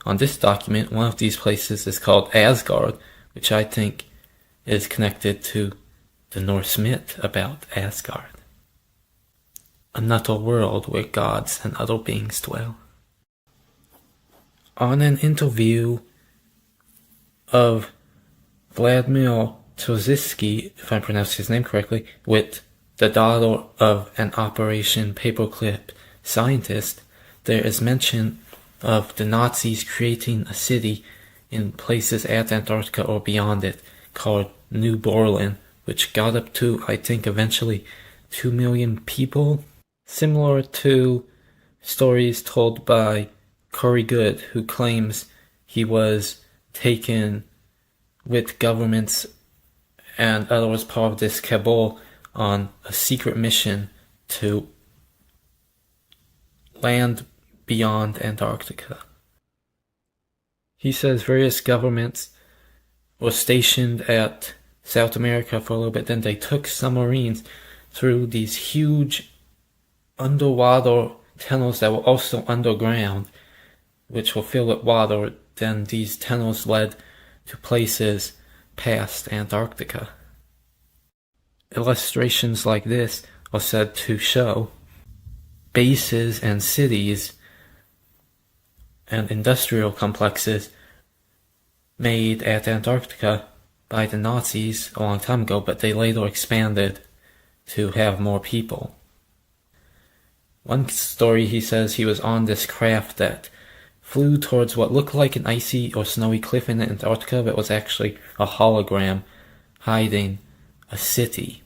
on this document, one of these places is called Asgard, which I think is connected to the Norse myth about Asgard, another world where gods and other beings dwell. On an interview of Vladimir Terziski, if I pronounce his name correctly, with the daughter of an Operation Paperclip scientist, there is mention of the Nazis creating a city in places at Antarctica or beyond it called New Berlin, which got up to, I think, eventually 2 million people. Similar to stories told by Curry Good, who claims he was taken with governments and others part of this cabal on a secret mission to land beyond Antarctica. He says various governments were stationed at South America for a little bit, then they took submarines through these huge underwater tunnels that were also underground, which were filled with water. Then these tunnels led to places past Antarctica. Illustrations like this are said to show bases and cities and industrial complexes made at Antarctica by the Nazis a long time ago, but they later expanded to have more people. One story, he says he was on this craft that flew towards what looked like an icy or snowy cliff in Antarctica, but was actually a hologram hiding a city.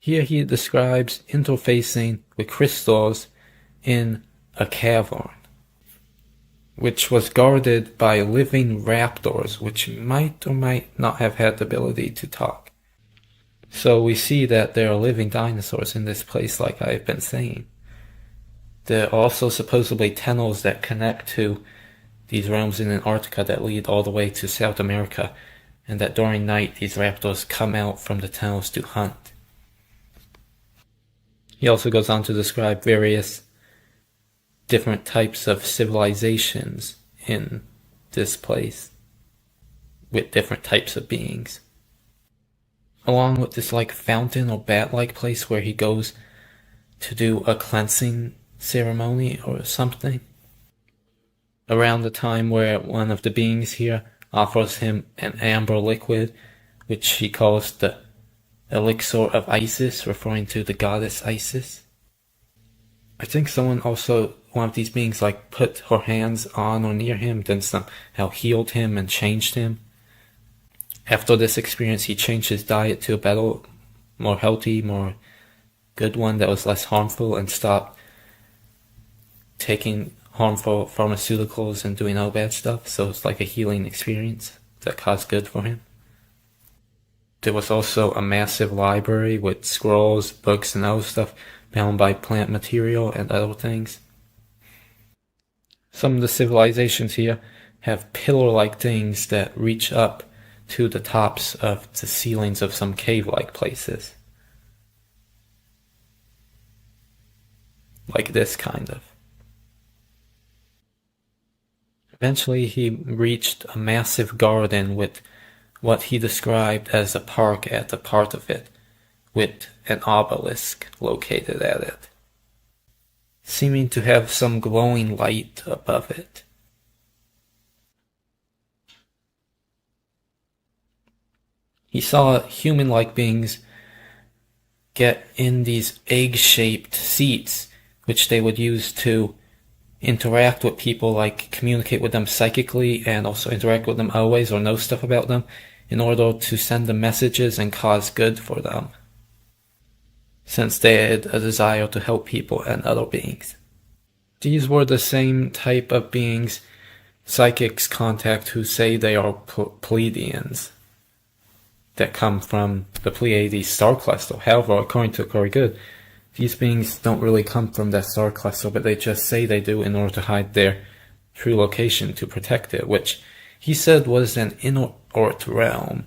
Here he describes interfacing with crystals in a cavern. which was guarded by living raptors, which might or might not have had the ability to talk. So we see that there are living dinosaurs in this place, like I've been saying. There are also supposedly tunnels that connect to these realms in Antarctica that lead all the way to South America, and that during night these raptors come out from the tunnels to hunt. He also goes on to describe various different types of civilizations in this place with different types of beings. Along with this like fountain or bat-like place where he goes to do a cleansing ceremony or something. Around the time where one of the beings here offers him an amber liquid, which he calls the elixir of Isis, referring to the goddess Isis. I think someone also, one of these beings, like put her hands on or near him, then somehow healed him and changed him. After this experience, he changed his diet to a better, more healthy, more good one that was less harmful, and stopped taking harmful pharmaceuticals and doing all bad stuff. So it's like a healing experience that caused good for him. There was also a massive library with scrolls, books, and other stuff bound by plant material and other things. Some of the civilizations here have pillar-like things that reach up to the tops of the ceilings of some cave-like places. Like this kind of. Eventually he reached a massive garden with what he described as a park at the part of it, with an obelisk located at it, seeming to have some glowing light above it. He saw human-like beings get in these egg-shaped seats, which they would use to interact with people, like communicate with them psychically and also interact with them always or know stuff about them in order to send them messages and cause good for them, since they had a desire to help people and other beings. These were the same type of beings psychics contact who say they are Pleiadians that come from the Pleiades star cluster. However, according to Corey Good, these beings don't really come from that star cluster, but they just say they do in order to hide their true location to protect it, which he said was an inner-earth realm.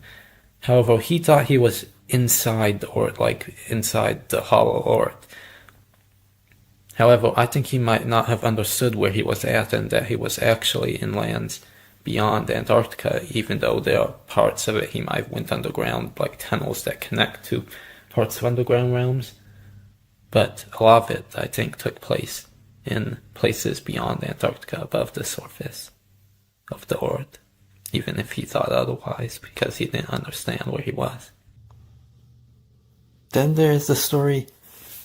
However, he thought he was inside the earth, like inside the hollow earth. However, I think he might not have understood where he was at and that he was actually in lands beyond Antarctica, even though there are parts of it he might have went underground, like tunnels that connect to parts of underground realms. But a lot of it, I think, took place in places beyond Antarctica, above the surface of the Earth, even if he thought otherwise, because he didn't understand where he was. Then there is the story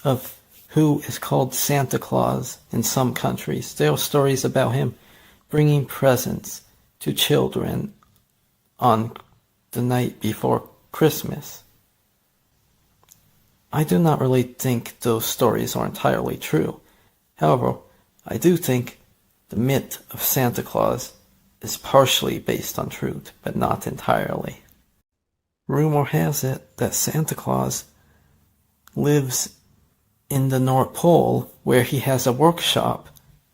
of who is called Santa Claus in some countries. There are stories about him bringing presents to children on the night before Christmas. I do not really think those stories are entirely true. However, I do think the myth of Santa Claus is partially based on truth, but not entirely. Rumor has it that Santa Claus lives in the North Pole, where he has a workshop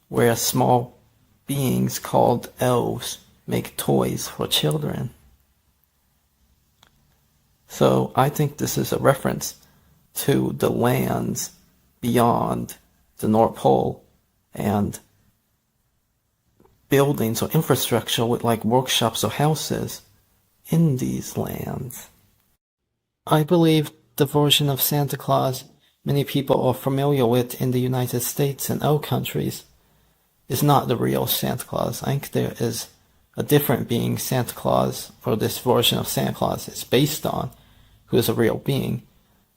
where small beings called elves make toys for children. So I think this is a reference to the lands beyond the North Pole and buildings or infrastructure with like workshops or houses in these lands. I believe the version of Santa Claus many people are familiar with in the United States and other countries is not the real Santa Claus. I think there is a different being Santa Claus, or this version of Santa Claus is based on, who is a real being.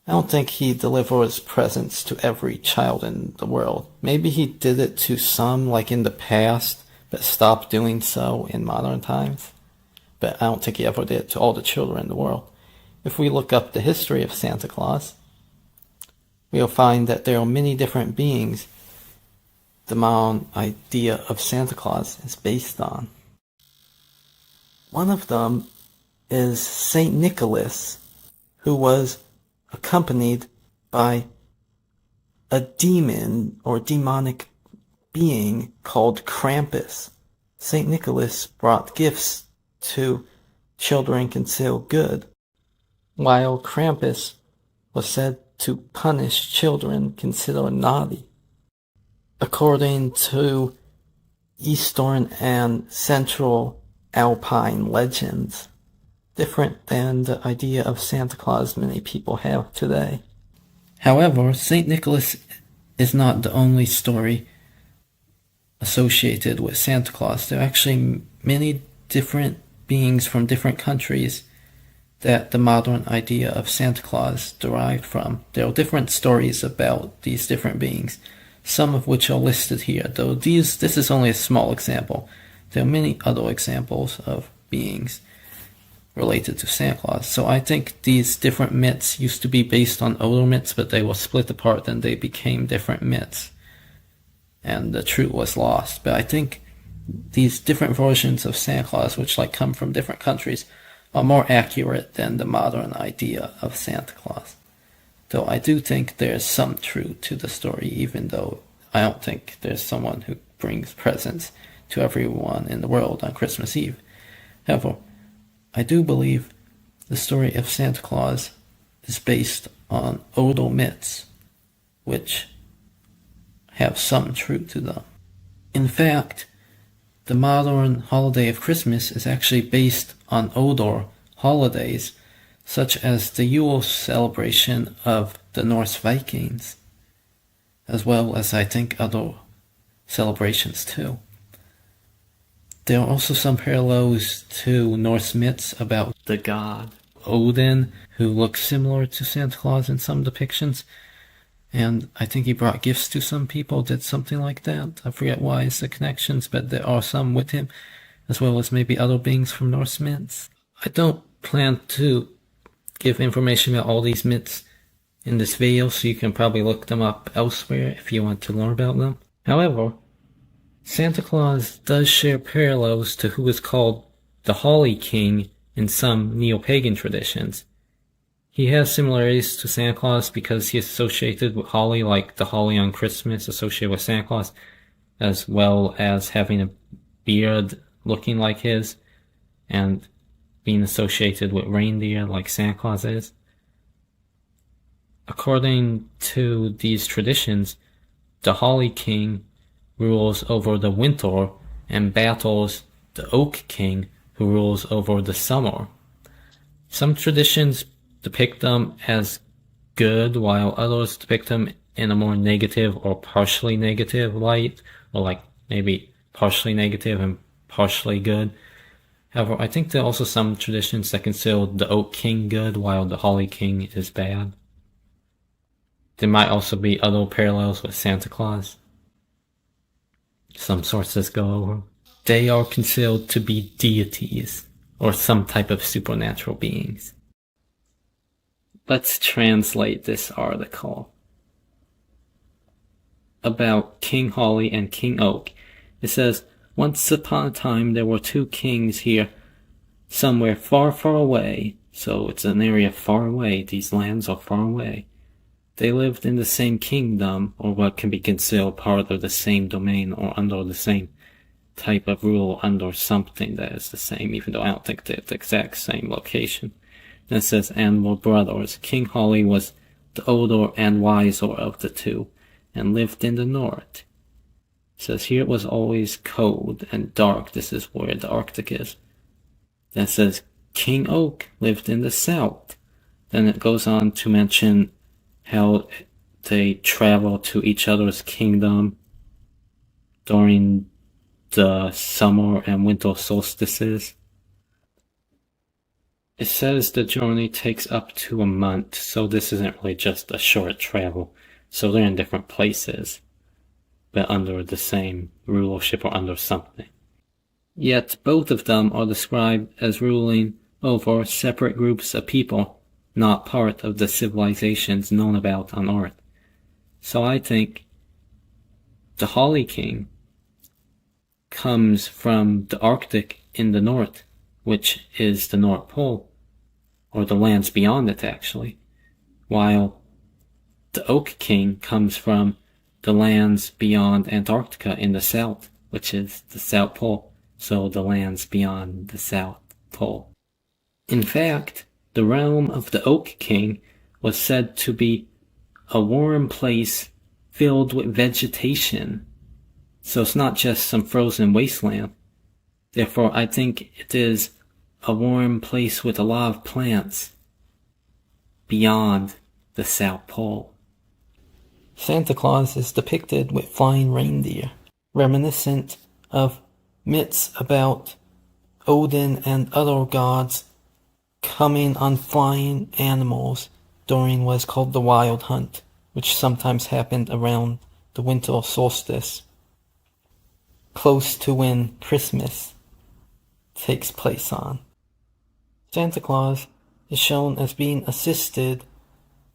I don't think he delivers presents to every child in the world. Maybe he did it to some, like in the past, but stopped doing so in modern times. But I don't think he ever did it to all the children in the world. If we look up the history of Santa Claus, we'll find that there are many different beings the modern idea of Santa Claus is based on. One of them is Saint Nicholas, who was accompanied by a demon or demonic being called Krampus. Saint Nicholas brought gifts to children concealed good, while Krampus was said to punish children considered naughty. According to Eastern and Central Alpine legends, different than the idea of Santa Claus many people have today. However, St. Nicholas is not the only story associated with Santa Claus. There are actually many different beings from different countries that the modern idea of Santa Claus derived from. There are different stories about these different beings, some of which are listed here, though this is only a small example. There are many other examples of beings related to Santa Claus. So I think these different myths used to be based on older myths, but they were split apart and they became different myths, and the truth was lost. But I think these different versions of Santa Claus, which come from different countries, are more accurate than the modern idea of Santa Claus. Though I do think there's some truth to the story, even though I don't think there's someone who brings presents to everyone in the world on Christmas Eve. However, I do believe the story of Santa Claus is based on older myths, which have some truth to them. In fact, the modern holiday of Christmas is actually based on older holidays, such as the Yule celebration of the Norse Vikings, as well as I think other celebrations too. There are also some parallels to Norse myths about the god Odin, who looks similar to Santa Claus in some depictions, and I think he brought gifts to some people, did something like that. I forget why it's the connections, but there are some with him, as well as maybe other beings from Norse myths. I don't plan to give information about all these myths in this video, so you can probably look them up elsewhere if you want to learn about them. However, Santa Claus does share parallels to who is called the Holly King in some neo-pagan traditions. He has similarities to Santa Claus because he is associated with holly, like the holly on Christmas associated with Santa Claus, as well as having a beard looking like his, and being associated with reindeer like Santa Claus is. According to these traditions, the Holly King rules over the winter and battles the Oak King, who rules over the summer. Some traditions depict them as good, while others depict them in a more negative or partially negative light, or maybe partially negative and partially good. However, I think there are also some traditions that consider the Oak King good, while the Holly King is bad. There might also be other parallels with Santa Claus. Some sources go over. They are considered to be deities, or some type of supernatural beings. Let's translate this article about King Holly and King Oak. It says, once upon a time there were two kings here, somewhere far, far away. So it's an area far away. These lands are far away. They lived in the same kingdom, or what can be considered part of the same domain, or under the same type of rule, under something that is the same, even though I don't think they're at the exact same location. Then it says, and were brothers. King Holly was the older and wiser of the two, and lived in the north. It says here it was always cold and dark. This is where the Arctic is. Then it says King Oak lived in the south. Then it goes on to mention how they travel to each other's kingdom during the summer and winter solstices. It says the journey takes up to a month, so this isn't really just a short travel. So they're in different places, but under the same rulership or under something. Yet both of them are described as ruling over separate groups of people, not part of the civilizations known about on Earth. So I think the Holly King comes from the Arctic in the north, which is the North Pole, or the lands beyond it actually, while the Oak King comes from the lands beyond Antarctica in the south, which is the South Pole, so the lands beyond the South Pole. In fact, the realm of the Oak King was said to be a warm place filled with vegetation, so it's not just some frozen wasteland. Therefore, I think it is a warm place with a lot of plants beyond the South Pole. Santa Claus is depicted with flying reindeer, reminiscent of myths about Odin and other gods coming on flying animals during what is called the Wild Hunt, which sometimes happened around the winter solstice, close to when Christmas takes place on. Santa Claus is shown as being assisted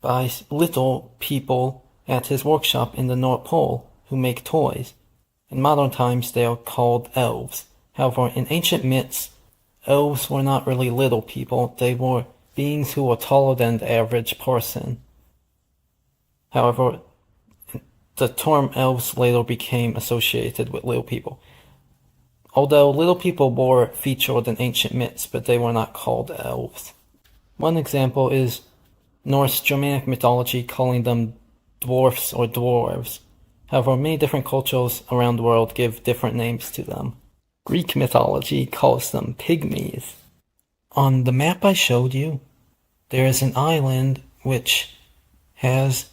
by little people at his workshop in the North Pole who make toys. In modern times they are called elves. However, in ancient myths, elves were not really little people, they were beings who were taller than the average person. However, the term elves later became associated with little people. Although little people were featured in ancient myths, but they were not called elves. One example is Norse Germanic mythology calling them dwarfs or dwarves. However, many different cultures around the world give different names to them. Greek mythology calls them pygmies. On the map I showed you, there is an island which has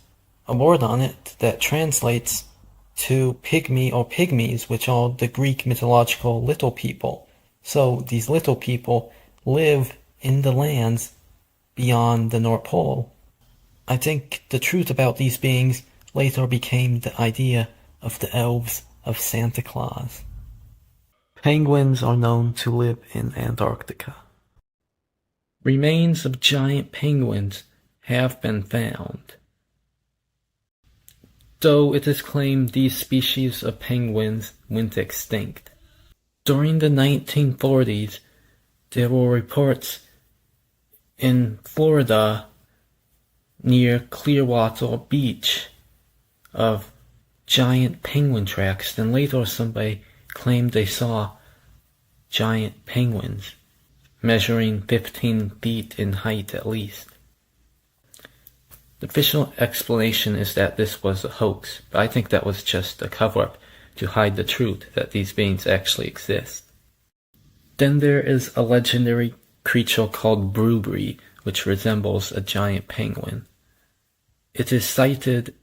a word on it that translates to pygmy or pygmies, which are the Greek mythological little people. So these little people live in the lands beyond the North Pole. I think the truth about these beings later became the idea of the elves of Santa Claus. Penguins are known to live in Antarctica. Remains of giant penguins have been found, though it is claimed these species of penguins went extinct. During the 1940s, there were reports in Florida near Clearwater Beach of giant penguin tracks. Then later somebody claimed they saw giant penguins measuring 15 feet in height at least. The official explanation is that this was a hoax, but I think that was just a cover-up to hide the truth that these beings actually exist. Then there is a legendary creature called Brubri, which resembles a giant penguin. It is sighted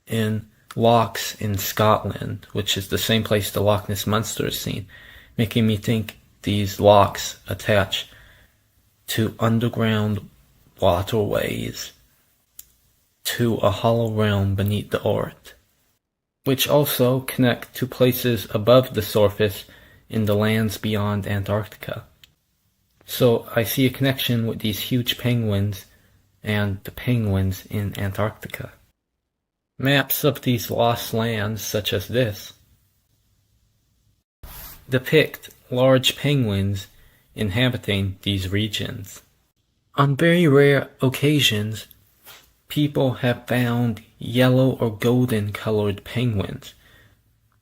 in lochs in Scotland, which is the same place the Loch Ness Monster is seen, making me think these lochs attach to underground waterways to a hollow realm beneath the earth, which also connect to places above the surface in the lands beyond Antarctica. So I see a connection with these huge penguins and the penguins in Antarctica. Maps of these lost lands, such as this, depict large penguins inhabiting these regions. On very rare occasions, people have found yellow or golden colored penguins.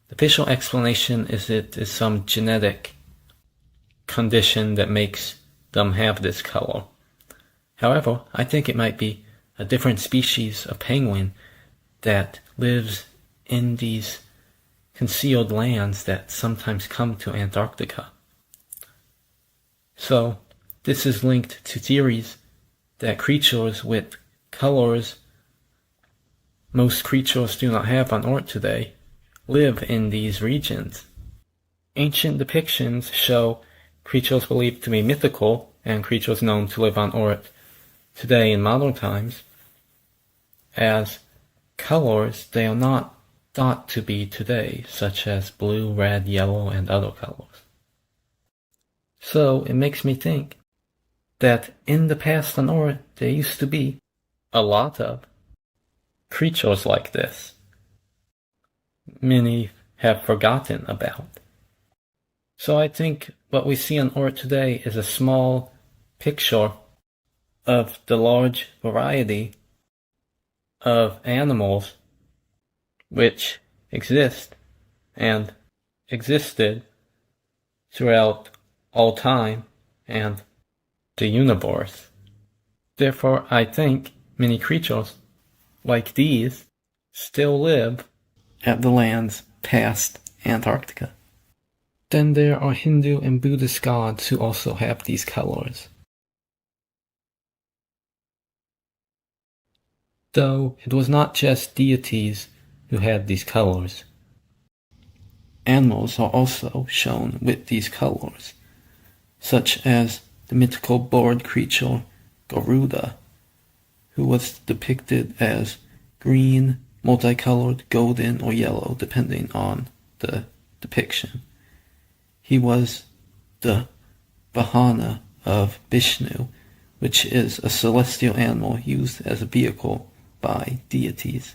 The official explanation is it is some genetic condition that makes them have this color. However, I think it might be a different species of penguin that lives in these concealed lands that sometimes come to Antarctica. So, this is linked to theories that creatures with colors most creatures do not have on Earth today live in these regions. Ancient depictions show creatures believed to be mythical and creatures known to live on Earth today in modern times as colors they are not thought to be today, such as blue, red, yellow, and other colors. So it makes me think that in the past on Earth there used to be a lot of creatures like this. Many have forgotten about. So I think what we see on Earth today is a small picture of the large variety of animals which exist and existed throughout all time and the universe. Therefore, I think many creatures like these still live at the lands past Antarctica. Then there are Hindu and Buddhist gods who also have these colors. Though it was not just deities who had these colors. Animals are also shown with these colors, such as the mythical bird creature Garuda, who was depicted as green, multicolored, golden, or yellow, depending on the depiction. He was the Vahana of Vishnu, which is a celestial animal used as a vehicle by deities.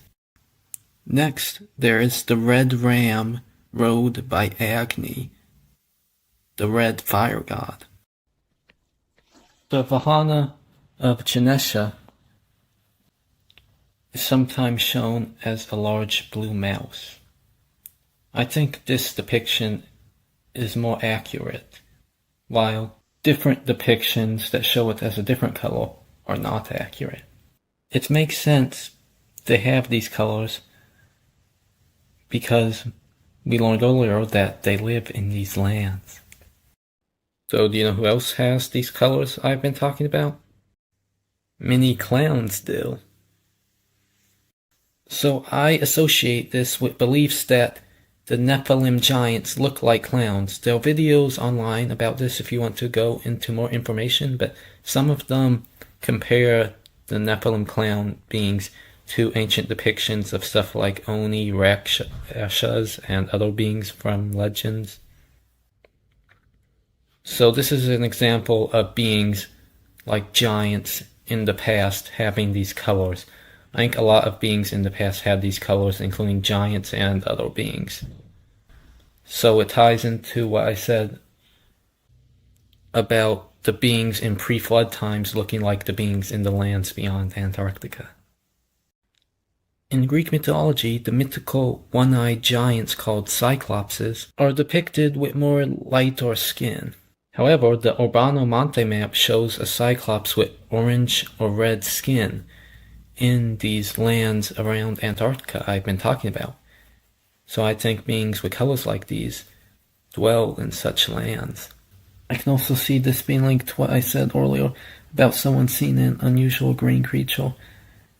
Next, there is the red ram rode by Agni, the red fire god. The Vahana of Ganesha is sometimes shown as a large blue mouse. I think this depiction is more accurate, while different depictions that show it as a different color are not accurate. It makes sense they have these colors because we learned earlier that they live in these lands. So do you know who else has these colors I've been talking about? Many clowns do. So I associate this with beliefs that the Nephilim giants look like clowns. There are videos online about this if you want to go into more information, but some of them compare the Nephilim clown beings to ancient depictions of stuff like Oni, Rakshas, and other beings from legends. So this is an example of beings like giants in the past having these colors. I think a lot of beings in the past had these colors, including giants and other beings. So it ties into what I said about the beings in pre-flood times looking like the beings in the lands beyond Antarctica. In Greek mythology, the mythical one-eyed giants called Cyclopses are depicted with more lighter skin. However, the Urbano Monti map shows a Cyclops with orange or red skin in these lands around Antarctica I've been talking about. So I think beings with colors like these dwell in such lands. I can also see this being linked to what I said earlier about someone seeing an unusual green creature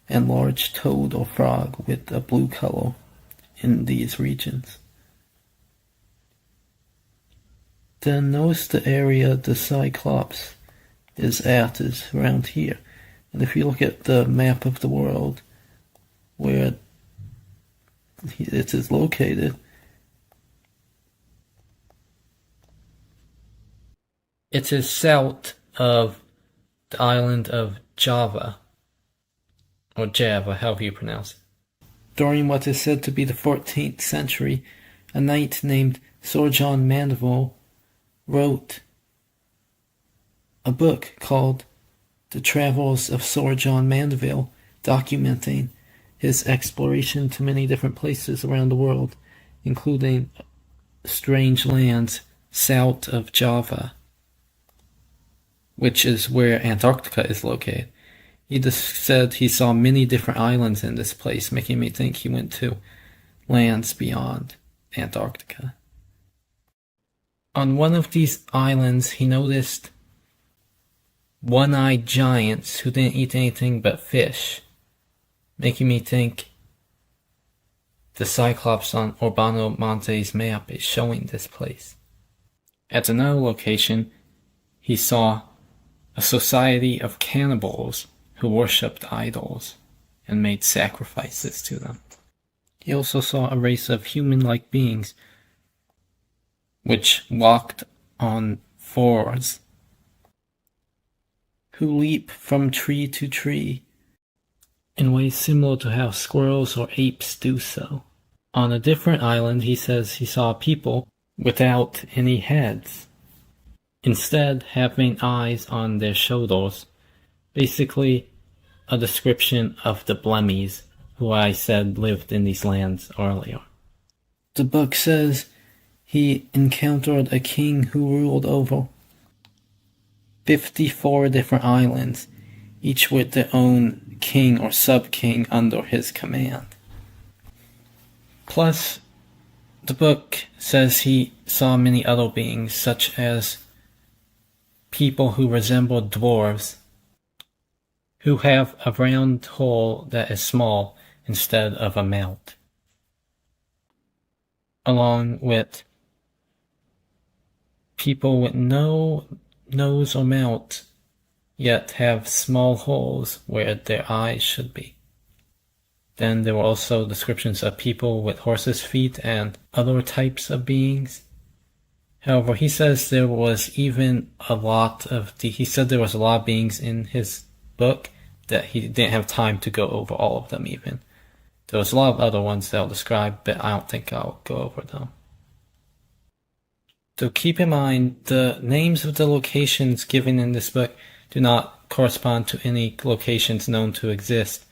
and large toad or frog with a blue color in these regions. Then notice the area the Cyclops is at is around here. And if you look at the map of the world where it is located, it is south of the island of Java, or Java, however you pronounce it. During what is said to be the 14th century, a knight named Sir John Mandeville wrote a book called The Travels of Sir John Mandeville, documenting his exploration to many different places around the world, including strange lands south of Java, which is where Antarctica is located. He just said he saw many different islands in this place, making me think he went to lands beyond Antarctica. On one of these islands, he noticed one-eyed giants who didn't eat anything but fish, making me think the Cyclops on Urbano Monti's map is showing this place. At another location, he saw a society of cannibals who worshipped idols and made sacrifices to them. He also saw a race of human-like beings which walked on fours, who leap from tree to tree in ways similar to how squirrels or apes do so. On a different island, he says he saw people without any heads, instead having eyes on their shoulders. Basically, a description of the Blemmies, who I said lived in these lands earlier. The book says he encountered a king who ruled over 54 different islands, each with their own king or sub-king under his command. Plus, the book says he saw many other beings, such as people who resemble dwarves, who have a round hole that is small instead of a mouth, along with people with no nose or mouth, yet have small holes where their eyes should be. Then there were also descriptions of people with horses' feet and other types of beings. However, he says there was even a lot of beings in his book that he didn't have time to go over all of them even. There was a lot of other ones that I'll describe, but I don't think I'll go over them. So keep in mind, the names of the locations given in this book do not correspond to any locations known to exist,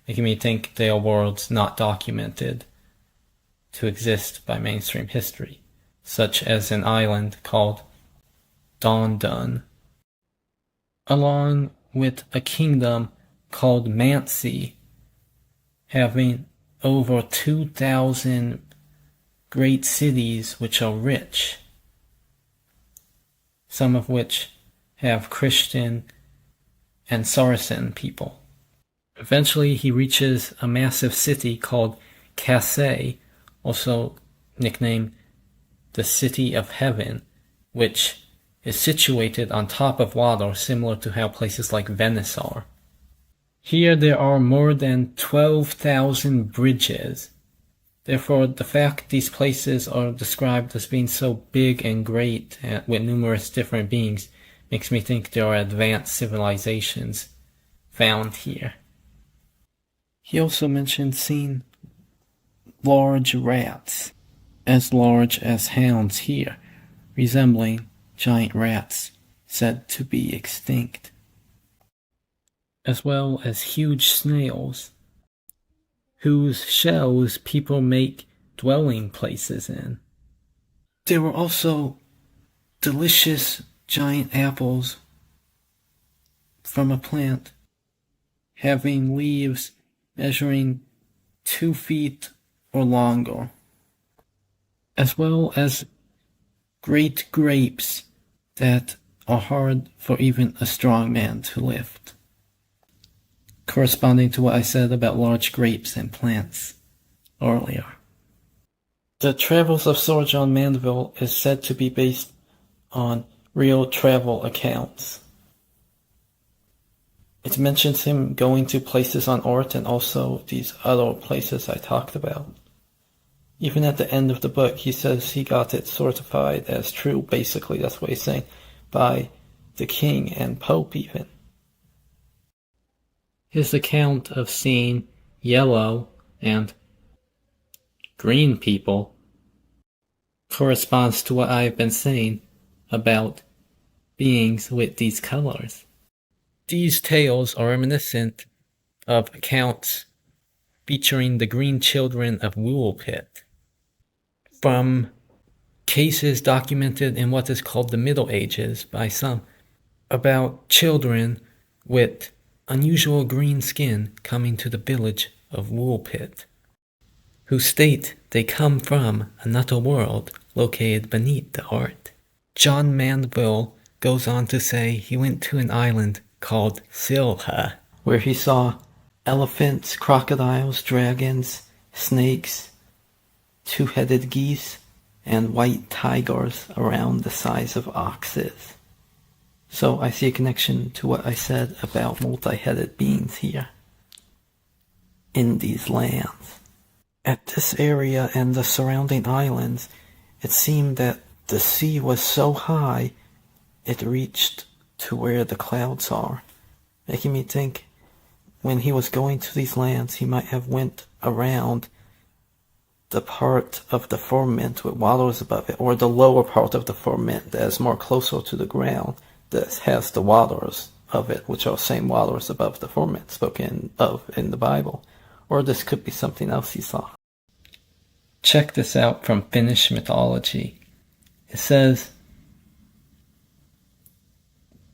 making me think they are worlds not documented to exist by mainstream history, such as an island called Dondon, along with a kingdom called Mansi, having over 2,000 great cities which are rich, some of which have Christian and Saracen people. Eventually he reaches a massive city called Kasey, also nicknamed the City of Heaven, which is situated on top of water, similar to how places like Venice are. Here there are more than 12,000 bridges. Therefore, the fact these places are described as being so big and great with numerous different beings makes me think there are advanced civilizations found here. He also mentioned seeing large rats, as large as hounds here, resembling giant rats said to be extinct, as well as huge snails, whose shells people make dwelling places in. There were also delicious giant apples from a plant having leaves measuring 2 feet or longer, as well as great grapes that are hard for even a strong man to lift, corresponding to what I said about large grapes and plants earlier. The Travels of Sir John Mandeville is said to be based on real travel accounts. It mentions him going to places on Earth and also these other places I talked about. Even at the end of the book, he says he got it certified as true, basically, that's what he's saying, by the king and pope even. His account of seeing yellow and green people corresponds to what I've been saying about beings with these colors. These tales are reminiscent of accounts featuring the green children of Woolpit, from cases documented in what is called the Middle Ages by some, about children with unusual green skin coming to the village of Woolpit, who state they come from another world located beneath the earth. John Mandeville goes on to say he went to an island called Silha, where he saw elephants, crocodiles, dragons, snakes, two-headed geese, and white tigers around the size of oxes. So I see a connection to what I said about multi-headed beings here in these lands. At this area and the surrounding islands, it seemed that the sea was so high it reached to where the clouds are, making me think when he was going to these lands he might have went around the part of the firmament with waters above it, or the lower part of the firmament that is more closer to the ground that has the waters of it, which are the same waters above the firmament spoken of in the Bible. Or this could be something else he saw. Check this out from Finnish mythology. It says,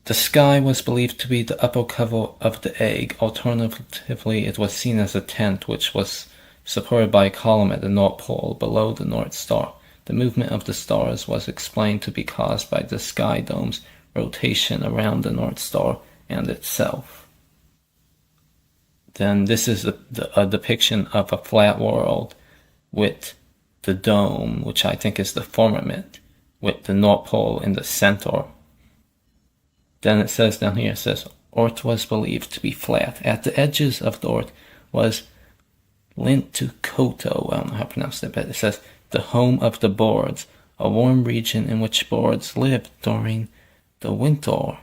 the sky was believed to be the upper cover of the egg. Alternatively, it was seen as a tent which was supported by a column at the North Pole below the North Star. The movement of the stars was explained to be caused by the sky dome's rotation around the North Star and itself. Then this is a depiction of a flat world with the dome, which I think is the firmament, with the North Pole in the center. Then it says down here, it says, Earth was believed to be flat. At the edges of the Earth was Lintukoto, I don't know how to pronounce that, but it says, the home of the birds, a warm region in which birds lived during the winter.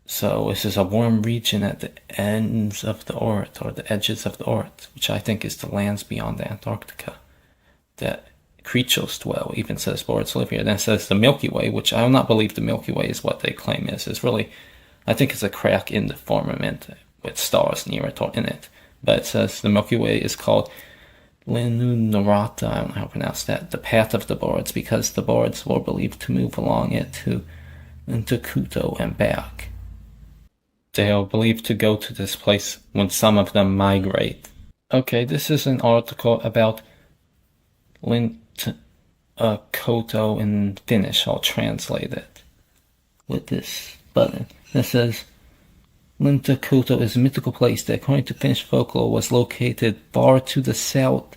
So this is a warm region at the ends of the Earth, or the edges of the Earth, which I think is the lands beyond Antarctica, that creatures dwell. Even says birds live here. Then it says the Milky Way, which I do not believe the Milky Way is what they claim is. It's really, I think it's a crack in the firmament with stars near it or in it. But it says the Milky Way is called Linunarata, I don't know how to pronounce that, the path of the birds, because the birds were believed to move along it to Lintukuto and back. They are believed to go to this place when some of them migrate. Okay, this is an article about Lintukoto in Finnish. I'll translate it with this button. It says, Lintukoto is a mythical place that, according to Finnish folklore, was located far to the south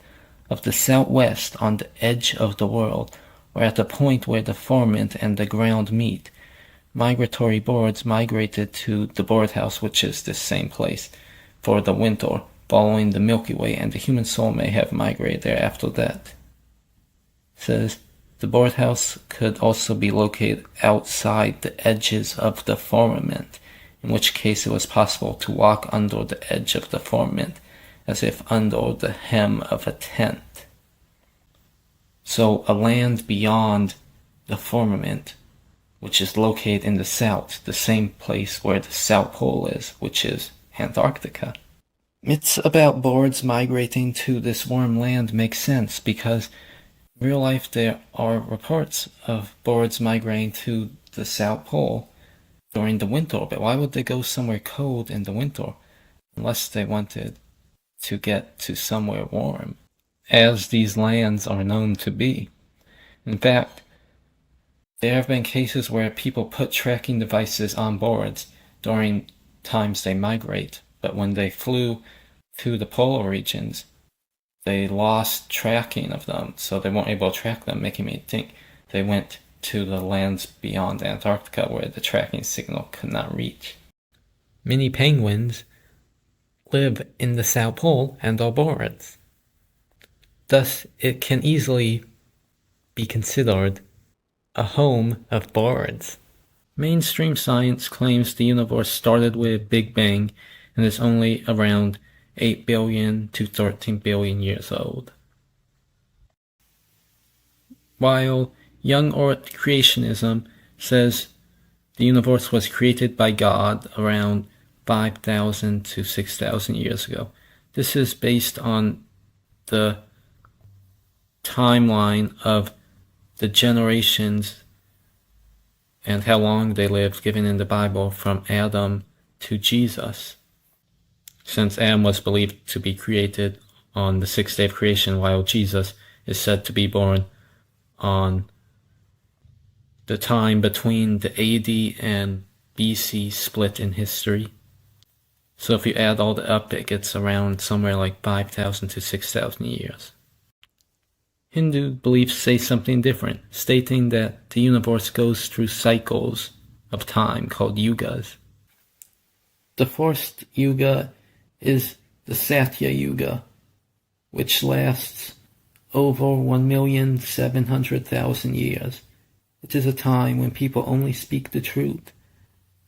of the southwest on the edge of the world, or at the point where the firmament and the ground meet. Migratory birds migrated to the birdhouse, which is this same place, for the winter, following the Milky Way, and the human soul may have migrated there after that. It says, the birdhouse could also be located outside the edges of the firmament, in which case it was possible to walk under the edge of the firmament, as if under the hem of a tent. So a land beyond the firmament, which is located in the south, the same place where the South Pole is, which is Antarctica. Myths about birds migrating to this warm land make sense, because in real life there are reports of birds migrating to the South Pole during the winter. But why would they go somewhere cold in the winter unless they wanted to get to somewhere warm, as these lands are known to be? In fact, there have been cases where people put tracking devices on birds during times they migrate, but when they flew to the polar regions, they lost tracking of them, so they weren't able to track them, making me think they went to the lands beyond Antarctica where the tracking signal could not reach. Many penguins live in the South Pole and are birds. Thus, it can easily be considered a home of birds. Mainstream science claims the universe started with Big Bang and is only around 8 billion to 13 billion years old. While young Earth creationism says the universe was created by God around 5,000 to 6,000 years ago. This is based on the timeline of the generations and how long they lived given in the Bible from Adam to Jesus. Since Adam was believed to be created on the sixth day of creation, while Jesus is said to be born on the time between the AD and BC split in history. So if you add all that up, it gets around somewhere like 5,000 to 6,000 years. Hindu beliefs say something different, stating that the universe goes through cycles of time called yugas. The first yuga is the Satya Yuga, which lasts over 1,700,000 years. It is a time when people only speak the truth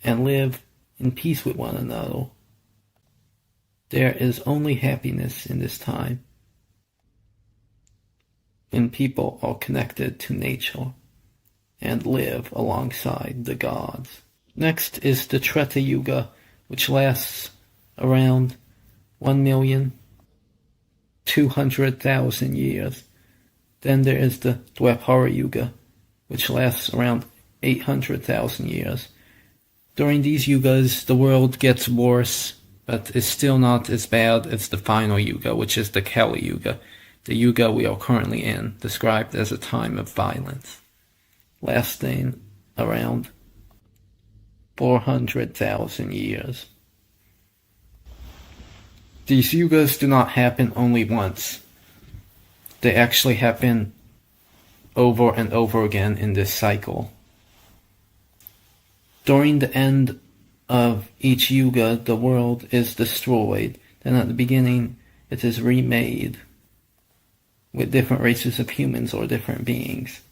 and live in peace with one another. There is only happiness in this time. when people are connected to nature and live alongside the gods. Next is the Treta Yuga, which lasts around 1,200,000 years. Then there is the Dwapara Yuga, which lasts around 800,000 years. During these yugas, the world gets worse, but is still not as bad as the final yuga, which is the Kali Yuga, the yuga we are currently in, described as a time of violence, lasting around 400,000 years. These yugas do not happen only once. They actually happen over and over again in this cycle. During the end of each yuga, the world is destroyed. Then at the beginning, it is remade with different races of humans or different beings.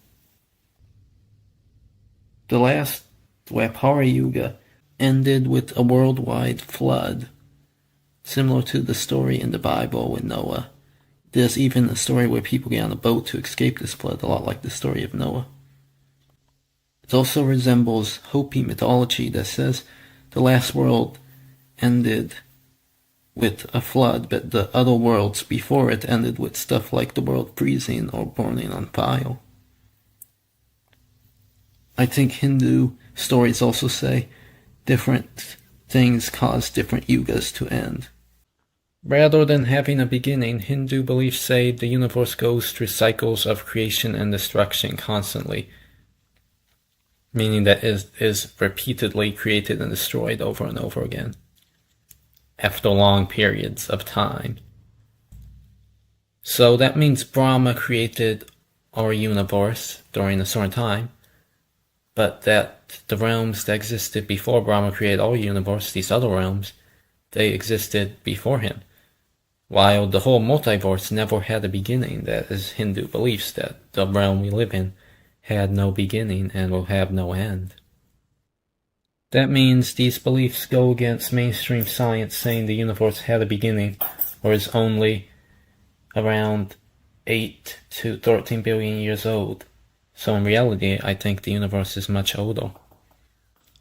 The last Dwapara Yuga ended with a worldwide flood, similar to the story in the Bible with Noah. There's even a story where people get on a boat to escape this flood, a lot like the story of Noah. It also resembles Hopi mythology that says the last world ended with a flood, but the other worlds before it ended with stuff like the world freezing or burning on fire. I think Hindu stories also say different things cause different yugas to end. Rather than having a beginning, Hindu beliefs say the universe goes through cycles of creation and destruction constantly, meaning that it is repeatedly created and destroyed over and over again, after long periods of time. So that means Brahma created our universe during a certain time, but that the realms that existed before Brahma created our universe, these other realms, they existed before him. While the whole multiverse never had a beginning, that is Hindu beliefs, that the realm we live in had no beginning and will have no end. That means these beliefs go against mainstream science saying the universe had a beginning or is only around 8 to 13 billion years old. So in reality, I think the universe is much older.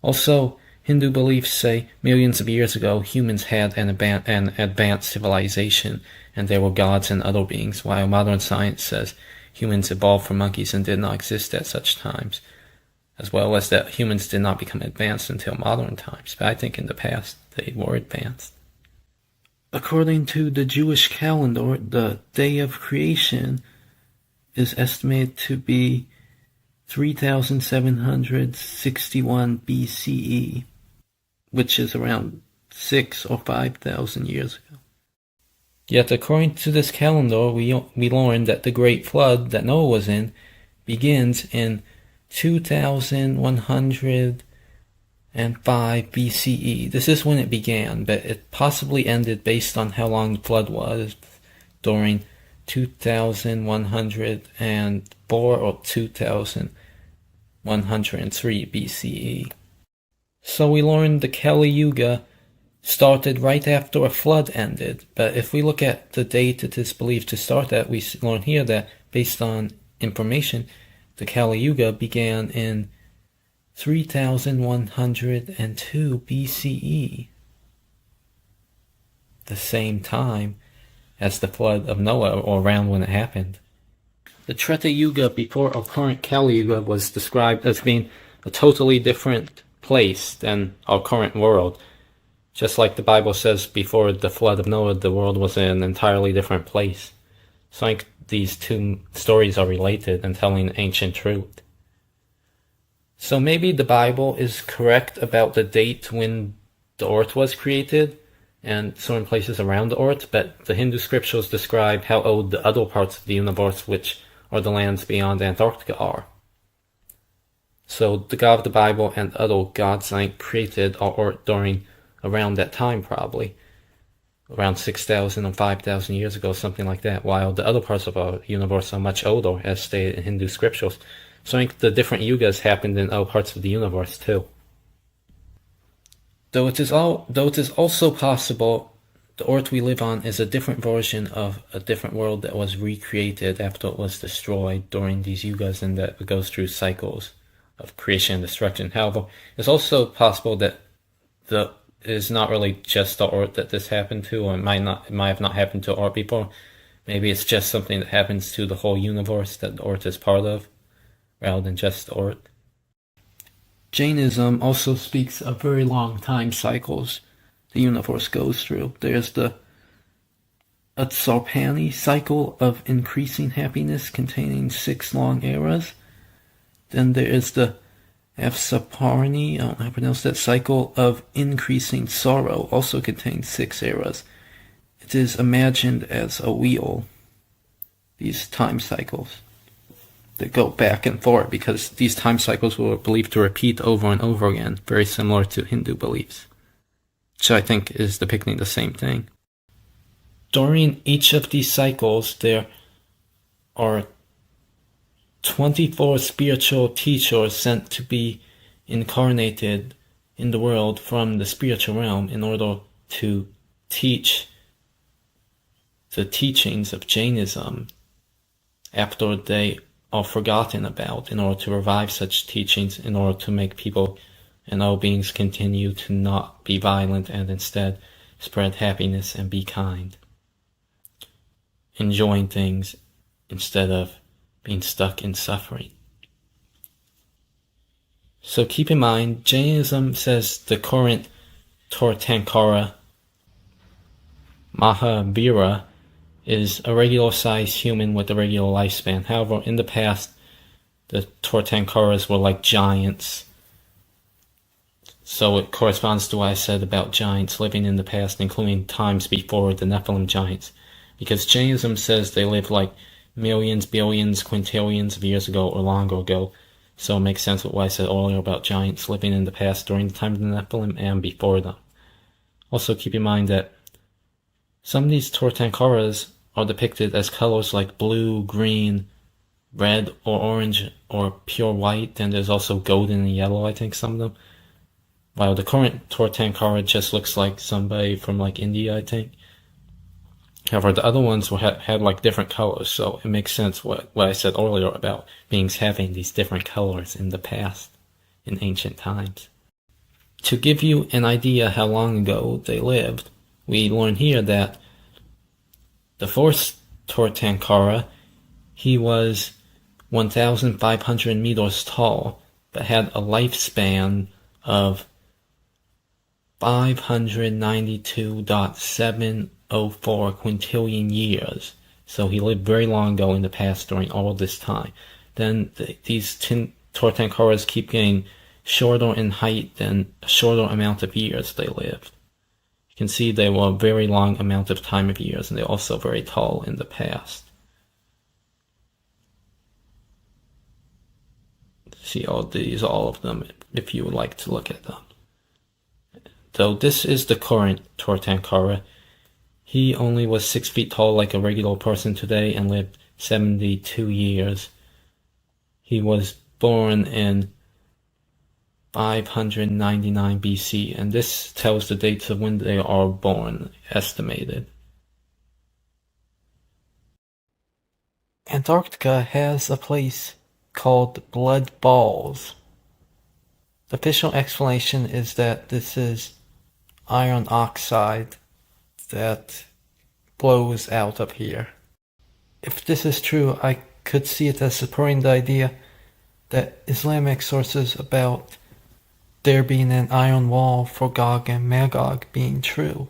Also, Hindu beliefs say millions of years ago, humans had an advanced civilization, and there were gods and other beings, while modern science says humans evolved from monkeys and did not exist at such times, as well as that humans did not become advanced until modern times, but I think in the past they were advanced. According to the Jewish calendar, the day of creation is estimated to be 3,761 BCE, which is around 6 or 5,000 years ago. Yet according to this calendar, we learned that the Great Flood that Noah was in begins in 2105 BCE. This is when it began, but it possibly ended based on how long the flood was during 2104 or 2103 BCE. So we learned the Kali Yuga started right after a flood ended, but if we look at the date it is believed to start at, we learn here that based on information, the Kali Yuga began in 3102 BCE, the same time as the flood of Noah, or around when it happened. The Treta Yuga before our current Kali Yuga was described as being a totally different place than our current world. Just like the Bible says before the flood of Noah, the world was in an entirely different place. So I think these two stories are related and telling ancient truth. So maybe the Bible is correct about the date when the earth was created and certain places around the earth, but the Hindu scriptures describe how old the other parts of the universe, which are the lands beyond Antarctica, are. So the God of the Bible and other gods created our earth during around that time, probably around 6,000 or 5,000 years ago, something like that, while the other parts of our universe are much older, as stated in Hindu scriptures. So I think the different yugas happened in other parts of the universe too. Though it is also possible the Earth we live on is a different version of a different world that was recreated after it was destroyed during these yugas, and that it goes through cycles of creation and destruction. However, it's also possible that it is not really just the Earth that this happened to, or it might have not happened to Earth before. Maybe it's just something that happens to the whole universe that the Earth is part of, rather than just the Earth. Jainism also speaks of very long time cycles the universe goes through. There's the Utsarpani cycle of increasing happiness containing 6 long eras. Then there is the Avsaparni, I don't know how to pronounce that, cycle of increasing sorrow, also contains 6 eras. It is imagined as a wheel, these time cycles that go back and forth, because these time cycles were believed to repeat over and over again, very similar to Hindu beliefs, which I think is depicting the same thing. During each of these cycles, there are 24 spiritual teachers sent to be incarnated in the world from the spiritual realm in order to teach the teachings of Jainism after they are forgotten about, in order to revive such teachings, in order to make people and all beings continue to not be violent and instead spread happiness and be kind. Enjoying things instead of being stuck in suffering. So keep in mind, Jainism says the current Tirthankara Mahavira is a regular-sized human with a regular lifespan. However, in the past, the Tirthankaras were like giants. So it corresponds to what I said about giants living in the past, including times before the Nephilim giants. Because Jainism says they lived like millions, billions, quintillions of years ago or longer ago. So it makes sense with what I said earlier about giants living in the past during the time of the Nephilim and before them. Also keep in mind that some of these Tirthankaras are depicted as colors like blue, green, red, or orange, or pure white. And there's also golden and yellow, I think, some of them. While the current Tirthankara just looks like somebody from like India, I think. However, the other ones had like different colors, so it makes sense what I said earlier about beings having these different colors in the past, in ancient times. To give you an idea how long ago they lived, we learn here that the first Tirthankara, he was 1,500 meters tall, but had a lifespan of 592.704 quintillion years. So he lived very long ago in the past during all of this time. Then these Tirthankaras keep getting shorter in height than a shorter amount of years they lived. You can see they were a very long amount of time of years, and they're also very tall in the past. See all of them, if you would like to look at them. Though this is the current Tirthankara, he only was 6 feet tall like a regular person today and lived 72 years. He was born in 599 BC, and this tells the dates of when they are born, estimated. Antarctica has a place called Blood Balls. The official explanation is that this is iron oxide that blows out of here. If this is true, I could see it as supporting the idea that Islamic sources about there being an iron wall for Gog and Magog being true,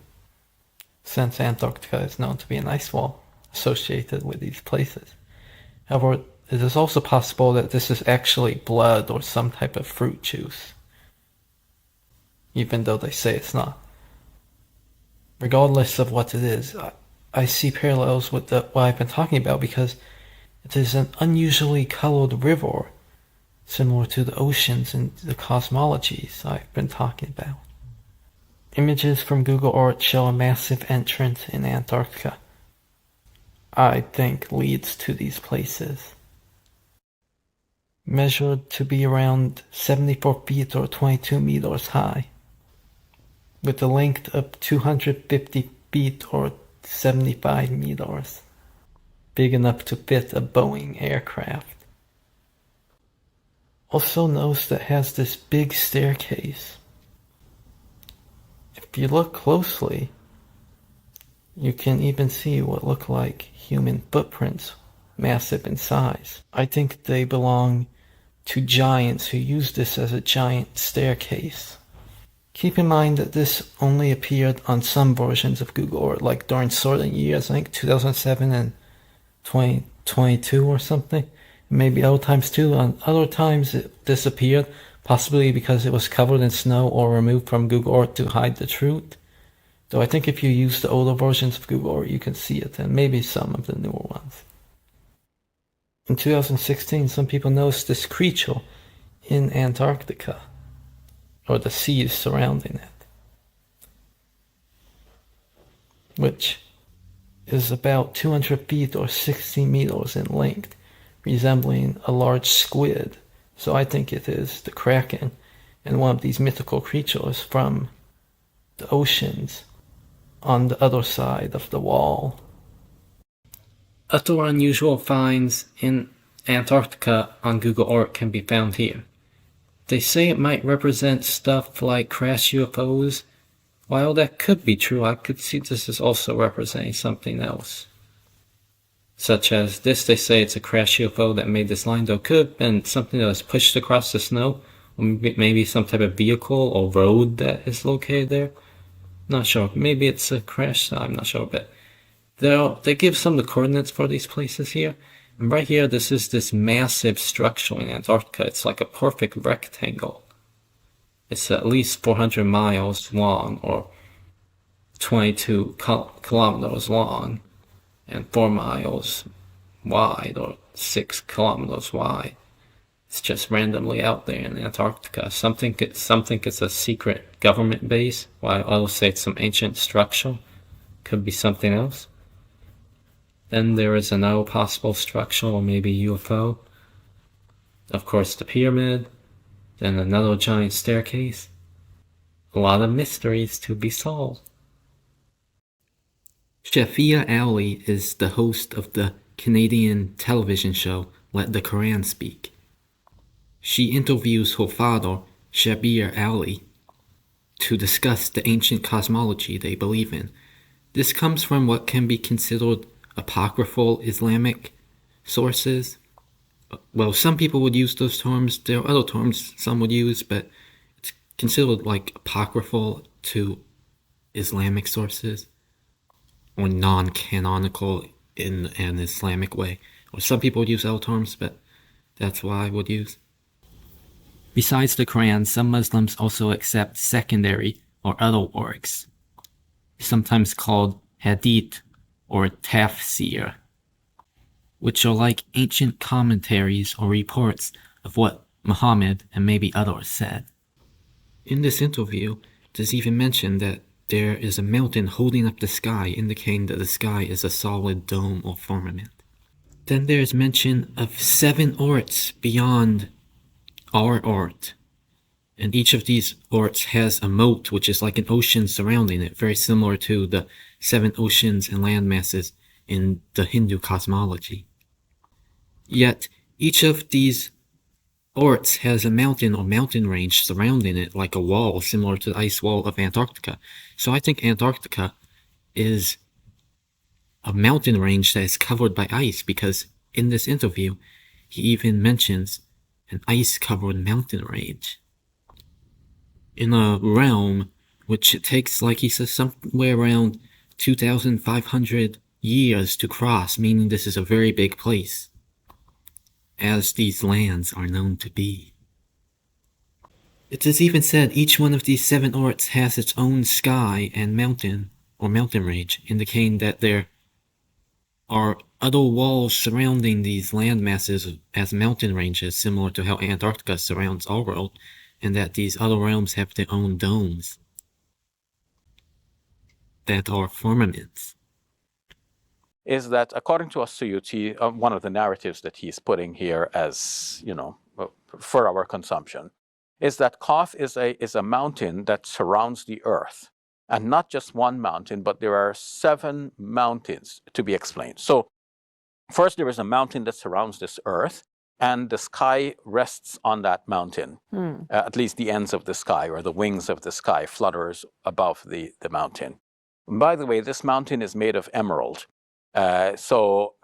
since Antarctica is known to be an ice wall associated with these places. However, it is also possible that this is actually blood or some type of fruit juice, even though they say it's not. Regardless of what it is, I see parallels with what I've been talking about, because it is an unusually colored river, similar to the oceans and the cosmologies I've been talking about. Images from Google Earth show a massive entrance in Antarctica. I think leads to these places. Measured to be around 74 feet or 22 meters high, with a length of 250 feet or 75 meters, big enough to fit a Boeing aircraft. Also notice that it has this big staircase. If you look closely, you can even see what look like human footprints, massive in size. I think they belong to giants who used this as a giant staircase. Keep in mind that this only appeared on some versions of Google Earth, like during certain years, I think 2007 and 2022 or something. Maybe other times too. On other times it disappeared, possibly because it was covered in snow or removed from Google Earth to hide the truth. Though I think if you use the older versions of Google Earth, you can see it, and maybe some of the newer ones. In 2016, some people noticed this creature in Antarctica, or the seas surrounding it, which is about 200 feet or 60 meters in length, resembling a large squid. So I think it is the Kraken and one of these mythical creatures from the oceans on the other side of the wall. Other unusual finds in Antarctica on Google Earth can be found here. They say it might represent stuff like crash UFOs. While that could be true, I could see this as also representing something else. Such as this, they say it's a crash UFO that made this line, though it could have been something that was pushed across the snow, or maybe some type of vehicle or road that is located there. Not sure. Maybe it's a crash, I'm not sure, but they give some of the coordinates for these places here. And right here, this is this massive structure in Antarctica. It's like a perfect rectangle. It's at least 400 miles long, or 22 kilometers long, and 4 miles wide, or 6 kilometers wide. It's just randomly out there in Antarctica. Some think it's a secret government base, while others say it's some ancient structure. Could be something else. Then there is another possible structure, or maybe UFO. Of course, the pyramid. Then another giant staircase. A lot of mysteries to be solved. Shafia Ali is the host of the Canadian television show Let the Quran Speak. She interviews her father, Shabir Ali, to discuss the ancient cosmology they believe in. This comes from what can be considered apocryphal Islamic sources. Well, some people would use those terms. There are other terms some would use, but it's considered like apocryphal to Islamic sources, or non-canonical in an Islamic way. Or some people would use other terms, but that's what I would use. Besides the Quran, some Muslims also accept secondary or other works, sometimes called hadith or tafsir, which are like ancient commentaries or reports of what Muhammad and maybe others said. In this interview, it is even mentioned that there is a mountain holding up the sky, indicating that the sky is a solid dome or firmament. Then there is mention of 7 orts beyond our ort, and each of these orts has a moat, which is like an ocean surrounding it, very similar to the 7 oceans and land masses in the Hindu cosmology. Yet, each of these orts has a mountain or mountain range surrounding it, like a wall, similar to the ice wall of Antarctica. So I think Antarctica is a mountain range that is covered by ice, because in this interview, he even mentions an ice-covered mountain range in a realm which it takes, like he says, somewhere around 2,500 years to cross, meaning this is a very big place, as these lands are known to be. It is even said each one of these 7 orts has its own sky and mountain, or mountain range, indicating that there are other walls surrounding these land masses as mountain ranges, similar to how Antarctica surrounds our world, and that these other realms have their own domes that are firmaments. Is that according to Asuyuti, one of the narratives that he's putting here as, for our consumption, is that Koth is a mountain that surrounds the earth. and not just one mountain, but there are 7 mountains to be explained. So first, there is a mountain that surrounds this earth, and the sky rests on that mountain. At least the ends of the sky, or the wings of the sky, flutters above the mountain. And by the way, this mountain is made of emerald. So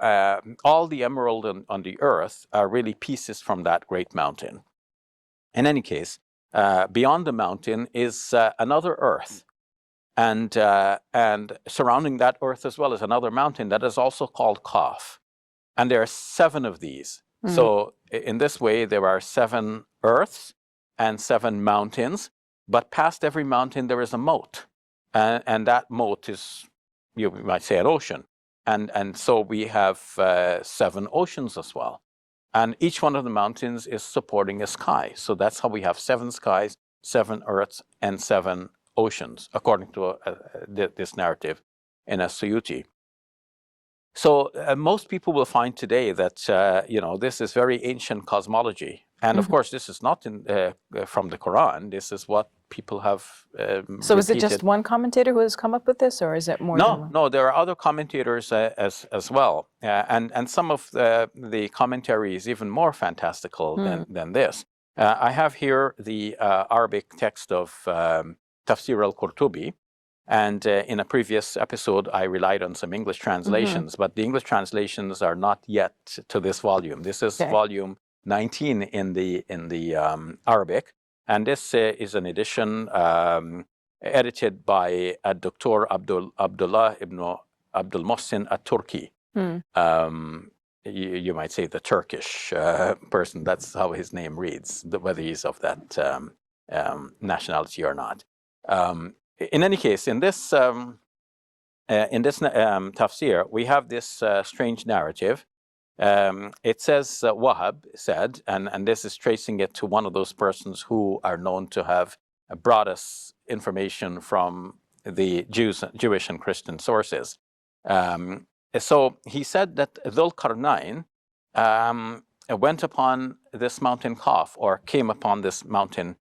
all the emerald on the earth are really pieces from that great mountain. In any case, beyond the mountain is another earth. And surrounding that earth as well is another mountain that is also called Kaf. And there are 7 of these. So in this way, there are 7 earths and 7 mountains. But past every mountain, there is a moat. And that moat is, you might say, an ocean. And so we have 7 oceans as well. And each one of the mountains is supporting a sky. So that's how we have 7 skies, 7 earths, and 7 oceans, according to this narrative in a Suyuti. So most people will find today that, this is very ancient cosmology. And of course, this is not from the Quran. This is what people have So is it repeated. just one commentator who has come up with this, or is it more than one? No, there are other commentators as well. And some of the commentary is even more fantastical than this. I have here the Arabic text of Tafsir al-Qurtubi. And in a previous episode, I relied on some English translations, but the English translations are not yet to this volume. This is volume 19 in the Arabic, and this is an edition edited by Dr. Abdullah ibn Abdul Mohsin at-Turki. You might say the Turkish person. That's how his name reads, whether he's of that nationality or not. In any case, in this tafsir, we have this strange narrative. It says Wahab said, and this is tracing it to one of those persons who are known to have brought us information from the Jewish and Christian sources. So he said that Dhul Qarnayn went upon this mountain Kaf, or came upon this mountain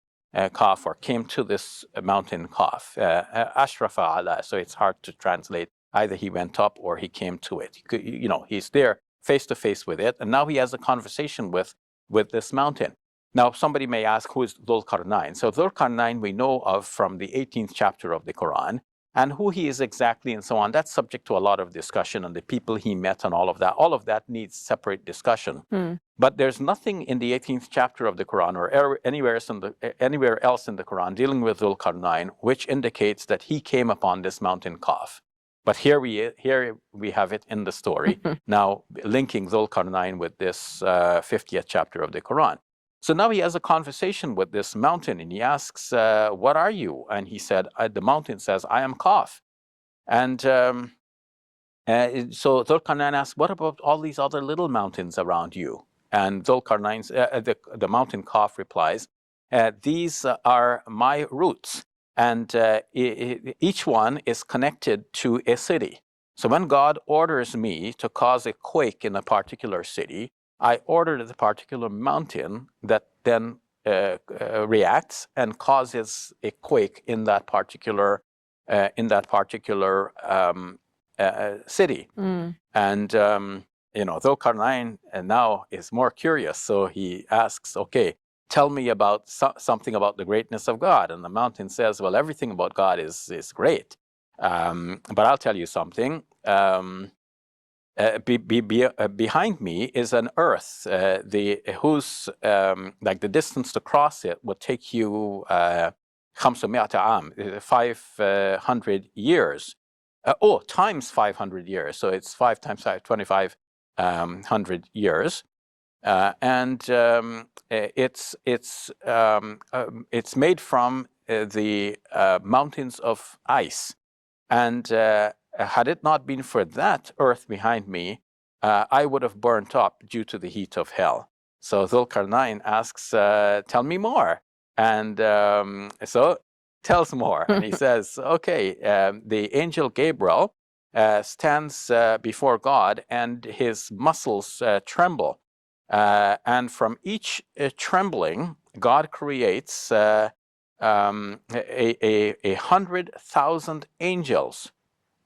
Kaf, or came to this mountain Kaf. Ashrafa ala, so it's hard to translate. Either he went up or he came to it. He's there face to face with it, and now he has a conversation with this mountain. Now, somebody may ask, who is Dhul Qarnayn? So Dhul Qarnayn we know of from the 18th chapter of the Quran, and who he is exactly and so on, that's subject to a lot of discussion, and the people he met and all of that. All of that needs separate discussion. But there's nothing in the 18th chapter of the Quran or anywhere else in the Quran dealing with Dhul Qarnayn which indicates that he came upon this mountain Kaf. But here we have it in the story, now linking Dhul Qarnayn with this 50th chapter of the Quran. So now he has a conversation with this mountain, and he asks, what are you? And he said, the mountain says, I am Kaf. And so Dhul Qarnayn asks, what about all these other little mountains around you? And Dhul Qarnayn's, the mountain Kaf replies, these are my roots. And each one is connected to a city. So when God orders me to cause a quake in a particular city, I order the particular mountain that then reacts and causes a quake in that particular city. And Dhul Qarnayn now is more curious, so he asks, "Okay, tell me about something about the greatness of God." And the mountain says, "Well, everything about God is great, but I'll tell you something." Behind me is an earth, whose like the distance to cross it would take you 500 عام, 500 years. Times 500 years. So it's 5 times 5, 2,500 years, and it's made from the mountains of ice, and had it not been for that earth behind me, I would have burnt up due to the heat of hell. So Dhul Qarnayn asks, tell me more. And so tells more. And he says, okay, the angel Gabriel stands before God, and his muscles tremble. And from each trembling, God creates 100,000 angels,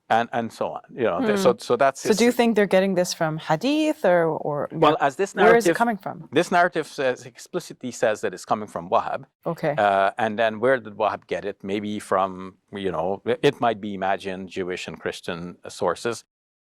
and so on. You know, so that's. So do you think they're getting this from hadith or well, as this narrative, where is it coming from? This narrative explicitly says that it's coming from Wahhab. Okay. And then where did Wahhab get it? Maybe from, you know, it might be imagined Jewish and Christian sources.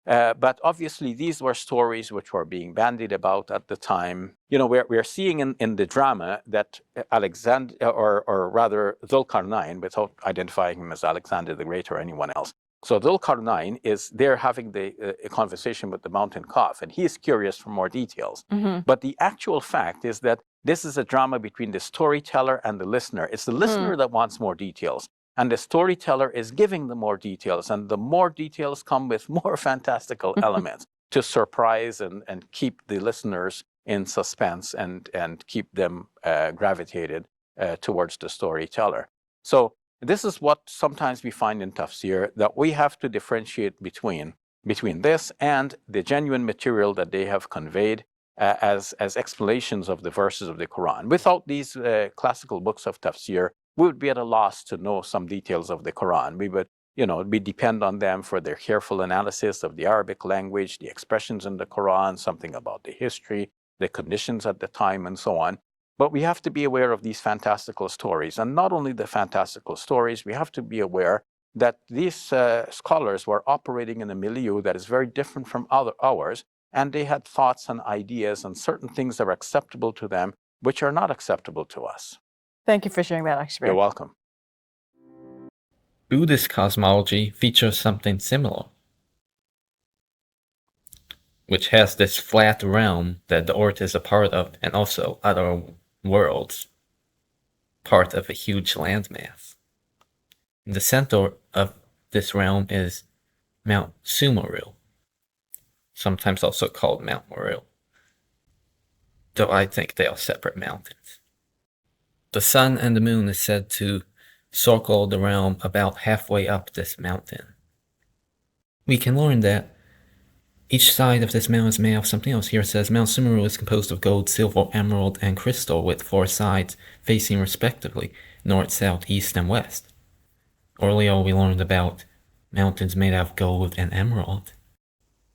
But obviously, these were stories which were being bandied about at the time. You know, we're seeing in the drama that Alexander, or rather Dhul-Qarnayn, without identifying him as Alexander the Great or anyone else. So Dhul-Qarnayn is there having a conversation with the mountain calf, and he is curious for more details. But the actual fact is that this is a drama between the storyteller and the listener. It's the listener that wants more details. And the storyteller is giving them more details, and the more details come with more fantastical elements to surprise and keep the listeners in suspense and keep them gravitated towards the storyteller. So this is what sometimes we find in tafsir, that we have to differentiate between this and the genuine material that they have conveyed as explanations of the verses of the Quran. Without these classical books of tafsir, we would be at a loss to know some details of the Quran. We would, you know, we depend on them for their careful analysis of the Arabic language, the expressions in the Quran, something about the history, the conditions at the time, and so on. But we have to be aware of these fantastical stories. And not only the fantastical stories, we have to be aware that these scholars were operating in a milieu that is very different from ours, and they had thoughts and ideas and certain things that are acceptable to them, which are not acceptable to us. Thank you for sharing that experience. You're welcome. Buddhist cosmology features something similar, which has this flat realm that the earth is a part of, and also other worlds, part of a huge landmass. In the center of this realm is Mount Sumeru, sometimes also called Mount Meru, though I think they are separate mountains. The sun and the moon is said to circle the realm about halfway up this mountain. We can learn that each side of this mountain is made of something else. Here it says Mount Sumeru is composed of gold, silver, emerald, and crystal, with 4 sides facing respectively north, south, east, and west. Earlier we learned about mountains made out of gold and emerald.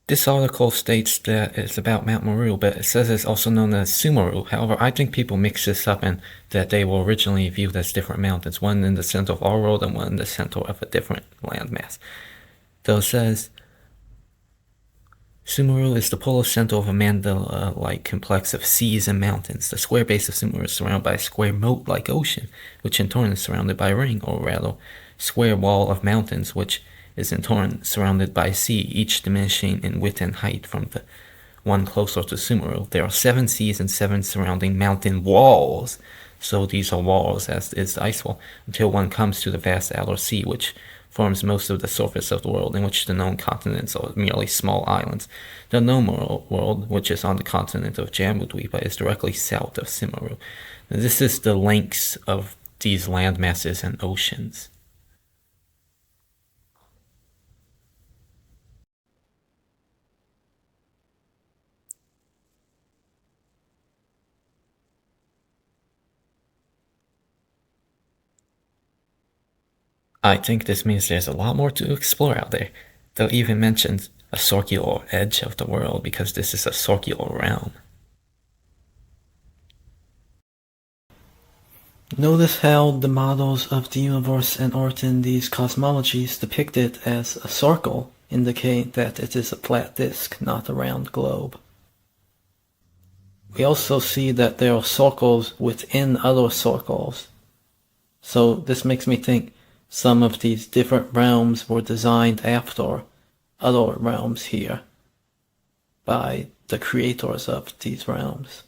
This article states that it's about Mount Meru, but it says it's also known as Sumeru. However, I think people mix this up and that they were originally viewed as different mountains, one in the center of our world and one in the center of a different landmass. Though it says Sumeru is the polar center of a mandala-like complex of seas and mountains. The square base of Sumeru is surrounded by a square moat-like ocean, which in turn is surrounded by a ring, or rather, square wall of mountains, which is in turn surrounded by a sea, each diminishing in width and height from the one closer to Sumeru. There are 7 seas and 7 surrounding mountain walls, so these are walls, as is the ice wall, until one comes to the vast outer sea, which forms most of the surface of the world, in which the known continents are merely small islands. The known world, which is on the continent of Jambudvipa, is directly south of Sumeru. This is the lengths of these land masses and oceans. I think this means there's a lot more to explore out there. They'll even mention a circular edge of the world, because this is a circular realm. Notice how the models of the universe and earth in these cosmologies depicted as a circle indicate that it is a flat disk, not a round globe. We also see that there are circles within other circles. So this makes me think some of these different realms were designed after other realms here by the creators of these realms,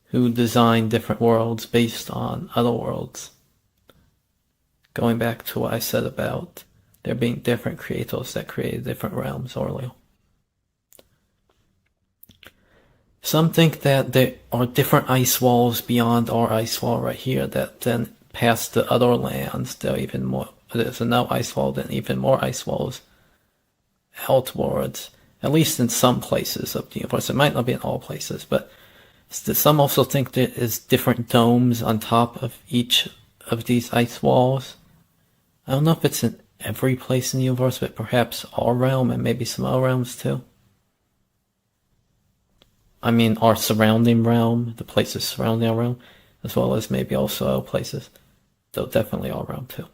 who designed different worlds based on other worlds. Going back to what I said about there being different creators that created different realms earlier. Some think that there are different ice walls beyond our ice wall right here that then past the other lands, there's another ice wall, then even more ice walls outwards, at least in some places of the universe. It might not be in all places, but Some also think there is different domes on top of each of these ice walls. I don't know if it's in every place in the universe, but perhaps our realm and maybe some other realms too. I mean, our surrounding realm, the places surrounding our realm, as well as maybe also other places, though definitely our realm too.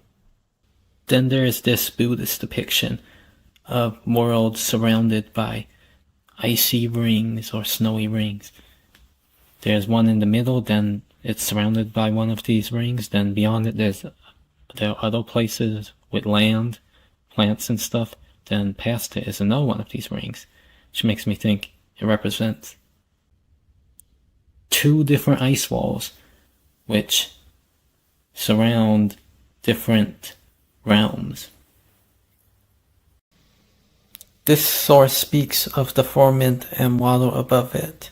Then there is this Buddhist depiction of worlds surrounded by icy rings or snowy rings. There's one in the middle, then it's surrounded by one of these rings, then beyond it there are other places with land, plants and stuff, then past it is another one of these rings, which makes me think it represents 2 different ice walls which surround different realms. This source speaks of the firmament and water above it.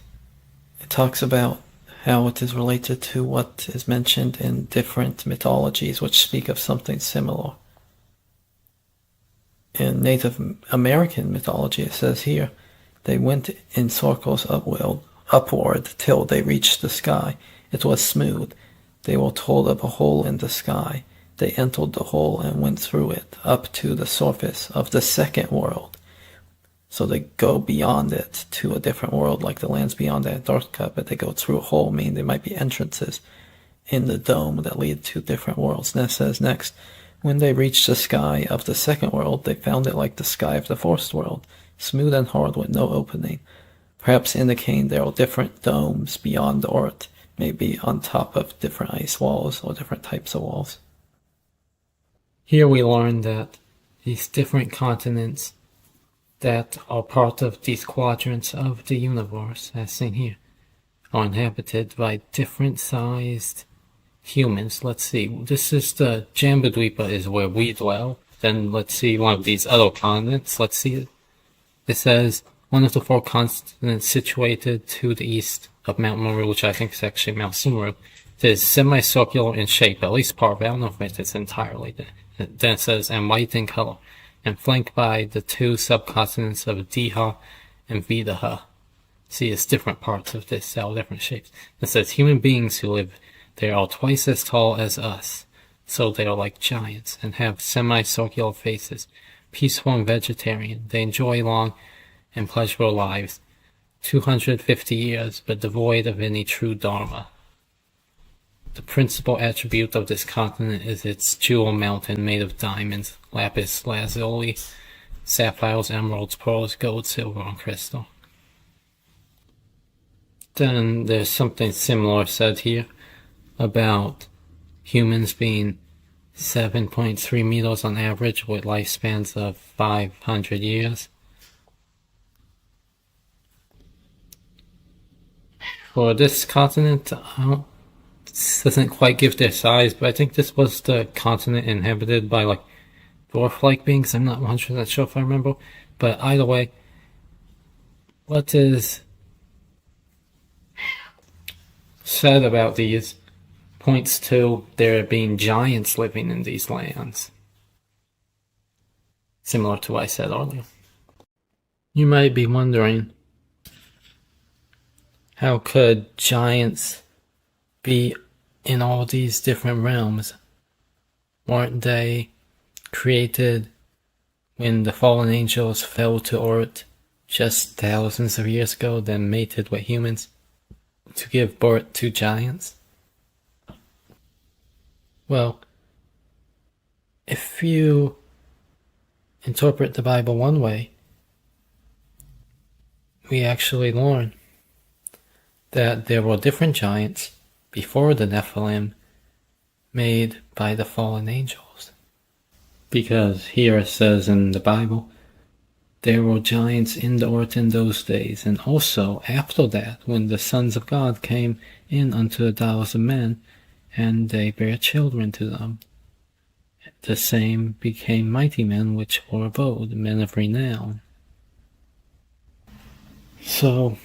It talks about how it is related to what is mentioned in different mythologies which speak of something similar. In Native American mythology, it says here, they went in circles upward till they reached the sky. It was smooth. They were told of a hole in the sky. They entered the hole and went through it up to the surface of the second world. So they go beyond it to a different world, like the lands beyond Antarctica, but they go through a hole, meaning there might be entrances in the dome that lead to different worlds. And it says next, when they reached the sky of the second world, they found it like the sky of the first world, smooth and hard with no opening, perhaps indicating there are different domes beyond the earth, maybe on top of different ice walls or different types of walls. Here we learn that these different continents that are part of these quadrants of the universe, as seen here, are inhabited by different sized humans. Let's see, this is the Jambudvipa is where we dwell. Then let's see one of these other continents. Let's see it. It says one of the 4 continents situated to the east of Mount Meru, which I think is actually Mount Sumeru. It is semicircular in shape, at least part of it. I don't know if it's entirely. Then it says, and white in color, and flanked by the 2 subcontinents of Diha and Vidaha. See, it's different parts of this cell, different shapes. It says, human beings who live there are twice as tall as us, so they are like giants, and have semicircular faces, peaceful and vegetarian. They enjoy long and pleasurable lives, 250 years, but devoid of any true dharma. The principal attribute of this continent is its jewel mountain made of diamonds, lapis lazuli, sapphires, emeralds, pearls, gold, silver, and crystal. Then there's something similar said here about humans being 7.3 meters on average with lifespans of 500 years. For this continent, this doesn't quite give their size, but I think this was the continent inhabited by like dwarf-like beings. I'm not 100% sure if I remember, but either way, what is said about these points to there being giants living in these lands, similar to what I said earlier. You might be wondering, how could giants be in all these different realms? Weren't they created when the fallen angels fell to earth just thousands of years ago, then mated with humans to give birth to giants? Well, if you interpret the Bible one way, we actually learn that there were different giants before the Nephilim made by the fallen angels. Because here it says in the Bible, there were giants in the earth in those days, and also after that, when the sons of God came in unto the daughters of men, and they bare children to them. The same became mighty men which were of old, men of renown. So,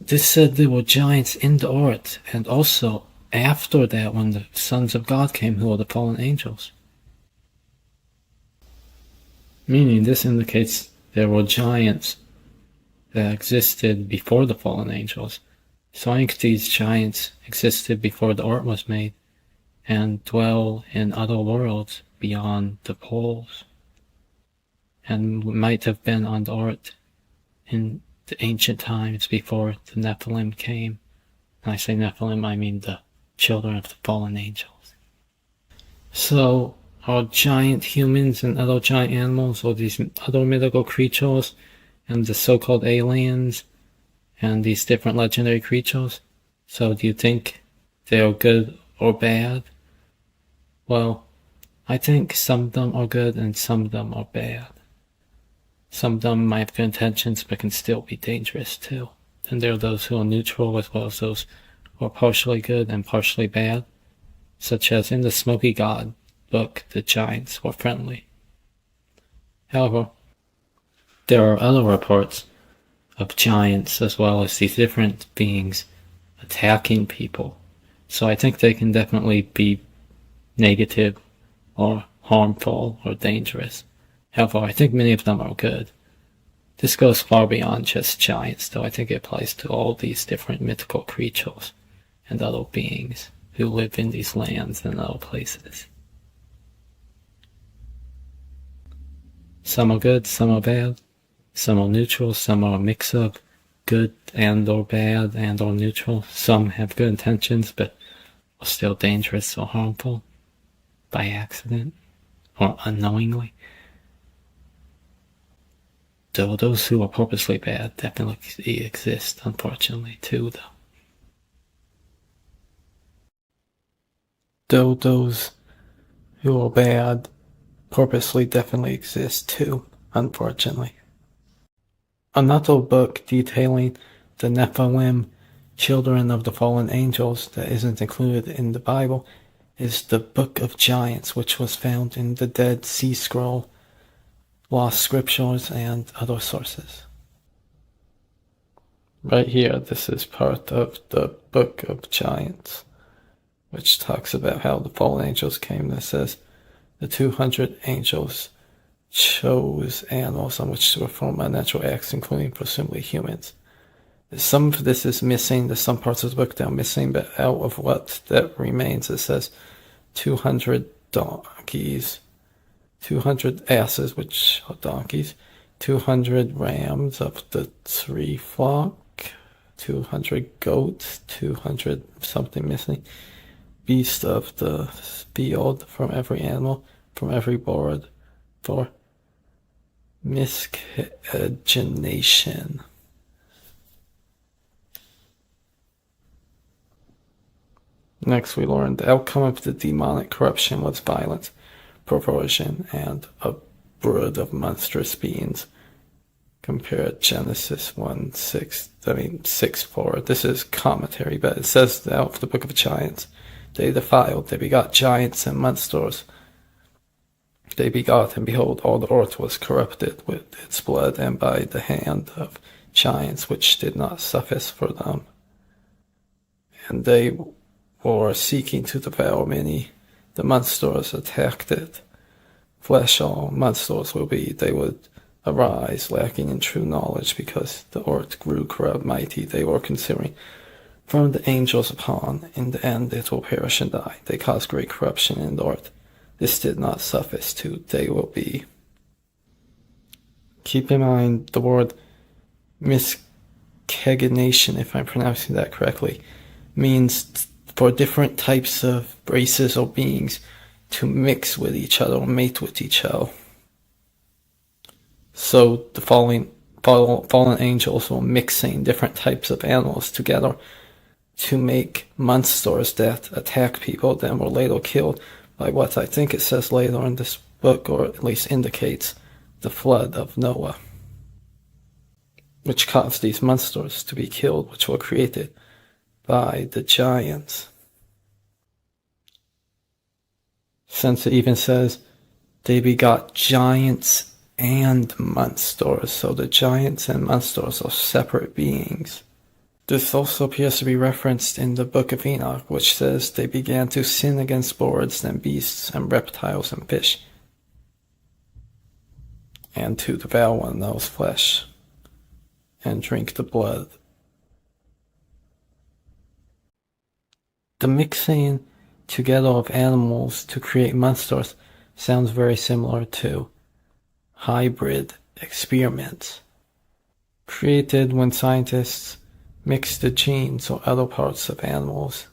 this said there were giants in the earth, and also after that when the sons of God came, who were the fallen angels. Meaning this indicates there were giants that existed before the fallen angels. So I think these giants existed before the art was made and dwell in other worlds beyond the poles, and might have been on the art in the ancient times before the Nephilim came. When I say Nephilim, I mean the children of the fallen angels. So, are giant humans and other giant animals, or these other mythical creatures, and the so-called aliens, and these different legendary creatures, so do you think they are good or bad? Well, I think some of them are good and some of them are bad. Some of them might have good intentions but can still be dangerous too. And there are those who are neutral as well as those who are partially good and partially bad, such as in the Smoky God book, the giants were friendly. However, there are other reports of giants as well as these different beings attacking people. So I think they can definitely be negative or harmful or dangerous. However, I think many of them are good. This goes far beyond just giants, though. I think it applies to all these different mythical creatures and other beings who live in these lands and other places. Some are good, some are bad, some are neutral, some are a mix of good and or bad and or neutral. Some have good intentions but are still dangerous or harmful by accident or unknowingly. Though those who are purposely bad definitely exist, unfortunately, too, though those who are bad purposely definitely exist, too, unfortunately. Another book detailing the Nephilim, children of the fallen angels, that isn't included in the Bible is the Book of Giants, which was found in the Dead Sea Scroll, lost scriptures, and other sources. Right here, this is part of the Book of Giants, which talks about how the fallen angels came. That says the 200 angels chose animals on which to perform unnatural acts, including presumably humans. Some of this is missing. There's some parts of the book that are missing, but out of what that remains, it says 200 donkeys, 200 asses, which are donkeys, 200 rams of the tree flock, 200 goats, 200 something missing, beasts of the field from every animal, from every bird, for miscegenation. Next, we learned the outcome of the demonic corruption was violence, perversion, and a brood of monstrous beings. Compare Genesis 6:4. This is commentary, but it says out of the Book of Giants, they defiled, they begot giants and monsters. They begot, and behold, all the earth was corrupted with its blood, and by the hand of giants which did not suffice for them. And they were seeking to devour many. The monsters attacked it. Flesh all monsters will be. They would arise, lacking in true knowledge, because the earth grew corrupt mighty. They were considering from the angels upon. In the end it will perish and die. They caused great corruption in the earth. This did not suffice to. They will be. Keep in mind the word miscegenation, if I'm pronouncing that correctly, means for different types of races or beings to mix with each other or mate with each other. So the fallen angels were mixing different types of animals together to make monsters that attack people, then were later killed by what I think it says later in this book, or at least indicates the flood of Noah, which caused these monsters to be killed, which were created by the giants. Since it even says they begot giants and monsters, so the giants and monsters are separate beings. This also appears to be referenced in the Book of Enoch, which says they began to sin against birds and beasts and reptiles and fish, and to devour one another's flesh. and drink the blood. The mixing together of animals to create monsters sounds very similar to hybrid experiments, created when scientists mix the genes or other parts of animals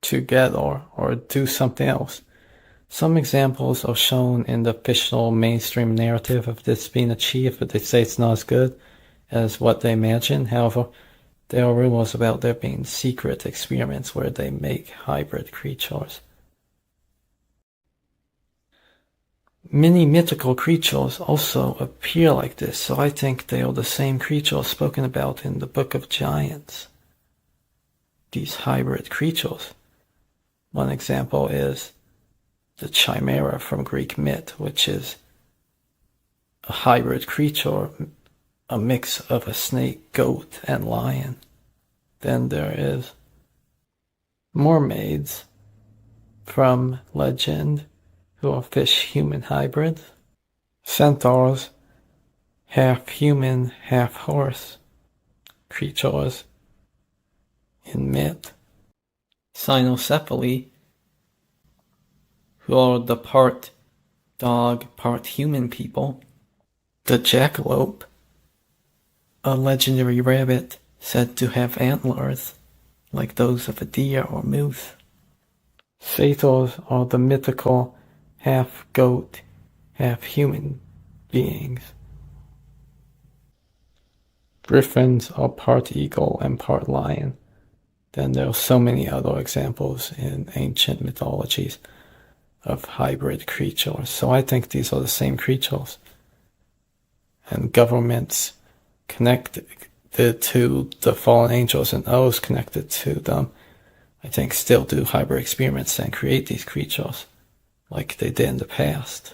together or do something else. Some examples are shown in the fictional mainstream narrative of this being achieved, but they say it's not as good as what they imagine. However, there are rumors about there being secret experiments where they make hybrid creatures. Many mythical creatures also appear like this, so I think they are the same creatures spoken about in the Book of Giants. These hybrid creatures. One example is the chimera from Greek myth, which is a hybrid creature, a mix of a snake, goat, and lion. Then there is mermaids from legend, who are fish-human hybrids. Centaurs, half-human, half-horse creatures in myth. Cynocephaly, who are the part dog, part human people. The jackalope, a legendary rabbit said to have antlers like those of a deer or moose. Satyrs are the mythical half-goat, half-human beings. Griffins are part eagle and part lion. Then there are so many other examples in ancient mythologies of hybrid creatures. So I think these are the same creatures. And governments connected to the fallen angels and those connected to them, I think still do hybrid experiments and create these creatures like they did in the past.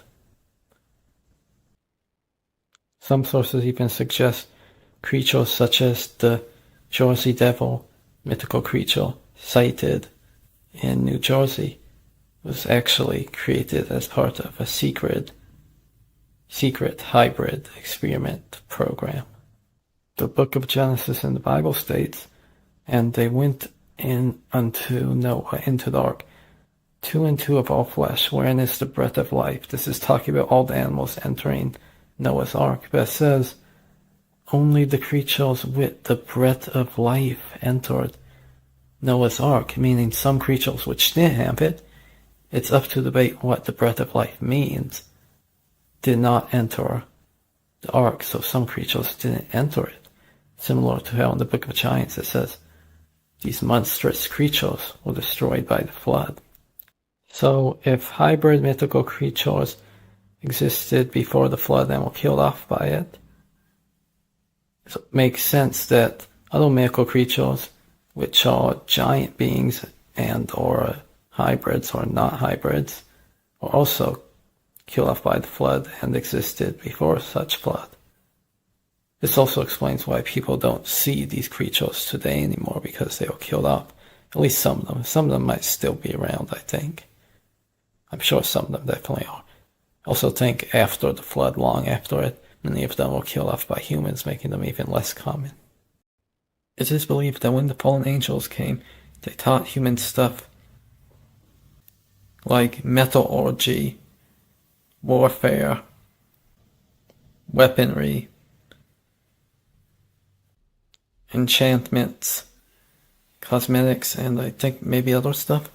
Some sources even suggest creatures such as the Jersey Devil, mythical creature sighted in New Jersey, was actually created as part of a secret hybrid experiment program. The book of Genesis in the Bible states, and they went in unto Noah into the ark, 2 and 2 of all flesh, wherein is the breath of life. This is talking about all the animals entering Noah's ark, but it says only the creatures with the breath of life entered Noah's ark, meaning some creatures which didn't have it, it's up to debate what the breath of life means, did not enter the ark, so some creatures didn't enter it. Similar to how in the Book of Giants it says these monstrous creatures were destroyed by the flood. So if hybrid mythical creatures existed before the flood and were killed off by it, it makes sense that other mythical creatures, which are giant beings and or hybrids or not hybrids, were also killed off by the flood and existed before such flood. This also explains why people don't see these creatures today anymore, because they were killed off. At least some of them. Some of them might still be around, I think. I'm sure some of them definitely are. I also think after the flood, long after it, many of them were killed off by humans, making them even less common. It is believed that when the fallen angels came, they taught humans stuff like metallurgy, warfare, weaponry, enchantments, cosmetics, and I think maybe other stuff.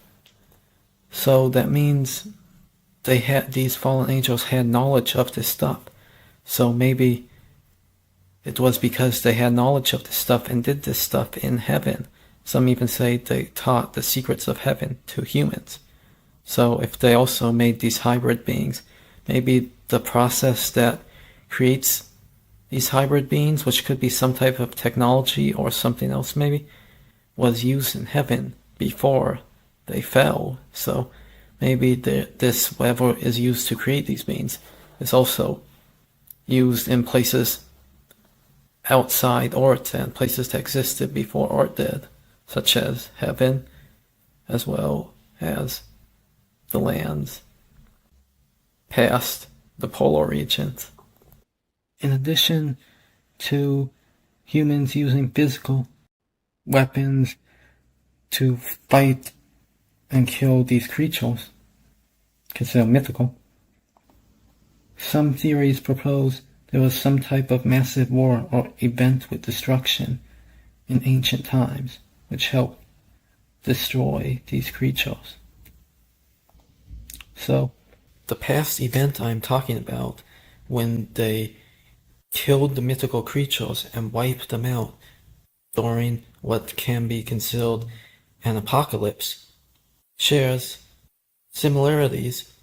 So that means these fallen angels had knowledge of this stuff. So maybe it was because they had knowledge of this stuff and did this stuff in heaven. Some even say they taught the secrets of heaven to humans. So if they also made these hybrid beings, maybe the process that creates these hybrid beings, which could be some type of technology or something else maybe, was used in heaven before they fell. So maybe this, whatever is used to create these beings, is also used in places outside Earth and places that existed before Earth did, such as heaven, as well as the lands past the polar regions. In addition to humans using physical weapons to fight and kill these creatures, considered mythical. Some theories propose there was some type of massive war or event with destruction in ancient times, which helped destroy these creatures. So, the past event I'm talking about, when they killed the mythical creatures and wiped them out during what can be considered an apocalypse, shares similarities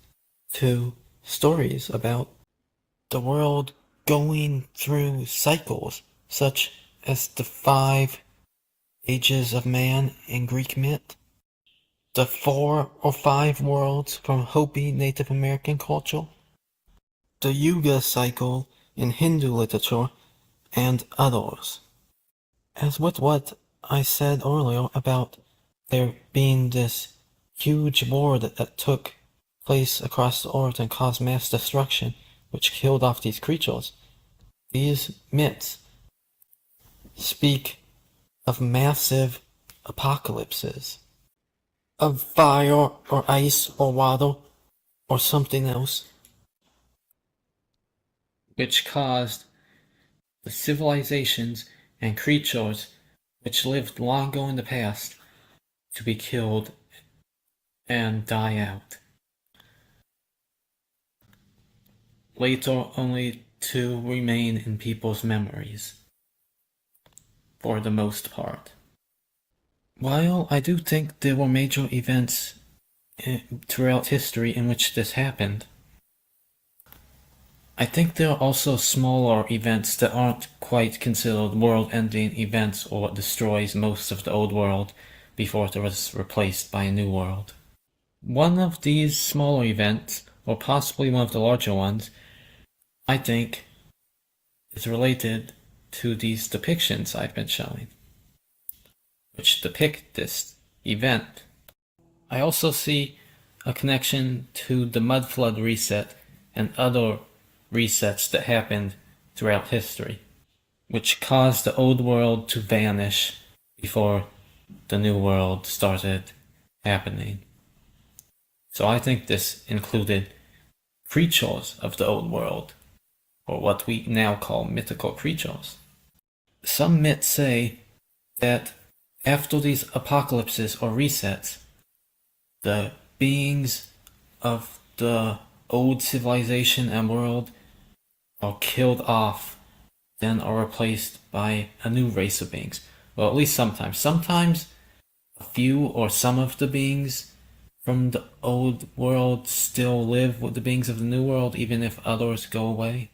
to stories about the world going through cycles, such as the 5 ages of man in Greek myth, the 4 or 5 worlds from Hopi Native American culture, the Yuga cycle in Hindu literature, and others. As with what I said earlier about there being this huge war that took place across the earth and caused mass destruction, which killed off these creatures, these myths speak of massive apocalypses, of fire or ice or water or something else, which caused the civilizations and creatures which lived long ago in the past to be killed and die out. Later only to remain in people's memories, for the most part. While I do think there were major events throughout history in which this happened, I think there are also smaller events that aren't quite considered world-ending events or what destroys most of the old world before it was replaced by a new world. One of these smaller events, or possibly one of the larger ones, I think is related to these depictions I've been showing, which depict this event. I also see a connection to the mud flood reset and other resets that happened throughout history, which caused the old world to vanish before the new world started happening. So I think this included creatures of the old world, or what we now call mythical creatures. Some myths say that after these apocalypses or resets, the beings of the old civilization and world are killed off, then are replaced by a new race of beings. Well, at least sometimes. Sometimes a few or some of the beings from the old world still live with the beings of the new world, even if others go away.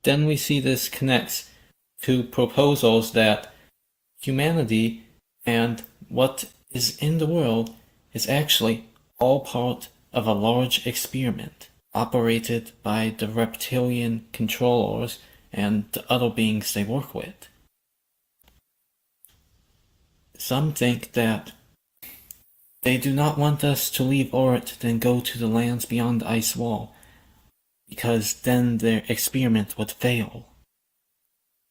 Then we see this connects to proposals that humanity and what is in the world is actually all part of a large experiment operated by the reptilian controllers and the other beings they work with. Some think that they do not want us to leave Earth then go to the lands beyond the ice wall, because then their experiment would fail.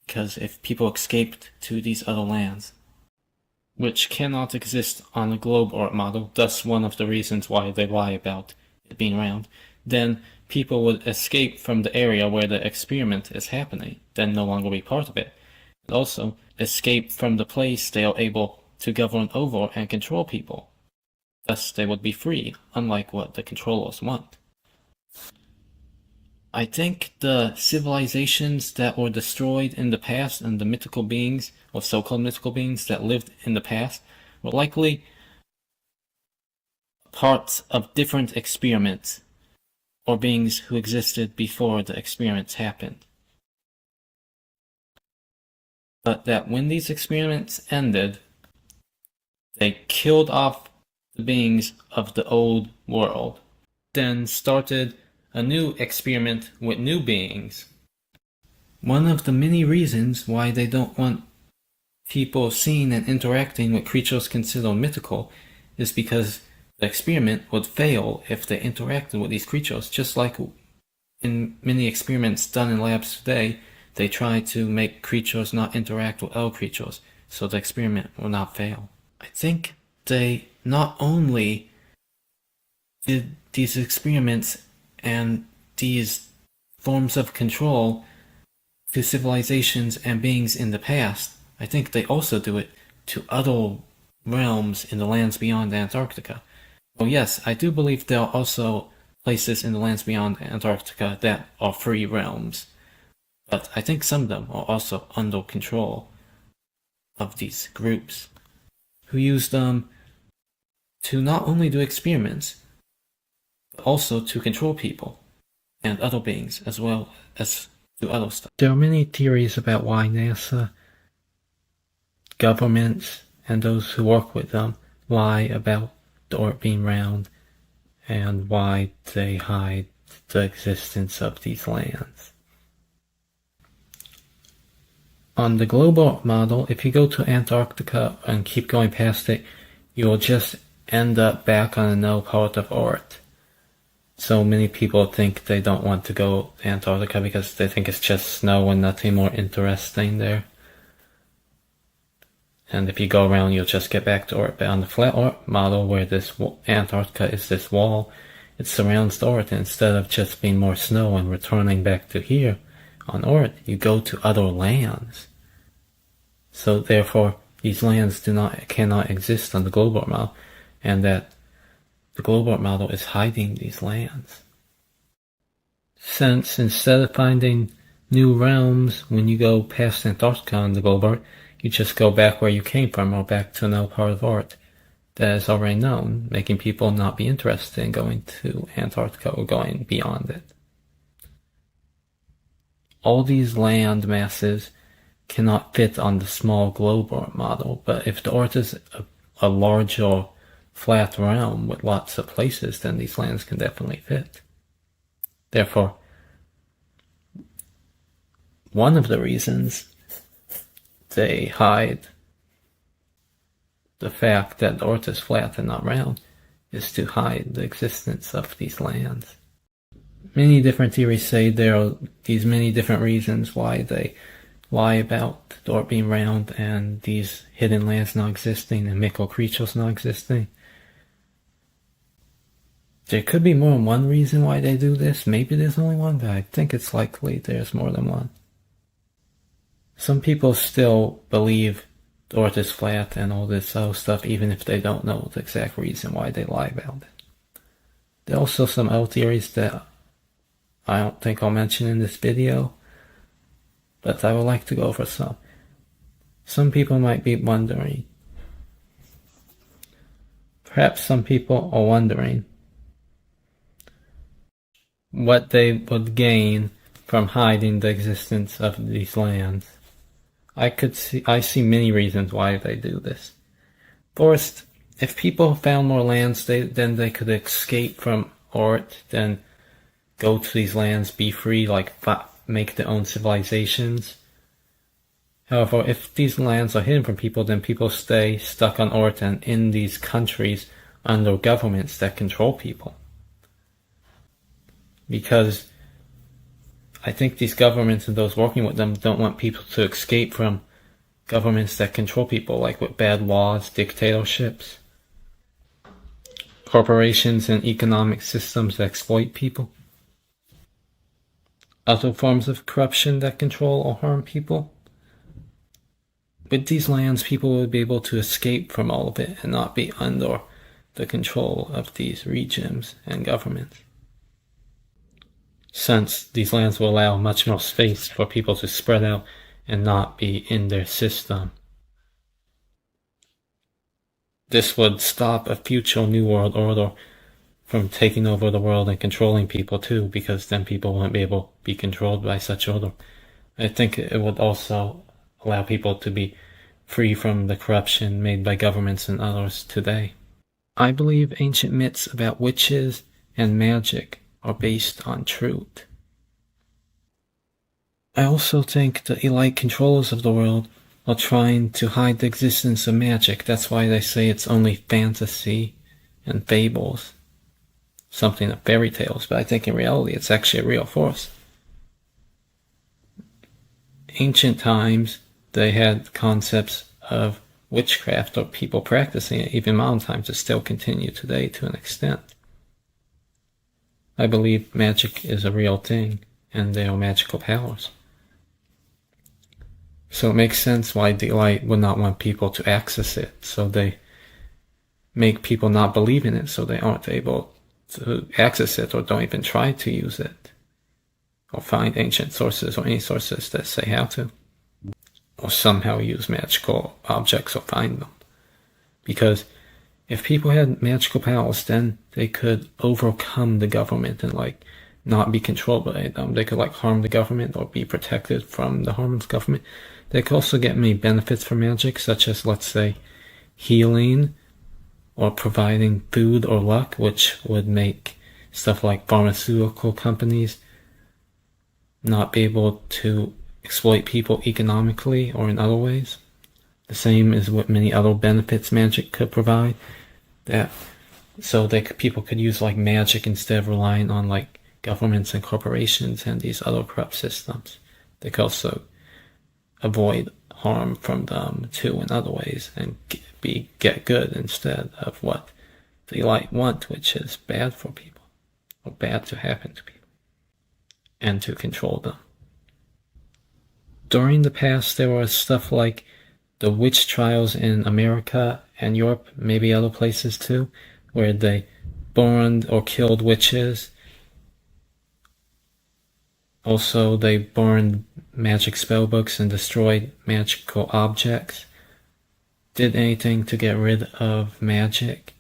Because if people escaped to these other lands, which cannot exist on a globe Earth model, thus one of the reasons why they lie about it being round, then people would escape from the area where the experiment is happening, then no longer be part of it, and also escape from the place they are able to govern over and control people. Thus they would be free, unlike what the controllers want. I think the civilizations that were destroyed in the past and the mythical beings, or so-called mythical beings that lived in the past, were likely parts of different experiments, or beings who existed before the experiments happened. But that when these experiments ended, they killed off the beings of the old world, then started a new experiment with new beings. One of the many reasons why they don't want people seeing and interacting with creatures considered mythical is because the experiment would fail if they interacted with these creatures, just like in many experiments done in labs today, they try to make creatures not interact with other creatures, so the experiment will not fail. I think they not only did these experiments and these forms of control to civilizations and beings in the past, I think they also do it to other realms in the lands beyond Antarctica. Well, yes, I do believe there are also places in the lands beyond Antarctica that are free realms, but I think some of them are also under control of these groups, who use them to not only do experiments, but also to control people and other beings, as well as do other stuff. There are many theories about why NASA, governments, and those who work with them lie about the Earth being round, and why they hide the existence of these lands. On the global model, if you go to Antarctica and keep going past it, you'll just end up back on another part of Earth. So many people think they don't want to go to Antarctica because they think it's just snow and nothing more interesting there. And if you go around, you'll just get back to Earth. But on the flat Earth model, where this Antarctica is this wall, it surrounds the Earth. And instead of just being more snow and returning back to here on Earth, you go to other lands. So therefore, these lands cannot exist on the global model, and that the global model is hiding these lands. Since instead of finding new realms when you go past Antarctica on the global Earth, you just go back where you came from, or back to another part of Earth that is already known, making people not be interested in going to Antarctica or going beyond it. All these land masses cannot fit on the small global model, but if the Earth is a larger flat realm with lots of places, then these lands can definitely fit. Therefore, one of the reasons they hide the fact that the Earth is flat and not round is to hide the existence of these lands. Many different theories say there are these many different reasons why they lie about the Earth being round and these hidden lands not existing and mythical creatures not existing. There could be more than one reason why they do this. Maybe there's only one, but I think it's likely there's more than one. Some people still believe the Earth is flat and all this other stuff, even if they don't know the exact reason why they lie about it. There are also some other theories that I don't think I'll mention in this video, but I would like to go over some. Some people might be wondering, perhaps some people are wondering what they would gain from hiding the existence of these lands. I see many reasons why they do this. First, if people found more lands, then they could escape from Earth, then go to these lands, be free, make their own civilizations. However, if these lands are hidden from people, then people stay stuck on Earth and in these countries under governments that control people. Because I think these governments and those working with them don't want people to escape from governments that control people, like with bad laws, dictatorships, corporations and economic systems that exploit people, other forms of corruption that control or harm people. With these lands, people would be able to escape from all of it and not be under the control of these regimes and governments, since these lands will allow much more space for people to spread out and not be in their system. This would stop a future New World Order from taking over the world and controlling people too, because then people won't be able to be controlled by such order. I think it would also allow people to be free from the corruption made by governments and others today. I believe ancient myths about witches and magic are based on truth. I also think the elite controllers of the world are trying to hide the existence of magic. That's why they say it's only fantasy and fables, something of fairy tales, but I think in reality it's actually a real force. ancient times, they had concepts of witchcraft or people practicing it. Even modern times, it still continue today to an extent. I believe magic is a real thing, and there are magical powers. So it makes sense why the light would not want people to access it, so they make people not believe in it, so they aren't able to access it or don't even try to use it, or find ancient sources or any sources that say how to, or somehow use magical objects or find them. Because if people had magical powers, then they could overcome the government and not be controlled by them. They could harm the government or be protected from the harm of the government. They could also get many benefits from magic, such as, let's say, healing or providing food or luck, which would make stuff like pharmaceutical companies not be able to exploit people economically or in other ways. The same is what many other benefits magic could provide. People could use magic instead of relying on governments and corporations and these other corrupt systems. They could also avoid harm from them too in other ways and get good instead of what the light want, which is bad for people or bad to happen to people and to control them. During the past, there was stuff like the witch trials in America and Europe, maybe other places too, where they burned or killed witches. Also, they burned magic spellbooks and destroyed magical objects. Did anything to get rid of magic.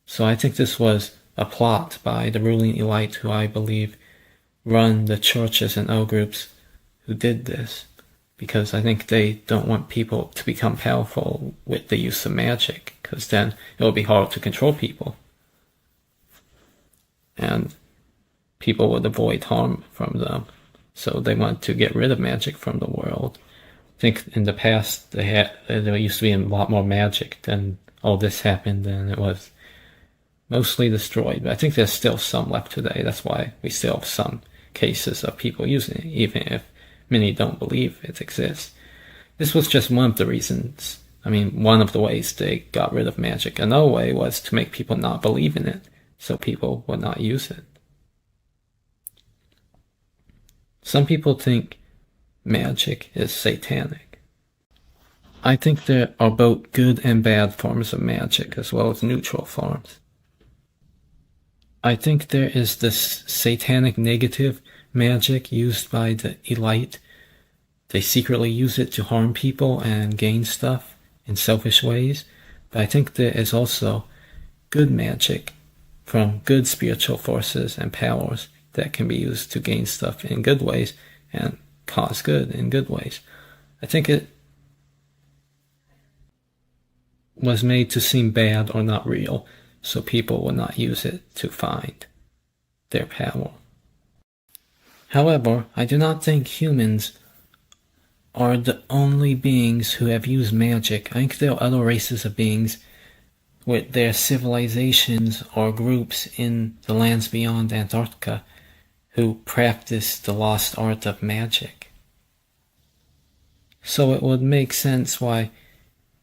So I think this was a plot by the ruling elite, who I believe run the churches and other groups who did this, because I think they don't want people to become powerful with the use of magic, because then it will be hard to control people. And people would avoid harm from them. So they want to get rid of magic from the world. I think in the past there used to be a lot more magic. Then all this happened and it was mostly destroyed. But I think there's still some left today. That's why we still have some cases of people using it, even if many don't believe it exists. This was just one of the reasons. One of the ways they got rid of magic. Another way was to make people not believe in it, so people would not use it. Some people think magic is satanic. I think there are both good and bad forms of magic, as well as neutral forms. I think there is this satanic negative magic used by the elite. They secretly use it to harm people and gain stuff in selfish ways. But I think there is also good magic from good spiritual forces and powers that can be used to gain stuff in good ways and cause good in good ways. I think it was made to seem bad or not real, so people will not use it to find their power. However, I do not think humans are the only beings who have used magic. I think there are other races of beings with their civilizations or groups in the lands beyond Antarctica who practice the lost art of magic. So it would make sense why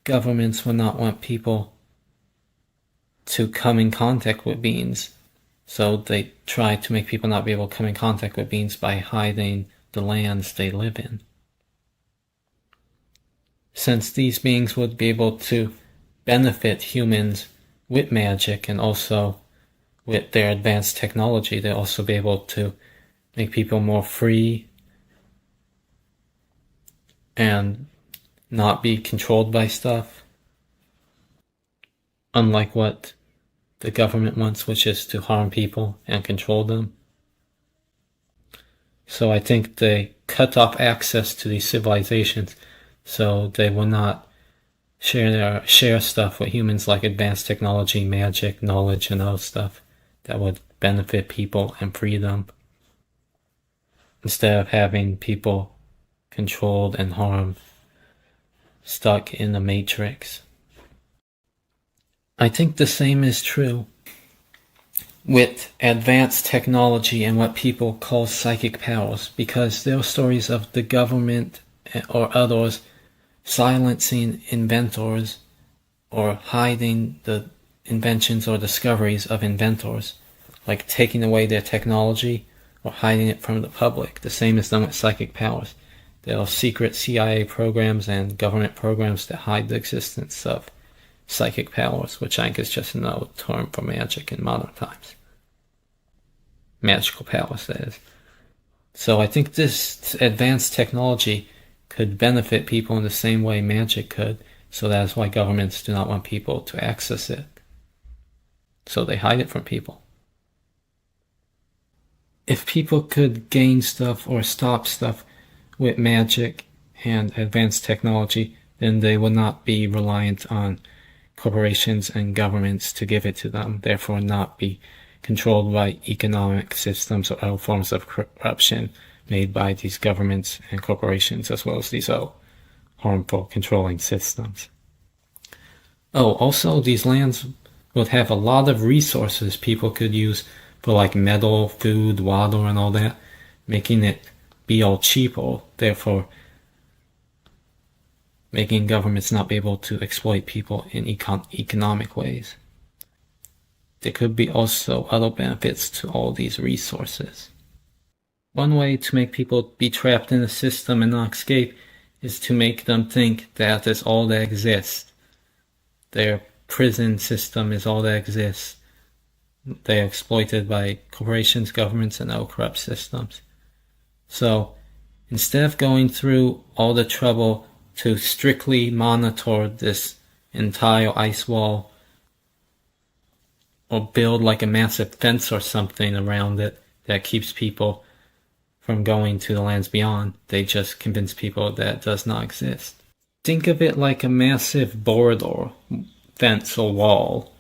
governments would not want people to come in contact with beings. So they try to make people not be able to come in contact with beings by hiding the lands they live in. Since these beings would be able to benefit humans with magic and also with their advanced technology, they'll also be able to make people more free and not be controlled by stuff. Unlike what the government wants, which is to harm people and control them. So I think they cut off access to these civilizations so they will not share stuff with humans like advanced technology, magic, knowledge, and other stuff that would benefit people and free them, instead of having people controlled and harmed, stuck in the matrix. I think the same is true with advanced technology and what people call psychic powers, because there are stories of the government or others silencing inventors or hiding the inventions or discoveries of inventors, like taking away their technology or hiding it from the public. The same is done with psychic powers. There are secret CIA programs and government programs that hide the existence of psychic powers, which I think is just another term for magic in modern times. Magical powers, that is. So I think this advanced technology could benefit people in the same way magic could, so that's why governments do not want people to access it. So they hide it from people. If people could gain stuff or stop stuff with magic and advanced technology, then they would not be reliant on corporations and governments to give it to them, therefore not be controlled by economic systems or other forms of corruption made by these governments and corporations, as well as these harmful controlling systems. Also, these lands would have a lot of resources people could use for like metal, food, water, and all that, making it be all cheaper, therefore making governments not be able to exploit people in economic ways. There could be also other benefits to all these resources. One way to make people be trapped in the system and not escape is to make them think that is all that exists. Their prison system is all that exists. They are exploited by corporations, governments, and other corrupt systems. So, instead of going through all the trouble to strictly monitor this entire ice wall, or build like a massive fence or something around it that keeps people from going to the lands beyond, they just convince people that it does not exist. Think of it like a massive board or fence or wall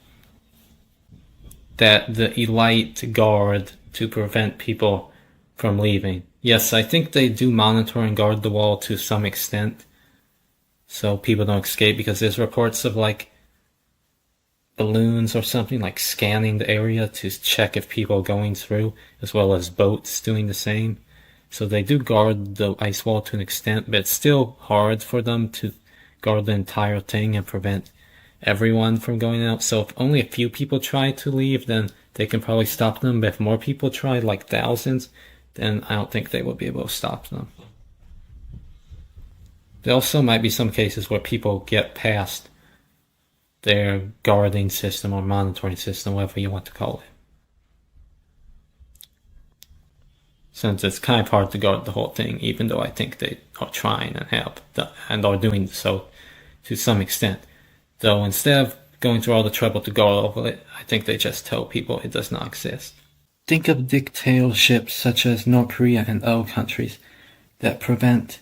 that the elite guard to prevent people from leaving. Yes, I think they do monitor and guard the wall to some extent, so people don't escape, because there's reports of like balloons or something like scanning the area to check if people are going through, as well as boats doing the same. So they do guard the ice wall to an extent, but it's still hard for them to guard the entire thing and prevent everyone from going out. So if only a few people try to leave, then they can probably stop them. But if more people try, like thousands, then I don't think they will be able to stop them. There also might be some cases where people get past their guarding system or monitoring system, whatever you want to call it. Since it's kind of hard to guard the whole thing, even though I think they are trying and and are doing so to some extent. Though instead of going through all the trouble to guard over it, I think they just tell people it does not exist. Think of dictatorships such as North Korea and other countries that prevent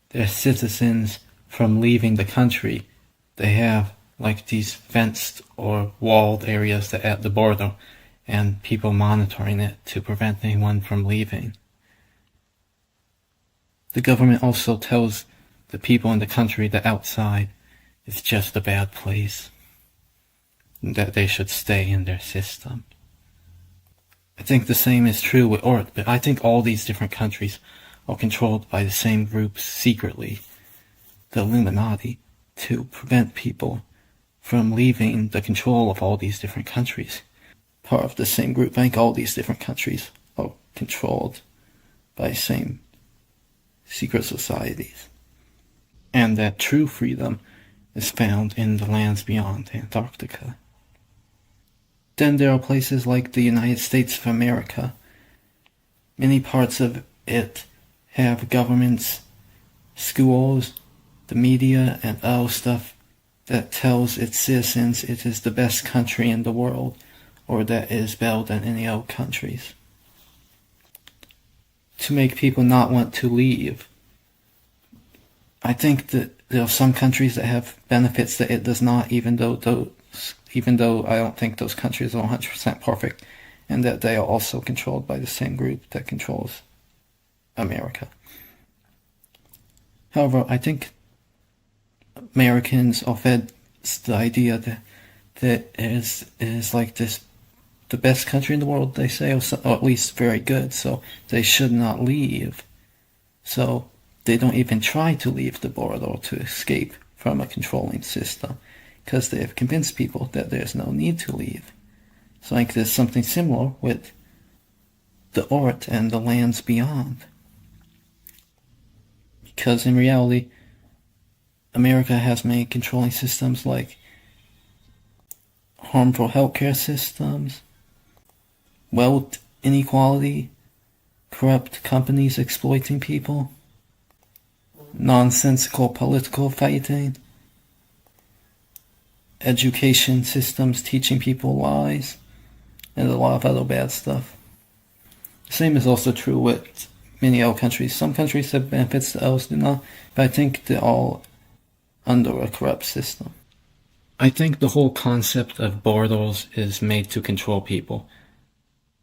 their citizens from leaving the country. They have like these fenced or walled areas that at the border, and people monitoring it to prevent anyone from leaving. The government also tells the people in the country that outside is just a bad place, that they should stay in their system. I think the same is true with Earth, but I think all these different countries are controlled by the same groups secretly, the Illuminati, to prevent people from leaving the control of all these different countries. Part of the same group. I think all these different countries are controlled by the same secret societies. And that true freedom is found in the lands beyond Antarctica. Then there are places like the United States of America. Many parts of it have governments, schools, the media, and other stuff that tells its citizens it is the best country in the world, or that it is better than any other countries, to make people not want to leave. I think that there are some countries that have benefits that it does not, even though I don't think those countries are 100% perfect, and that they are also controlled by the same group that controls America. However, I think Americans are fed the idea that it is like this the best country in the world, they say, or at least very good, so they should not leave. So they don't even try to leave the board or to escape from a controlling system, because they have convinced people that there's no need to leave. So I think there's something similar with the Ort and the lands beyond. Because in reality, America has many controlling systems like harmful healthcare systems, wealth inequality, corrupt companies exploiting people, nonsensical political fighting, education systems teaching people lies, and a lot of other bad stuff. The same is also true with many other countries. Some countries have benefits that others do not, but I think they're all under a corrupt system. I think the whole concept of borders is made to control people,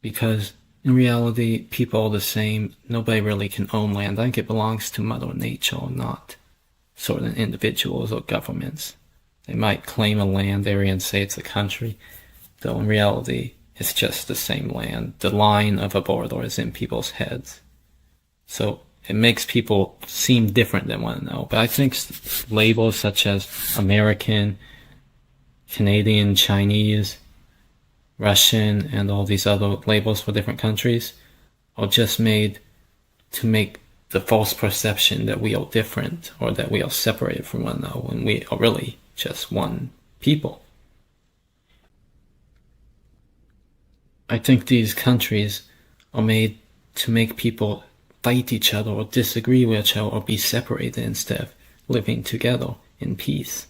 because in reality, people are the same. Nobody really can own land. I think it belongs to Mother Nature, not certain individuals or governments. They might claim a land area and say it's a country, though in reality, it's just the same land. The line of a border is in people's heads. So it makes people seem different than one another. But I think labels such as American, Canadian, Chinese, Russian, and all these other labels for different countries are just made to make the false perception that we are different or that we are separated from one another when we are really just one people. I think these countries are made to make people fight each other or disagree with each other or be separated instead of living together in peace,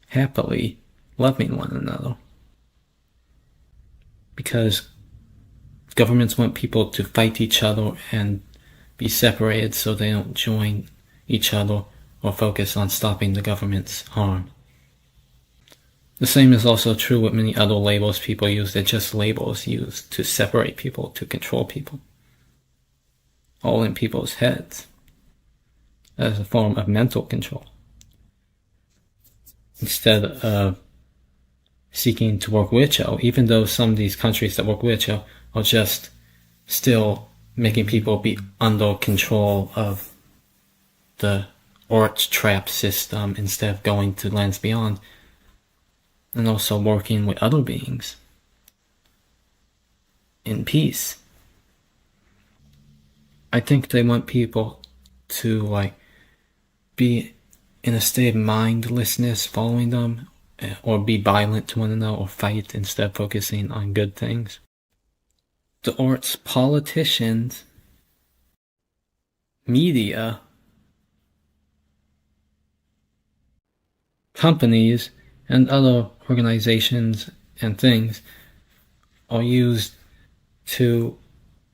happily loving one another. Because governments want people to fight each other and be separated so they don't join each other or focus on stopping the government's harm. The same is also true with many other labels people use. They're just labels used to separate people, to control people. All in people's heads as a form of mental control. Instead of seeking to work with each other, even though some of these countries that work with each other are just still making people be under control of the Ort trap system instead of going to lands beyond, and also working with other beings in peace. I think they want people to be in a state of mindlessness following them, or be violent to one another, or fight instead of focusing on good things. The Ort's politicians, media, companies, and other organizations and things are used to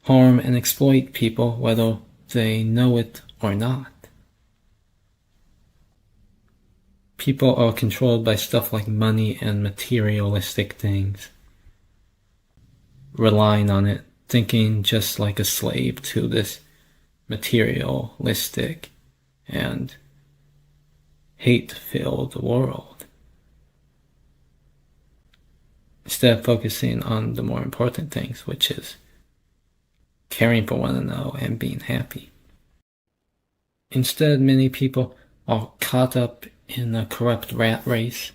harm and exploit people, whether they know it or not. People are controlled by stuff like money and materialistic things, relying on it, thinking just like a slave to this materialistic and hate-filled world, instead of focusing on the more important things, which is caring for one another and being happy. Instead, many people are caught up in a corrupt rat race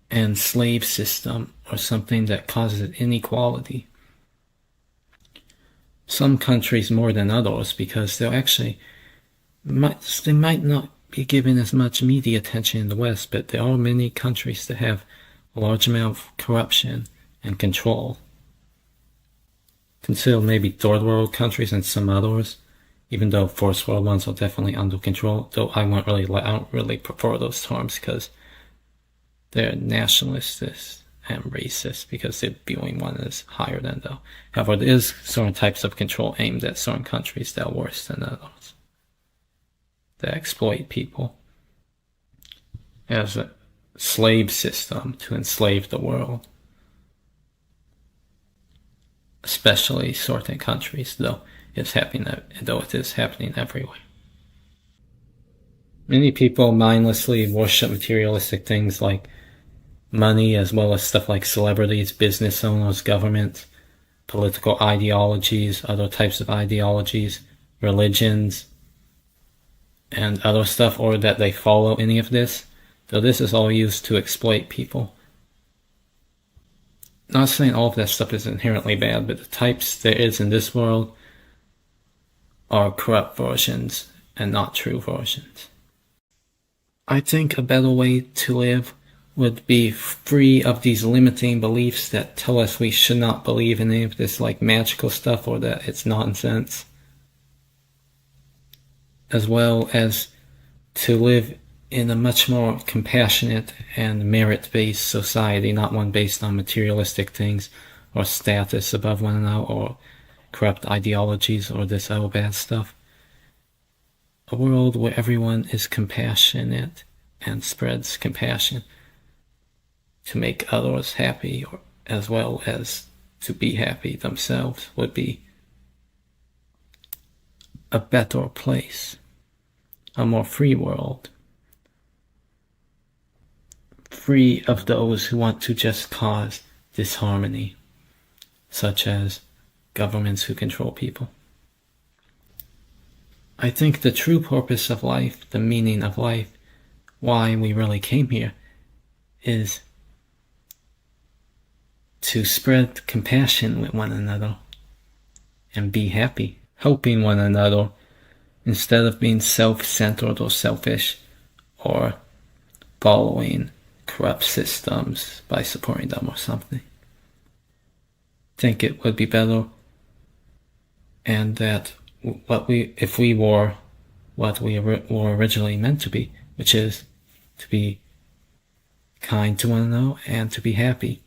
and slave system, or something that causes inequality. Some countries more than others, because they might not be given as much media attention in the West, but there are many countries that have a large amount of corruption and control. Consider maybe third world countries and some others, even though first world ones are definitely under control, though I don't really prefer those terms because they're nationalist and racist, because they're viewing one as higher than the. However, there is certain types of control aimed at certain countries that are worse than others, that exploit people as a slave system to enslave the world, especially certain countries, though it is happening everywhere. Many people mindlessly worship materialistic things like money, as well as stuff like celebrities, business owners, government, political ideologies, other types of ideologies, religions, and other stuff, or that they follow any of this. So this is all used to exploit people. Not saying all of that stuff is inherently bad, but the types there is in this world are corrupt versions and not true versions. I think a better way to live would be free of these limiting beliefs that tell us we should not believe in any of this like magical stuff or that it's nonsense. As well as to live in a much more compassionate and merit-based society, not one based on materialistic things or status above one another or corrupt ideologies or this other bad stuff. A world where everyone is compassionate and spreads compassion to make others happy, or as well as to be happy themselves, would be a better place, a more free world, free of those who want to just cause disharmony, such as governments who control people. I think the true purpose of life, the meaning of life, why we really came here, is to spread compassion with one another and be happy, helping one another instead of being self-centered or selfish or following corrupt systems by supporting them or something. I think it would be better, and that if we were what we were originally meant to be, which is to be kind to one another and to be happy,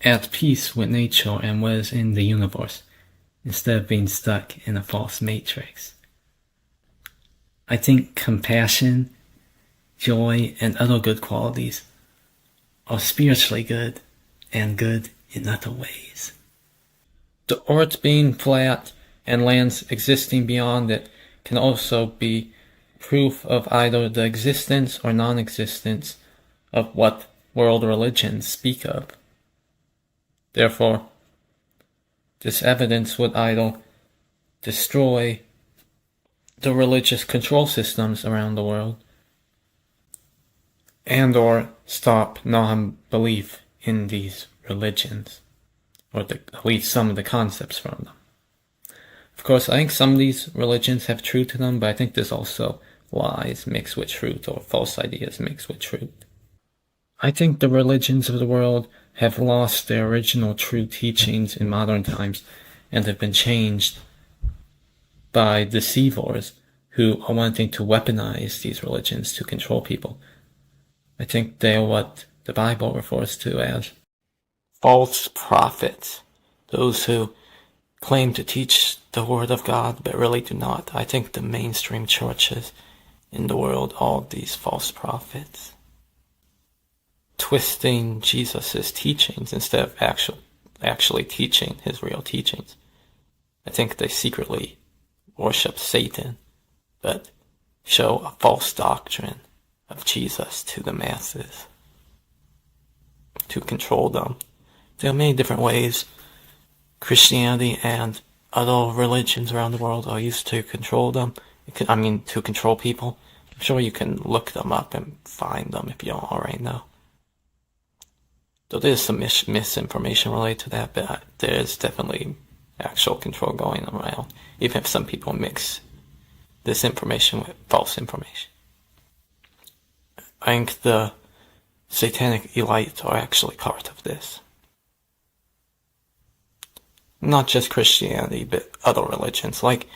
at peace with nature and what is in the universe, instead of being stuck in a false matrix. I think compassion, joy, and other good qualities are spiritually good and good in other ways. The earth being flat and lands existing beyond it can also be proof of either the existence or non-existence of what world religions speak of. Therefore, this evidence would either destroy the religious control systems around the world and or stop non-belief in these religions, or at least some of the concepts from them. Of course, I think some of these religions have truth to them, but I think there's also lies mixed with truth, or false ideas mixed with truth. I think the religions of the world have lost their original true teachings in modern times and have been changed by deceivers who are wanting to weaponize these religions to control people. I think they are what the Bible refers to as false prophets, those who claim to teach the Word of God but really do not. I think the mainstream churches in the world are these false prophets, twisting Jesus' teachings instead of actually teaching his real teachings. I think they secretly worship Satan, but show a false doctrine of Jesus to the masses to control them. There are many different ways Christianity and other religions around the world are used to control them. To control people. I'm sure you can look them up and find them if you don't already know. Though there's some misinformation related to that, but there is definitely actual control going around, even if some people mix this information with false information. I think the satanic elite are actually part of this. Not just Christianity, but other religions. Like,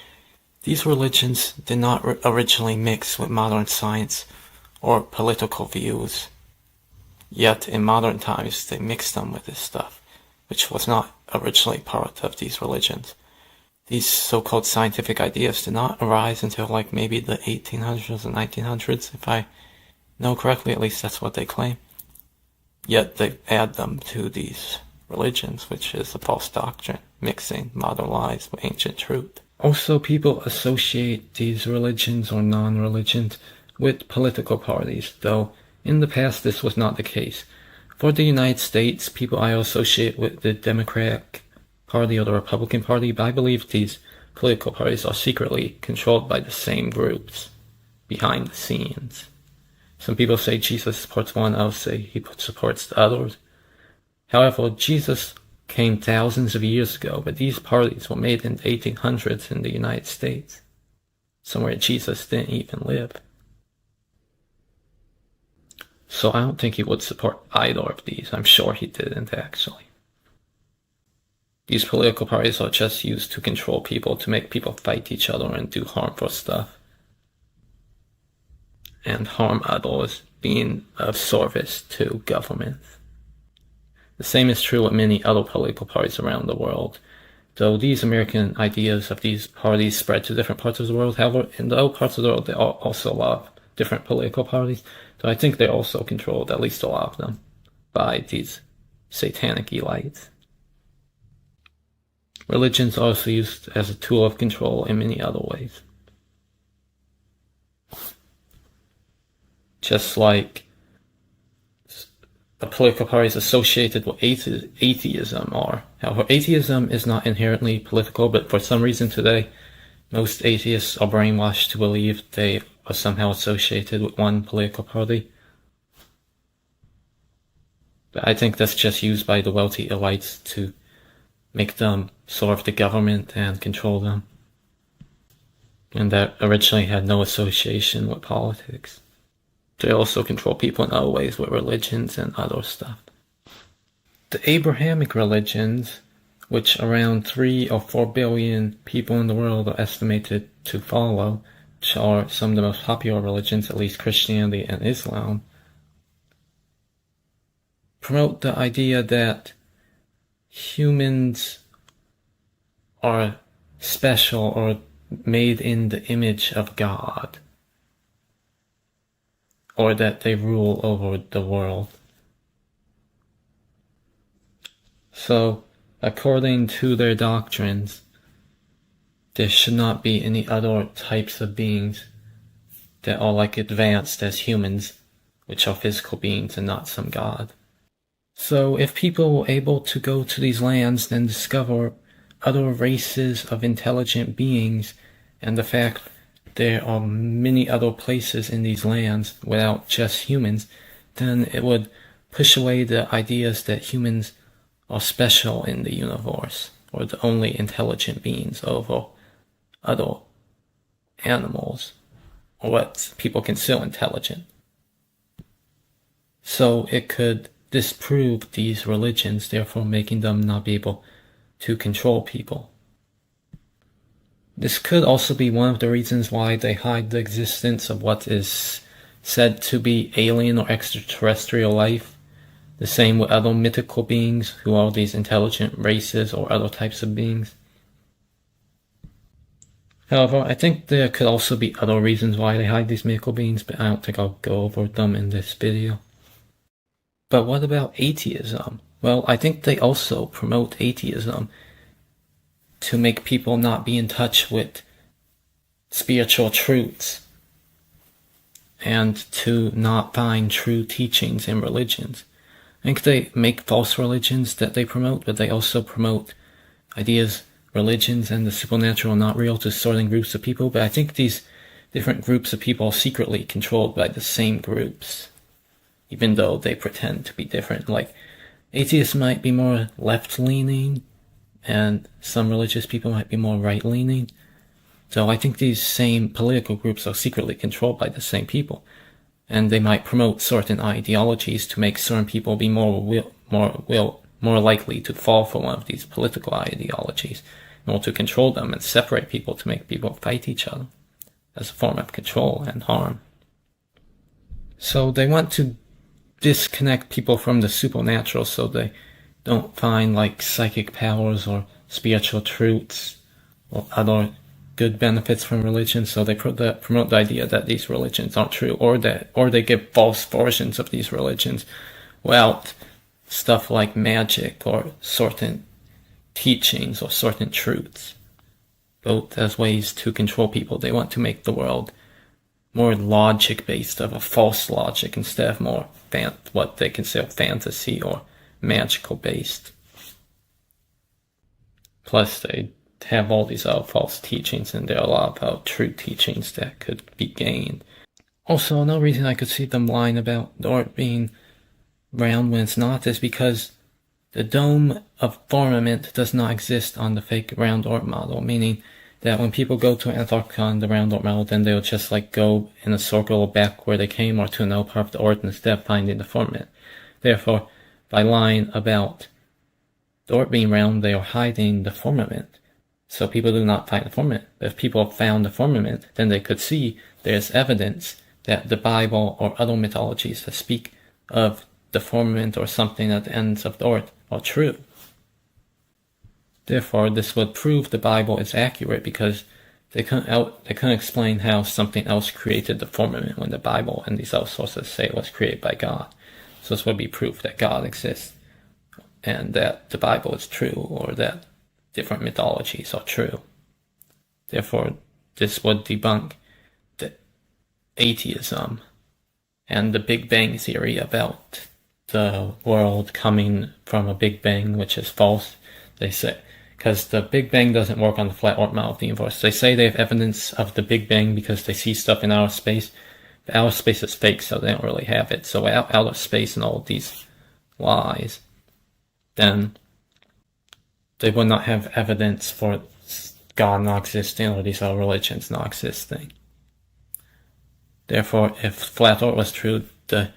these religions did not originally mix with modern science or political views. Yet, in modern times, they mixed them with this stuff, which was not originally part of these religions. These so-called scientific ideas did not arise until like maybe the 1800s and 1900s, if I know correctly. At least that's what they claim. Yet they add them to these religions, which is a false doctrine, mixing modern lies with ancient truth. Also, people associate these religions or non-religions with political parties, though In the past, this was not the case. For the United States, people I associate with the Democratic Party or the Republican Party, but I believe these political parties are secretly controlled by the same groups behind the scenes. Some people say Jesus supports one, others say he supports the others. However, Jesus came thousands of years ago, but these parties were made in the 1800s in the United States, somewhere Jesus didn't even live. So I don't think he would support either of these. I'm sure he didn't, actually. These political parties are just used to control people, to make people fight each other and do harmful stuff. And harm others, being of service to governments. The same is true with many other political parties around the world. Though these American ideas of these parties spread to different parts of the world, however, in the other parts of the world there are also a lot of different political parties. So I think they're also controlled, at least a lot of them, by these satanic elites. Religions are also used as a tool of control in many other ways. Just like the political parties associated with atheism are. However, atheism is not inherently political, but for some reason today, most atheists are brainwashed to believe they are somehow associated with one political party. But I think that's just used by the wealthy elites to make them serve the government and control them. And that originally had no association with politics. They also control people in other ways with religions and other stuff. The Abrahamic religions, which around 3 or 4 billion people in the world are estimated to follow, which are some of the most popular religions, at least Christianity and Islam, promote the idea that humans are special or made in the image of God, or that they rule over the world. So, according to their doctrines, there should not be any other types of beings that are like advanced as humans, which are physical beings and not some god. So if people were able to go to these lands and discover other races of intelligent beings, and the fact there are many other places in these lands without just humans, then it would push away the ideas that humans are special in the universe, or the only intelligent beings over other animals, or what people consider intelligent. So it could disprove these religions, therefore making them not be able to control people. This could also be one of the reasons why they hide the existence of what is said to be alien or extraterrestrial life. The same with other mythical beings who are these intelligent races or other types of beings. However, I think there could also be other reasons why they hide these mythical beings, but I don't think I'll go over them in this video. But what about atheism? Well, I think they also promote atheism to make people not be in touch with spiritual truths and to not find true teachings in religions. I think they make false religions that they promote, but they also promote ideas, religions, and the supernatural are not real to certain groups of people, but I think these different groups of people are secretly controlled by the same groups, even though they pretend to be different. Like, atheists might be more left-leaning, and some religious people might be more right-leaning. So I think these same political groups are secretly controlled by the same people. And they might promote certain ideologies to make certain people be more likely to fall for one of these political ideologies, in order to control them and separate people to make people fight each other as a form of control and harm. So they want to disconnect people from the supernatural so they don't find like psychic powers or spiritual truths or other good benefits from religion, so they promote the idea that these religions aren't true, or they give false versions of these religions without stuff like magic or certain teachings or certain truths, both as ways to control people. They want to make the world more logic-based of a false logic instead of more what they consider fantasy or magical-based. Plus, they have all these other false teachings, and there are a lot of true teachings that could be gained. Also, another reason I could see them lying about the Earth being round when it's not is because the dome of firmament does not exist on the fake round Earth model, meaning that when people go to Antarctica on the round Earth model, then they'll just like go in a circle back where they came or to another part of the Earth instead of finding the firmament. Therefore, by lying about the Earth being round, they are hiding the firmament. So people do not find the firmament. But if people have found the firmament, then they could see there's evidence that the Bible or other mythologies that speak of the firmament or something at the ends of the earth are true. Therefore, this would prove the Bible is accurate because they couldn't explain how something else created the firmament when the Bible and these other sources say it was created by God. So this would be proof that God exists and that the Bible is true or that different mythologies are true. Therefore, this would debunk the atheism and the Big Bang theory about the world coming from a Big Bang, which is false. They say, because the Big Bang doesn't work on the flat Earth model of the universe. They say they have evidence of the Big Bang because they see stuff in outer space. But outer space is fake, so they don't really have it. So without outer space and all of these lies, then they would not have evidence for God not existing or these other religions not existing. Therefore, if flat Earth was true, the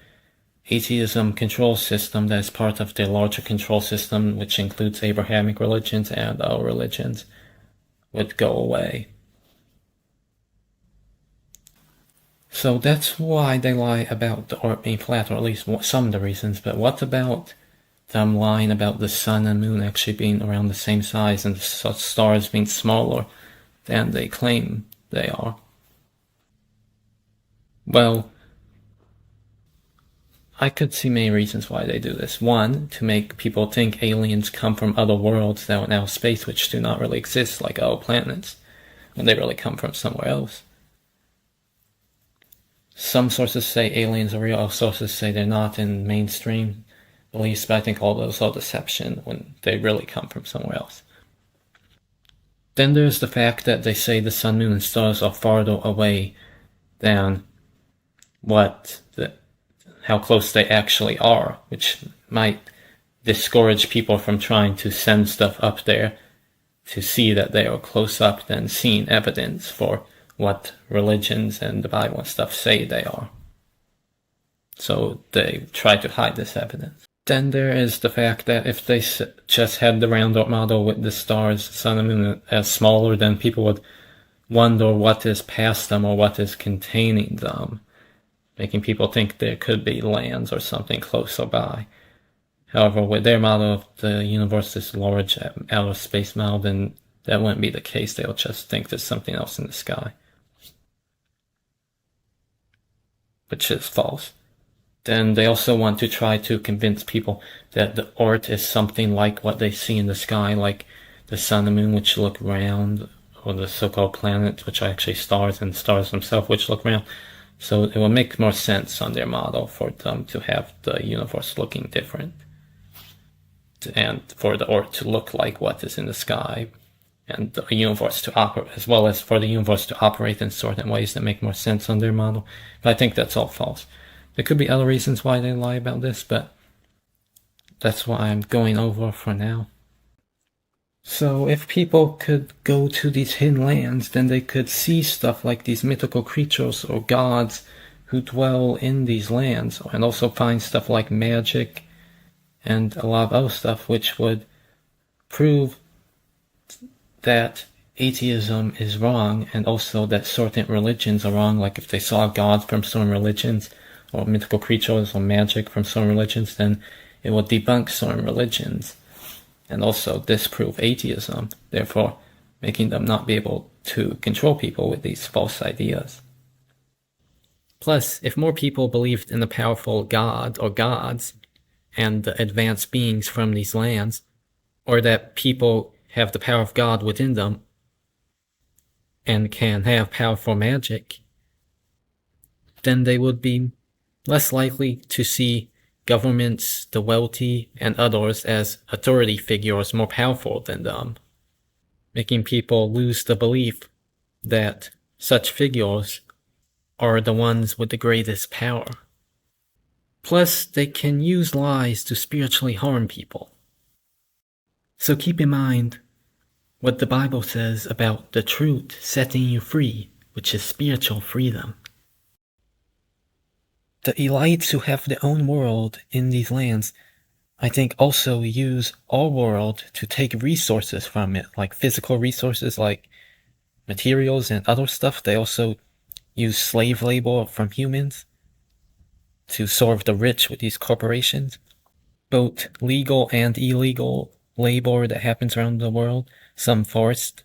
atheism control system that is part of the larger control system, which includes Abrahamic religions and other religions, would go away. So that's why they lie about the Earth being flat, or at least some of the reasons. But what about them lying about the sun and moon actually being around the same size and the stars being smaller than they claim they are? Well, I could see many reasons why they do this. One, to make people think aliens come from other worlds that are in outer space, which do not really exist, like other planets, when they really come from somewhere else. Some sources say aliens are real, other sources say they're not in mainstream beliefs, but I think all those are deception when they really come from somewhere else. Then there's the fact that they say the sun, moon, and stars are farther away than how close they actually are, which might discourage people from trying to send stuff up there to see that they are close up than seeing evidence for what religions and the Bible and stuff say they are. So they try to hide this evidence. Then there is the fact that if they just had the round Earth model with the stars, sun and moon as smaller, then people would wonder what is past them or what is containing them, making people think there could be lands or something closer by. However, with their model of the universe, this large outer space model, then that wouldn't be the case. They'll just think there's something else in the sky, which is false. Then they also want to try to convince people that the Earth is something like what they see in the sky, like the sun and moon, which look round, or the so-called planets, which are actually stars, and stars themselves, which look round. So it will make more sense on their model for them to have the universe looking different, and for the Earth to look like what is in the sky, and the universe to operate, as well as for the universe to operate in certain ways that make more sense on their model. But I think that's all false. There could be other reasons why they lie about this, but that's what I'm going over for now. So if people could go to these hidden lands, then they could see stuff like these mythical creatures or gods who dwell in these lands, and also find stuff like magic and a lot of other stuff, which would prove that atheism is wrong, and also that certain religions are wrong. Like if they saw gods from certain religions, or mythical creatures or magic from certain religions, then it will debunk certain religions and also disprove atheism, therefore making them not be able to control people with these false ideas. Plus, if more people believed in the powerful god or gods and the advanced beings from these lands, or that people have the power of God within them and can have powerful magic, then they would be less likely to see governments, the wealthy, and others as authority figures more powerful than them, making people lose the belief that such figures are the ones with the greatest power. Plus, they can use lies to spiritually harm people. So keep in mind what the Bible says about the truth setting you free, which is spiritual freedom. The elites who have their own world in these lands, I think, also use our world to take resources from it, like physical resources like materials and other stuff. They also use slave labor from humans to serve the rich with these corporations. Both legal and illegal labor that happens around the world, some forced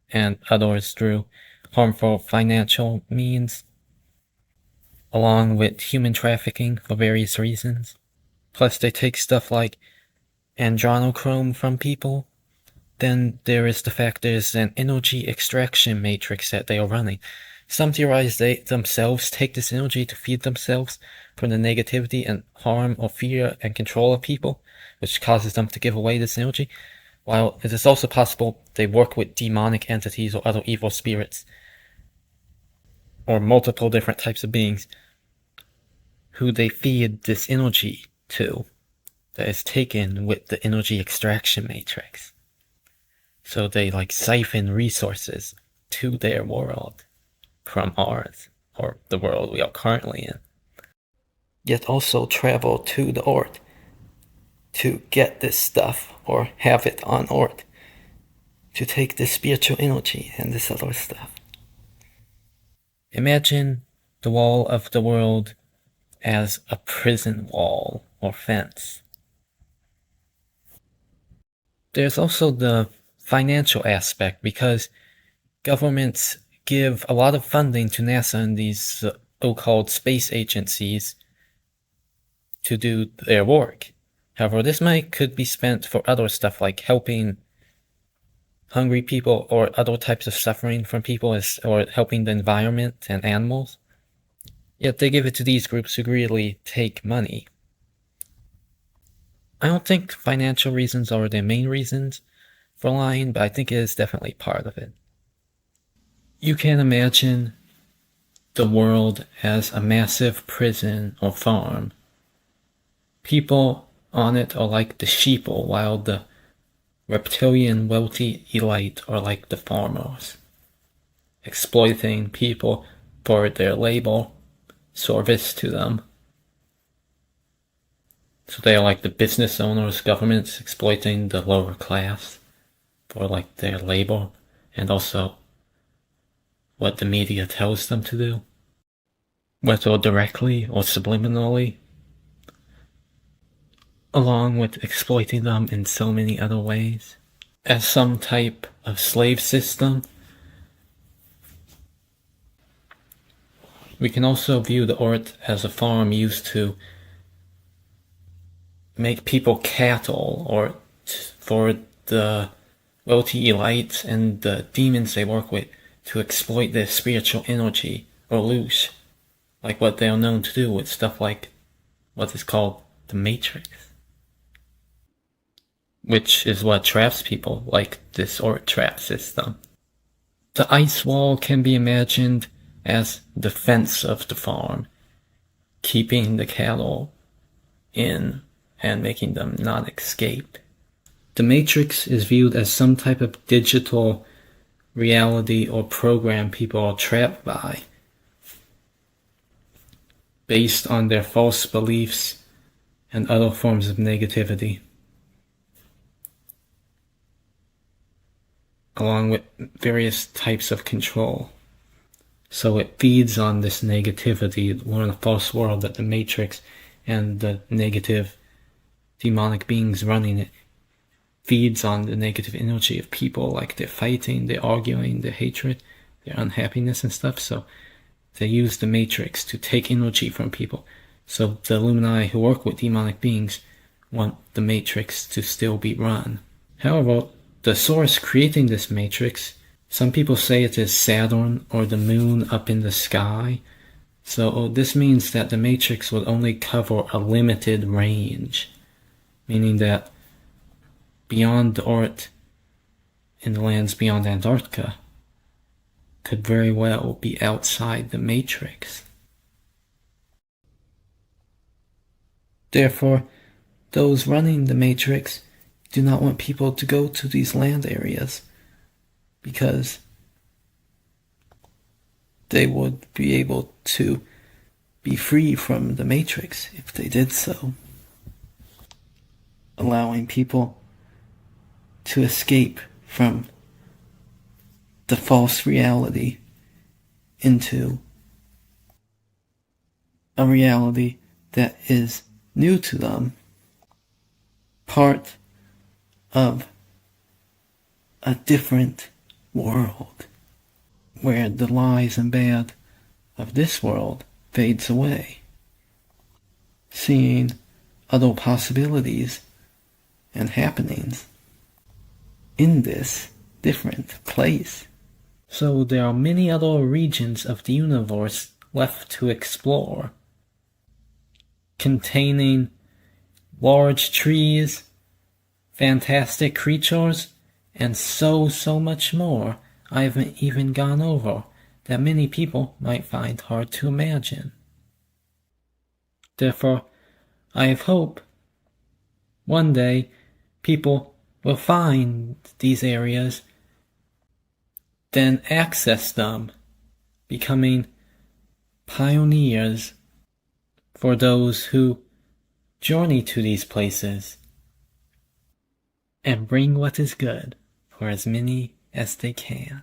and others through harmful financial means, along with human trafficking for various reasons. Plus they take stuff like adrenochrome from people. Then there is the fact there's an energy extraction matrix that they are running. Some theorize they themselves take this energy to feed themselves from the negativity and harm or fear and control of people, which causes them to give away this energy, while it is also possible they work with demonic entities or other evil spirits, or multiple different types of beings, who they feed this energy to that is taken with the energy extraction matrix. So they like siphon resources to their world from ours, or the world we are currently in, yet also travel to the Earth to get this stuff or have it on Earth, to take this spiritual energy and this other stuff. Imagine the wall of the world as a prison wall or fence. There's also the financial aspect, because governments give a lot of funding to NASA and these so-called space agencies to do their work. However, this money could be spent for other stuff like helping hungry people or other types of suffering from people, or helping the environment and animals. Yet they give it to these groups who greedily take money. I don't think financial reasons are the main reasons for lying, but I think it is definitely part of it. You can imagine the world as a massive prison or farm. People on it are like the sheeple, while the reptilian wealthy elite are like the farmers, exploiting people for their labor, service to them. So they are like the business owners, governments exploiting the lower class for like their labor, and also what the media tells them to do, whether directly or subliminally, along with exploiting them in so many other ways, as some type of slave system. We can also view the Earth as a farm used to make people cattle, or for the wealthy elites and the demons they work with to exploit their spiritual energy or loose, like what they are known to do with stuff like what is called the Matrix, which is what traps people, like this Earth trap system. The ice wall can be imagined as the fence of the farm, keeping the cattle in and making them not escape. The Matrix is viewed as some type of digital reality or program people are trapped by, based on their false beliefs and other forms of negativity, along with various types of control. So it feeds on this negativity. We're in a false world that the Matrix and the negative demonic beings running it feeds on the negative energy of people, like they're fighting, they're arguing, their hatred, their unhappiness and stuff. So they use the Matrix to take energy from people. So the Illuminati who work with demonic beings want the Matrix to still be run. However, the source creating this Matrix, some people say it is Saturn or the moon up in the sky, So this means that the matrix would only cover a limited range, meaning that beyond the Earth, in the lands beyond Antarctica, could very well be outside the matrix. Therefore, those running the matrix do not want people to go to these land areas, because they would be able to be free from the matrix if they did so, allowing people to escape from the false reality into a reality that is new to them, part of a different world, where the lies and bad of this world fades away, seeing other possibilities and happenings in this different place. So there are many other regions of the universe left to explore, containing large trees, fantastic creatures, and so much more I haven't even gone over that many people might find hard to imagine. Therefore, I have hope one day people will find these areas, then access them, becoming pioneers for those who journey to these places, and bring what is good for as many as they can.